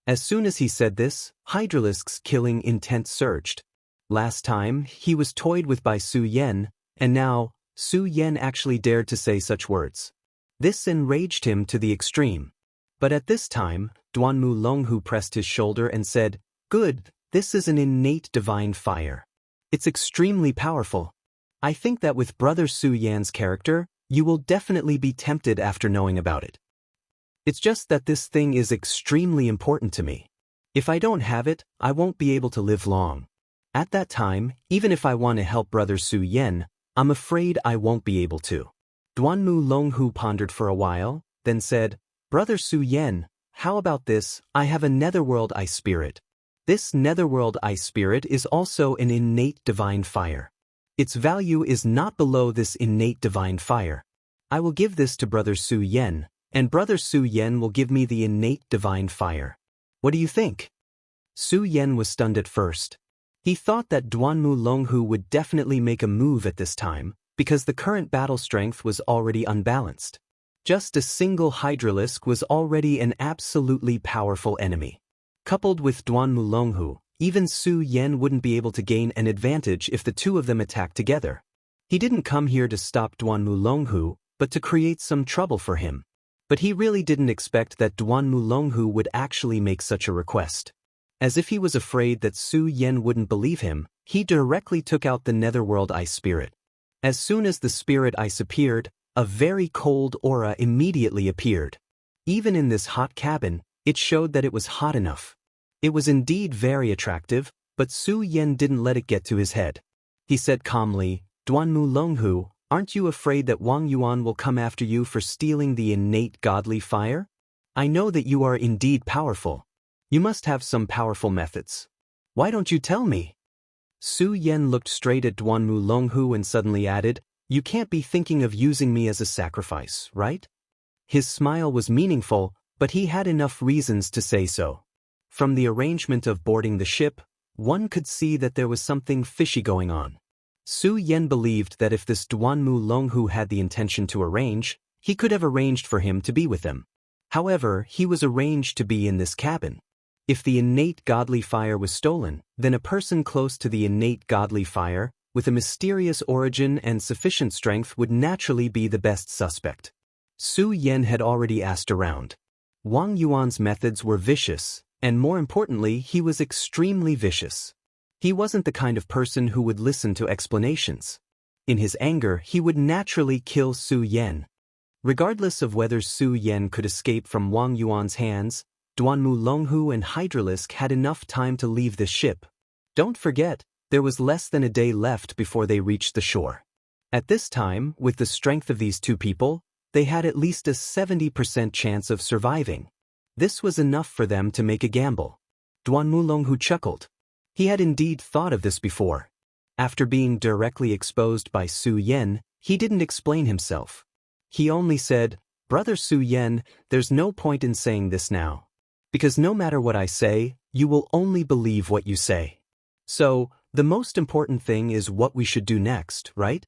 As soon as he said this, Hydralisk's killing intent surged. Last time, he was toyed with by Su Yen, and now, Su Yen actually dared to say such words. This enraged him to the extreme. But at this time, Duanmu Longhu pressed his shoulder and said, Good, this is an innate divine fire. It's extremely powerful. I think that with Brother Su Yan's character, you will definitely be tempted after knowing about it. It's just that this thing is extremely important to me. If I don't have it, I won't be able to live long. At that time, even if I want to help Brother Su Yen, I'm afraid I won't be able to. Duanmu Longhu pondered for a while, then said, Brother Su Yen, how about this? I have a netherworld ice spirit. This netherworld ice spirit is also an innate divine fire. Its value is not below this innate divine fire. I will give this to Brother Su Yen, and Brother Su Yen will give me the innate divine fire. What do you think? Su Yen was stunned at first. He thought that Duanmu Longhu would definitely make a move at this time, because the current battle strength was already unbalanced. Just a single Hydralisk was already an absolutely powerful enemy. Coupled with Duanmu Longhu, even Su Yen wouldn't be able to gain an advantage if the two of them attacked together. He didn't come here to stop Duanmu Longhu, but to create some trouble for him. But he really didn't expect that Duanmu Longhu would actually make such a request. As if he was afraid that Su Yen wouldn't believe him, he directly took out the netherworld ice spirit. As soon as the spirit ice appeared, a very cold aura immediately appeared. Even in this hot cabin, it showed that it was hot enough. It was indeed very attractive, but Su Yen didn't let it get to his head. He said calmly, Duanmu Longhu, aren't you afraid that Wang Yuan will come after you for stealing the innate godly fire? I know that you are indeed powerful. You must have some powerful methods. Why don't you tell me? Su Yen looked straight at Duanmu Longhu and suddenly added, You can't be thinking of using me as a sacrifice, right? His smile was meaningful, but he had enough reasons to say so. From the arrangement of boarding the ship, one could see that there was something fishy going on. Su Yen believed that if this Duanmu Longhu had the intention to arrange, he could have arranged for him to be with him. However, he was arranged to be in this cabin. If the innate godly fire was stolen, then a person close to the innate godly fire, with a mysterious origin and sufficient strength would naturally be the best suspect. Su Yen had already asked around. Wang Yuan's methods were vicious, and more importantly, he was extremely vicious. He wasn't the kind of person who would listen to explanations. In his anger, he would naturally kill Su Yen. Regardless of whether Su Yen could escape from Wang Yuan's hands, Duanmu Longhu and Hydralisk had enough time to leave this ship. Don't forget, there was less than a day left before they reached the shore. At this time, with the strength of these two people, they had at least a 70% chance of surviving. This was enough for them to make a gamble. Duanmu Longhu chuckled. He had indeed thought of this before. After being directly exposed by Su Yen, he didn't explain himself. He only said, Brother Su Yen, there's no point in saying this now. Because no matter what I say, you will only believe what you say. So, the most important thing is what we should do next, right?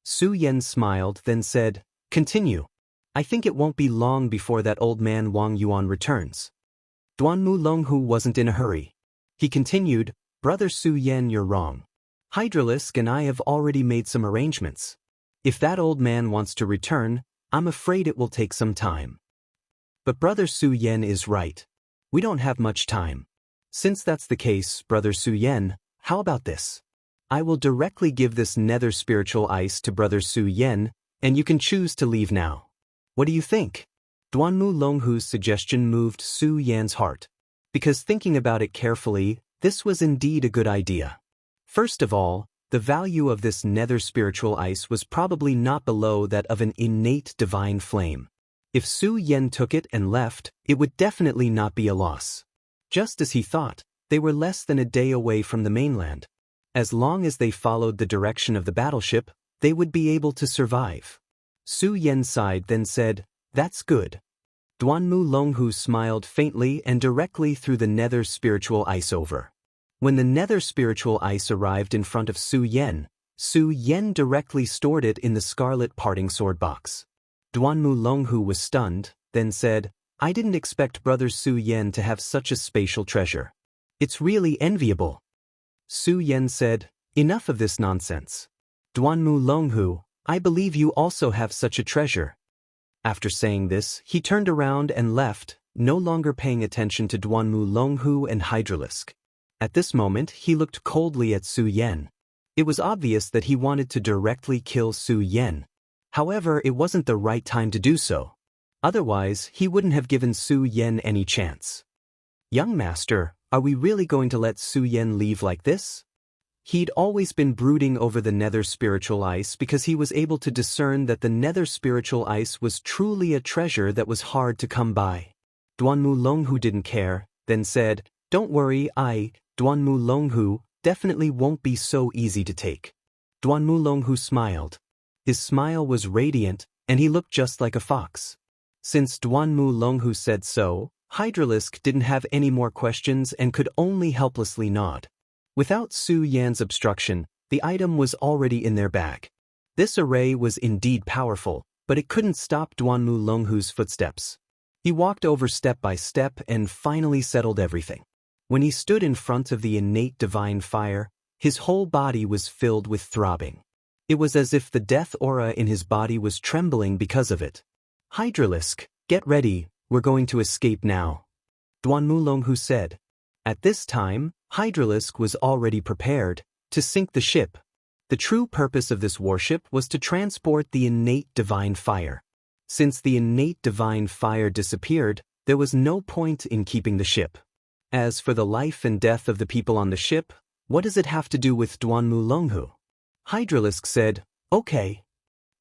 Su Yen smiled, then said, Continue. I think it won't be long before that old man Wang Yuan returns. Duanmu Longhu wasn't in a hurry. He continued, Brother Su Yen, you're wrong. Hydralisk and I have already made some arrangements. If that old man wants to return, I'm afraid it will take some time. But Brother Su Yen is right. We don't have much time. Since that's the case, Brother Su Yen, how about this? I will directly give this nether spiritual ice to Brother Su Yen, and you can choose to leave now. What do you think? Duanmu Longhu's suggestion moved Su Yan's heart. Because thinking about it carefully, this was indeed a good idea. First of all, the value of this nether spiritual ice was probably not below that of an innate divine flame. If Su Yen took it and left, it would definitely not be a loss. Just as he thought, they were less than a day away from the mainland. As long as they followed the direction of the battleship, they would be able to survive. Su Yen sighed, then said, That's good. Duanmu Longhu smiled faintly and directly threw the nether spiritual ice over. When the nether spiritual ice arrived in front of Su Yen directly stored it in the scarlet parting sword box. Duanmu Longhu was stunned, then said, I didn't expect Brother Su Yen to have such a spatial treasure. It's really enviable. Su Yen said, Enough of this nonsense. Duanmu Longhu, I believe you also have such a treasure. After saying this, he turned around and left, no longer paying attention to Duanmu Longhu and Hydralisk. At this moment, he looked coldly at Su Yen. It was obvious that he wanted to directly kill Su Yen. However, it wasn't the right time to do so. Otherwise, he wouldn't have given Su Yen any chance. Young master, are we really going to let Su Yen leave like this? He'd always been brooding over the nether spiritual ice because he was able to discern that the nether spiritual ice was truly a treasure that was hard to come by. Duanmu Longhu didn't care, then said, Don't worry, Duanmu Longhu, definitely won't be so easy to take. Duanmu Longhu smiled. His smile was radiant, and he looked just like a fox. Since Duanmu Longhu said so, Hydralisk didn't have any more questions and could only helplessly nod. Without Su Yan's obstruction, the item was already in their bag. This array was indeed powerful, but it couldn't stop Duanmu Longhu's footsteps. He walked over step by step and finally settled everything. When he stood in front of the innate divine fire, his whole body was filled with throbbing. It was as if the death aura in his body was trembling because of it. Hydralisk, get ready, we're going to escape now. Duanmu Longhu said. At this time, Hydralisk was already prepared to sink the ship. The true purpose of this warship was to transport the innate divine fire. Since the innate divine fire disappeared, there was no point in keeping the ship. As for the life and death of the people on the ship, what does it have to do with Duanmu Longhu? Hydralisk said, Okay.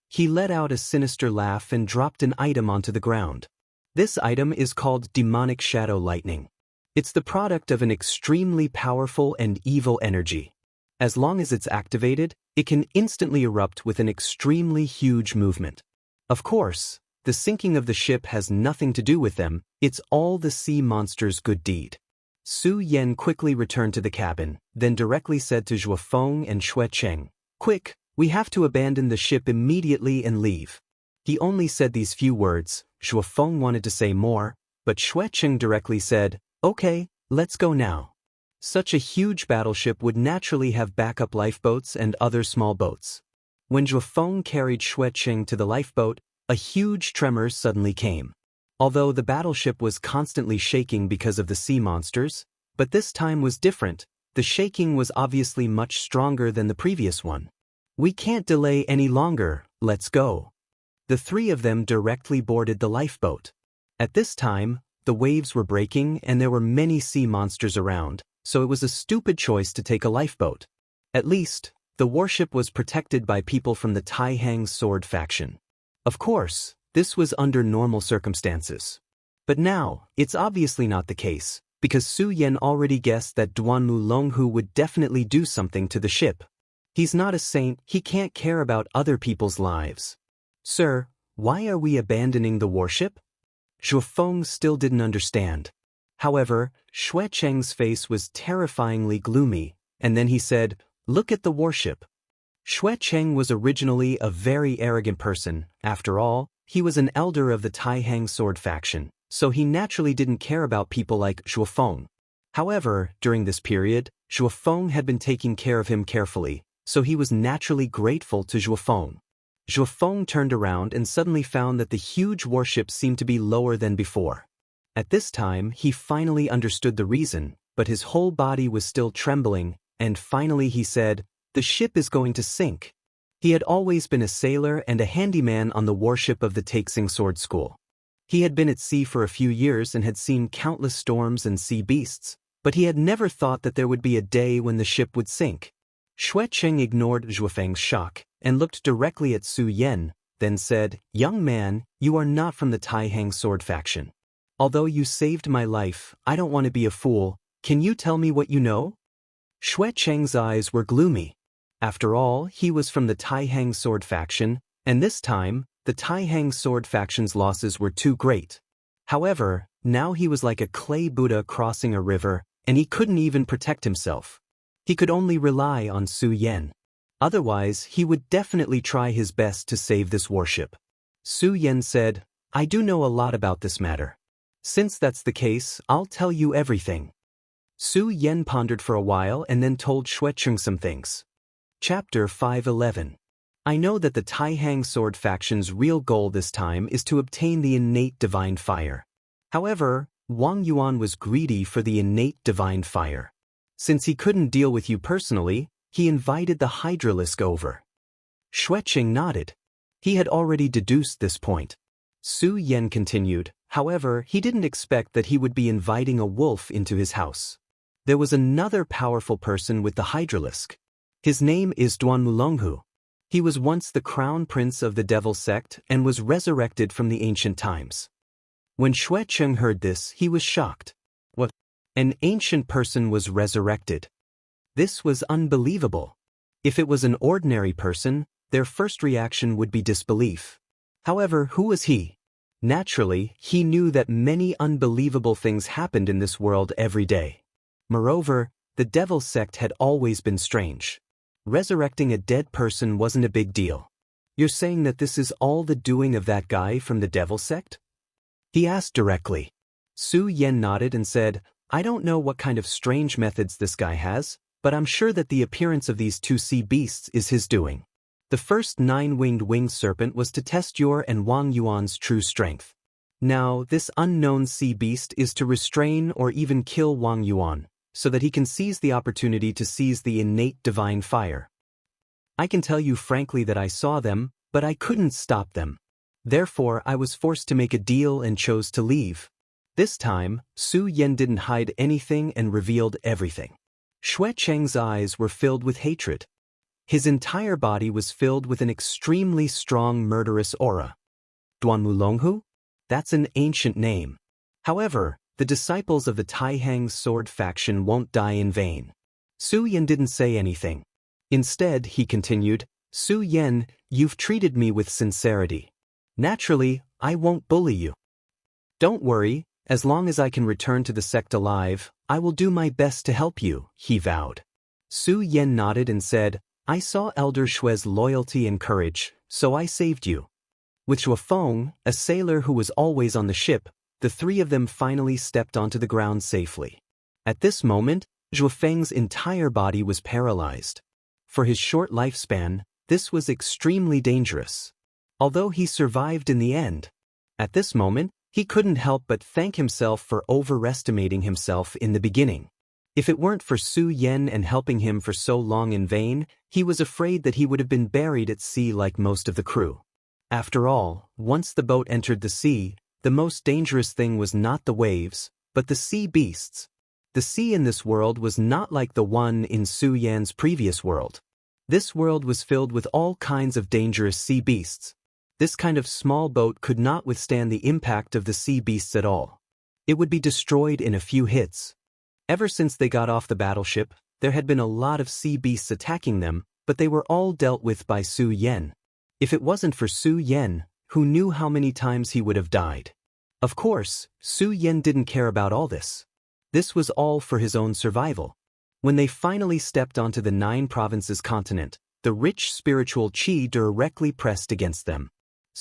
He let out a sinister laugh and dropped an item onto the ground. This item is called Demonic Shadow Lightning. It's the product of an extremely powerful and evil energy. As long as it's activated, it can instantly erupt with an extremely huge movement. Of course, the sinking of the ship has nothing to do with them, it's all the sea monster's good deed. Su Yen quickly returned to the cabin, then directly said to Zhuo Feng and Xue Cheng, Quick, we have to abandon the ship immediately and leave. He only said these few words. Zhuo Feng wanted to say more, but Xue Cheng directly said, Okay, let's go now. Such a huge battleship would naturally have backup lifeboats and other small boats. When Zhuo Feng carried Xue Cheng to the lifeboat, a huge tremor suddenly came. Although the battleship was constantly shaking because of the sea monsters, but this time was different, the shaking was obviously much stronger than the previous one. We can't delay any longer, let's go. The three of them directly boarded the lifeboat. At this time, the waves were breaking and there were many sea monsters around, so it was a stupid choice to take a lifeboat. At least, the warship was protected by people from the Taihang sword faction. Of course, this was under normal circumstances. But now, it's obviously not the case, because Su Yen already guessed that Duanmu Longhu would definitely do something to the ship. He's not a saint, he can't care about other people's lives. Sir, why are we abandoning the warship? Zhuo Feng still didn't understand. However, Xue Cheng's face was terrifyingly gloomy, and then he said, Look at the warship. Xue Cheng was originally a very arrogant person. After all, he was an elder of the Taihang sword faction, so he naturally didn't care about people like Zhuofeng. However, during this period, Zhuofeng had been taking care of him carefully, so he was naturally grateful to Zhuofeng. Zhuofeng turned around and suddenly found that the huge warship seemed to be lower than before. At this time, he finally understood the reason, but his whole body was still trembling, and finally he said, "The ship is going to sink." He had always been a sailor and a handyman on the warship of the Taixing Sword School. He had been at sea for a few years and had seen countless storms and sea beasts, but he had never thought that there would be a day when the ship would sink. Xuecheng ignored Zhuofeng's shock and looked directly at Su Yan, then said, "Young man, you are not from the Taihang sword faction. Although you saved my life, I don't want to be a fool. Can you tell me what you know?" Xuecheng's eyes were gloomy. After all, he was from the Taihang sword faction, and this time, the Taihang sword faction's losses were too great. However, now he was like a clay Buddha crossing a river, and he couldn't even protect himself. He could only rely on Su Yan. Otherwise, he would definitely try his best to save this warship. Su Yan said, "I do know a lot about this matter. Since that's the case, I'll tell you everything." Su Yan pondered for a while and then told Xuecheng some things. Chapter 511. I know that the Taihang sword faction's real goal this time is to obtain the innate divine fire. However, Wang Yuan was greedy for the innate divine fire. Since he couldn't deal with you personally, he invited the Hydralisk over. Xuecheng nodded. He had already deduced this point. Su Yan continued, however, he didn't expect that he would be inviting a wolf into his house. There was another powerful person with the Hydralisk. His name is Duan Mulonghu. He was once the crown prince of the devil sect and was resurrected from the ancient times. When Xuecheng heard this, he was shocked. What? An ancient person was resurrected? This was unbelievable. If it was an ordinary person, their first reaction would be disbelief. However, who was he? Naturally, he knew that many unbelievable things happened in this world every day. Moreover, the devil sect had always been strange. Resurrecting a dead person wasn't a big deal. You're saying that this is all the doing of that guy from the devil sect? He asked directly. Su Yan nodded and said, "I don't know what kind of strange methods this guy has, but I'm sure that the appearance of these two sea beasts is his doing. The first 9-winged winged serpent was to test your and Wang Yuan's true strength. Now, this unknown sea beast is to restrain or even kill Wang Yuan, so that he can seize the opportunity to seize the innate divine fire. I can tell you frankly that I saw them, but I couldn't stop them. Therefore, I was forced to make a deal and chose to leave." This time, Su Yan didn't hide anything and revealed everything. Xuecheng's eyes were filled with hatred. His entire body was filled with an extremely strong murderous aura. Duan Mulonghu? That's an ancient name. However, the disciples of the Taihang sword faction won't die in vain. Su Yan didn't say anything. Instead, he continued, "Su Yan, you've treated me with sincerity. Naturally, I won't bully you. Don't worry, as long as I can return to the sect alive, I will do my best to help you," he vowed. Su Yan nodded and said, "I saw Elder Xue's loyalty and courage, so I saved you." With Zhuofeng, a sailor who was always on the ship, the three of them finally stepped onto the ground safely. At this moment, Zhuofeng's entire body was paralyzed. For his short lifespan, this was extremely dangerous. Although he survived in the end. At this moment, he couldn't help but thank himself for overestimating himself in the beginning. If it weren't for Su Yan and helping him for so long in vain, he was afraid that he would have been buried at sea like most of the crew. After all, once the boat entered the sea, the most dangerous thing was not the waves, but the sea beasts. The sea in this world was not like the one in Su Yan's previous world. This world was filled with all kinds of dangerous sea beasts. This kind of small boat could not withstand the impact of the sea beasts at all. It would be destroyed in a few hits. Ever since they got off the battleship, there had been a lot of sea beasts attacking them, but they were all dealt with by Su Yan. If it wasn't for Su Yan, who knew how many times he would have died. Of course, Su Yan didn't care about all this. This was all for his own survival. When they finally stepped onto the 9 provinces continent, the rich spiritual qi directly pressed against them.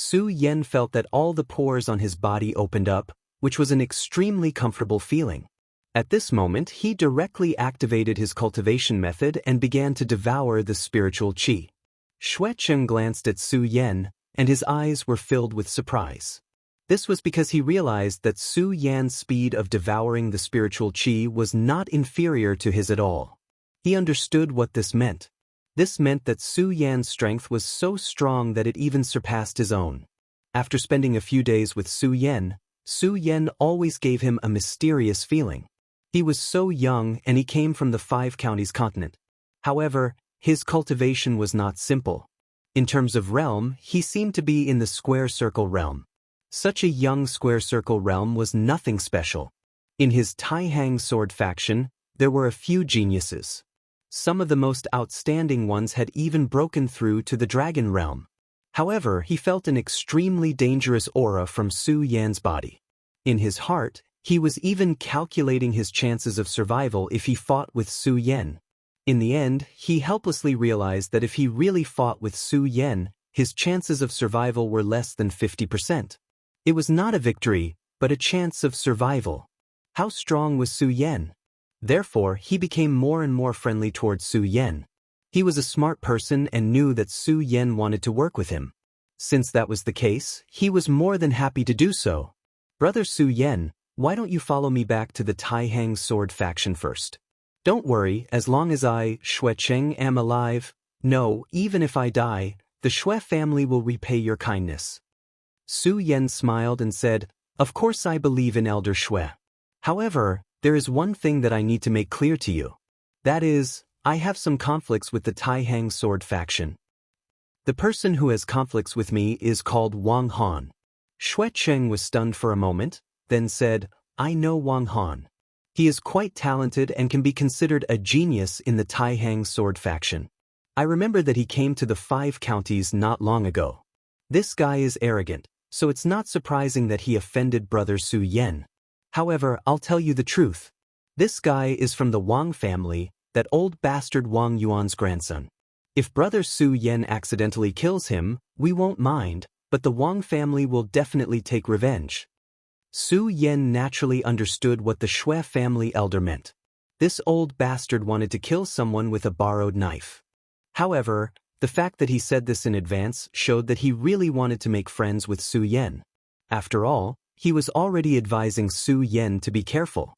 Su Yan felt that all the pores on his body opened up, which was an extremely comfortable feeling. At this moment, he directly activated his cultivation method and began to devour the spiritual qi. Xuecheng glanced at Su Yan, and his eyes were filled with surprise. This was because he realized that Su Yan's speed of devouring the spiritual qi was not inferior to his at all. He understood what this meant. This meant that Su Yan's strength was so strong that it even surpassed his own. After spending a few days with Su Yan always gave him a mysterious feeling. He was so young and he came from the 5 counties continent. However, his cultivation was not simple. In terms of realm, he seemed to be in the square circle realm. Such a young square circle realm was nothing special. In his Taihang sword faction, there were a few geniuses. Some of the most outstanding ones had even broken through to the dragon realm. However, he felt an extremely dangerous aura from Su Yan's body. In his heart, he was even calculating his chances of survival if he fought with Su Yan. In the end, he helplessly realized that if he really fought with Su Yan, his chances of survival were less than 50%. It was not a victory, but a chance of survival. How strong was Su Yan? Therefore, he became more and more friendly towards Su Yan. He was a smart person and knew that Su Yan wanted to work with him. Since that was the case, he was more than happy to do so. Brother Su Yan, why don't you follow me back to the Taihang sword faction first? Don't worry, as long as I, Xuecheng, am alive. No, even if I die, the Xue family will repay your kindness. Su Yan smiled and said, Of course I believe in Elder Xue. However, there is one thing that I need to make clear to you. That is, I have some conflicts with the Taihang sword faction. The person who has conflicts with me is called Wang Han. Xuecheng was stunned for a moment, then said, I know Wang Han. He is quite talented and can be considered a genius in the Taihang sword faction. I remember that he came to the 5 counties not long ago. This guy is arrogant, so it's not surprising that he offended Brother Su Yan. However, I'll tell you the truth. This guy is from the Wang family, that old bastard Wang Yuan's grandson. If Brother Su Yan accidentally kills him, we won't mind, but the Wang family will definitely take revenge. Su Yan naturally understood what the Xue family elder meant. This old bastard wanted to kill someone with a borrowed knife. However, the fact that he said this in advance showed that he really wanted to make friends with Su Yan. After all, he was already advising Su Yan to be careful.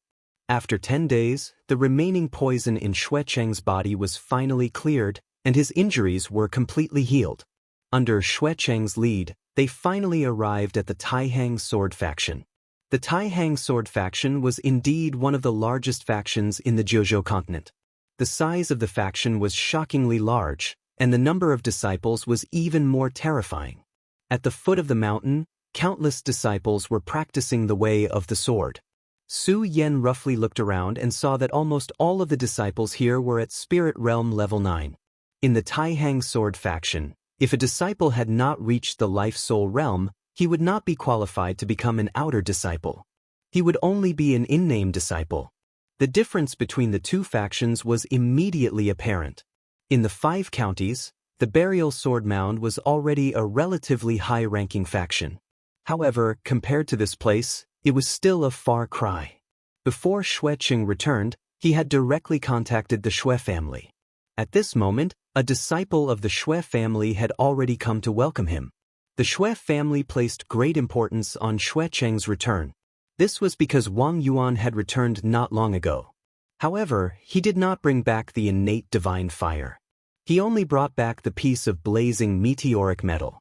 After 10 days, the remaining poison in Xuecheng's body was finally cleared, and his injuries were completely healed. Under Xuecheng's lead, they finally arrived at the Taihang sword faction. The Taihang sword faction was indeed one of the largest factions in the Jiuzhou continent. The size of the faction was shockingly large, and the number of disciples was even more terrifying. At the foot of the mountain, countless disciples were practicing the way of the sword. Su Yan roughly looked around and saw that almost all of the disciples here were at Spirit Realm level 9. In the Taihang sword faction, if a disciple had not reached the Life Soul realm, he would not be qualified to become an outer disciple. He would only be an in-name disciple. The difference between the 2 factions was immediately apparent. In the 5 counties, the Burial Sword Mound was already a relatively high-ranking faction. However, compared to this place, it was still a far cry. Before Xuecheng returned, he had directly contacted the Xue family. At this moment, a disciple of the Xue family had already come to welcome him. The Xue family placed great importance on Xuecheng's return. This was because Wang Yuan had returned not long ago. However, he did not bring back the innate divine fire. He only brought back the piece of blazing meteoric metal.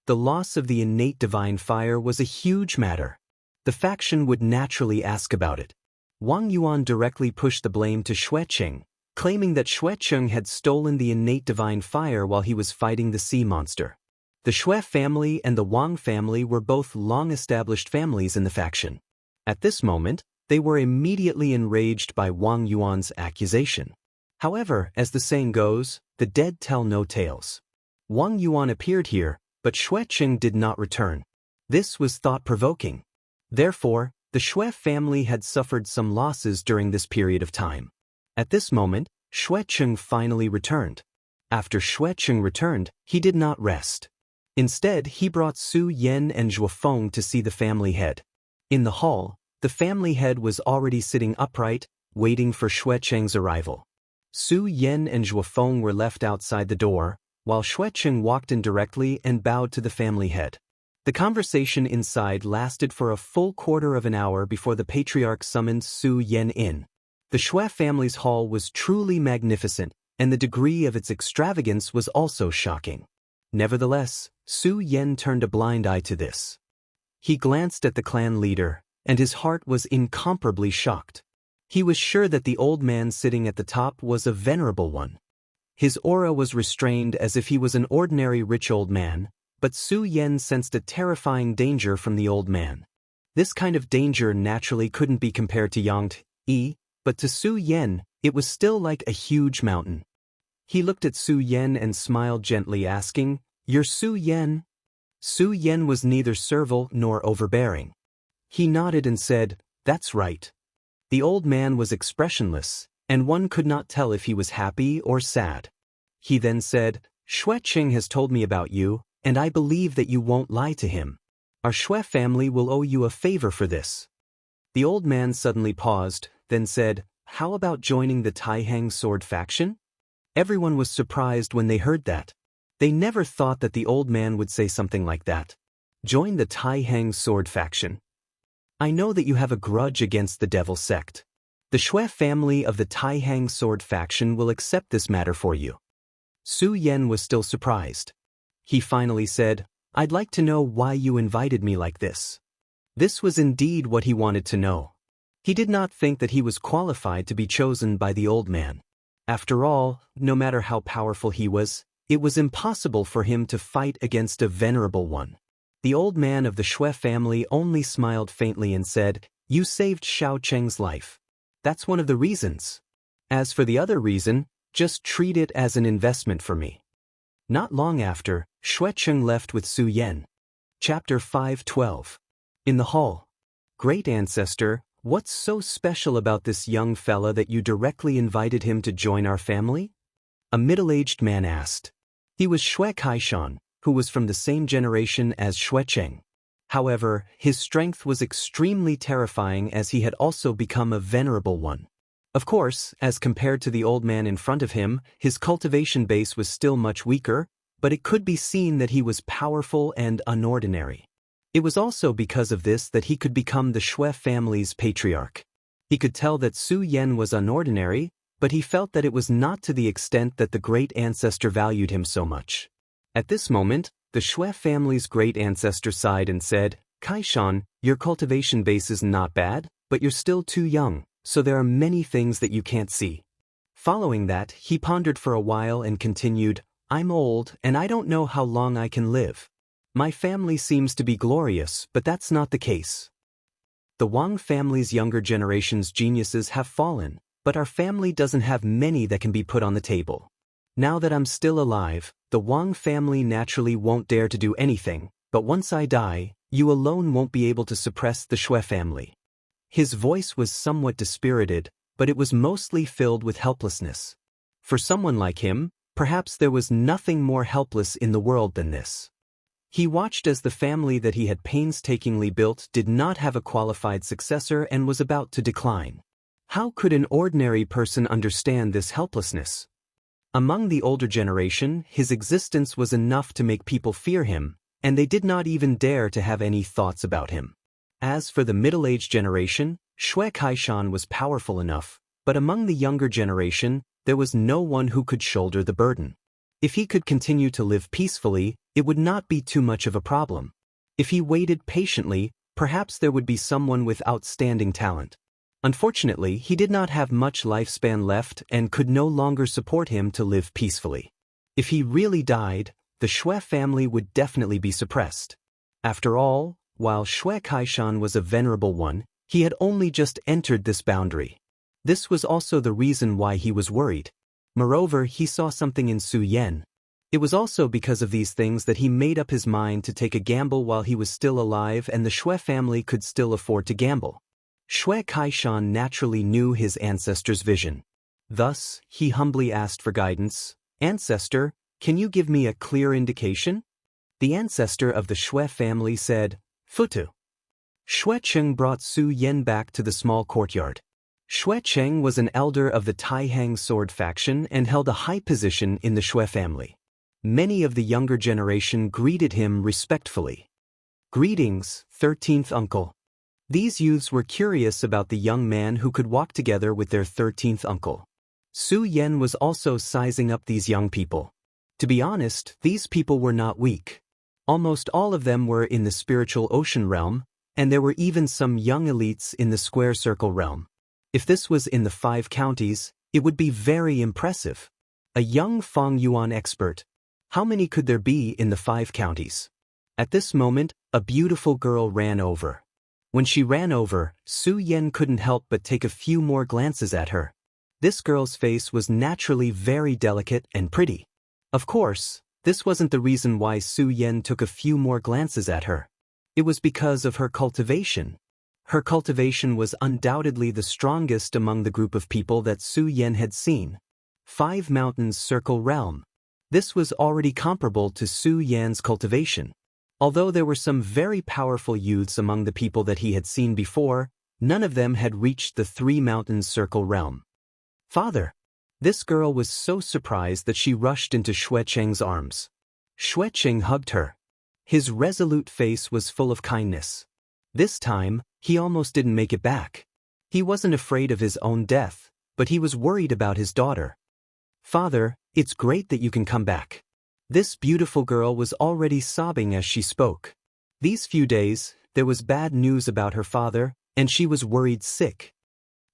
The loss of the innate divine fire was a huge matter. The faction would naturally ask about it. Wang Yuan directly pushed the blame to Xuecheng, claiming that Xuecheng had stolen the innate divine fire while he was fighting the sea monster. The Xue family and the Wang family were both long-established families in the faction. At this moment, they were immediately enraged by Wang Yuan's accusation. However, as the saying goes, the dead tell no tales. Wang Yuan appeared here, but Xuecheng did not return. This was thought-provoking. Therefore, the Xue family had suffered some losses during this period of time. At this moment, Xuecheng finally returned. After Xuecheng returned, he did not rest. Instead, he brought Su Yan and Zhuofeng to see the family head. In the hall, the family head was already sitting upright, waiting for Xuecheng's arrival. Su Yan and Zhuofeng were left outside the door, while Xuecheng walked in directly and bowed to the family head. The conversation inside lasted for a full quarter of an hour before the patriarch summoned Su Yan in. The Xue family's hall was truly magnificent, and the degree of its extravagance was also shocking. Nevertheless, Su Yan turned a blind eye to this. He glanced at the clan leader, and his heart was incomparably shocked. He was sure that the old man sitting at the top was a venerable one. His aura was restrained as if he was an ordinary rich old man, but Su Yan sensed a terrifying danger from the old man. This kind of danger naturally couldn't be compared to Yang Yi, but to Su Yan, it was still like a huge mountain. He looked at Su Yan and smiled gently, asking, "You're Su Yan?" Su Yan was neither servile nor overbearing. He nodded and said, "That's right." The old man was expressionless, and one could not tell if he was happy or sad. He then said, "Xuecheng has told me about you, and I believe that you won't lie to him. Our Xue family will owe you a favor for this." The old man suddenly paused, then said, "How about joining the Taihang sword faction?" Everyone was surprised when they heard that. They never thought that the old man would say something like that. Join the Taihang sword faction. I know that you have a grudge against the devil sect. The Xue family of the Taihang sword faction will accept this matter for you. Su Yan was still surprised. He finally said, "I'd like to know why you invited me like this." This was indeed what he wanted to know. He did not think that he was qualified to be chosen by the old man. After all, no matter how powerful he was, it was impossible for him to fight against a venerable one. The old man of the Xue family only smiled faintly and said, "You saved Xiaocheng's life. That's one of the reasons. As for the other reason, just treat it as an investment for me." Not long after, Xuecheng left with Su Yan. Chapter 5:12. In the hall. "Great ancestor, what's so special about this young fella that you directly invited him to join our family?" A middle-aged man asked. He was Xue Kaishan, who was from the same generation as Xuecheng. However, his strength was extremely terrifying as he had also become a venerable one. Of course, as compared to the old man in front of him, his cultivation base was still much weaker, but it could be seen that he was powerful and unordinary. It was also because of this that he could become the Xue family's patriarch. He could tell that Su Yan was unordinary, but he felt that it was not to the extent that the great ancestor valued him so much. At this moment, the Xue family's great ancestor sighed and said, "Kaishan, your cultivation base is not bad, but you're still too young, so there are many things that you can't see." Following that, he pondered for a while and continued, "I'm old and I don't know how long I can live. My family seems to be glorious, but that's not the case. The Wang family's younger generation's geniuses have fallen, but our family doesn't have many that can be put on the table. Now that I'm still alive, the Wang family naturally won't dare to do anything, but once I die, you alone won't be able to suppress the Xue family." His voice was somewhat dispirited, but it was mostly filled with helplessness. For someone like him, perhaps there was nothing more helpless in the world than this. He watched as the family that he had painstakingly built did not have a qualified successor and was about to decline. How could an ordinary person understand this helplessness? Among the older generation, his existence was enough to make people fear him, and they did not even dare to have any thoughts about him. As for the middle-aged generation, Xue Kaishan was powerful enough, but among the younger generation, there was no one who could shoulder the burden. If he could continue to live peacefully, it would not be too much of a problem. If he waited patiently, perhaps there would be someone with outstanding talent. Unfortunately, he did not have much lifespan left and could no longer support him to live peacefully. If he really died, the Xue family would definitely be suppressed. After all, while Xue Kaishan was a venerable one, he had only just entered this boundary. This was also the reason why he was worried. Moreover, he saw something in Su Yan. It was also because of these things that he made up his mind to take a gamble while he was still alive and the Xue family could still afford to gamble. Xue Kaishan naturally knew his ancestor's vision. Thus, he humbly asked for guidance. "Ancestor, can you give me a clear indication?" The ancestor of the Shui family said, Futu. Shui Cheng brought Su Yan back to the small courtyard. Shui Cheng was an elder of the Taihang sword faction and held a high position in the Shui family. Many of the younger generation greeted him respectfully. Greetings, 13th uncle. These youths were curious about the young man who could walk together with their 13th uncle. Su Yan was also sizing up these young people. To be honest, these people were not weak. Almost all of them were in the spiritual ocean realm, and there were even some young elites in the square circle realm. If this was in the 5 counties, it would be very impressive. A young Feng Yuan expert. How many could there be in the 5 counties? At this moment, a beautiful girl ran over. When she ran over, Su Yan couldn't help but take a few more glances at her. This girl's face was naturally very delicate and pretty. Of course, this wasn't the reason why Su Yan took a few more glances at her. It was because of her cultivation. Her cultivation was undoubtedly the strongest among the group of people that Su Yan had seen. 5 mountains circle realm. This was already comparable to Su Yan's cultivation. Although there were some very powerful youths among the people that he had seen before, none of them had reached the 3 mountains circle realm. Father! This girl was so surprised that she rushed into Shui Cheng's arms. Shui Cheng hugged her. His resolute face was full of kindness. This time, he almost didn't make it back. He wasn't afraid of his own death, but he was worried about his daughter. Father, it's great that you can come back. This beautiful girl was already sobbing as she spoke. These few days, there was bad news about her father, and she was worried sick.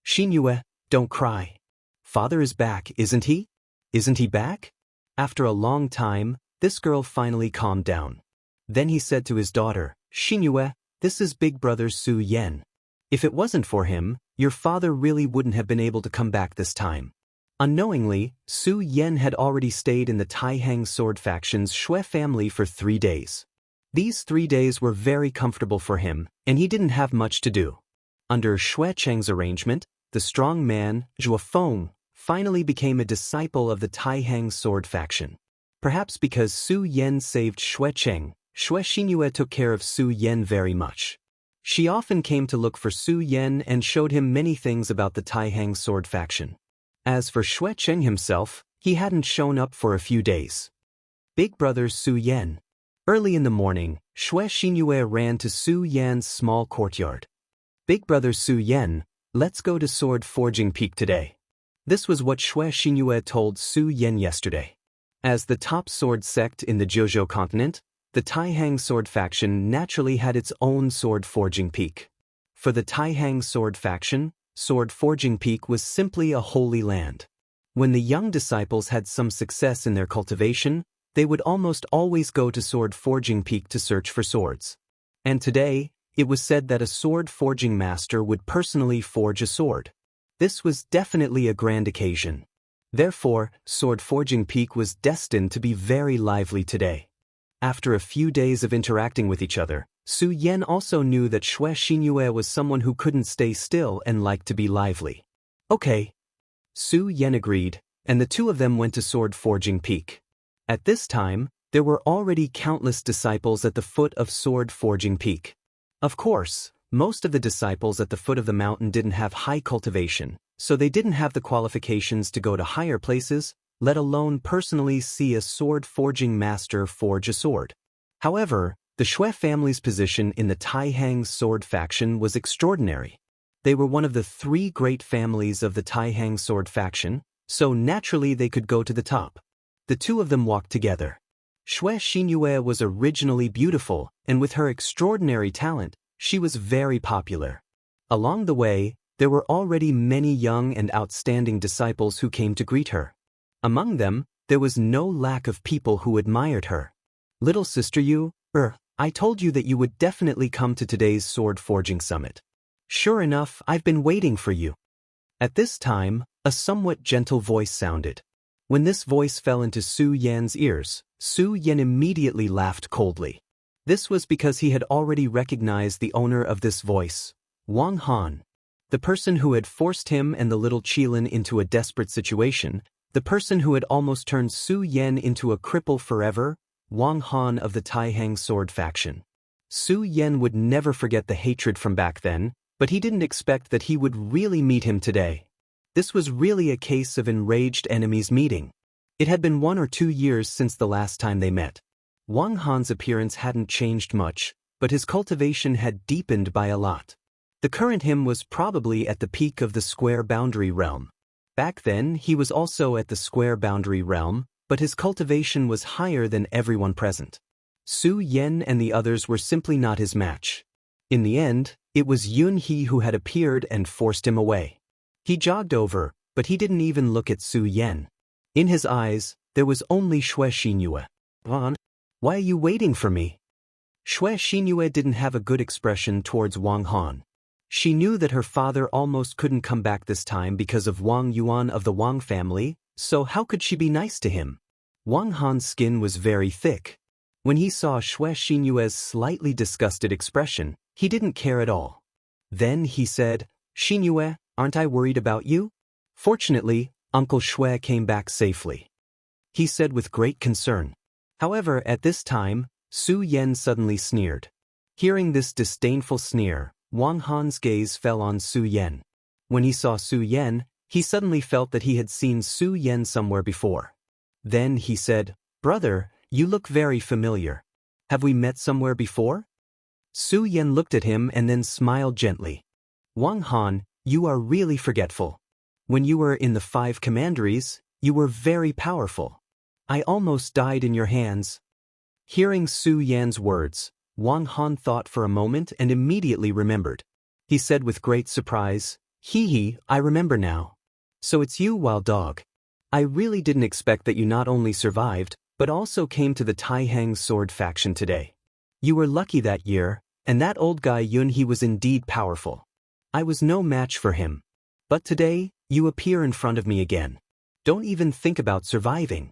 Xianxia, don't cry. Father is back, isn't he? Isn't he back? After a long time, this girl finally calmed down. Then he said to his daughter, Xianxia, this is big brother Su Yan. If it wasn't for him, your father really wouldn't have been able to come back this time. Unknowingly, Su Yan had already stayed in the Taihang sword faction's Shui family for 3 days. These 3 days were very comfortable for him, and he didn't have much to do. Under Shui Cheng's arrangement, the strong man, Zhuo Feng, finally became a disciple of the Taihang sword faction. Perhaps because Su Yan saved Shui Cheng, Shui Xianxia took care of Su Yan very much. She often came to look for Su Yan and showed him many things about the Taihang sword faction. As for Shui Cheng himself, he hadn't shown up for a few days. Big brother Su Yan. Early in the morning, Shui Xianxia ran to Su Yan's small courtyard. Big brother Su Yan, let's go to Sword Forging Peak today. This was what Shui Xianxia told Su Yan yesterday. As the top sword sect in the Jiuzhou continent, the Taihang sword faction naturally had its own sword forging peak. For the Taihang sword faction, Sword Forging Peak was simply a holy land. When the young disciples had some success in their cultivation, they would almost always go to Sword Forging Peak to search for swords. And today, it was said that a sword forging master would personally forge a sword. This was definitely a grand occasion. Therefore, Sword Forging Peak was destined to be very lively today. After a few days of interacting with each other, Su Yan also knew that Shui Xianxia was someone who couldn't stay still and liked to be lively. Okay. Su Yan agreed, and the two of them went to Sword Forging Peak. At this time, there were already countless disciples at the foot of Sword Forging Peak. Of course, most of the disciples at the foot of the mountain didn't have high cultivation, so they didn't have the qualifications to go to higher places, let alone personally see a sword forging master forge a sword. However, the Shui family's position in the Taihang sword faction was extraordinary. They were one of the 3 great families of the Taihang sword faction, so naturally they could go to the top. The two of them walked together. Shui Xianxia was originally beautiful, and with her extraordinary talent, she was very popular. Along the way, there were already many young and outstanding disciples who came to greet her. Among them, there was no lack of people who admired her. Little sister you, I told you that you would definitely come to today's sword forging summit. Sure enough, I've been waiting for you. At this time, a somewhat gentle voice sounded. When this voice fell into Su Yan's ears, Su Yan immediately laughed coldly. This was because he had already recognized the owner of this voice, Wang Han. The person who had forced him and the little Qilin into a desperate situation, the person who had almost turned Su Yan into a cripple forever, Wang Han of the Taihang sword faction. Su Yan would never forget the hatred from back then, but he didn't expect that he would really meet him today. This was really a case of enraged enemies meeting. It had been 1 or 2 years since the last time they met. Wang Han's appearance hadn't changed much, but his cultivation had deepened by a lot. The current him was probably at the peak of the square boundary realm. Back then, he was also at the square boundary realm, but his cultivation was higher than everyone present. Su Yan and the others were simply not his match. In the end, it was Yun He who had appeared and forced him away. He jogged over, but he didn't even look at Su Yan. In his eyes, there was only Xue Xinyue. Why are you waiting for me? Xue Xinyue didn't have a good expression towards Wang Han. She knew that her father almost couldn't come back this time because of Wang Yuan of the Wang family, so how could she be nice to him? Wang Han's skin was very thick. When he saw Xue Xinyue's slightly disgusted expression, he didn't care at all. Then he said, "Xinyue, aren't I worried about you?" Fortunately, Uncle Xue came back safely. He said with great concern. However, at this time, Su Yan suddenly sneered. Hearing this disdainful sneer, Wang Han's gaze fell on Su Yan. When he saw Su Yan, he suddenly felt that he had seen Su Yan somewhere before. Then he said, "Brother, you look very familiar. Have we met somewhere before?" Su Yan looked at him and then smiled gently. "Wang Han, you are really forgetful. When you were in the 5 commanderies, you were very powerful. I almost died in your hands." Hearing Su Yan's words, Wang Han thought for a moment and immediately remembered. He said with great surprise, "Hee, I remember now. So it's you, Wild Dog. I really didn't expect that you not only survived, but also came to the Taihang sword faction today. You were lucky that year, and that old guy Yun He was indeed powerful. I was no match for him. But today, you appear in front of me again. Don't even think about surviving."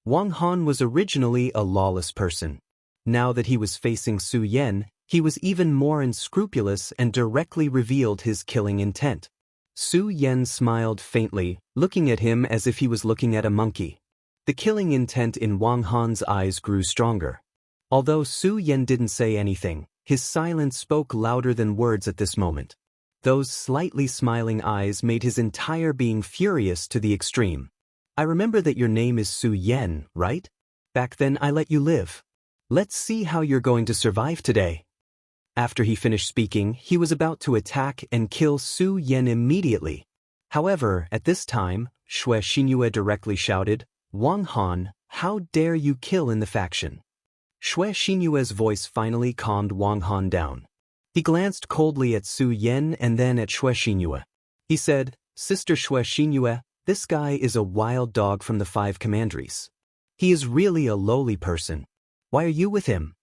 Wang Han was originally a lawless person. Now that he was facing Su Yan, he was even more unscrupulous and directly revealed his killing intent. Su Yan smiled faintly, looking at him as if he was looking at a monkey. The killing intent in Wang Han's eyes grew stronger. Although Su Yan didn't say anything, his silence spoke louder than words at this moment. Those slightly smiling eyes made his entire being furious to the extreme. "I remember that your name is Su Yan, right? Back then I let you live. Let's see how you're going to survive today." After he finished speaking, he was about to attack and kill Su Yan immediately. However, at this time, Xue Xinyue directly shouted, "Wang Han, how dare you kill in the faction?" Xue Xinyue's voice finally calmed Wang Han down. He glanced coldly at Su Yan and then at Xue Xinyue. He said, "Sister Xue Xinyue, this guy is a wild dog from the 5 commanderies. He is really a lowly person. Why are you with him?"